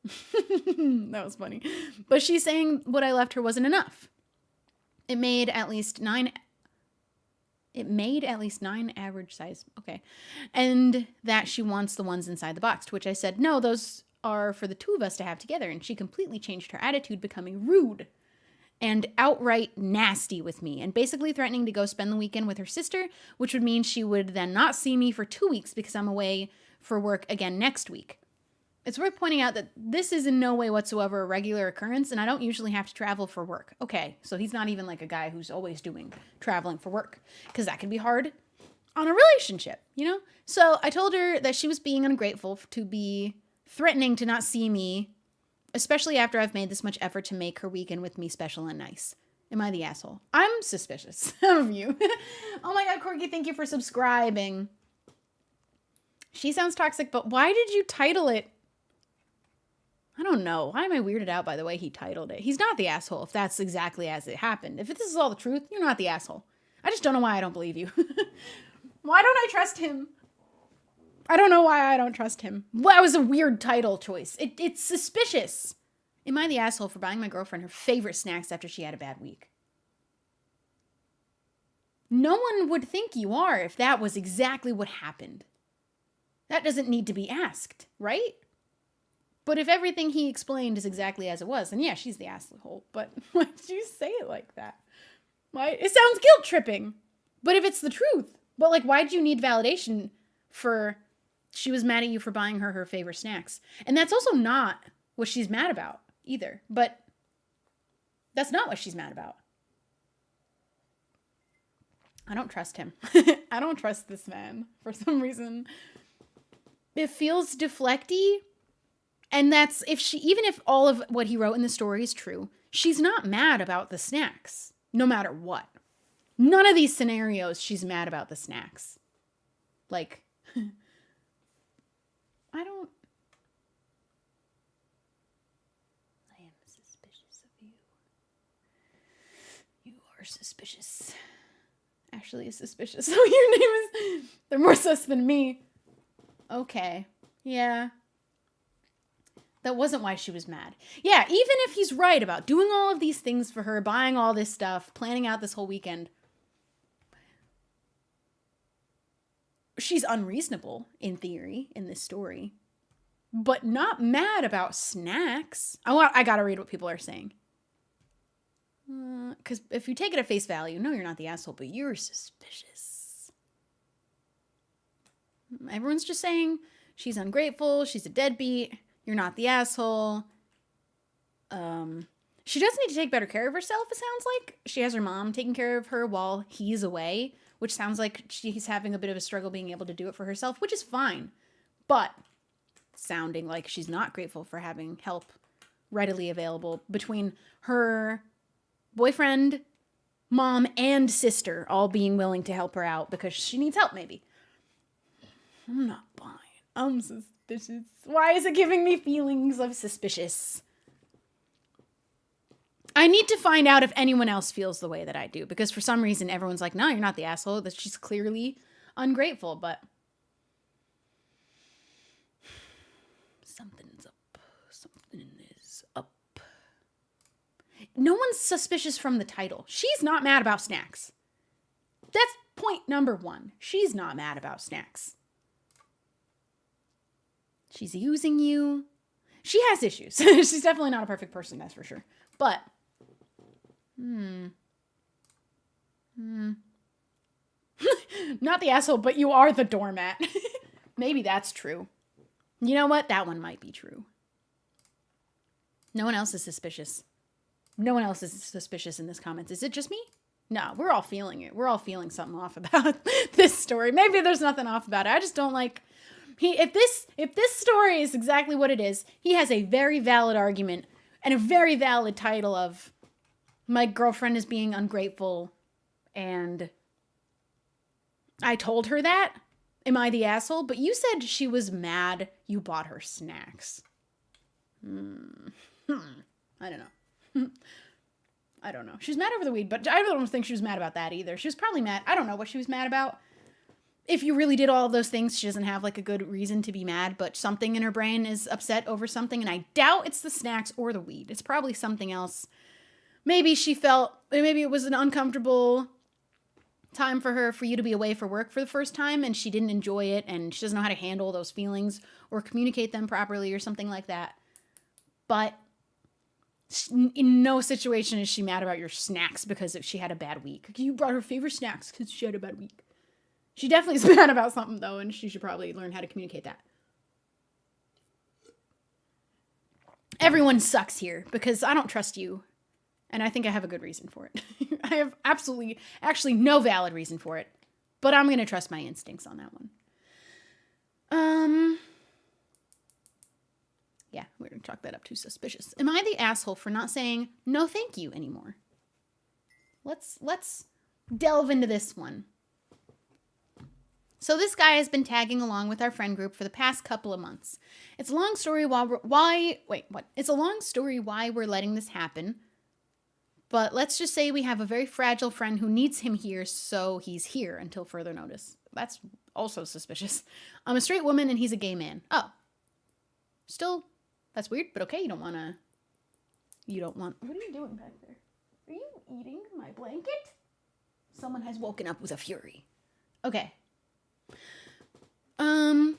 That was funny. But she's saying what I left her wasn't enough. It made at least 9 average size. Okay. And that she wants the ones inside the box, to which I said, no, those are for the 2 of us to have together. And she completely changed her attitude, becoming rude and outright nasty with me and basically threatening to go spend the weekend with her sister, which would mean she would then not see me for 2 weeks because I'm away for work again next week. It's worth pointing out that this is in no way whatsoever a regular occurrence, and I don't usually have to travel for work. Okay, so he's not even like a guy who's always doing traveling for work, because that can be hard on a relationship, you know? So I told her that she was being ungrateful to be threatening to not see me, especially after I've made this much effort to make her weekend with me special and nice. Am I the asshole? I'm suspicious of you. Oh my God, Corky, thank you for subscribing. She sounds toxic, but why did you title it? I don't know. Why am I weirded out by the way he titled it? He's not the asshole if that's exactly as it happened. If this is all the truth, you're not the asshole. I just don't know why I don't believe you. Why don't I trust him? I don't know why I don't trust him. Well, that was a weird title choice. It's suspicious. Am I the asshole for buying my girlfriend her favorite snacks after she had a bad week? No one would think you are if that was exactly what happened. That doesn't need to be asked, right? But if everything he explained is exactly as it was, then yeah, she's the asshole. But why did you say it like that? Why? It sounds guilt tripping. But if it's the truth, but like, why do you need validation for she was mad at you for buying her favorite snacks? And that's also not what she's mad about either. But that's not what she's mad about. I don't trust him. I don't trust this man for some reason. It feels deflecty. And that's even if all of what he wrote in the story is true, she's not mad about the snacks, no matter what. None of these scenarios, she's mad about the snacks. Like, I am suspicious of you. You are suspicious. Ashley is suspicious. Oh, your name is... They're more sus than me. Okay. Yeah. That wasn't why she was mad. Yeah, even if he's right about doing all of these things for her, buying all this stuff, planning out this whole weekend, she's unreasonable, in theory, in this story. But not mad about snacks. I gotta read what people are saying. Because if you take it at face value, no, you're not the asshole, but you're suspicious. Everyone's just saying she's ungrateful, she's a deadbeat, you're not the asshole. She does need to take better care of herself, it sounds like. She has her mom taking care of her while he's away, which sounds like she's having a bit of a struggle being able to do it for herself, which is fine. But sounding like she's not grateful for having help readily available between her boyfriend, mom, and sister all being willing to help her out because she needs help, maybe. I'm not buying. I'm suspicious. Why is it giving me feelings of suspicious? I need to find out if anyone else feels the way that I do, because for some reason everyone's like, no, you're not the asshole. That she's clearly ungrateful, but something's up. Something is up. No one's suspicious from the title. She's not mad about snacks. That's point number one. She's not mad about snacks. She's using you. She has issues. She's definitely not a perfect person, that's for sure. But, not the asshole, but you are the doormat. Maybe that's true. You know what? That one might be true. No one else is suspicious. No one else is suspicious in this comments. Is it just me? No, we're all feeling it. We're all feeling something off about this story. Maybe there's nothing off about it. I just don't like... If this story is exactly what it is, he has a very valid argument and a very valid title of my girlfriend is being ungrateful and I told her that. Am I the asshole? But you said she was mad you bought her snacks. I don't know. I don't know. She was mad over the weed, but I don't think she was mad about that either. She was probably mad. I don't know what she was mad about. If you really did all of those things, she doesn't have like a good reason to be mad, but something in her brain is upset over something, and I doubt it's the snacks or the weed. It's probably something else. Maybe it was an uncomfortable time for you to be away for work for the first time, and she didn't enjoy it, and she doesn't know how to handle those feelings or communicate them properly or something like that. But in no situation is she mad about your snacks because she had a bad week. You brought her favorite snacks because she had a bad week. She definitely is mad about something, though, and she should probably learn how to communicate that. Everyone sucks here, because I don't trust you, and I think I have a good reason for it. I have actually no valid reason for it, but I'm going to trust my instincts on that one. Yeah, we're going to chalk that up to suspicious. Am I the asshole for not saying no thank you anymore? Let's delve into this one. So this guy has been tagging along with our friend group for the past couple of months. It's a long story It's a long story why we're letting this happen. But let's just say we have a very fragile friend who needs him here, so he's here until further notice. That's also suspicious. I'm a straight woman and he's a gay man. Oh. Still, that's weird, but okay, you don't want... What are you doing back there? Are you eating my blanket? Someone has woken up with a fury. Okay. I'm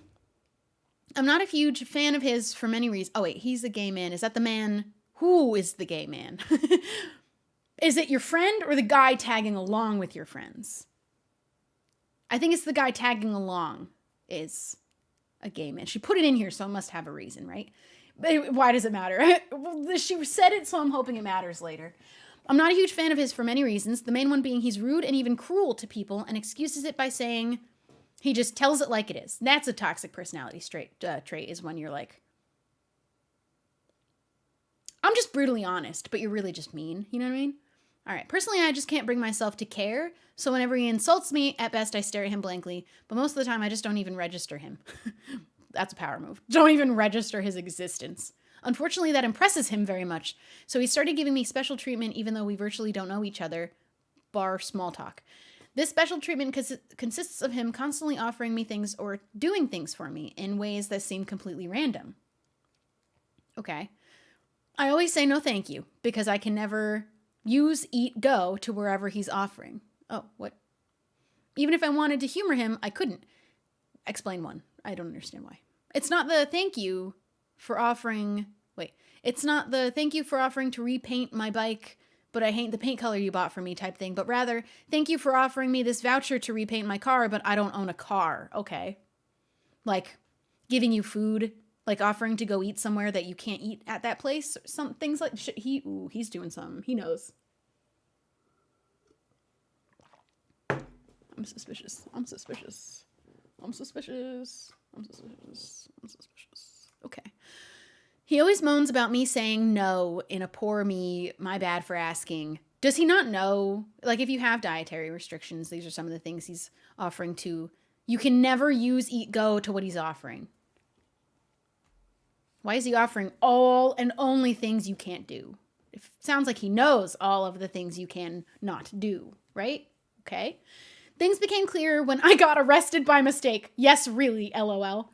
not a huge fan of his for many reasons. Oh, wait, he's a gay man. Is that the man? Who is the gay man? Is it your friend or the guy tagging along with your friends? I think it's the guy tagging along is a gay man. She put it in here, so it must have a reason, right? But why does it matter? She said it, so I'm hoping it matters later. I'm not a huge fan of his for many reasons. The main one being he's rude and even cruel to people and excuses it by saying he just tells it like it is. That's a toxic personality trait is when you're like, I'm just brutally honest, but you're really just mean. You know what I mean? All right. Personally, I just can't bring myself to care. So whenever he insults me, at best, I stare at him blankly. But most of the time, I just don't even register him. That's a power move. Don't even register his existence. Unfortunately, that impresses him very much. So he started giving me special treatment even though we virtually don't know each other, bar small talk. This special treatment consists of him constantly offering me things or doing things for me in ways that seem completely random. Okay. I always say no thank you because I can never use, eat, go to wherever he's offering. Oh, what? Even if I wanted to humor him, I couldn't. Explain one. I don't understand why. It's not the thank you for offering... It's not the thank you for offering to repaint my bike, but I hate the paint color you bought for me type thing, but rather, thank you for offering me this voucher to repaint my car, but I don't own a car. Okay. Like, giving you food, like offering to go eat somewhere that you can't eat at that place, some things like... he's doing something. He knows. I'm suspicious. Okay. He always moans about me saying no in a poor me, my bad for asking. Does he not know? Like, if you have dietary restrictions, these are some of the things he's offering to. You can never use, eat, go to what he's offering. Why is he offering all and only things you can't do? It sounds like he knows all of the things you can not do, right? Okay. Things became clear when I got arrested by mistake. Yes, really, LOL.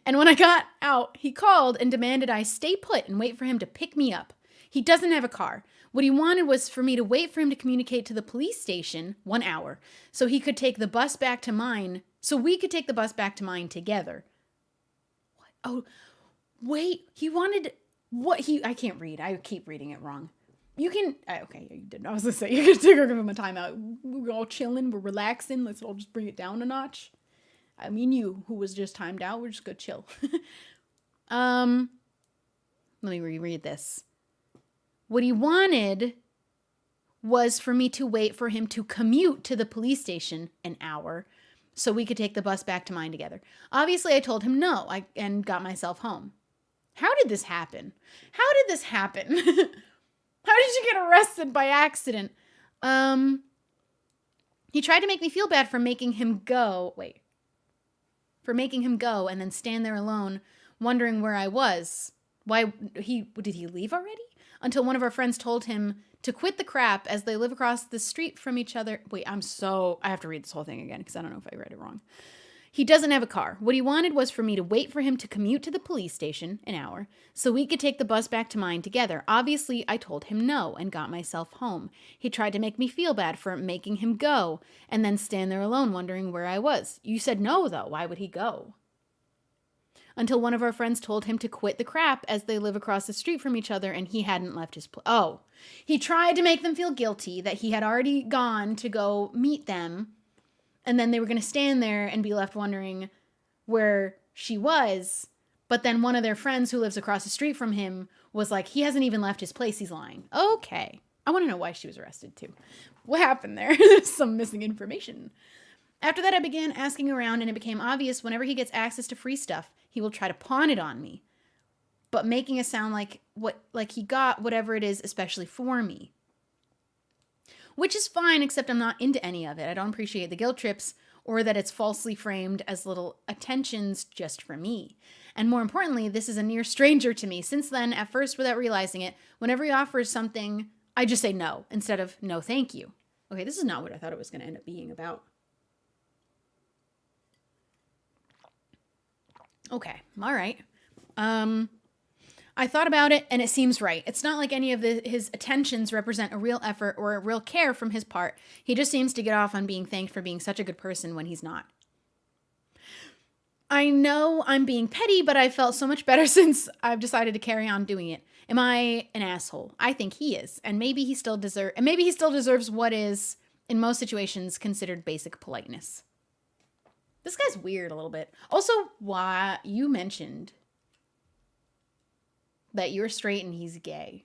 And when I got out, he called and demanded I stay put and wait for him to pick me up. He doesn't have a car. What he wanted was for me to wait for him to communicate to the police station 1 hour so he could take the bus back to mine, so we could take the bus back to mine together. What? Oh, wait, he wanted... I can't read. I keep reading it wrong. You can... Okay, you didn't. I was going to say, you can give him a timeout. We're all chilling. We're relaxing. Let's all just bring it down a notch. I mean, you, who was just timed out, we're just gonna chill. Let me reread this. What he wanted was for me to wait for him to commute to the police station 1 hour so we could take the bus back to mine together. Obviously, I told him no and got myself home. How did this happen? How did this happen? How did you get arrested by accident? He tried to make me feel bad for making him go. For making him go and then stand there alone, wondering where I was. Did he leave already? Until one of our friends told him to quit the crap as they live across the street from each other. I have to read this whole thing again because I don't know if I read it wrong. He doesn't have a car. What he wanted was for me to wait for him to commute to the police station 1 hour so we could take the bus back to mine together. Obviously, I told him no and got myself home. He tried to make me feel bad for making him go and then stand there alone wondering where I was. You said no, though. Why would he go? Until one of our friends told him to quit the crap as they live across the street from each other and he hadn't left his place. Oh, he tried to make them feel guilty that he had already gone to go meet them. And then they were going to stand there and be left wondering where she was. But then one of their friends who lives across the street from him was like, he hasn't even left his place. He's lying. Okay. I want to know why she was arrested too. What happened there? There's some missing information. After that, I began asking around and it became obvious whenever he gets access to free stuff, he will try to pawn it on me. But making it sound like he got whatever it is, especially for me. Which is fine, except I'm not into any of it. I don't appreciate the guilt trips or that it's falsely framed as little attentions just for me. And more importantly, this is a near stranger to me. Since then, at first, without realizing it, whenever he offers something, I just say no instead of no thank you. Okay, this is not what I thought it was going to end up being about. Okay. All right. I thought about it and it seems right. It's not like any of his attentions represent a real effort or a real care from his part. He just seems to get off on being thanked for being such a good person when he's not. I know I'm being petty, but I felt so much better since I've decided to carry on doing it. Am I an asshole? I think he is, and maybe he still deserves what is, in most situations, considered basic politeness. This guy's weird a little bit. Also, why you mentioned that you're straight and he's gay.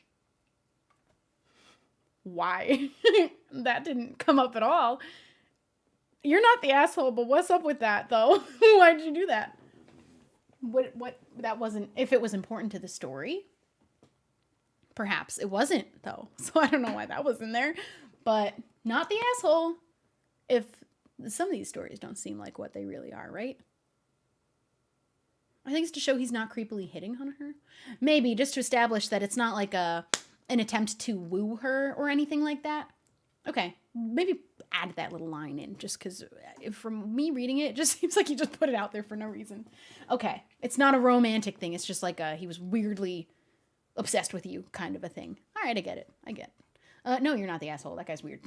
Why? That didn't come up at all. You're not the asshole, but what's up with that, though? Why'd you do that? What, that wasn't, if it was important to the story, perhaps. It wasn't, though. So I don't know why that was in there, but not the asshole if some of these stories don't seem like what they really are, right? I think it's to show he's not creepily hitting on her. Maybe just to establish that it's not like an attempt to woo her or anything like that. Okay, maybe add that little line in just because from me reading it, it just seems like he just put it out there for no reason. Okay, it's not a romantic thing. It's just like he was weirdly obsessed with you kind of a thing. All right, I get it. No, you're not the asshole. That guy's weird.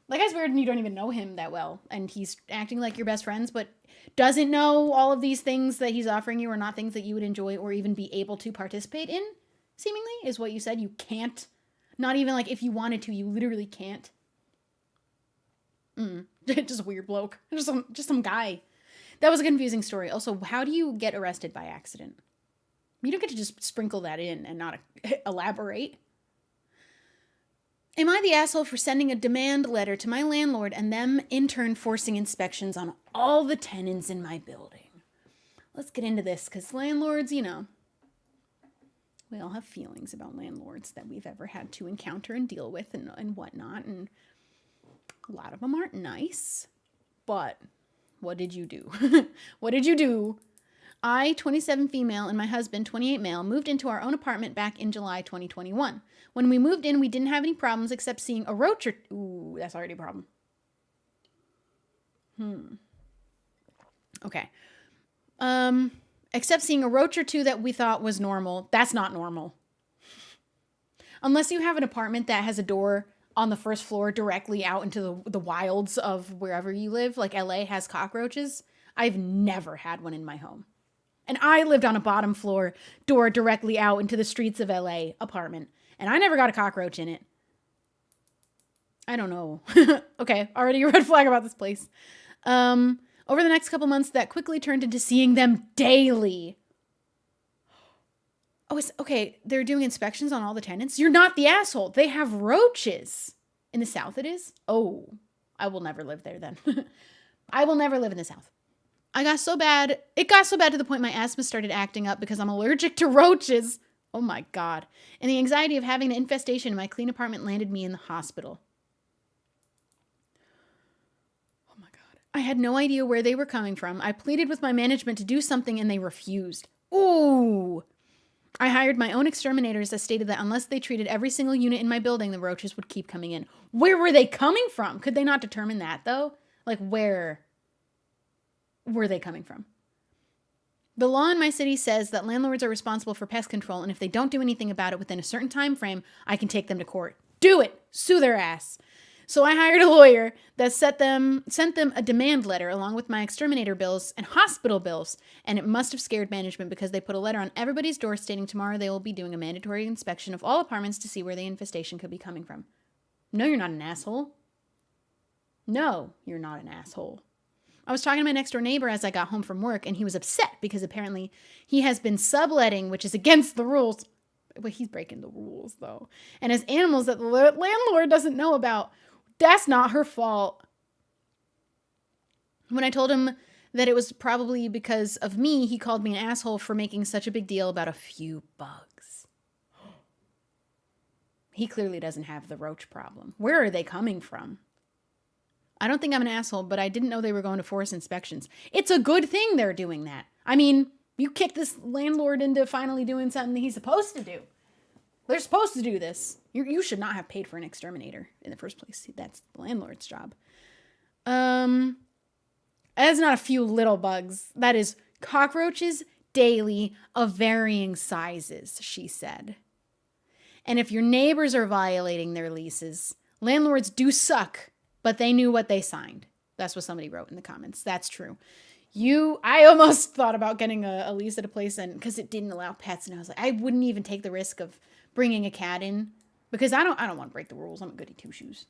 That guy's weird and you don't even know him that well. And he's acting like you're best friends, but doesn't know all of these things that he's offering you are not things that you would enjoy or even be able to participate in, seemingly, is what you said. You can't. Not even like if you wanted to, you literally can't. Just a weird bloke. Just some guy. That was a confusing story. Also, how do you get arrested by accident? You don't get to just sprinkle that in and not elaborate. Am I the asshole for sending a demand letter to my landlord and them in turn forcing inspections on all the tenants in my building? Let's get into this because landlords, we all have feelings about landlords that we've ever had to encounter and deal with and whatnot. And a lot of them aren't nice. But what did you do? What did you do? I, 27 female, and my husband, 28 male, moved into our own apartment back in July 2021. When we moved in, we didn't have any problems except seeing a roach or... Ooh, that's already a problem. Okay. Except seeing a roach or two that we thought was normal. That's not normal. Unless you have an apartment that has a door on the first floor directly out into the wilds of wherever you live, like LA has cockroaches. I've never had one in my home. And I lived on a bottom floor door directly out into the streets of LA apartment. And I never got a cockroach in it. I don't know. Okay, already a red flag about this place. Over the next couple months, that quickly turned into seeing them daily. Oh, okay, they're doing inspections on all the tenants? You're not the asshole. They have roaches. In the South it is? Oh, I will never live there then. I will never live in the South. It got so bad to the point my asthma started acting up because I'm allergic to roaches. Oh my God. And the anxiety of having an infestation in my clean apartment landed me in the hospital. Oh my God. I had no idea where they were coming from. I pleaded with my management to do something and they refused. Ooh. I hired my own exterminators that stated that unless they treated every single unit in my building, the roaches would keep coming in. Where were they coming from? Could they not determine that though? Like where were they coming from? The law in my city says that landlords are responsible for pest control, and if they don't do anything about it within a certain time frame, I can take them to court. Do it! Sue their ass. So I hired a lawyer that sent them a demand letter along with my exterminator bills and hospital bills, and it must have scared management because they put a letter on everybody's door stating tomorrow they will be doing a mandatory inspection of all apartments to see where the infestation could be coming from. No, you're not an asshole. No, you're not an asshole. I was talking to my next door neighbor as I got home from work, and he was upset because apparently he has been subletting, which is against the rules. But he's breaking the rules, though. And has animals that the landlord doesn't know about. That's not her fault. When I told him that it was probably because of me, he called me an asshole for making such a big deal about a few bugs. He clearly doesn't have the roach problem. Where are they coming from? I don't think I'm an asshole, but I didn't know they were going to force inspections. It's a good thing they're doing that. I mean, you kick this landlord into finally doing something he's supposed to do. They're supposed to do this. You should not have paid for an exterminator in the first place. That's the landlord's job. That's not a few little bugs. That is Cockroaches daily of varying sizes, she said. And if your neighbors are violating their leases, landlords do suck, but they knew what they signed. That's what somebody wrote in the comments. That's true. I almost thought about getting a lease at a place, and because it didn't allow pets, and I was like, I wouldn't even take the risk of bringing a cat in because I don't want to break the rules. I'm a goody two shoes.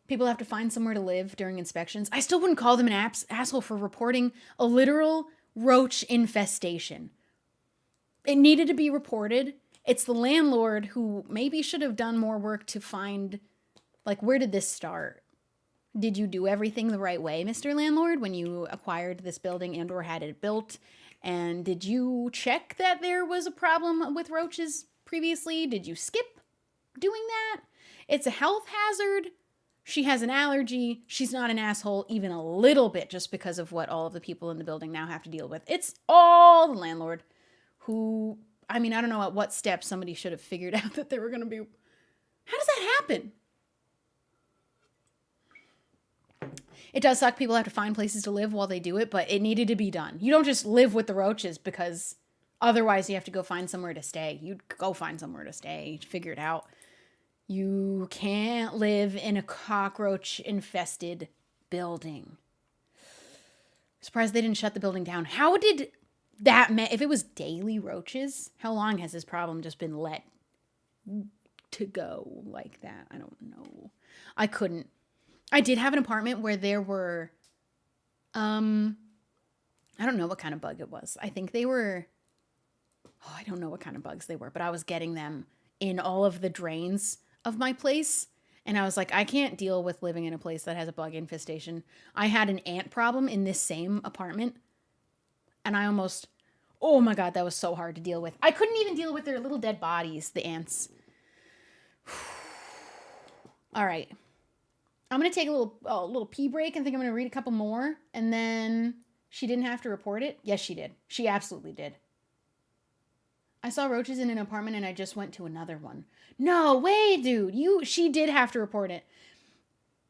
People have to find somewhere to live during inspections. I still wouldn't call them an asshole for reporting a literal roach infestation. It needed to be reported. It's the landlord who maybe should have done more work to find, like, where did this start? Did you do everything the right way, Mr. Landlord, when you acquired this building and or had it built? And did you check that there was a problem with roaches previously? Did you skip doing that? It's a health hazard. She has an allergy. She's not an asshole even a little bit just because of what all of the people in the building now have to deal with. It's all the landlord who, I mean, I don't know at what step somebody should have figured out that they were going to be. How does that happen? It does suck. People have to find places to live while they do it, but it needed to be done. You don't just live with the roaches because otherwise you have to go find somewhere to stay. You'd go find somewhere to stay, figure it out. You can't live in a cockroach-infested building. Surprised they didn't shut the building down. How did that, if it was daily roaches, how long has this problem just been let to go like that? I don't know. I couldn't. I did have an apartment where there were, I don't know what kind of bug it was. I think they were, I don't know what kind of bugs they were, but I was getting them in all of the drains of my place. And I was like, I can't deal with living in a place that has a bug infestation. I had an ant problem in this same apartment. And I almost, oh my God, that was so hard to deal with. I couldn't even deal with their little dead bodies, the ants. All right. I'm going to take a little pee break and think I'm going to read a couple more. And then she didn't have to report it. Yes, she did. She absolutely did. I saw roaches in an apartment and I just went to another one. No way, dude. She did have to report it.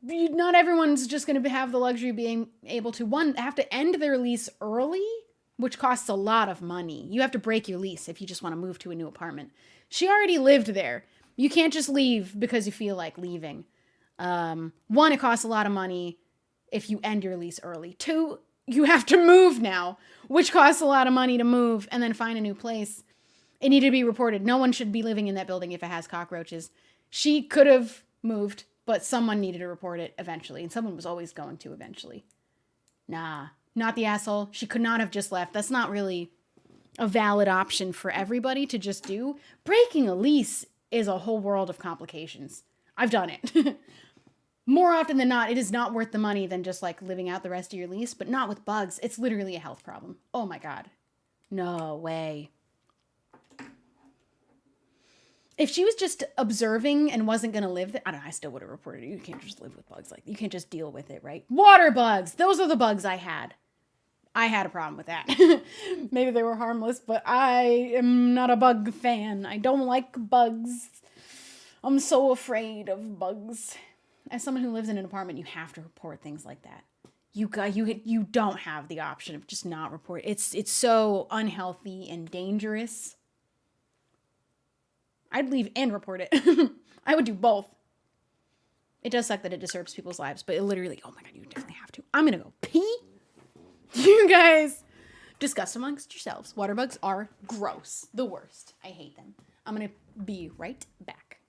Not everyone's just going to have the luxury of being able to, one, have to end their lease early, which costs a lot of money. You have to break your lease if you just want to move to a new apartment. She already lived there. You can't just leave because you feel like leaving. One, it costs a lot of money if you end your lease early. Two, you have to move now, which costs a lot of money to move and then find a new place. It needed to be reported. No one should be living in that building if it has cockroaches. She could have moved, but someone needed to report it eventually, and someone was always going to eventually. Nah, not the asshole. She could not have just left. That's not really a valid option for everybody to just do. Breaking a lease is a whole world of complications. I've done it. More often than not, it is not worth the money than just like living out the rest of your lease, but not with bugs. It's literally a health problem. Oh my God. No way. If she was just observing and wasn't going to live there, I don't know, I still would have reported it. You can't just live with bugs. Like, you can't just deal with it, right? Water bugs. Those are the bugs I had. I had a problem with that. Maybe they were harmless, but I am not a bug fan. I don't like bugs. I'm so afraid of bugs. As someone who lives in an apartment, you have to report things like that. You don't have the option of just not report. It's so unhealthy and dangerous. I'd leave and report it. I would do both. It does suck that it disturbs people's lives, but it literally, oh my God, you definitely have to. I'm going to go pee. You guys discuss amongst yourselves. Water bugs are gross. The worst. I hate them. I'm going to be right back.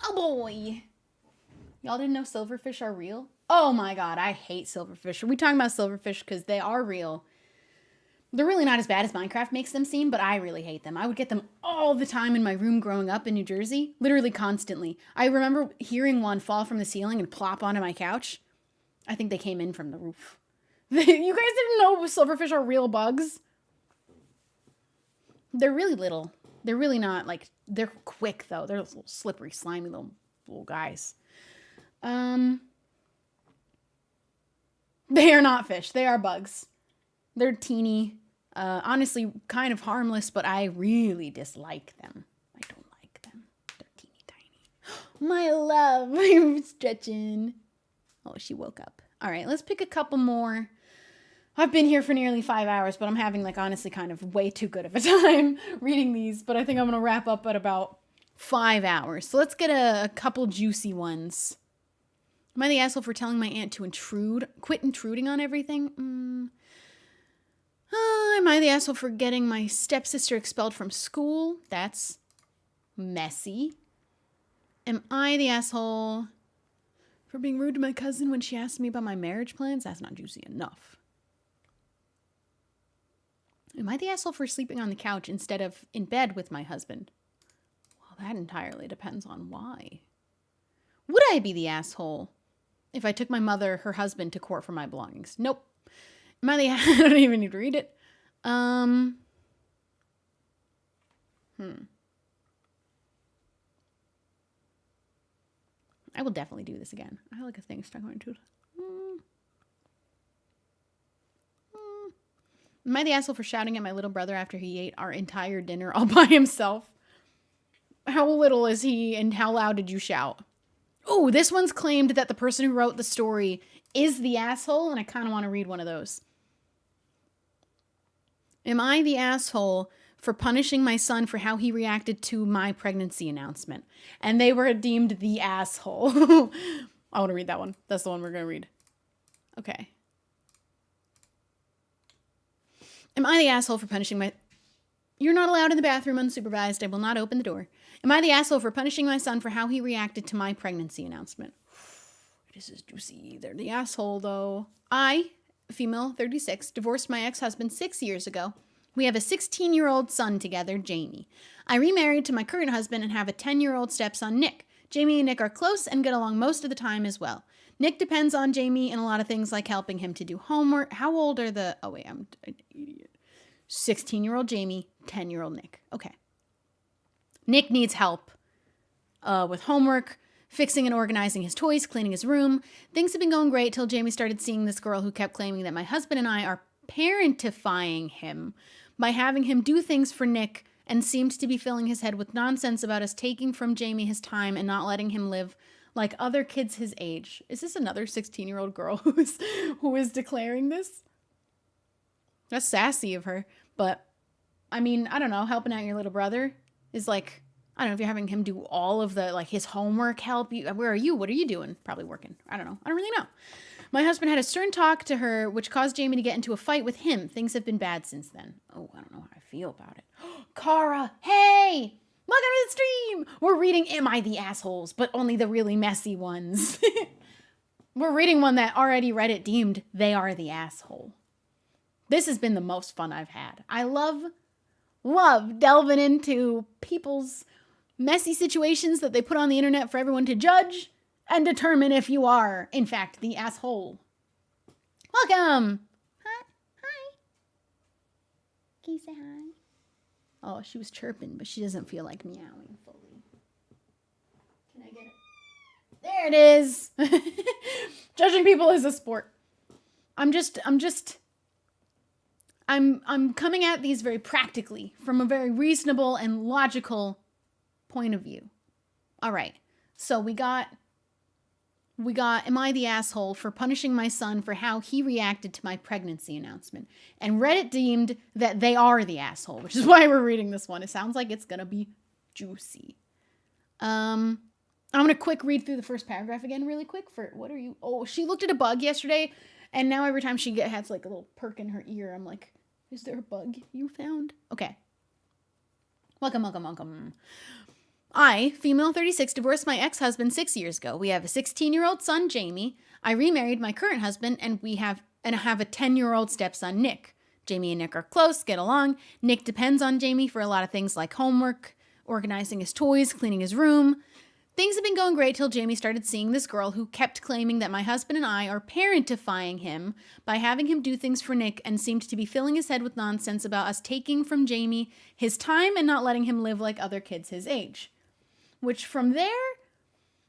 Oh boy. Y'all didn't know silverfish are real? Oh my god, I hate silverfish. Are we talking about silverfish? Because they are real. They're really not as bad as Minecraft makes them seem, but I really hate them. I would get them all the time in my room growing up in New Jersey. Literally constantly. I remember hearing one fall from the ceiling and plop onto my couch. I think they came in from the roof. You guys didn't know silverfish are real bugs? They're really little. They're really not, like, they're quick, though. They're little slippery, slimy little guys. They are not fish. They are bugs. They're teeny. Honestly, kind of harmless, but I really dislike them. I don't like them. They're teeny tiny. My love, I'm stretching. Oh, she woke up. All right, let's pick a couple more. I've been here for nearly 5 hours, but I'm having, like, honestly kind of way too good of a time reading these. But I think I'm going to wrap up at about 5 hours. So let's get a couple juicy ones. Am I the asshole for telling my aunt to quit intruding on everything? Am I the asshole for getting my stepsister expelled from school? That's messy. Am I the asshole for being rude to my cousin when she asked me about my marriage plans? That's not juicy enough. Am I the asshole for sleeping on the couch instead of in bed with my husband? Well, that entirely depends on why. Would I be the asshole if I took my mother, her husband, to court for my belongings? Nope. Am I the I don't even need to read it. I will definitely do this again. I like a thing stuck on my tooth. Am I the asshole for shouting at my little brother after he ate our entire dinner all by himself? How little is he and how loud did you shout? Oh, this one's claimed that the person who wrote the story is the asshole, and I kind of want to read one of those. Am I the asshole for punishing my son for how he reacted to my pregnancy announcement? And they were deemed the asshole. I want to read that one. That's the one we're going to read. Okay. Am I the asshole for punishing my... You're not allowed in the bathroom unsupervised. I will not open the door. Am I the asshole for punishing my son for how he reacted to my pregnancy announcement? This is juicy. They're the asshole, though. I, female, 36, divorced my ex-husband 6 years ago. We have a 16-year-old son together, Jamie. I remarried to my current husband and have a 10-year-old stepson, Nick. Jamie and Nick are close and get along most of the time as well. Nick depends on Jamie in a lot of things, like helping him to do homework. How old are the... Oh, wait, I'm an idiot. 16-year-old Jamie, 10-year-old Nick. Okay. Nick needs help with homework, fixing and organizing his toys, cleaning his room. Things have been going great till Jamie started seeing this girl who kept claiming that my husband and I are parentifying him by having him do things for Nick, and seemed to be filling his head with nonsense about us taking from Jamie his time and not letting him live like other kids his age. Is this another 16-year-old girl who is declaring this? That's sassy of her. But, I mean, I don't know, helping out your little brother is like, I don't know if you're having him do all of the, like, his homework, help you. Where are you? What are you doing? Probably working. I don't know. I don't really know. My husband had a stern talk to her, which caused Jamie to get into a fight with him. Things have been bad since then. Oh, I don't know how I feel about it. Cara, hey! Welcome to the stream! We're reading Am I the Assholes, but only the really messy ones. We're reading one that already Reddit deemed they are the asshole. This has been the most fun I've had. I love delving into people's messy situations that they put on the internet for everyone to judge and determine if you are, in fact, the asshole. Welcome! Hi. Hi. Can you say hi? Oh, she was chirping, but she doesn't feel like meowing fully. Can I get it? There it is! Judging people is a sport. I'm coming at these very practically, from a very reasonable and logical point of view. All right. So we got, am I the asshole for punishing my son for how he reacted to my pregnancy announcement? And Reddit deemed that they are the asshole, which is why we're reading this one. It sounds like it's going to be juicy. I'm going to quick read through the first paragraph again really quick for, what are you? Oh, she looked at a bug yesterday, and now every time she has like a little perk in her ear, I'm like, is there a bug you found? Okay. Welcome. I, female 36, divorced my ex-husband 6 years ago. We have a 16-year-old son, Jamie. I remarried my current husband, and I have a 10-year-old stepson, Nick. Jamie and Nick are close, get along. Nick depends on Jamie for a lot of things like homework, organizing his toys, cleaning his room. Things have been going great till Jamie started seeing this girl who kept claiming that my husband and I are parentifying him by having him do things for Nick and seemed to be filling his head with nonsense about us taking from Jamie his time and not letting him live like other kids his age. Which from there,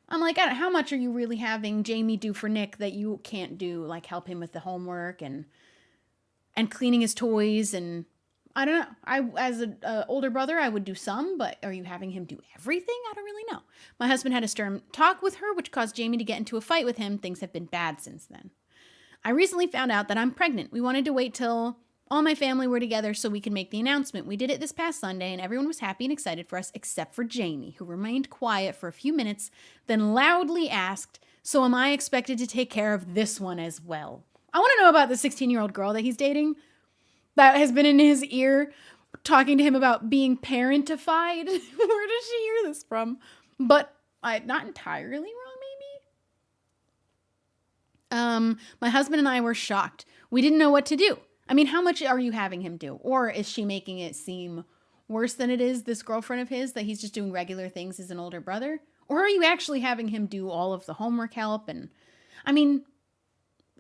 I'm like, how much are you really having Jamie do for Nick that you can't do? Like help him with the homework and cleaning his toys. And I don't know. As an older brother, I would do some, but are you having him do everything? I don't really know. My husband had a stern talk with her, which caused Jamie to get into a fight with him. Things have been bad since then. I recently found out that I'm pregnant. We wanted to wait till all my family were together so we could make the announcement. We did it this past Sunday, and everyone was happy and excited for us except for Jamie, who remained quiet for a few minutes, then loudly asked, "So am I expected to take care of this one as well?" I want to know about the 16-year-old girl that he's dating that has been in his ear talking to him about being parentified. Where does she hear this from? But not entirely wrong, maybe? My husband and I were shocked. We didn't know what to do. I mean, how much are you having him do? Or is she making it seem worse than it is, this girlfriend of his, that he's just doing regular things as an older brother? Or are you actually having him do all of the homework help? And, I mean,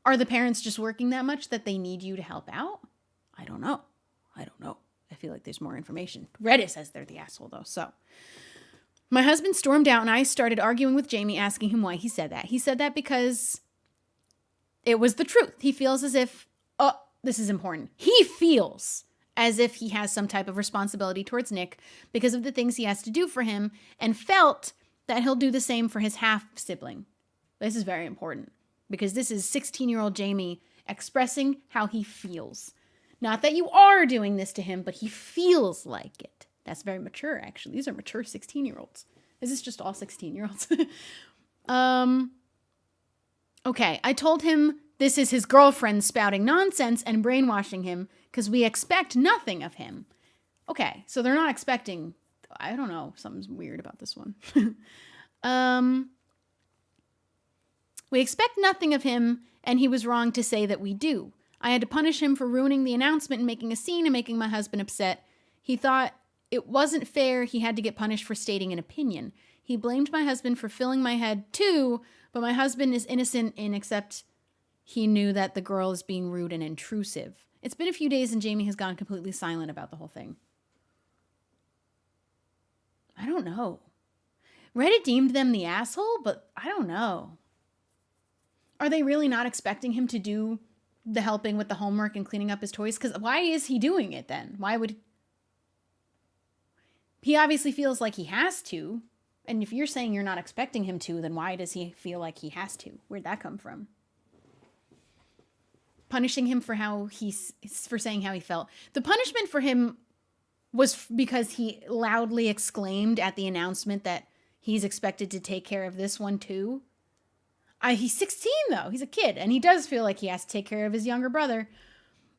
are the parents just working that much that they need you to help out? I don't know. I feel like there's more information. Reddit says they're the asshole, though, so. My husband stormed out, and I started arguing with Jamie, asking him why he said that. He said that because it was the truth. He feels as if, this is important. He feels as if he has some type of responsibility towards Nick because of the things he has to do for him, and felt that he'll do the same for his half-sibling. This is very important because this is 16-year-old Jamie expressing how he feels. Not that you are doing this to him, but he feels like it. That's very mature, actually. These are mature 16-year-olds. This is just all 16-year-olds. Okay, I told him this is his girlfriend spouting nonsense and brainwashing him because we expect nothing of him. Okay, so they're not expecting, I don't know, something's weird about this one. We expect nothing of him, and he was wrong to say that we do. I had to punish him for ruining the announcement and making a scene and making my husband upset. He thought it wasn't fair he had to get punished for stating an opinion. He blamed my husband for filling my head too, but my husband is innocent in except he knew that the girl is being rude and intrusive. It's been a few days and Jamie has gone completely silent about the whole thing. I don't know. Reddit deemed them the asshole, but I don't know. Are they really not expecting him to do the helping with the homework and cleaning up his toys? Because why is he doing it then? Why would he obviously feels like he has to. And if you're saying you're not expecting him to, then why does he feel like he has to? Where'd that come from? Punishing him for saying how he felt. The punishment for him was because he loudly exclaimed at the announcement that he's expected to take care of this one too. He's 16 though. He's a kid, and he does feel like he has to take care of his younger brother.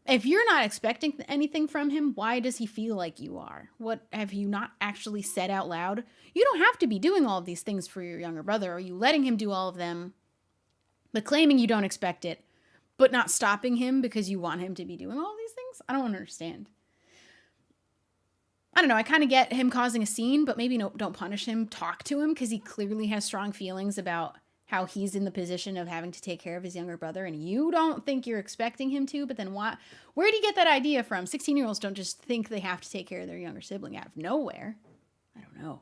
If you're not expecting anything from him, why does he feel like you are? What have you not actually said out loud? You don't have to be doing all of these things for your younger brother. Are you letting him do all of them, but claiming you don't expect it, but not stopping him because you want him to be doing all these things? I don't understand. I don't know. I kind of get him causing a scene, but maybe don't punish him. Talk to him because he clearly has strong feelings about how he's in the position of having to take care of his younger brother, and you don't think you're expecting him to, but then why? Where do you get that idea from? 16-year-olds don't just think they have to take care of their younger sibling out of nowhere. I don't know.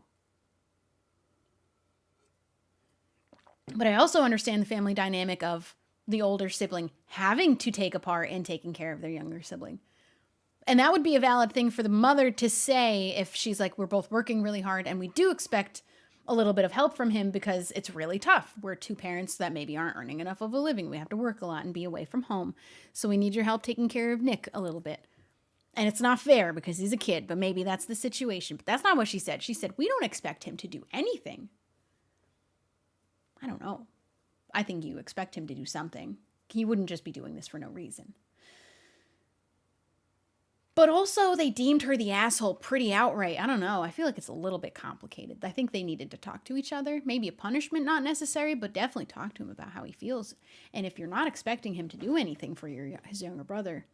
But I also understand the family dynamic of the older sibling having to take a part in taking care of their younger sibling. And that would be a valid thing for the mother to say if she's like, we're both working really hard and we do expect a little bit of help from him because it's really tough. We're two parents that maybe aren't earning enough of a living. We have to work a lot and be away from home. So we need your help taking care of Nick a little bit. And it's not fair because he's a kid, but maybe that's the situation. But that's not what she said. She said, we don't expect him to do anything. I don't know. I think you expect him to do something. He wouldn't just be doing this for no reason. But also, they deemed her the asshole pretty outright. I don't know. I feel like it's a little bit complicated. I think they needed to talk to each other. Maybe a punishment, not necessary, but definitely talk to him about how he feels. And if you're not expecting him to do anything for his younger brother,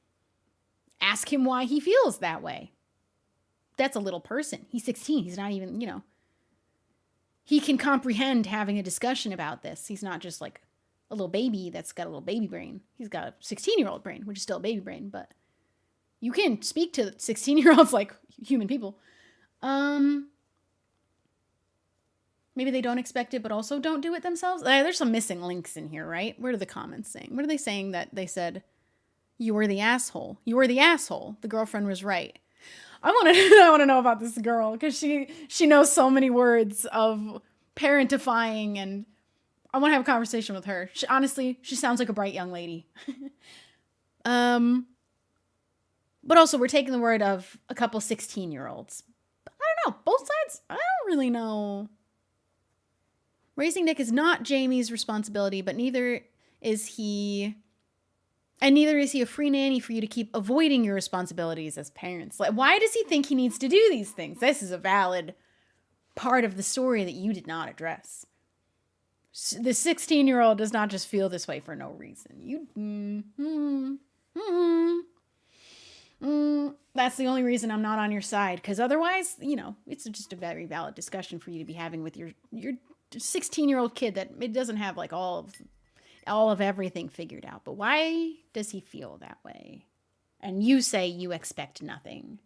ask him why he feels that way. That's a little person. He's 16. He's not even, he can comprehend having a discussion about this. He's not just like a little baby that's got a little baby brain. He's got a 16-year-old brain, which is still a baby brain, but you can speak to 16-year-olds like human people. Maybe they don't expect it, but also don't do it themselves. There's some missing links in here, right? What are the comments saying? What are they saying that they said, you were the asshole. You were the asshole. The girlfriend was right. I want to know about this girl because she knows so many words of parentifying, and I want to have a conversation with her. Honestly, she sounds like a bright young lady. But also, we're taking the word of a couple 16-year-olds. I don't know. Both sides? I don't really know. Raising Nick is not Jamie's responsibility, but neither is he a free nanny for you to keep avoiding your responsibilities as parents. Like, why does he think he needs to do these things? This is a valid part of the story that you did not address. The 16-year-old does not just feel this way for no reason. That's the only reason I'm not on your side, because otherwise, it's just a very valid discussion for you to be having with your 16-year-old kid that it doesn't have like all of everything figured out. But why does he feel that way? And you say you expect nothing.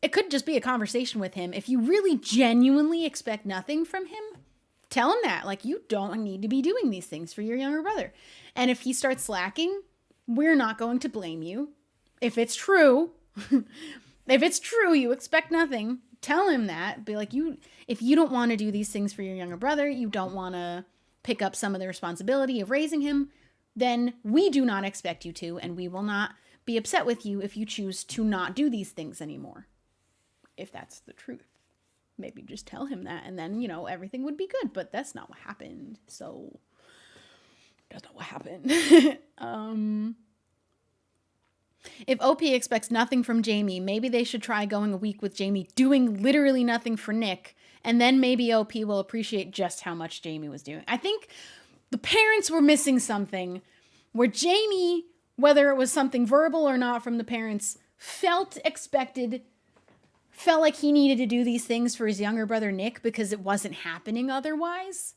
It could just be a conversation with him. If you really genuinely expect nothing from him, tell him that. Like, you don't need to be doing these things for your younger brother. And if he starts slacking, we're not going to blame you. If it's true, you expect nothing, tell him that. Be like, if you don't want to do these things for your younger brother, you don't want to pick up some of the responsibility of raising him, then we do not expect you to, and we will not be upset with you if you choose to not do these things anymore. If that's the truth. Maybe just tell him that, and then, everything would be good. But that's not what happened. So, that's not what happened. If OP expects nothing from Jamie, maybe they should try going a week with Jamie doing literally nothing for Nick, and then maybe OP will appreciate just how much Jamie was doing. I think the parents were missing something where Jamie, whether it was something verbal or not from the parents, felt like he needed to do these things for his younger brother Nick because it wasn't happening otherwise.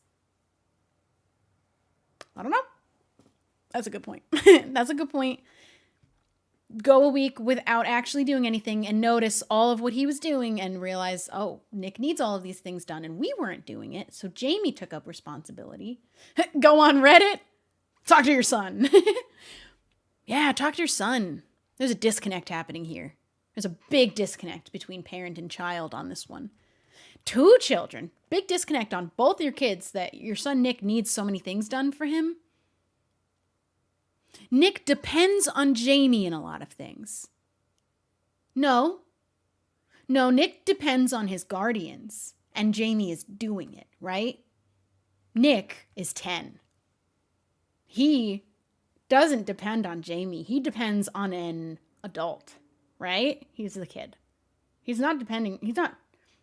I don't know. That's a good point. That's a good point. Go a week without actually doing anything and notice all of what he was doing and realize, oh, Nick needs all of these things done and we weren't doing it. So Jamie took up responsibility. Go on Reddit. Talk to your son. Yeah, talk to your son. There's a disconnect happening here. There's a big disconnect between parent and child on this one. 2 children. Big disconnect on both your kids that your son Nick needs so many things done for him. Nick depends on Jamie in a lot of things. No, Nick depends on his guardians, and Jamie is doing it, right? Nick is 10. He doesn't depend on Jamie. He depends on an adult, right? He's the kid. He's not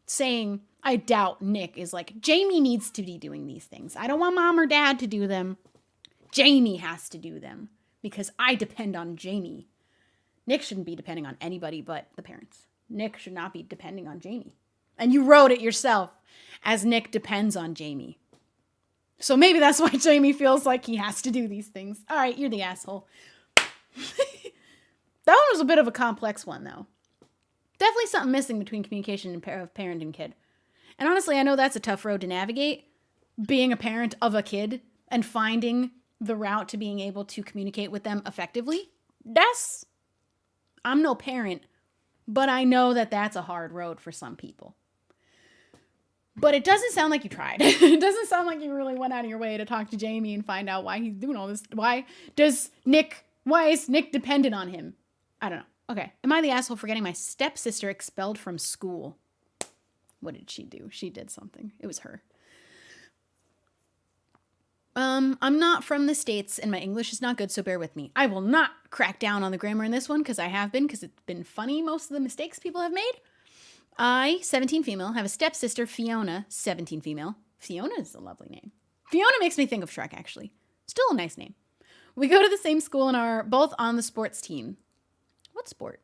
saying, I doubt Nick is like, Jamie needs to be doing these things. I don't want mom or dad to do them. Jamie has to do them because I depend on Jamie. Nick shouldn't be depending on anybody but the parents. Nick should not be depending on Jamie. And you wrote it yourself as Nick depends on Jamie. So maybe that's why Jamie feels like he has to do these things. All right, you're the asshole. That one was a bit of a complex one, though. Definitely something missing between communication of parent and kid. And honestly, I know that's a tough road to navigate, being a parent of a kid and finding the route to being able to communicate with them effectively. I'm no parent, but I know that that's a hard road for some people. But it doesn't sound like you tried. It doesn't sound like you really went out of your way to talk to Jamie and find out why he's doing all this. Why is Nick dependent on him? I don't know. Okay. Am I the asshole for getting my stepsister expelled from school? What did she do? She did something. It was her. I'm not from the States and my English is not good, so bear with me. I will not crack down on the grammar in this one because I have been, because it's been funny, most of the mistakes people have made. I, 17 female, have a stepsister, Fiona, 17 female. Fiona is a lovely name. Fiona makes me think of Shrek, actually. Still a nice name. We go to the same school and are both on the sports team. What sport?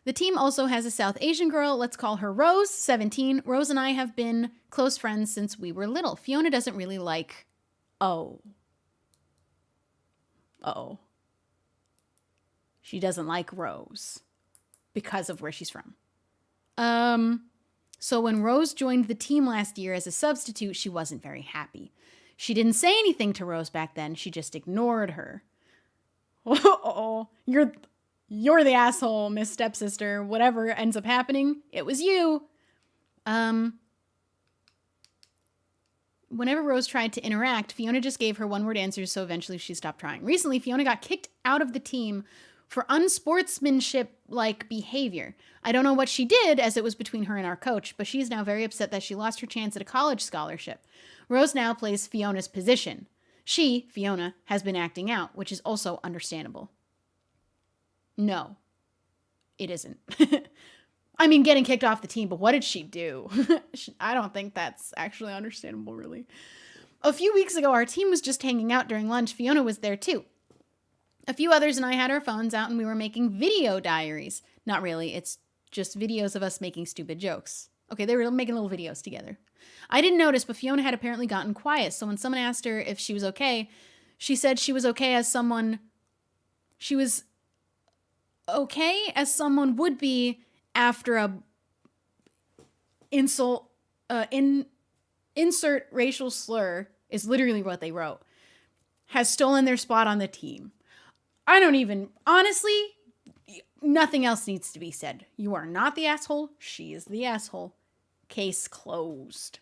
The team also has a South Asian girl. Let's call her Rose, 17. Rose and I have been close friends since we were little. Fiona doesn't really like... Oh. Uh-oh. She doesn't like Rose because of where she's from. So when Rose joined the team last year as a substitute, she wasn't very happy. She didn't say anything to Rose back then. She just ignored her. Uh-oh. You're the asshole, Miss Stepsister. Whatever ends up happening, it was you. Whenever Rose tried to interact, Fiona just gave her one-word answers, so eventually she stopped trying. Recently, Fiona got kicked out of the team for unsportsmanship-like behavior. I don't know what she did, as it was between her and our coach, but she's now very upset that she lost her chance at a college scholarship. Rose now plays Fiona's position. She, Fiona, has been acting out, which is also understandable. No, it isn't. I mean, getting kicked off the team, but what did she do? I don't think that's actually understandable, really. A few weeks ago, our team was just hanging out during lunch. Fiona was there, too. A few others and I had our phones out, and we were making video diaries. Not really. It's just videos of us making stupid jokes. Okay, they were making little videos together. I didn't notice, but Fiona had apparently gotten quiet, so when someone asked her if she was okay, she said she was okay as someone... She was okay as someone would be after a insert racial slur is literally what they wrote, has stolen their spot on the team. Honestly, nothing else needs to be said. You are not the asshole. She is the asshole. Case closed.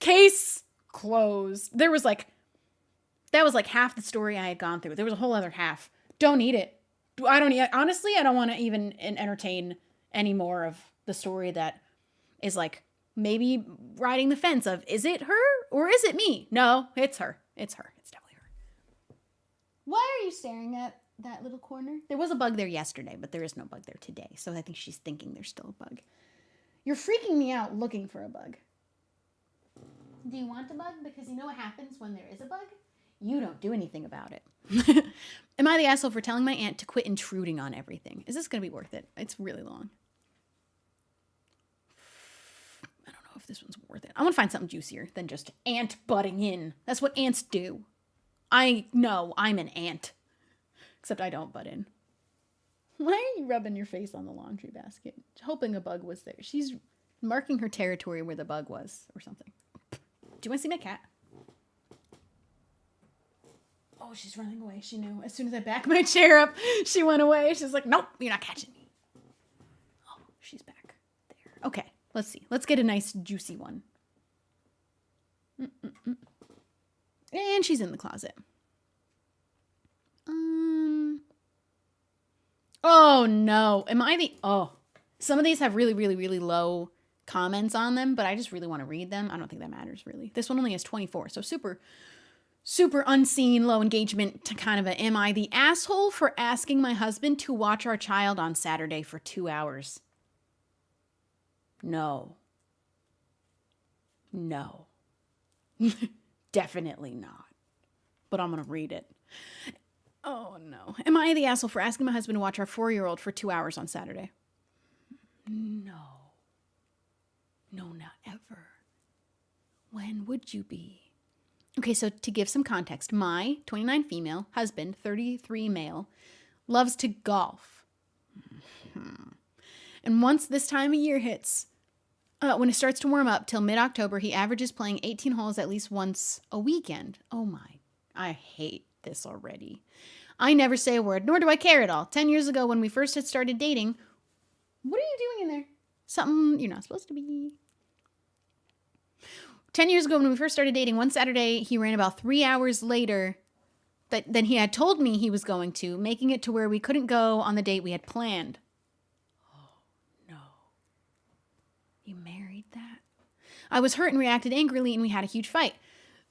Case closed. That was like half the story I had gone through. There was a whole other half. Don't need it. Honestly, I don't want to even entertain any more of the story that is like maybe riding the fence of, is it her or is it me? No, it's her. It's her. It's definitely her. Why are you staring at that little corner? There was a bug there yesterday, but there is no bug there today. So I think she's thinking there's still a bug. You're freaking me out looking for a bug. Do you want a bug? Because you know what happens when there is a bug? You don't do anything about it. Am I the asshole for telling my aunt to quit intruding on everything? Is this going to be worth it? It's really long. I don't know if this one's worth it. I want to find something juicier than just aunt butting in. That's what ants do. I know I'm an ant. Except I don't butt in. Why are you rubbing your face on the laundry basket? Hoping a bug was there. She's marking her territory where the bug was or something. Do you want to see my cat? Oh, she's running away. She knew. As soon as I backed my chair up, she went away. She's like, nope, you're not catching me. Oh, she's back there. Okay, let's see. Let's get a nice juicy one. And she's in the closet. Oh, no. Am I the... Oh. Some of these have really, really, really low comments on them, but I just really want to read them. I don't think that matters, really. This one only has 24, so super unseen, low engagement to kind of a, am I the asshole for asking my husband to watch our child on Saturday for 2 hours? No. No. Definitely not. But I'm going to read it. Oh, no. Am I the asshole for asking my husband to watch our 4-year-old for 2 hours on Saturday? No. No, not ever. When would you be? Okay, so to give some context, my 29 female husband, 33 male, loves to golf. And once this time of year hits, when it starts to warm up till mid-October, he averages playing 18 holes at least once a weekend. Oh my, I hate this already. I never say a word, nor do I care at all. 10 years ago when we first had started dating, what are you doing in there? Something you're not supposed to be. 10 years ago when we first started dating, one Saturday he ran about 3 hours later than he had told me he was going to, making it to where we couldn't go on the date we had planned. Oh, no. You married that? I was hurt and reacted angrily, and we had a huge fight.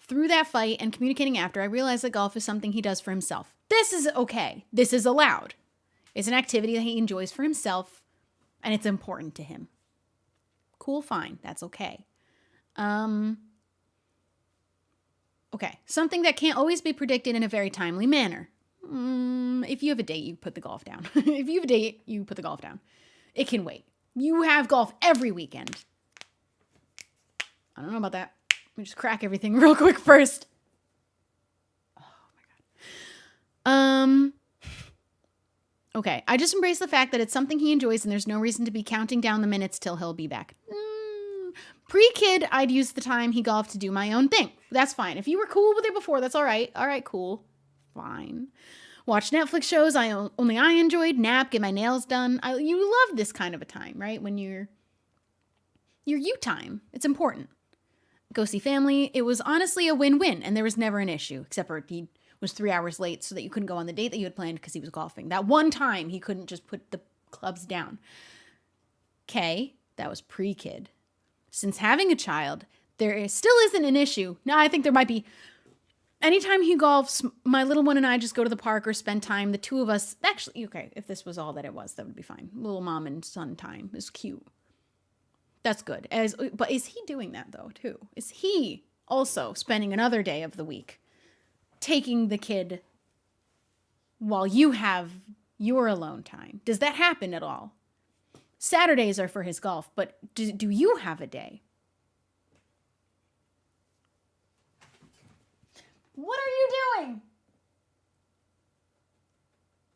through that fight and communicating after, I realized that golf is something he does for himself. This is okay. This is allowed. It's an activity that he enjoys for himself, and it's important to him. Cool, fine. That's okay. Okay, something that can't always be predicted in a very timely manner. If you have a date, you put the golf down. If you have a date, you put the golf down. It can wait. You have golf every weekend. I don't know about that. Let me just crack everything real quick first. Oh my God. Okay, I just embrace the fact that it's something he enjoys and there's no reason to be counting down the minutes till he'll be back. Pre-kid, I'd use the time he golfed to do my own thing. That's fine. If you were cool with it before, that's all right. All right, cool. Fine. Watch Netflix shows only I enjoyed. Nap, get my nails done. You love this kind of a time, right? When your you time. It's important. Go see family. It was honestly a win-win, and there was never an issue, except for he was 3 hours late so that you couldn't go on the date that you had planned because he was golfing. That one time, he couldn't just put the clubs down. Okay, that was pre-kid. Since having a child, there still isn't an issue. Now, I think there might be. Anytime he golfs, my little one and I just go to the park or spend time. The two of us, actually, okay, if this was all that it was, that would be fine. Little mom and son time is cute. That's good. But is he doing that, though, too? Is he also spending another day of the week taking the kid while you have your alone time? Does that happen at all? Saturdays are for his golf, but do you have a day? What are you doing?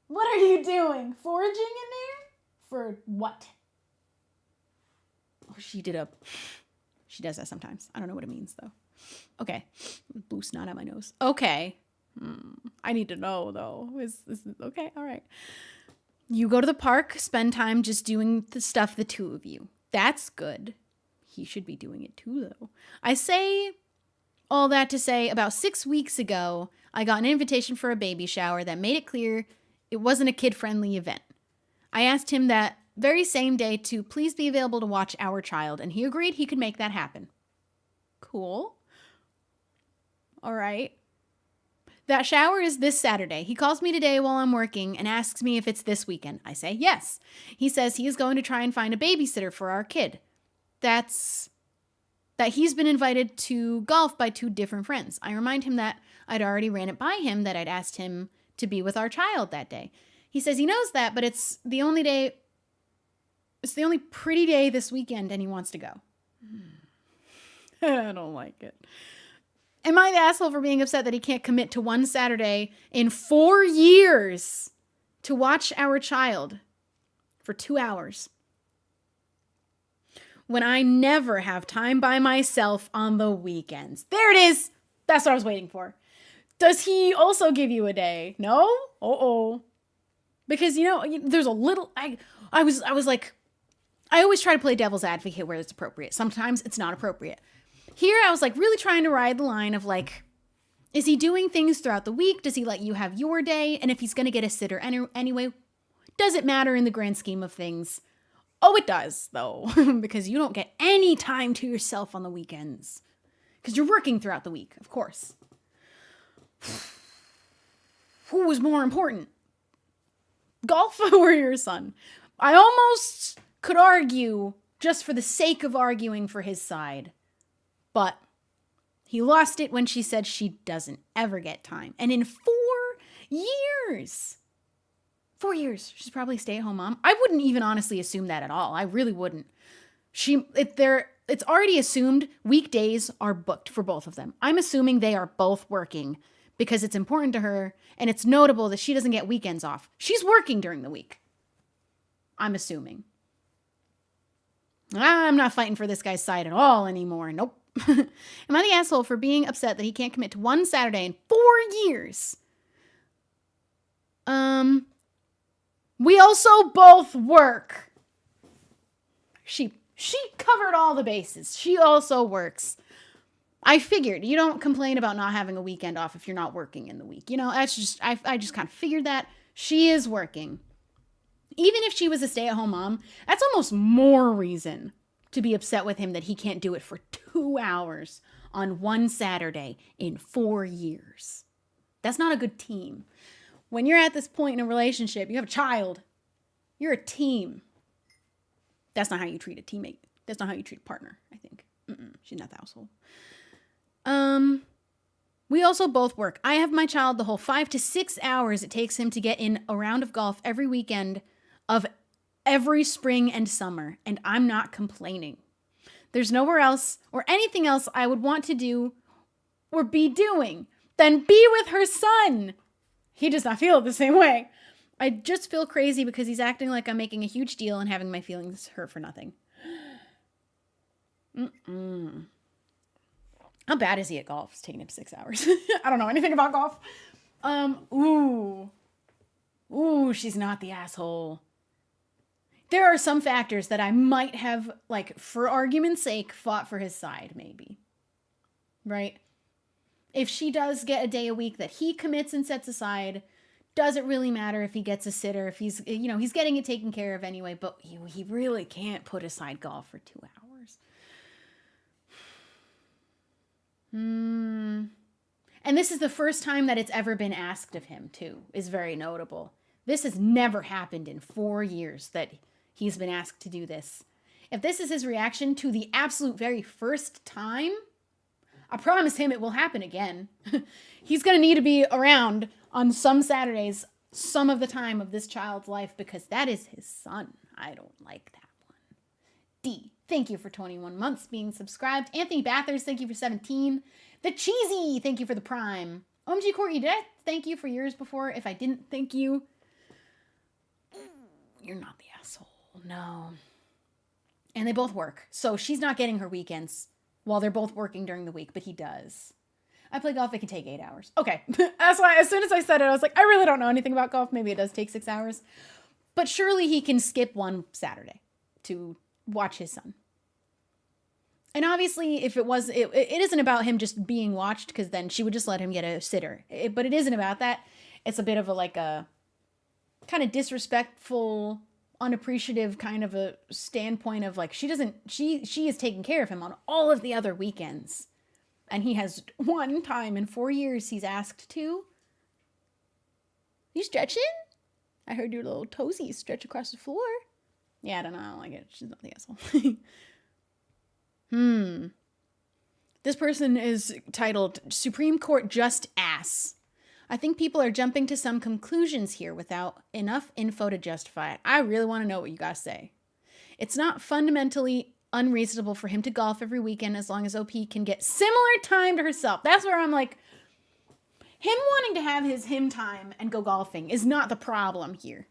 What are you doing? Foraging in there? For what? Oh, she does that sometimes. I don't know what it means, though. Okay. Blue snot out my nose. Okay. I need to know, though. Is okay? All right. You go to the park, spend time just doing the stuff, the two of you. That's good. He should be doing it too, though. I say all that to say about 6 weeks ago, I got an invitation for a baby shower that made it clear it wasn't a kid-friendly event. I asked him that very same day to please be available to watch our child, and he agreed he could make that happen. Cool. All right. That shower is this Saturday. He calls me today while I'm working and asks me if it's this weekend. I say yes. He says he is going to try and find a babysitter for our kid. That he's been invited to golf by 2 different friends. I remind him that I'd already ran it by him that I'd asked him to be with our child that day. He says he knows that, but it's the only pretty day this weekend and he wants to go. I don't like it. Am I the asshole for being upset that he can't commit to one Saturday in 4 years to watch our child for 2 hours? When I never have time by myself on the weekends. There it is. That's what I was waiting for. Does he also give you a day? No? Uh-oh. Because, there's a little... I was like... I always try to play devil's advocate where it's appropriate. Sometimes it's not appropriate. Here, I was like really trying to ride the line of like, is he doing things throughout the week? Does he let you have your day? And if he's going to get a sitter anyway, does it matter in the grand scheme of things? Oh, it does, though, because you don't get any time to yourself on the weekends because you're working throughout the week, of course. Who was more important? Golf or your son? I almost could argue just for the sake of arguing for his side. But he lost it when she said she doesn't ever get time. And in 4 years, 4 years, she's probably a stay-at-home mom. I wouldn't even honestly assume that at all. I really wouldn't. It's already assumed weekdays are booked for both of them. I'm assuming they are both working because it's important to her and it's notable that she doesn't get weekends off. She's working during the week. I'm assuming. I'm not fighting for this guy's side at all anymore. Nope. Am I the asshole for being upset that he can't commit to one Saturday in 4 years? We also both work. She covered all the bases. She also works. I figured you don't complain about not having a weekend off if you're not working in the week. That's just, I just kind of figured that. She is working. Even if she was a stay-at-home mom, that's almost more reason to be upset with him that he can't do it for 2 hours on one Saturday in 4 years. That's not a good team. When you're at this point in a relationship, you have a child, you're a team. That's not how you treat a teammate. That's not how you treat a partner, I think. She's not the asshole. We also both work. I have my child the whole 5 to 6 hours it takes him to get in a round of golf every weekend of every spring and summer, and I'm not complaining. There's nowhere else or anything else I would want to do or be doing than be with her son. He does not feel the same way. I just feel crazy because he's acting like I'm making a huge deal and having my feelings hurt for nothing. How bad is he at golf? It's taking him 6 hours. I don't know anything about golf. Ooh, she's not the asshole. There are some factors that I might have, like, for argument's sake, fought for his side, maybe. Right? If she does get a day a week that he commits and sets aside, does it really matter if he gets a sitter, if he's, he's getting it taken care of anyway, but he really can't put aside golf for 2 hours. And this is the first time that it's ever been asked of him, too, is very notable. This has never happened in 4 years that he's been asked to do this. If this is his reaction to the absolute very first time, I promise him it will happen again. He's going to need to be around on some Saturdays, some of the time of this child's life, because that is his son. I don't like that one. D, thank you for 21 months being subscribed. Anthony Bathurst, thank you for 17. The Cheesy, thank you for the Prime. OMG Corgi, did I thank you for yours before? If I didn't thank you, you're not the asshole. No. And they both work. So she's not getting her weekends while they're both working during the week, but he does. I play golf, it can take 8 hours. Okay. That's why as soon as I said it, I was like, I really don't know anything about golf. Maybe it does take 6 hours. But surely he can skip one Saturday to watch his son. And obviously, if it was, it isn't about him just being watched, because then she would just let him get a sitter. But it isn't about that. It's a bit of a kind of disrespectful, unappreciative kind of a standpoint of like, she is taking care of him on all of the other weekends. And he has one time in 4 years he's asked to. You stretching? I heard your little toesies stretch across the floor. Yeah, I don't know. I don't like it. She's not the asshole. This person is titled Supreme Court Just Ass. I think people are jumping to some conclusions here without enough info to justify it. I really want to know what you guys say. It's not fundamentally unreasonable for him to golf every weekend as long as OP can get similar time to herself. That's where I'm like, him wanting to have his him time and go golfing is not the problem here.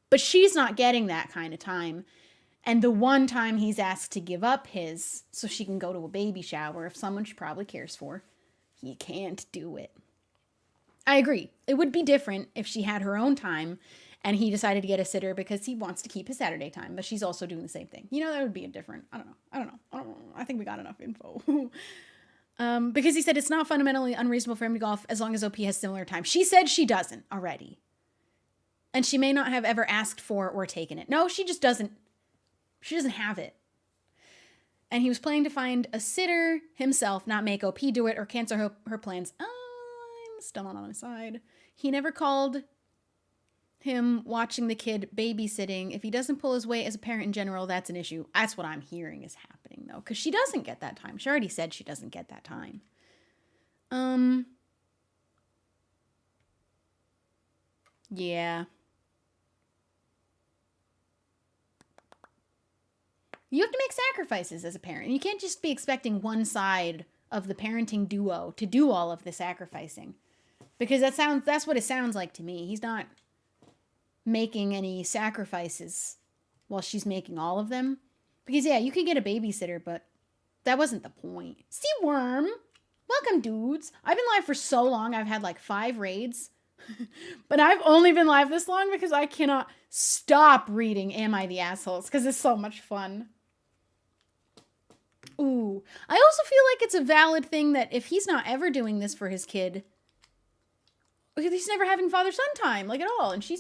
But she's not getting that kind of time. And the one time he's asked to give up his so she can go to a baby shower of someone she probably cares for, he can't do it. I agree. It would be different if she had her own time and he decided to get a sitter because he wants to keep his Saturday time, but she's also doing the same thing. That would be a different, I don't know. I think we got enough info. Because he said it's not fundamentally unreasonable for him to golf as long as OP has similar time. She said she doesn't already. And she may not have ever asked for or taken it. No, she just doesn't. She doesn't have it. And he was planning to find a sitter himself, not make OP do it or cancel her plans. I'm still not on his side. He never called him watching the kid babysitting. If he doesn't pull his weight as a parent in general, that's an issue. That's what I'm hearing is happening, though. Because she doesn't get that time. She already said she doesn't get that time. Yeah. You have to make sacrifices as a parent. You can't just be expecting one side of the parenting duo to do all of the sacrificing. Because that's what it sounds like to me. He's not making any sacrifices while she's making all of them. Because yeah, you can get a babysitter, but that wasn't the point. See Worm. Welcome, dudes. I've been live for so long. I've had like 5 raids. But I've only been live this long because I cannot stop reading Am I the Assholes? Because it's so much fun. Ooh. I also feel like it's a valid thing that if he's not ever doing this for his kid, he's never having father-son time, like at all. And she,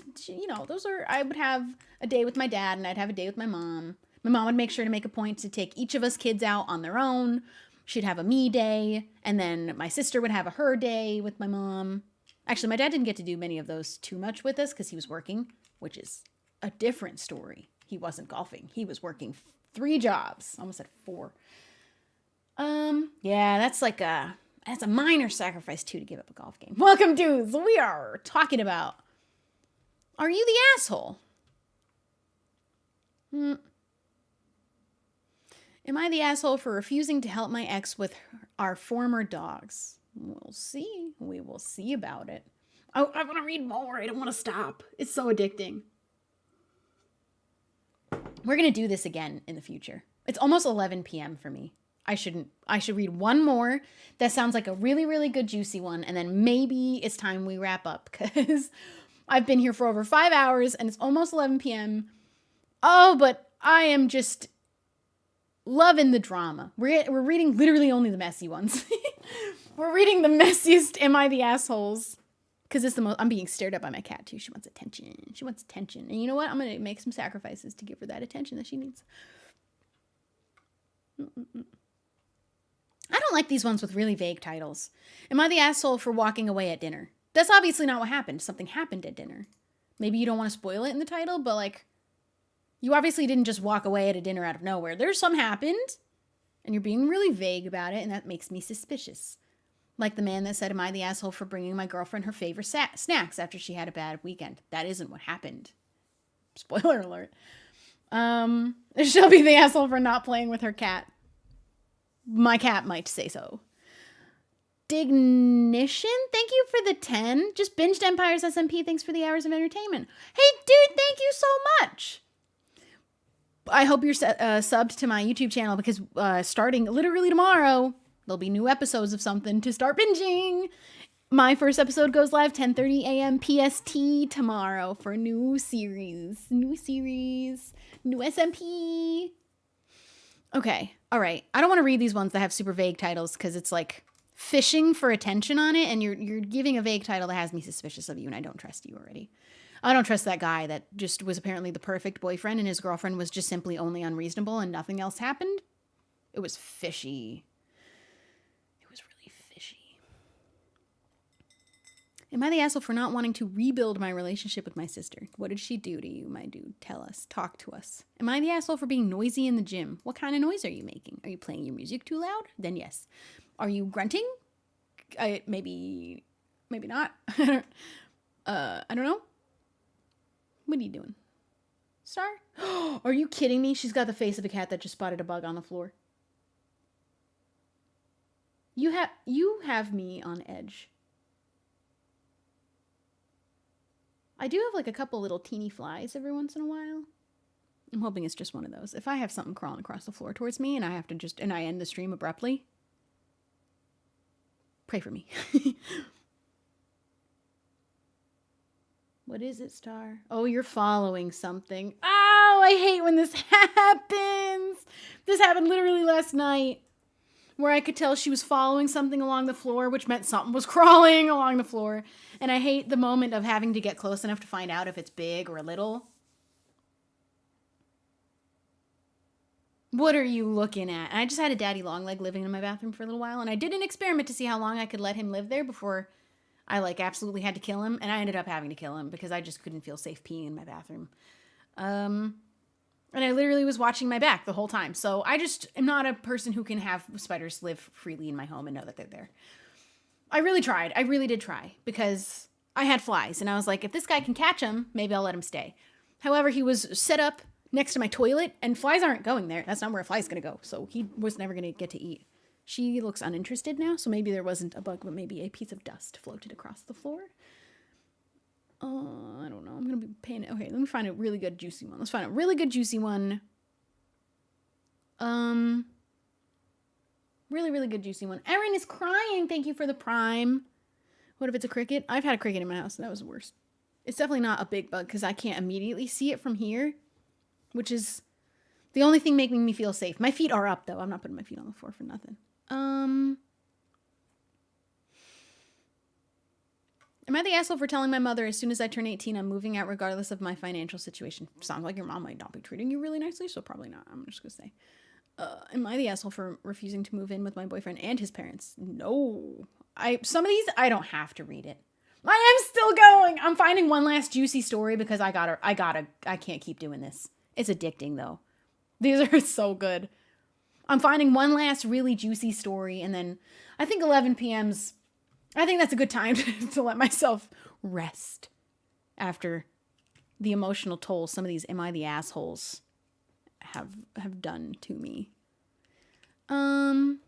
those are, I would have a day with my dad and I'd have a day with my mom. My mom would make sure to make a point to take each of us kids out on their own. She'd have a me day, and then my sister would have a her day with my mom. Actually, my dad didn't get to do many of those too much with us because he was working, which is a different story. He wasn't golfing. He was working 3 jobs. Almost at 4. Yeah, that's a minor sacrifice too to give up a golf game. Welcome, dudes. We are talking about, are you the asshole? Am I the asshole for refusing to help my ex with our former dogs? We'll see. We will see about it. Oh, I want to read more. I don't want to stop. It's so addicting. We're going to do this again in the future. It's almost 11 p.m. for me. I should read one more that sounds like a really, really good juicy one. And then maybe it's time we wrap up because I've been here for over 5 hours and it's almost 11 p.m. Oh, but I am just loving the drama. We're reading literally only the messy ones. We're reading the messiest Am I the Assholes? Because it's the most, I'm being stared at by my cat too. She wants attention. She wants attention. And you know what? I'm going to make some sacrifices to give her that attention that she needs. I don't like these ones with really vague titles. Am I the asshole for walking away at dinner? That's obviously not what happened. Something happened at dinner. Maybe you don't want to spoil it in the title, but like, you obviously didn't just walk away at a dinner out of nowhere. There's some happened, and you're being really vague about it, and that makes me suspicious. Like the man that said, am I the asshole for bringing my girlfriend her favorite snacks after she had a bad weekend? That isn't what happened. Spoiler alert. Shelby the asshole for not playing with her cat. My cat might say so. Dignition, thank you for the 10. Just binged Empire's SMP. Thanks for the hours of entertainment. Hey, dude, thank you so much. I hope you're subbed to my YouTube channel because starting literally tomorrow, there'll be new episodes of something to start binging. My first episode goes live 10:30 a.m. PST tomorrow for a new series, new SMP. Okay, all right. I don't want to read these ones that have super vague titles because it's like fishing for attention on it, and you're giving a vague title that has me suspicious of you, and I don't trust you already. I don't trust that guy that just was apparently the perfect boyfriend, and his girlfriend was just simply only unreasonable, and nothing else happened. It was fishy. It was really fishy. Am I the asshole for not wanting to rebuild my relationship with my sister? What did she do to you, my dude? Tell us. Talk to us. Am I the asshole for being noisy in the gym? What kind of noise are you making? Are you playing your music too loud? Then yes. Are you grunting? Maybe not. I don't know. What are you doing? Star? Are you kidding me? She's got the face of a cat that just spotted a bug on the floor. You have me on edge. I do have like a couple little teeny flies every once in a while. I'm hoping it's just one of those. If I have something crawling across the floor towards me and I end the stream abruptly, pray for me. What is it, Star? Oh, you're following something. Oh, I hate when this happens. This happened literally last night where I could tell she was following something along the floor, which meant something was crawling along the floor. And I hate the moment of having to get close enough to find out if it's big or little. What are you looking at? And I just had a daddy long leg living in my bathroom for a little while, and I did an experiment to see how long I could let him live there before I absolutely had to kill him, and I ended up having to kill him because I just couldn't feel safe peeing in my bathroom. And I literally was watching my back the whole time. So I just am not a person who can have spiders live freely in my home and know that they're there. I really tried. I really did try because I had flies, and I was like, if this guy can catch them, maybe I'll let him stay. However, he was set up next to my toilet, and flies aren't going there. That's not where a fly's going to go. So he was never going to get to eat. She looks uninterested now, so maybe there wasn't a bug, but maybe a piece of dust floated across the floor. I don't know. I'm going to be paying it. Okay, let me find a really good juicy one. Let's find a really good juicy one. Really, really good juicy one. Erin is crying. Thank you for the prime. What if it's a cricket? I've had a cricket in my house, and that was the worst. It's definitely not a big bug because I can't immediately see it from here, which is the only thing making me feel safe. My feet are up, though. I'm not putting my feet on the floor for nothing. Am I the asshole for telling my mother as soon as I turn 18 I'm moving out regardless of my financial situation? Sounds like your mom might not be treating you really nicely, so probably not. I'm just going to say. Am I the asshole for refusing to move in with my boyfriend and his parents? No. Some of these, I don't have to read it. I am still going. I'm finding one last juicy story because I can't keep doing this. It's addicting though. These are so good. I'm finding one last really juicy story, and then I think 11 p.m.'s, I think that's a good time to let myself rest after the emotional toll some of these Am I the Assholes have done to me. Am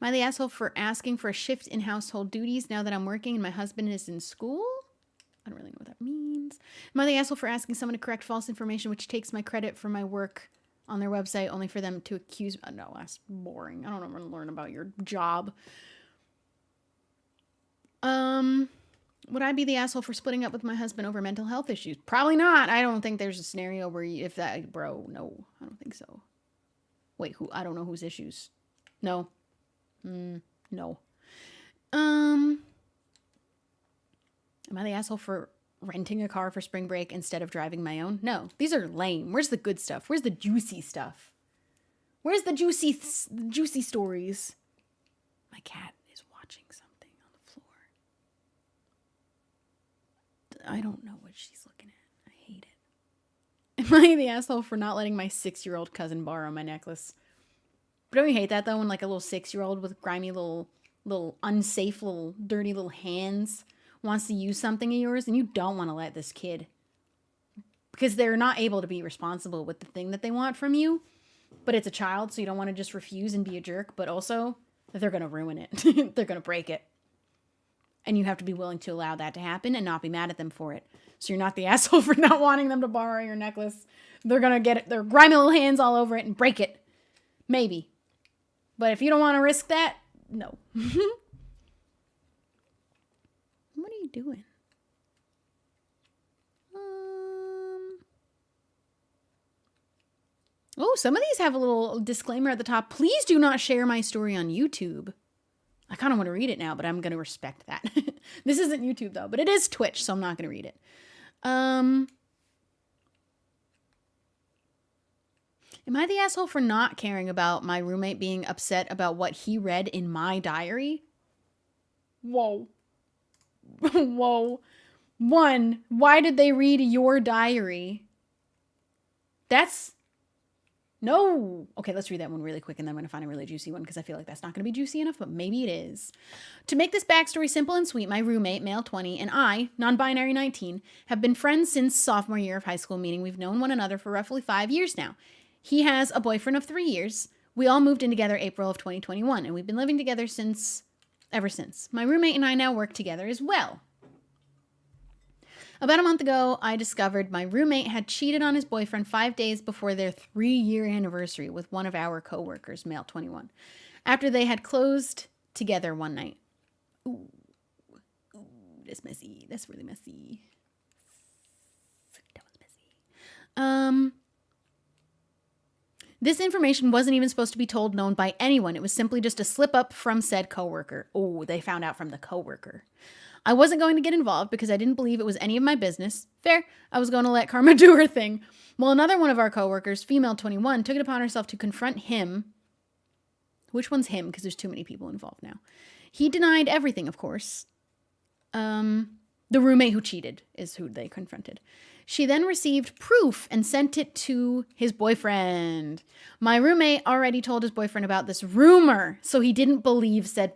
I the asshole for asking for a shift in household duties now that I'm working and my husband is in school? I don't really know what that means. Am I the asshole for asking someone to correct false information which takes my credit for my work on their website only for them to accuse me? No, that's boring. I don't want to learn about your job. Would I be the asshole for splitting up with my husband over mental health issues? Probably not. I don't think there's a scenario where no, I don't think so. Wait, I don't know whose issues. No. No. Am I the asshole for renting a car for spring break instead of driving my own? No. These are lame. Where's the good stuff? Where's the juicy stuff? Where's the juicy stories? My cat is watching something on the floor. I don't know what she's looking at. I hate it. Am I the asshole for not letting my 6-year-old cousin borrow my necklace? But don't you hate that though, when like a little 6-year-old with grimy little unsafe little dirty little hands wants to use something of yours and you don't want to let this kid, because they're not able to be responsible with the thing that they want from you, but it's a child, so you don't want to just refuse and be a jerk, but also that they're going to ruin it. They're going to break it. And you have to be willing to allow that to happen and not be mad at them for it. So you're not the asshole for not wanting them to borrow your necklace. They're going to get it, their grimy little hands all over it and break it. Maybe. But if you don't want to risk that, no. What are you doing? Oh, some of these have a little disclaimer at the top. Please do not share my story on YouTube. I kind of want to read it now, but I'm going to respect that. This isn't YouTube though, but it is Twitch, so I'm not going to read it. Am I the asshole for not caring about my roommate being upset about what he read in my diary? Whoa. Whoa. One, why did they read your diary? No. Okay, let's read that one really quick, and then I'm going to find a really juicy one because I feel like that's not going to be juicy enough, but maybe it is. To make this backstory simple and sweet, my roommate, male 20, and I, non-binary 19, have been friends since sophomore year of high school, meaning we've known one another for roughly 5 years now. He has a boyfriend of 3 years. We all moved in together April of 2021, and we've been living together ever since. My roommate and I now work together as well. About a month ago, I discovered my roommate had cheated on his boyfriend 5 days before their 3-year anniversary with one of our coworkers, male 21, after they had closed together one night. Ooh, that's messy. That's really messy. That was messy. This information wasn't even supposed to be known by anyone. It was simply just a slip up from said coworker. Oh, they found out from the coworker. I wasn't going to get involved because I didn't believe it was any of my business. Fair. I was going to let karma do her thing. Well, another one of our coworkers, female 21, took it upon herself to confront him. Which one's him? Because there's too many people involved now. He denied everything, of course. The roommate who cheated is who they confronted. She then received proof and sent it to his boyfriend. My roommate already told his boyfriend about this rumor, so he didn't believe said...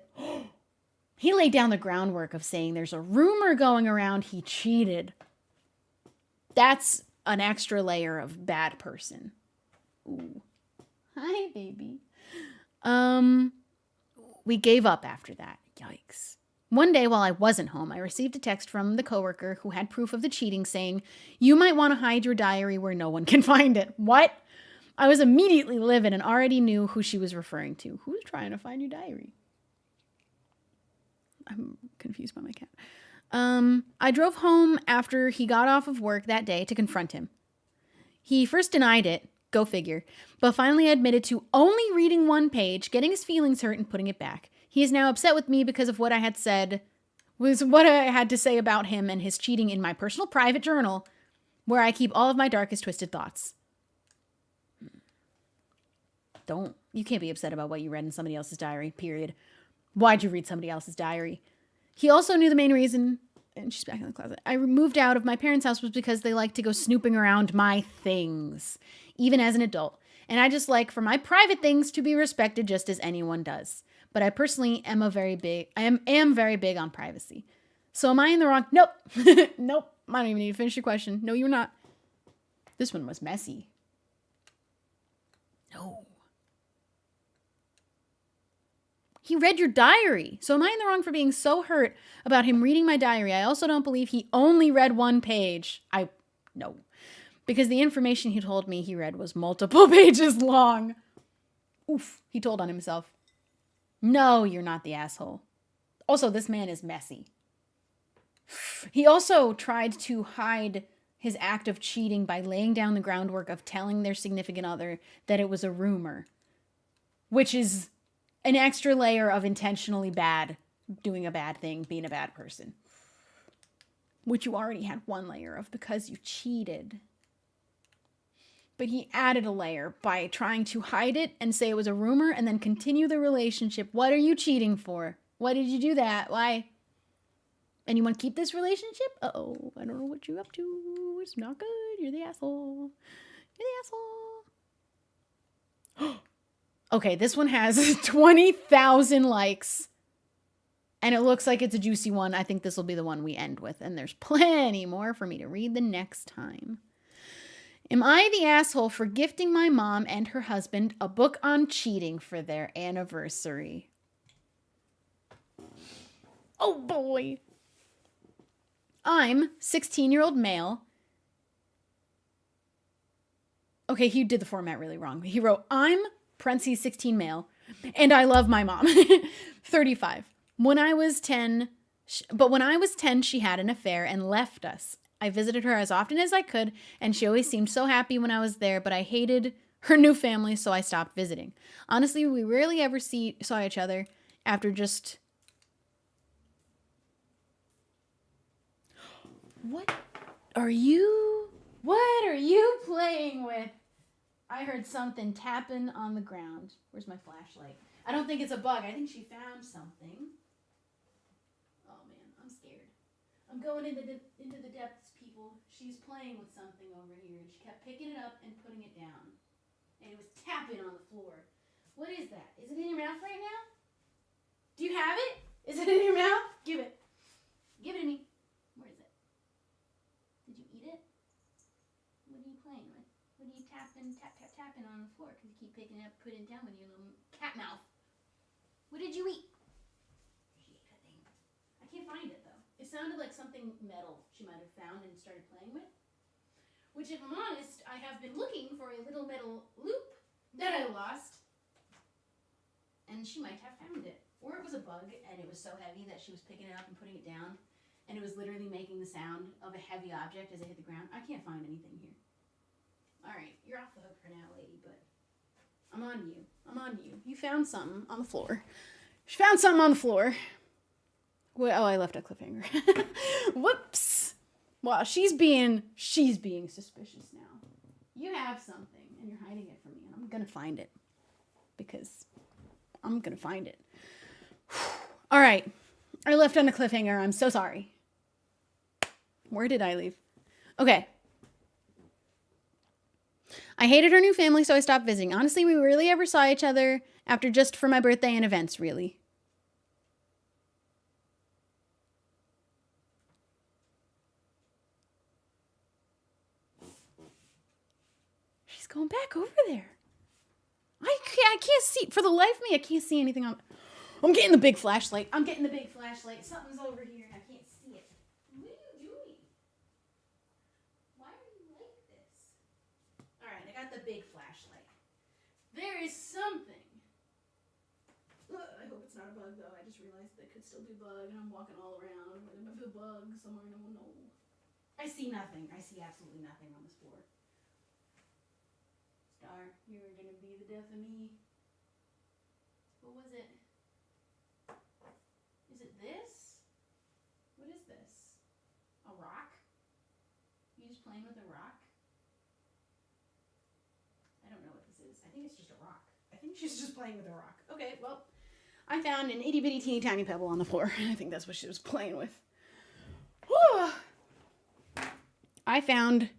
He laid down the groundwork of saying there's a rumor going around he cheated. That's an extra layer of bad person. Ooh. Hi, baby. We gave up after that. Yikes. One day while I wasn't home, I received a text from the coworker who had proof of the cheating saying, "You might want to hide your diary where no one can find it." What? I was immediately livid and already knew who she was referring to. Who's trying to find your diary? I'm confused by my cat. I drove home after he got off of work that day to confront him. He first denied it, go figure, but finally admitted to only reading one page, getting his feelings hurt, and putting it back. He is now upset with me because of what I had said, was what I had to say about him and his cheating in my personal private journal, where I keep all of my darkest twisted thoughts. You can't be upset about what you read in somebody else's diary, period. Why'd you read somebody else's diary? He also knew the main reason, and she's back in the closet, I moved out of my parents' house was because they like to go snooping around my things, even as an adult. And I just like for my private things to be respected just as anyone does. But I personally am very big on privacy. So am I in the wrong? Nope. Nope. I don't even need to finish your question. No, you're not. This one was messy. No. He read your diary. So am I in the wrong for being so hurt about him reading my diary? I also don't believe he only read one page. No. Because the information he told me he read was multiple pages long. Oof. He told on himself. No, you're not the asshole. Also, this man is messy. He also tried to hide his act of cheating by laying down the groundwork of telling their significant other that it was a rumor, which is an extra layer of intentionally bad, doing a bad thing, being a bad person, which you already had one layer of because you cheated. But he added a layer by trying to hide it and say it was a rumor and then continue the relationship. What are you cheating for? Why did you do that? Why? And you want to keep this relationship? Uh-oh, I don't know what you're up to. It's not good. You're the asshole. You're the asshole. Okay, this one has 20,000 likes. And it looks like it's a juicy one. I think this will be the one we end with. And there's plenty more for me to read the next time. Am I the asshole for gifting my mom and her husband a book on cheating for their anniversary? Oh boy. I'm 16-year-old male. Okay, he did the format really wrong. He wrote, I'm parentheses 16 male, and I love my mom. 35. When I was 10, she had an affair and left us. I visited her as often as I could, and she always seemed so happy when I was there, but I hated her new family, so I stopped visiting. Honestly, we rarely ever saw each other after just... What are you playing with? I heard something tapping on the ground. Where's my flashlight? I don't think it's a bug. I think she found something. Oh man, I'm scared. I'm going into the depths, people. She's playing with something over here, and she kept picking it up and putting it down. And it was tapping on the floor. What is that? Is it in your mouth right now? Do you have it? Is it in your mouth? Give it. Give it to me. Where is it? Did you eat it? What are you playing with? What are you tapping on the floor? Because you keep picking it up, putting it down with your little cat mouth. What did you eat? She ate a thing. I can't find it, though. It sounded like something metal she might have found and started playing with. Which, if I'm honest, I have been looking for a little metal loop that I lost. And she might have found it. Or it was a bug, and it was so heavy that she was picking it up and putting it down. And it was literally making the sound of a heavy object as it hit the ground. I can't find anything here. All right, you're off the hook for now, lady, but I'm on you. I'm on you. You found something on the floor. She found something on the floor. Well, oh, I left a cliffhanger. Whoops. Well, she's being suspicious now. You have something, and you're hiding it from me, and I'm going to find it. Because I'm going to find it. All right. I left on a cliffhanger. I'm so sorry. Where did I leave? Okay. I hated her new family, so I stopped visiting. Honestly, we rarely ever saw each other after just for my birthday and events, really. She's going back over there. I can't see. For the life of me, I can't see anything on... I'm getting the big flashlight. Something's over here and I can't see it. What are you doing? Why are you like this? All right, I got the big flashlight. There is something. Ugh, I hope it's not a bug, though. I just realized that it could still be a bug, and I'm walking all around. There might be a bug somewhere, no one knows. I see nothing. I see absolutely nothing on this floor. Star, you're going to be the death of me. What was it? is. I think it's just a rock. I think she's just playing with a rock. Okay, well, I found an itty bitty teeny tiny pebble on the floor. I think that's what she was playing with. Whew. I found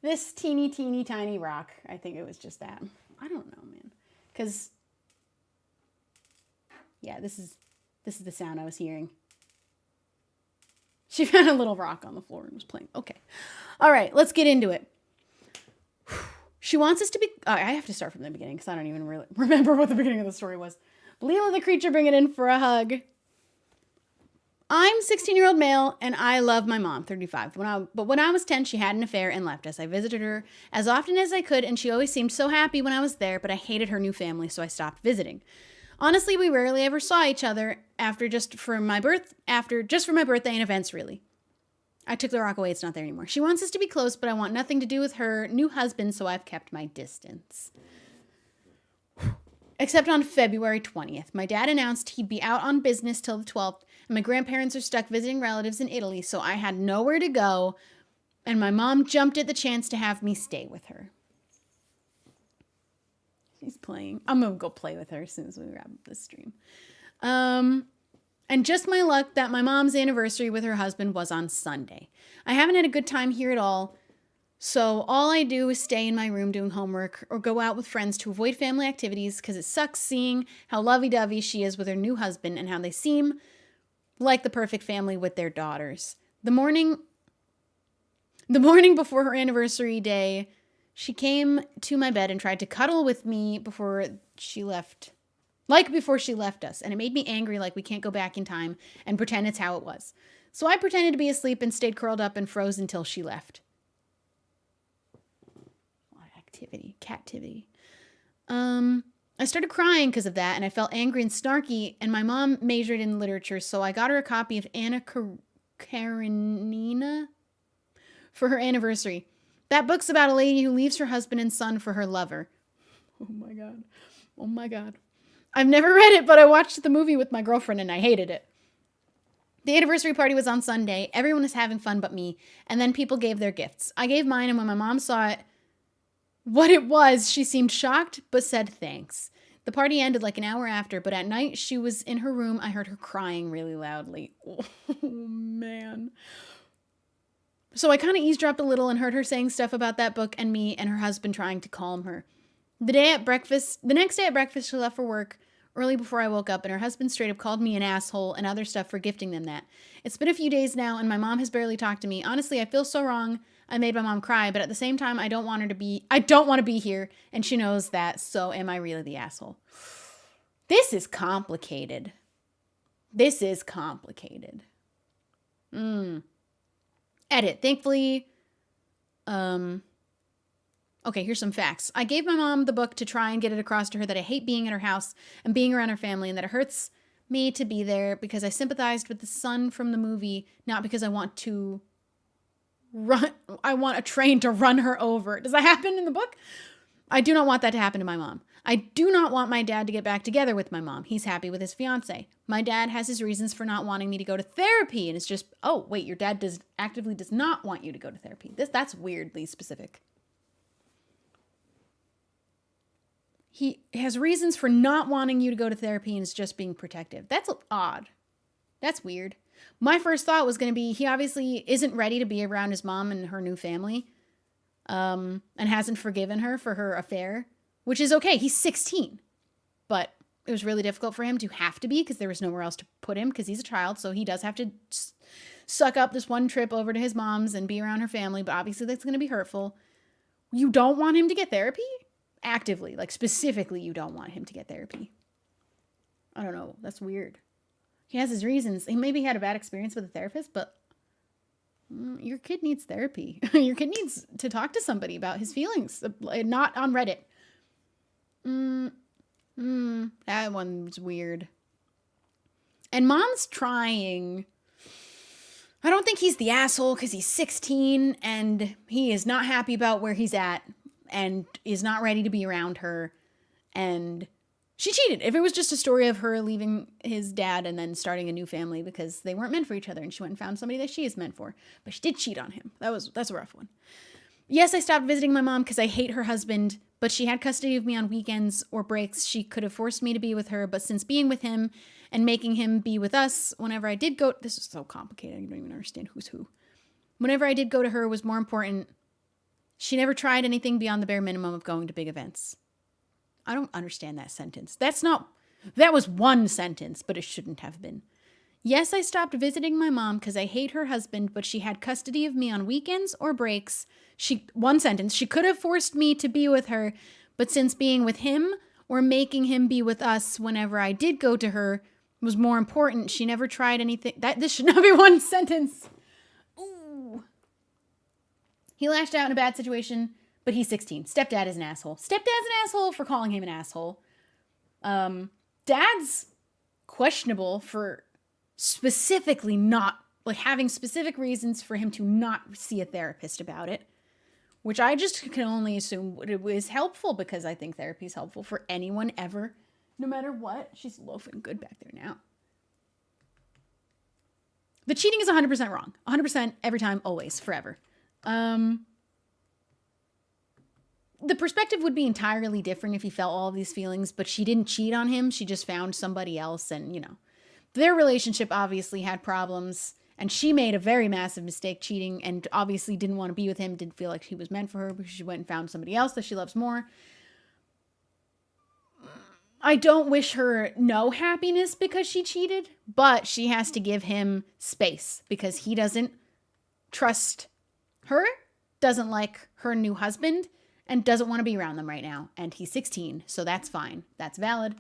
this teeny tiny rock. I think it was just that. I don't know, man. Because, yeah, this is the sound I was hearing. She found a little rock on the floor and was playing. Okay. All right, let's get into it. She wants us to be... I have to start from the beginning because I don't even really remember what the beginning of the story was. Leela the creature bring it in for a hug. I'm 16-year-old male, and I love my mom, 35. But when I was 10, she had an affair and left us. I visited her as often as I could, and she always seemed so happy when I was there, but I hated her new family, so I stopped visiting. Honestly, we rarely ever saw each other just for my birthday and events, really. I took the rock away. It's not there anymore. She wants us to be close, but I want nothing to do with her new husband, so I've kept my distance. Except on February 20th. My dad announced he'd be out on business till the 12th, and my grandparents are stuck visiting relatives in Italy, so I had nowhere to go, and my mom jumped at the chance to have me stay with her. She's playing. I'm going to go play with her as soon as we wrap up this stream. And just my luck that my mom's anniversary with her husband was on Sunday. I haven't had a good time here at all, so all I do is stay in my room doing homework or go out with friends to avoid family activities because it sucks seeing how lovey-dovey she is with her new husband and how they seem like the perfect family with their daughters. The morning before her anniversary day, she came to my bed and tried to cuddle with me before she left us, and it made me angry like we can't go back in time and pretend it's how it was. So I pretended to be asleep and stayed curled up and froze until she left. Captivity. I started crying because of that, and I felt angry and snarky, and my mom majored in literature, so I got her a copy of Anna Karenina for her anniversary. That book's about a lady who leaves her husband and son for her lover. Oh my God. I've never read it, but I watched the movie with my girlfriend, and I hated it. The anniversary party was on Sunday. Everyone was having fun but me, and then people gave their gifts. I gave mine, and when my mom saw what it was, she seemed shocked, but said thanks. The party ended like an hour after, but at night she was in her room. I heard her crying really loudly. Oh, man. So I kind of eavesdropped a little and heard her saying stuff about that book and me and her husband trying to calm her. The next day at breakfast, she left for work early before I woke up, and her husband straight up called me an asshole and other stuff for gifting them that. It's been a few days now, and my mom has barely talked to me. Honestly, I feel so wrong. I made my mom cry, but at the same time, I don't want to be here, and she knows that, so am I really the asshole? This is complicated. Edit. Thankfully, okay, here's some facts. I gave my mom the book to try and get it across to her that I hate being at her house and being around her family, and that it hurts me to be there because I sympathized with the son from the movie, not because I want a train to run her over. Does that happen in the book? I do not want that to happen to my mom. I do not want my dad to get back together with my mom. He's happy with his fiance. My dad has his reasons for not wanting me to go to therapy, and it's just, oh, wait, your dad actively does not want you to go to therapy. That's weirdly specific. He has reasons for not wanting you to go to therapy and is just being protective. That's odd. That's weird. My first thought was going to be he obviously isn't ready to be around his mom and her new family, and hasn't forgiven her for her affair, which is okay. He's 16, but it was really difficult for him to have to be because there was nowhere else to put him because he's a child, so he does have to suck up this one trip over to his mom's and be around her family, but obviously that's going to be hurtful. You don't want him to get therapy? Actively, like specifically, you don't want him to get therapy. I don't know. That's weird. He has his reasons. He maybe had a bad experience with a therapist, but your kid needs therapy. Your kid needs to talk to somebody about his feelings, not on Reddit. That one's weird. And mom's trying. I don't think he's the asshole because he's 16 and he is not happy about where he's at and is not ready to be around her. And she cheated. If it was just a story of her leaving his dad and then starting a new family because they weren't meant for each other and she went and found somebody that she is meant for. But she did cheat on him. That's a rough one. Yes, I stopped visiting my mom because I hate her husband, but she had custody of me on weekends or breaks. She could have forced me to be with her, but since being with him and making him be with us whenever I did go, this is so complicated, I don't even understand who's who. Whenever I did go to her was more important. She never tried anything beyond the bare minimum of going to big events. I don't understand that sentence. That was one sentence, but it shouldn't have been. Yes, I stopped visiting my mom because I hate her husband, but she had custody of me on weekends or breaks. One sentence, she could have forced me to be with her, but since being with him or making him be with us whenever I did go to her was more important, she never tried anything. This should not be one sentence. Ooh. He lashed out in a bad situation, but he's 16. Stepdad is an asshole. Stepdad's an asshole for calling him an asshole. Dad's questionable for specifically not, like, having specific reasons for him to not see a therapist about it, which I just can only assume it was helpful, because I think therapy is helpful for anyone ever, no matter what. She's loafing good back there now. The cheating is 100% wrong. 100% every time, always, forever. The perspective would be entirely different if he felt all of these feelings, but she didn't cheat on him. She just found somebody else, and, you know, their relationship obviously had problems, and she made a very massive mistake cheating and obviously didn't want to be with him, didn't feel like he was meant for her because she went and found somebody else that she loves more. I don't wish her no happiness because she cheated, but she has to give him space because he doesn't trust her, doesn't like her new husband, and doesn't want to be around them right now. And he's 16, so that's fine. That's valid.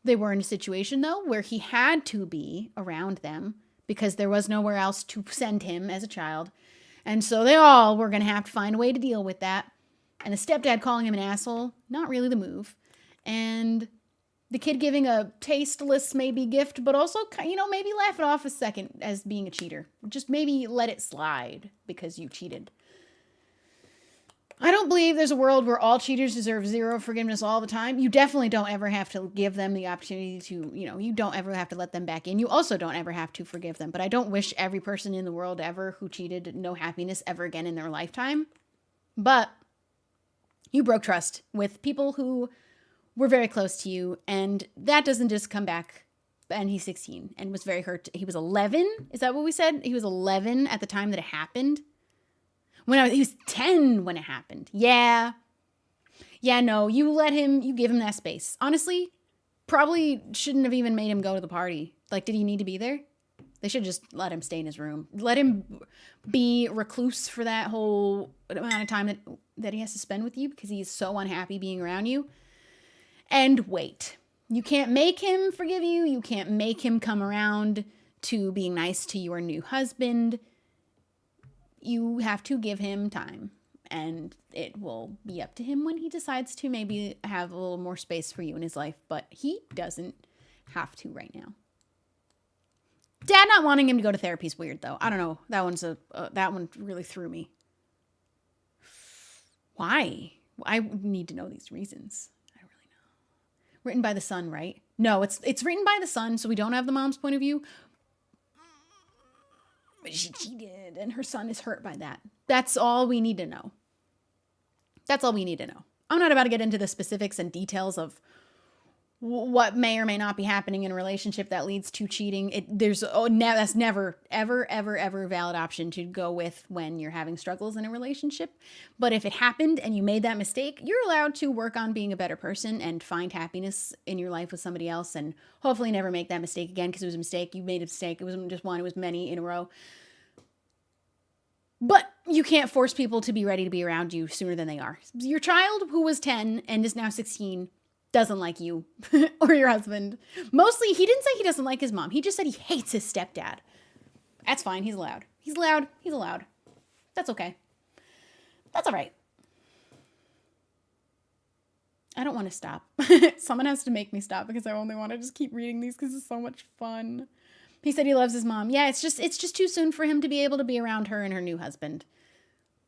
They were in a situation, though, where he had to be around them because there was nowhere else to send him as a child. And so they all were going to have to find a way to deal with that. And the stepdad calling him an asshole, not really the move. And the kid giving a tasteless maybe gift, but also, you know, maybe laugh it off a second as being a cheater. Just maybe let it slide because you cheated. I don't believe there's a world where all cheaters deserve zero forgiveness all the time. You definitely don't ever have to give them the opportunity to, you know, you don't ever have to let them back in. You also don't ever have to forgive them. But I don't wish every person in the world ever who cheated no happiness ever again in their lifetime. But you broke trust with people who were very close to you, and that doesn't just come back. And he's 16 and was very hurt. He was 11. Is that what we said? He was 11 at the time that it happened. He was 10 when it happened. Yeah, no, you give him that space. Honestly, probably shouldn't have even made him go to the party. Like, did he need to be there? They should just let him stay in his room. Let him be recluse for that whole amount of time that he has to spend with you because he's so unhappy being around you. And wait. You can't make him forgive you. You can't make him come around to being nice to your new husband. You have to give him time, and it will be up to him when he decides to maybe have a little more space for you in his life, but he doesn't have to right now. Dad not wanting him to go to therapy is weird, though. I don't know. That one really threw me. Why? I need to know these reasons. I don't really know. Written by the son, right? No, it's written by the son, so we don't have the mom's point of view. But she cheated, and her son is hurt by that. That's all we need to know. That's all we need to know. I'm not about to get into the specifics and details of what may or may not be happening in a relationship that leads to cheating. That's never, ever, ever, ever a valid option to go with when you're having struggles in a relationship. But if it happened and you made that mistake, you're allowed to work on being a better person and find happiness in your life with somebody else, and hopefully never make that mistake again because it was a mistake. You made a mistake. It wasn't just one. It was many in a row. But you can't force people to be ready to be around you sooner than they are. Your child, who was 10 and is now 16, doesn't like you or your husband. Mostly, he didn't say he doesn't like his mom. He just said he hates his stepdad. That's fine. He's allowed. He's allowed. That's okay. That's all right. I don't want to stop. Someone has to make me stop because I only want to just keep reading these because it's so much fun. He said he loves his mom. Yeah, it's just too soon for him to be able to be around her and her new husband.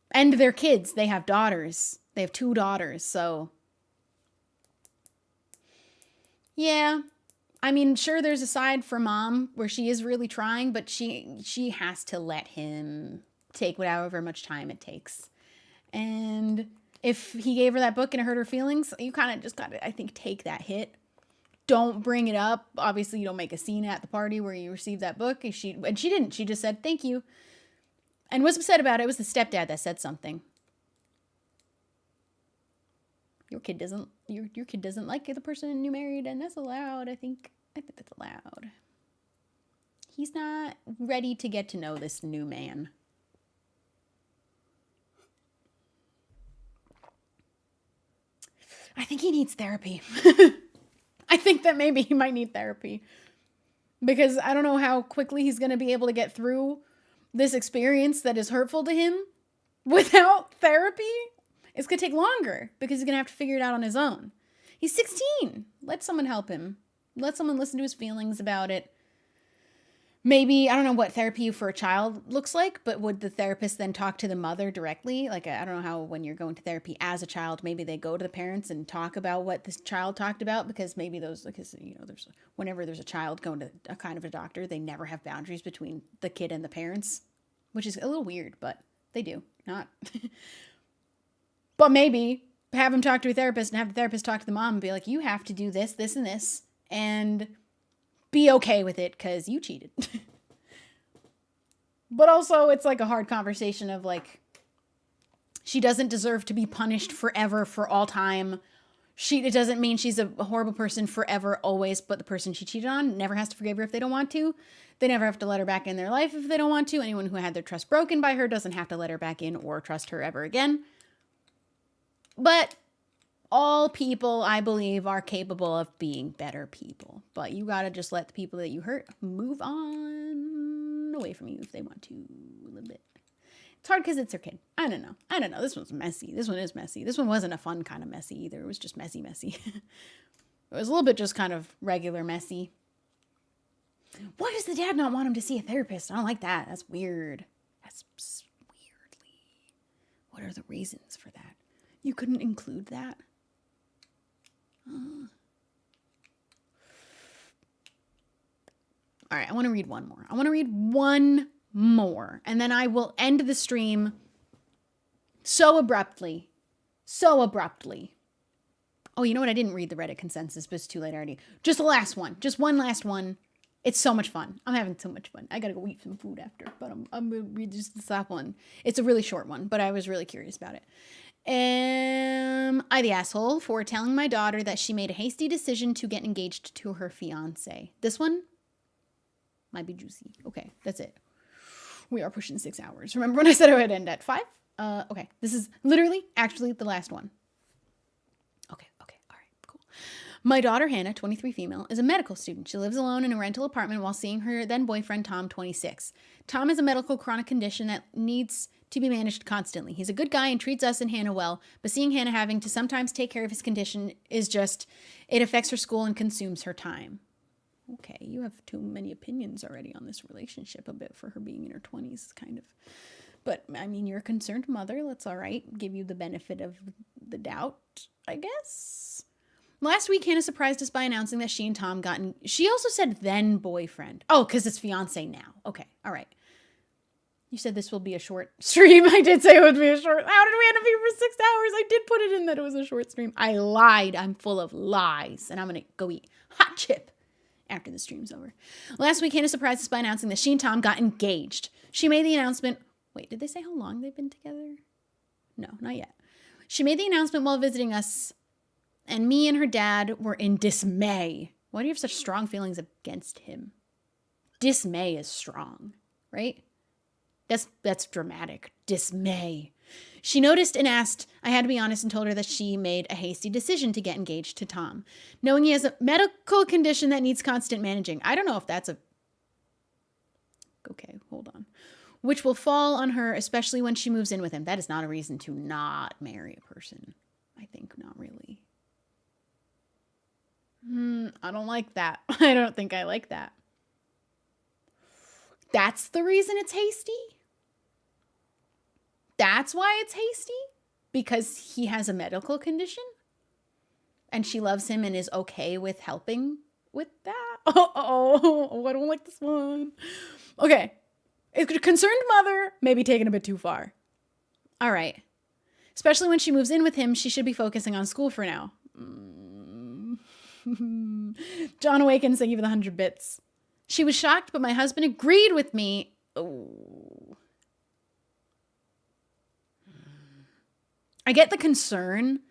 And their kids. They have daughters. They have 2 daughters, so... Yeah, I mean, sure, there's a side for mom where she is really trying, but she has to let him take however much time it takes. And if he gave her that book and it hurt her feelings, you kind of just got to, I think, take that hit. Don't bring it up. Obviously, you don't make a scene at the party where you received that book. And she didn't. She just said, thank you. And was upset about it. It was the stepdad that said something. Your kid doesn't like the person you married, and that's allowed. I think that's allowed. He's not ready to get to know this new man. I think he needs therapy. I think that maybe he might need therapy. Because I don't know how quickly he's going to be able to get through this experience that is hurtful to him without therapy. It's going to take longer because he's going to have to figure it out on his own. He's 16. Let someone help him. Let someone listen to his feelings about it. Maybe, I don't know what therapy for a child looks like, but would the therapist then talk to the mother directly? Like, I don't know how when you're going to therapy as a child, maybe they go to the parents and talk about what this child talked about, because maybe there's, whenever there's a child going to a kind of a doctor, they never have boundaries between the kid and the parents, which is a little weird, but they do. Not. But maybe have him talk to a therapist and have the therapist talk to the mom and be like, you have to do this, this, and this, and be okay with it because you cheated. But also it's like a hard conversation of like, she doesn't deserve to be punished forever for all time. It doesn't mean she's a horrible person forever, always, but the person she cheated on never has to forgive her if they don't want to. They never have to let her back in their life if they don't want to. Anyone who had their trust broken by her doesn't have to let her back in or trust her ever again. But all people, I believe, are capable of being better people. But you gotta just let the people that you hurt move on away from you if they want to a little bit. It's hard because it's their kid. I don't know. This one's messy. This one is messy. This one wasn't a fun kind of messy either. It was just messy. It was a little bit just kind of regular messy. Why does the dad not want him to see a therapist? I don't like that. That's weird. That's weirdly. What are the reasons for that? You couldn't include that? All right, I want to read one more. And then I will end the stream so abruptly. Oh, you know what? I didn't read the Reddit consensus, but it's too late already. Just the last one. Just one last one. It's so much fun. I'm having so much fun. I gotta go eat some food after, but I'm gonna read just the last one. It's a really short one, but I was really curious about it. Am I the asshole for telling my daughter that she made a hasty decision to get engaged to her fiance? This one might be juicy. Okay, that's it. We are pushing 6 hours. Remember when I said I would end at 5? Okay, this is literally actually the last one. Okay, all right, cool. My daughter, Hannah, 23 female, is a medical student. She lives alone in a rental apartment while seeing her then boyfriend, Tom, 26. Tom has a medical chronic condition that needs to be managed constantly. He's a good guy and treats us and Hannah well, but seeing Hannah having to sometimes take care of his condition is just, it affects her school and consumes her time. Okay, you have too many opinions already on this relationship a bit for her being in her 20s, kind of. But, I mean, you're a concerned mother. Let's all right, give you the benefit of the doubt, I guess. Last week, Hannah surprised us by announcing that she and Tom she also said then boyfriend. Oh, because it's fiance now. Okay, all right. You said this will be a short stream. I did say it would be a short. How did we end up here for 6 hours? I did put it in that it was a short stream. I lied. I'm full of lies. And I'm going to go eat hot chip after the stream's over. Last week, Hannah surprised us by announcing that she and Tom got engaged. She made the announcement. Wait, did they say how long they've been together? No, not yet. She made the announcement while visiting us, and me and her dad were in dismay. Why do you have such strong feelings against him? Dismay is strong, right? That's dramatic. Dismay. She noticed and asked. I had to be honest and told her that she made a hasty decision to get engaged to Tom, knowing he has a medical condition that needs constant managing. I don't know if that's a... Okay, hold on. Which will fall on her, especially when she moves in with him. That is not a reason to not marry a person. I think not really. I don't like that. I don't think I like that. That's the reason it's hasty? That's why it's hasty? Because he has a medical condition? And she loves him and is okay with helping with that? Oh, I don't like this one. Okay. A concerned mother, maybe taken a bit too far. All right. Especially when she moves in with him, she should be focusing on school for now. John Awakens, thank you for the 100 bits. She was shocked, but my husband agreed with me. Oh. I get the concern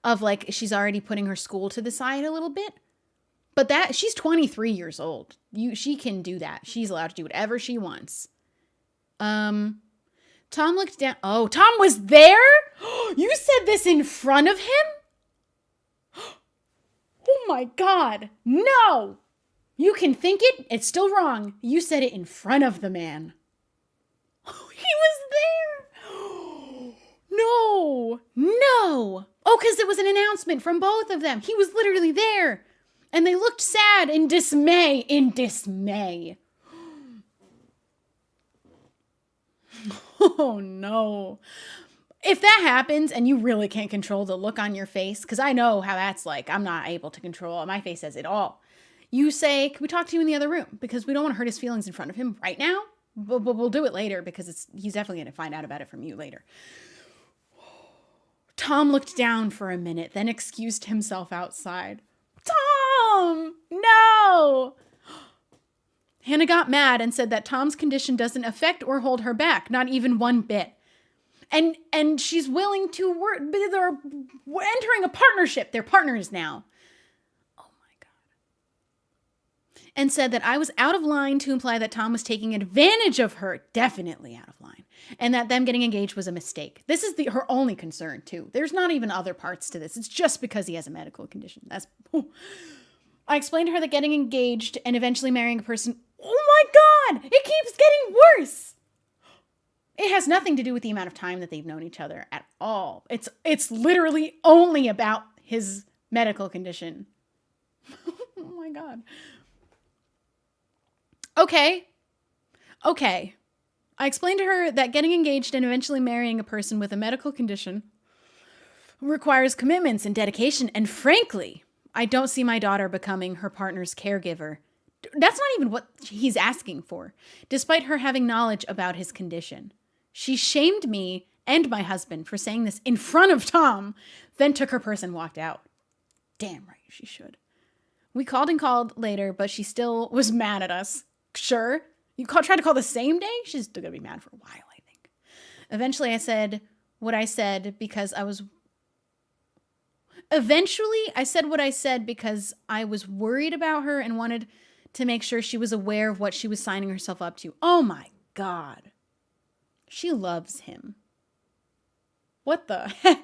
of like she's already putting her school to the side a little bit. But that she's 23 years old. She can do that. She's allowed to do whatever she wants. Tom looked down. Oh, Tom was there? You said this in front of him? Oh my God. No. You can think it. It's still wrong. You said it in front of the man. Oh, he was there. No. No. Oh, because it was an announcement from both of them. He was literally there. And they looked sad in dismay. In dismay. Oh, no. If that happens and you really can't control the look on your face, because I know how that's like, I'm not able to control it. My face says it all. You say, can we talk to you in the other room? Because we don't want to hurt his feelings in front of him right now. But we'll do it later because he's definitely going to find out about it from you later. Tom looked down for a minute, then excused himself outside. Tom! No! Hannah got mad and said that Tom's condition doesn't affect or hold her back, not even one bit. And she's willing to work. They're entering a partnership. They're partners now. Oh my God. And said that I was out of line to imply that Tom was taking advantage of her. Definitely out of line. And that them getting engaged was a mistake. This is her only concern, too. There's not even other parts to this. It's just because he has a medical condition. I explained to her that getting engaged and eventually marrying a person... Oh my God! It keeps getting worse! It has nothing to do with the amount of time that they've known each other at all. It's literally only about his medical condition. Oh my God. Okay. I explained to her that getting engaged and eventually marrying a person with a medical condition requires commitments and dedication. And frankly, I don't see my daughter becoming her partner's caregiver. That's not even what he's asking for, despite her having knowledge about his condition. She shamed me and my husband for saying this in front of Tom, then took her purse and walked out. Damn right she should. We called and called later, but she still was mad at us. Sure. You tried to call the same day? She's still going to be mad for a while, I think. Eventually, I said what I said because I was worried about her and wanted to make sure she was aware of what she was signing herself up to. Oh my God. She loves him. What the heck?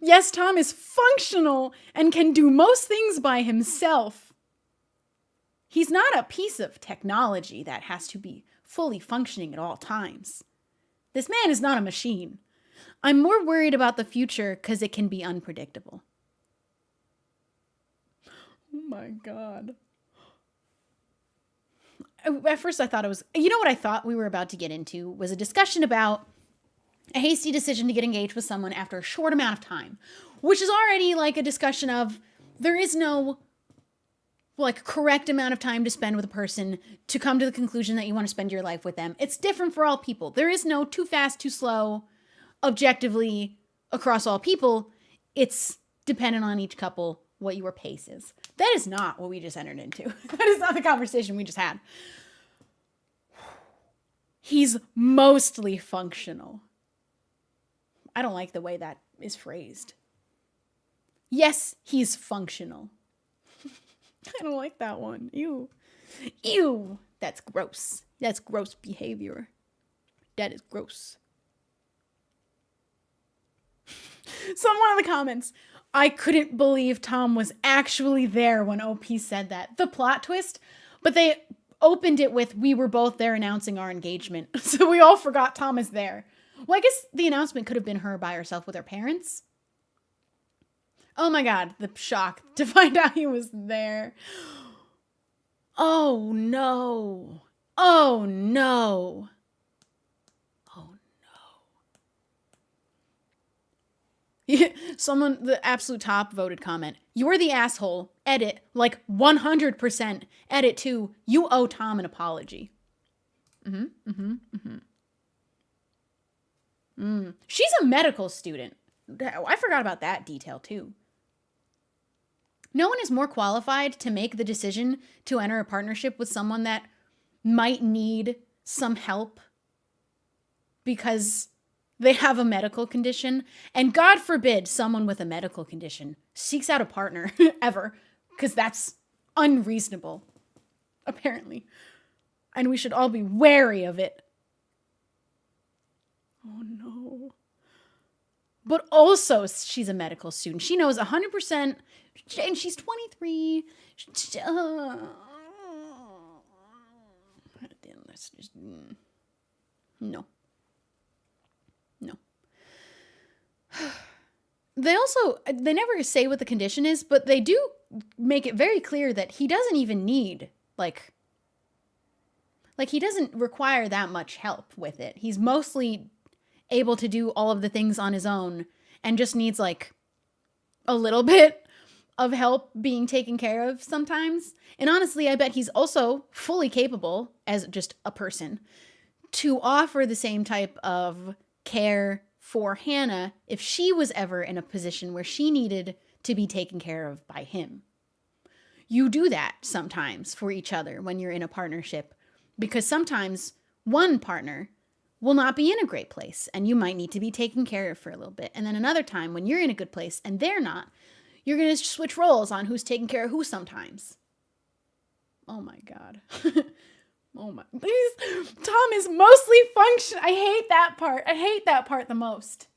Yes, Tom is functional and can do most things by himself. He's not a piece of technology that has to be fully functioning at all times. This man is not a machine. I'm more worried about the future because it can be unpredictable. Oh my God. At first I thought it was, you know what I thought we were about to get into was a discussion about a hasty decision to get engaged with someone after a short amount of time, which is already like a discussion of there is no like correct amount of time to spend with a person to come to the conclusion that you want to spend your life with them. It's different for all people. There is no too fast, too slow, objectively across all people. It's dependent on each couple what your pace is. That is not what we just entered into. That is not the conversation we just had. He's mostly functional. I don't like the way that is phrased. Yes, he's functional. I don't like that one. Ew. Ew. That's gross. That's gross behavior. That is gross. Someone in the comments, I couldn't believe Tom was actually there when OP said that. The plot twist, but they opened it with, we were both there announcing our engagement. So we all forgot Tom is there. Well, I guess the announcement could have been her by herself with her parents. Oh my God, the shock to find out he was there. Oh no. Oh no. Oh no. Someone, the absolute top voted comment. You're the asshole. Edit, like 100%. Edit to, you owe Tom an apology. She's a medical student. I forgot about that detail too. No one is more qualified to make the decision to enter a partnership with someone that might need some help because they have a medical condition. And God forbid someone with a medical condition seeks out a partner ever, because that's unreasonable, apparently. And we should all be wary of it. Oh no. But also, she's a medical student. She knows 100%, and she's 23. No. No. They never say what the condition is, but they do make it very clear that he doesn't even need, like he doesn't require that much help with it. He's mostly able to do all of the things on his own and just needs like a little bit of help being taken care of sometimes. And honestly, I bet he's also fully capable as just a person to offer the same type of care for Hannah if she was ever in a position where she needed to be taken care of by him. You do that sometimes for each other when you're in a partnership, because sometimes one partner will not be in a great place and you might need to be taken care of for a little bit. And then another time when you're in a good place and they're not, you're going to switch roles on who's taking care of who sometimes. Oh my God. Oh my. Tom is mostly function. I hate that part. I hate that part the most.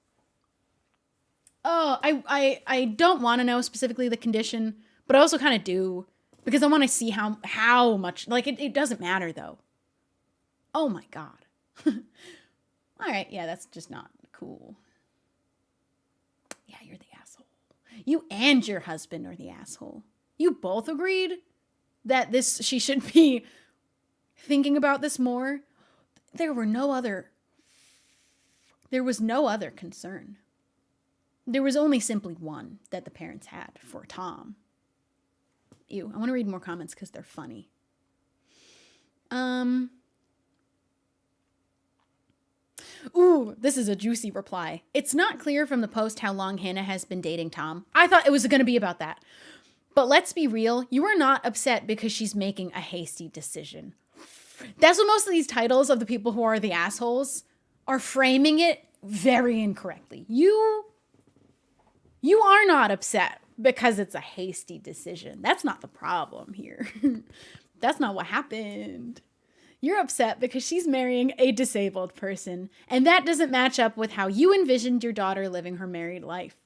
Oh, I don't want to know specifically the condition, but I also kind of do, because I want to see how much, like it doesn't matter though. Oh my God. All right, yeah, that's just not cool. Yeah, you're the asshole. You and your husband are the asshole. You both agreed that she should be thinking about this more. There was no other concern. There was only simply one that the parents had for Tom. Ew, I want to read more comments because they're funny. Ooh, this is a juicy reply. It's not clear from the post how long Hannah has been dating Tom. I thought it was going to be about that. But let's be real, you are not upset because she's making a hasty decision. That's what most of these titles of the people who are the assholes are framing it very incorrectly. You are not upset because it's a hasty decision. That's not the problem here. That's not what happened. You're upset because she's marrying a disabled person, and that doesn't match up with how you envisioned your daughter living her married life.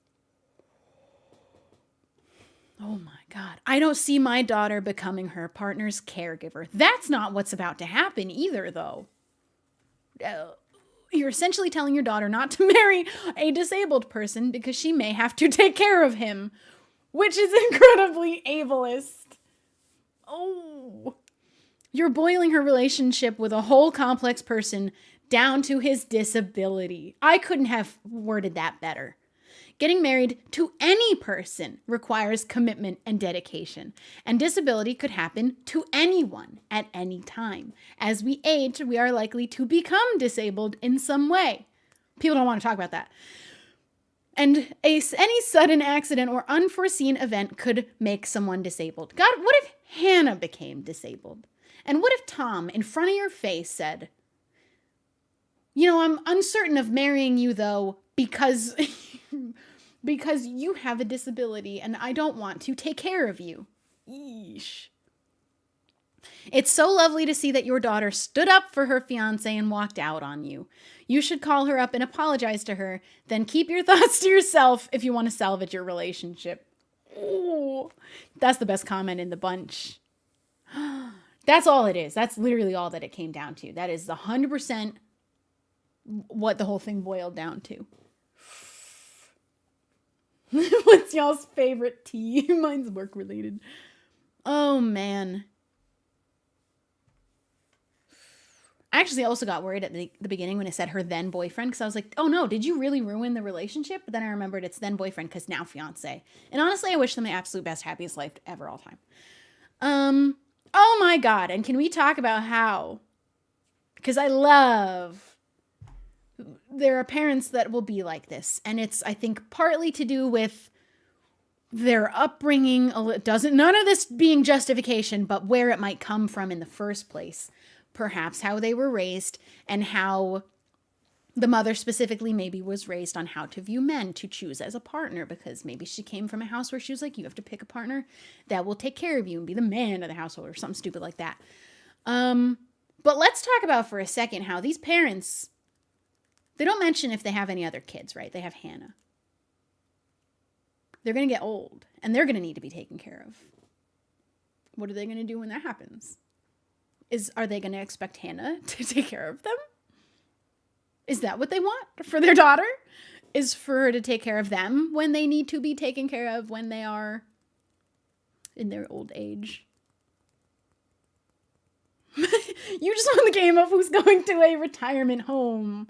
Oh my God. I don't see my daughter becoming her partner's caregiver. That's not what's about to happen either, though. You're essentially telling your daughter not to marry a disabled person because she may have to take care of him, which is incredibly ableist. Oh. You're boiling her relationship with a whole complex person down to his disability. I couldn't have worded that better. Getting married to any person requires commitment and dedication, and disability could happen to anyone at any time. As we age, we are likely to become disabled in some way. People don't want to talk about that. And any sudden accident or unforeseen event could make someone disabled. God, what if Hannah became disabled? And what if Tom, in front of your face, said, I'm uncertain of marrying you, though, because you have a disability and I don't want to take care of you. Yeesh. It's so lovely to see that your daughter stood up for her fiance and walked out on you. You should call her up and apologize to her, then keep your thoughts to yourself if you want to salvage your relationship. Ooh, that's the best comment in the bunch. That's all it is. That's literally all that it came down to. That is 100% what the whole thing boiled down to. What's y'all's favorite tea? Mine's work related. Oh, man. I actually also got worried at the beginning when it said her then boyfriend, because I was like, oh no, did you really ruin the relationship? But then I remembered it's then boyfriend because now fiance. And honestly, I wish them the absolute best, happiest life ever, all time. Oh my God. And can we talk about how? Because I love there are parents that will be like this. And it's, I think, partly to do with their upbringing. None of this being justification, but where it might come from in the first place. Perhaps how they were raised, and how the mother specifically maybe was raised on how to view men to choose as a partner, because maybe she came from a house where she was like, you have to pick a partner that will take care of you and be the man of the household, or something stupid like that. But let's talk about for a second how these parents, they don't mention if they have any other kids, right? They have Hannah. They're going to get old, and they're going to need to be taken care of. What are they going to do when that happens? Are they going to expect Hannah to take care of them? Is that what they want for their daughter? Is for her to take care of them when they need to be taken care of when they are in their old age? You just won the game of who's going to a retirement home.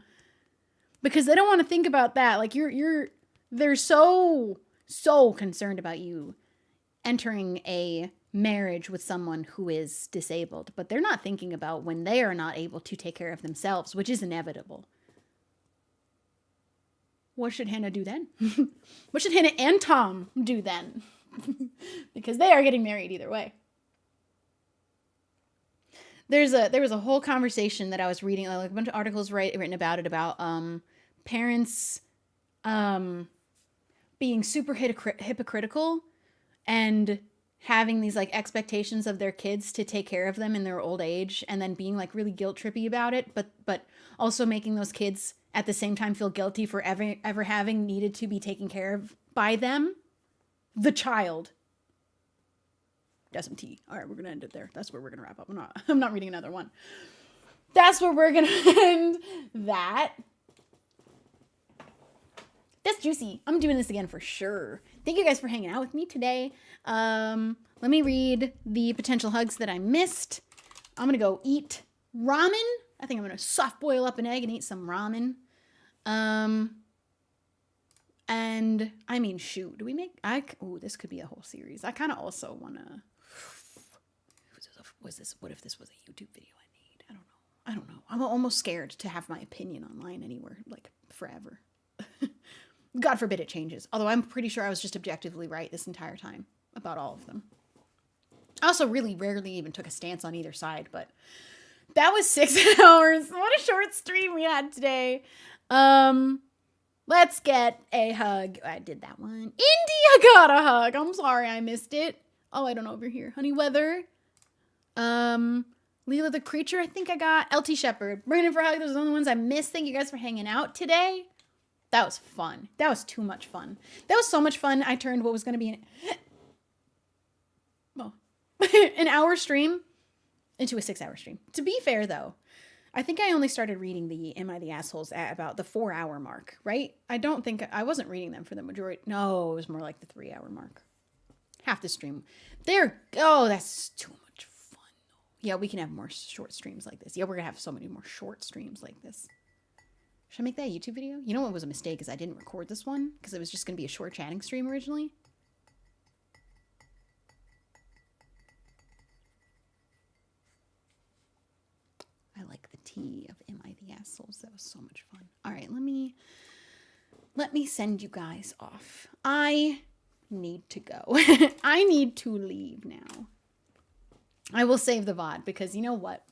Because they don't want to think about that. Like, they're so concerned about you entering a marriage with someone who is disabled. But they're not thinking about when they are not able to take care of themselves, which is inevitable. What should Hannah do then? What should Hannah and Tom do then? Because they are getting married either way. There was a whole conversation that I was reading, like a bunch of articles written about it, about parents being super hypocritical and having these like expectations of their kids to take care of them in their old age, and then being like really guilt trippy about it, but also making those kids at the same time feel guilty for ever having needed to be taken care of by them, the child. SMT. All right, we're going to end it there. That's where we're going to wrap up. I'm not reading another one. That's where we're going to end that. That's juicy. I'm doing this again for sure. Thank you guys for hanging out with me today. Let me read the potential hugs that I missed. I'm going to go eat ramen. I think I'm going to soft boil up an egg and eat some ramen. And I mean, shoot, do we make, this could be a whole series. I kind of also want to, what if this was a YouTube video I need? I don't know. I'm almost scared to have my opinion online anywhere, like forever. God forbid it changes. Although I'm pretty sure I was just objectively right this entire time about all of them. I also really rarely even took a stance on either side, but that was 6 hours. What a short stream we had today. Let's get a hug. I did that one. India got a hug. I'm sorry I missed it. Oh, I don't know over here. Honey Weather. Leela the Creature, I think I got. LT Shepherd. Brandon for a hug. Those are the only ones I missed. Thank you guys for hanging out today. That was fun. That was too much fun. That was so much fun. I turned what was going to be an hour stream into a 6-hour stream. To be fair, though, I think I only started reading the Am I the Assholes at about the 4-hour mark, right? I wasn't reading them for the majority. No, it was more like the 3-hour mark. Half the stream. That's too much fun. Yeah, we can have more short streams like this. Yeah, we're going to have so many more short streams like this. Should I make that a YouTube video? You know what was a mistake is I didn't record this one because it was just going to be a short chatting stream originally. I like the tea of Am I the Assholes? That was so much fun. All right, let me send you guys off. I need to go. I need to leave now. I will save the VOD because you know what?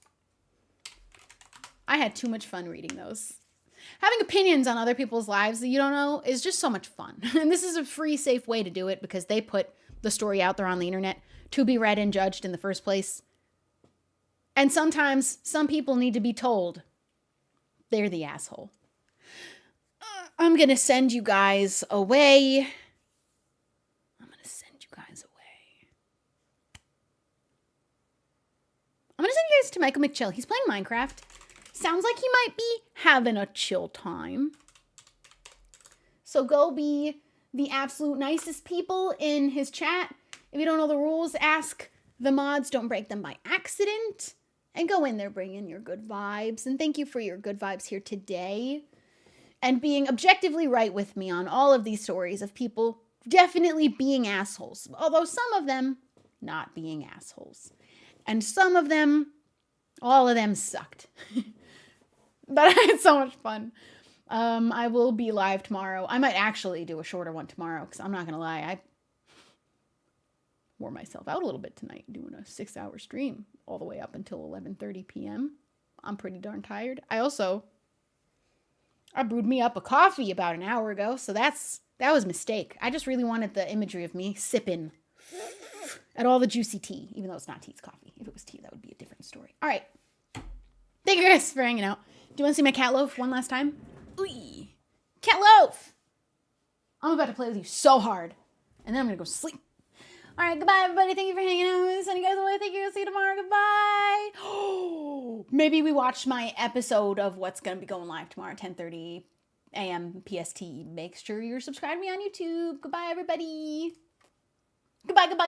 I had too much fun reading those. Having opinions on other people's lives that you don't know is just so much fun. And this is a free, safe way to do it because they put the story out there on the internet to be read and judged in the first place. And sometimes some people need to be told they're the asshole. I'm going to send you guys away. I'm going to send you guys to Michael McChill. He's playing Minecraft. Sounds like he might be having a chill time. So go be the absolute nicest people in his chat. If you don't know the rules, ask the mods. Don't break them by accident. And go in there bringing your good vibes. And thank you for your good vibes here today. And being objectively right with me on all of these stories of people definitely being assholes. Although some of them not being assholes. And some of them, all of them sucked. But I had so much fun. I will be live tomorrow. I might actually do a shorter one tomorrow because I'm not going to lie. I wore myself out a little bit tonight doing a 6-hour stream all the way up until 11:30 p.m. I'm pretty darn tired. I brewed me up a coffee about an hour ago, so that was a mistake. I just really wanted the imagery of me sipping at all the juicy tea, even though it's not tea, it's coffee. If it was tea, that would be a different story. All right. Thank you guys for hanging out. Do you want to see my cat loaf one last time? Ooh. Cat loaf! I'm about to play with you so hard, and then I'm going to go sleep. All right, goodbye, everybody. Thank you for hanging out. Sending you guys away. Thank you. See you tomorrow. Goodbye. Maybe we watch my episode of what's going to be going live tomorrow, 10:30 a.m. PST. Make sure you're subscribed to me on YouTube. Goodbye, everybody. Goodbye, goodbye.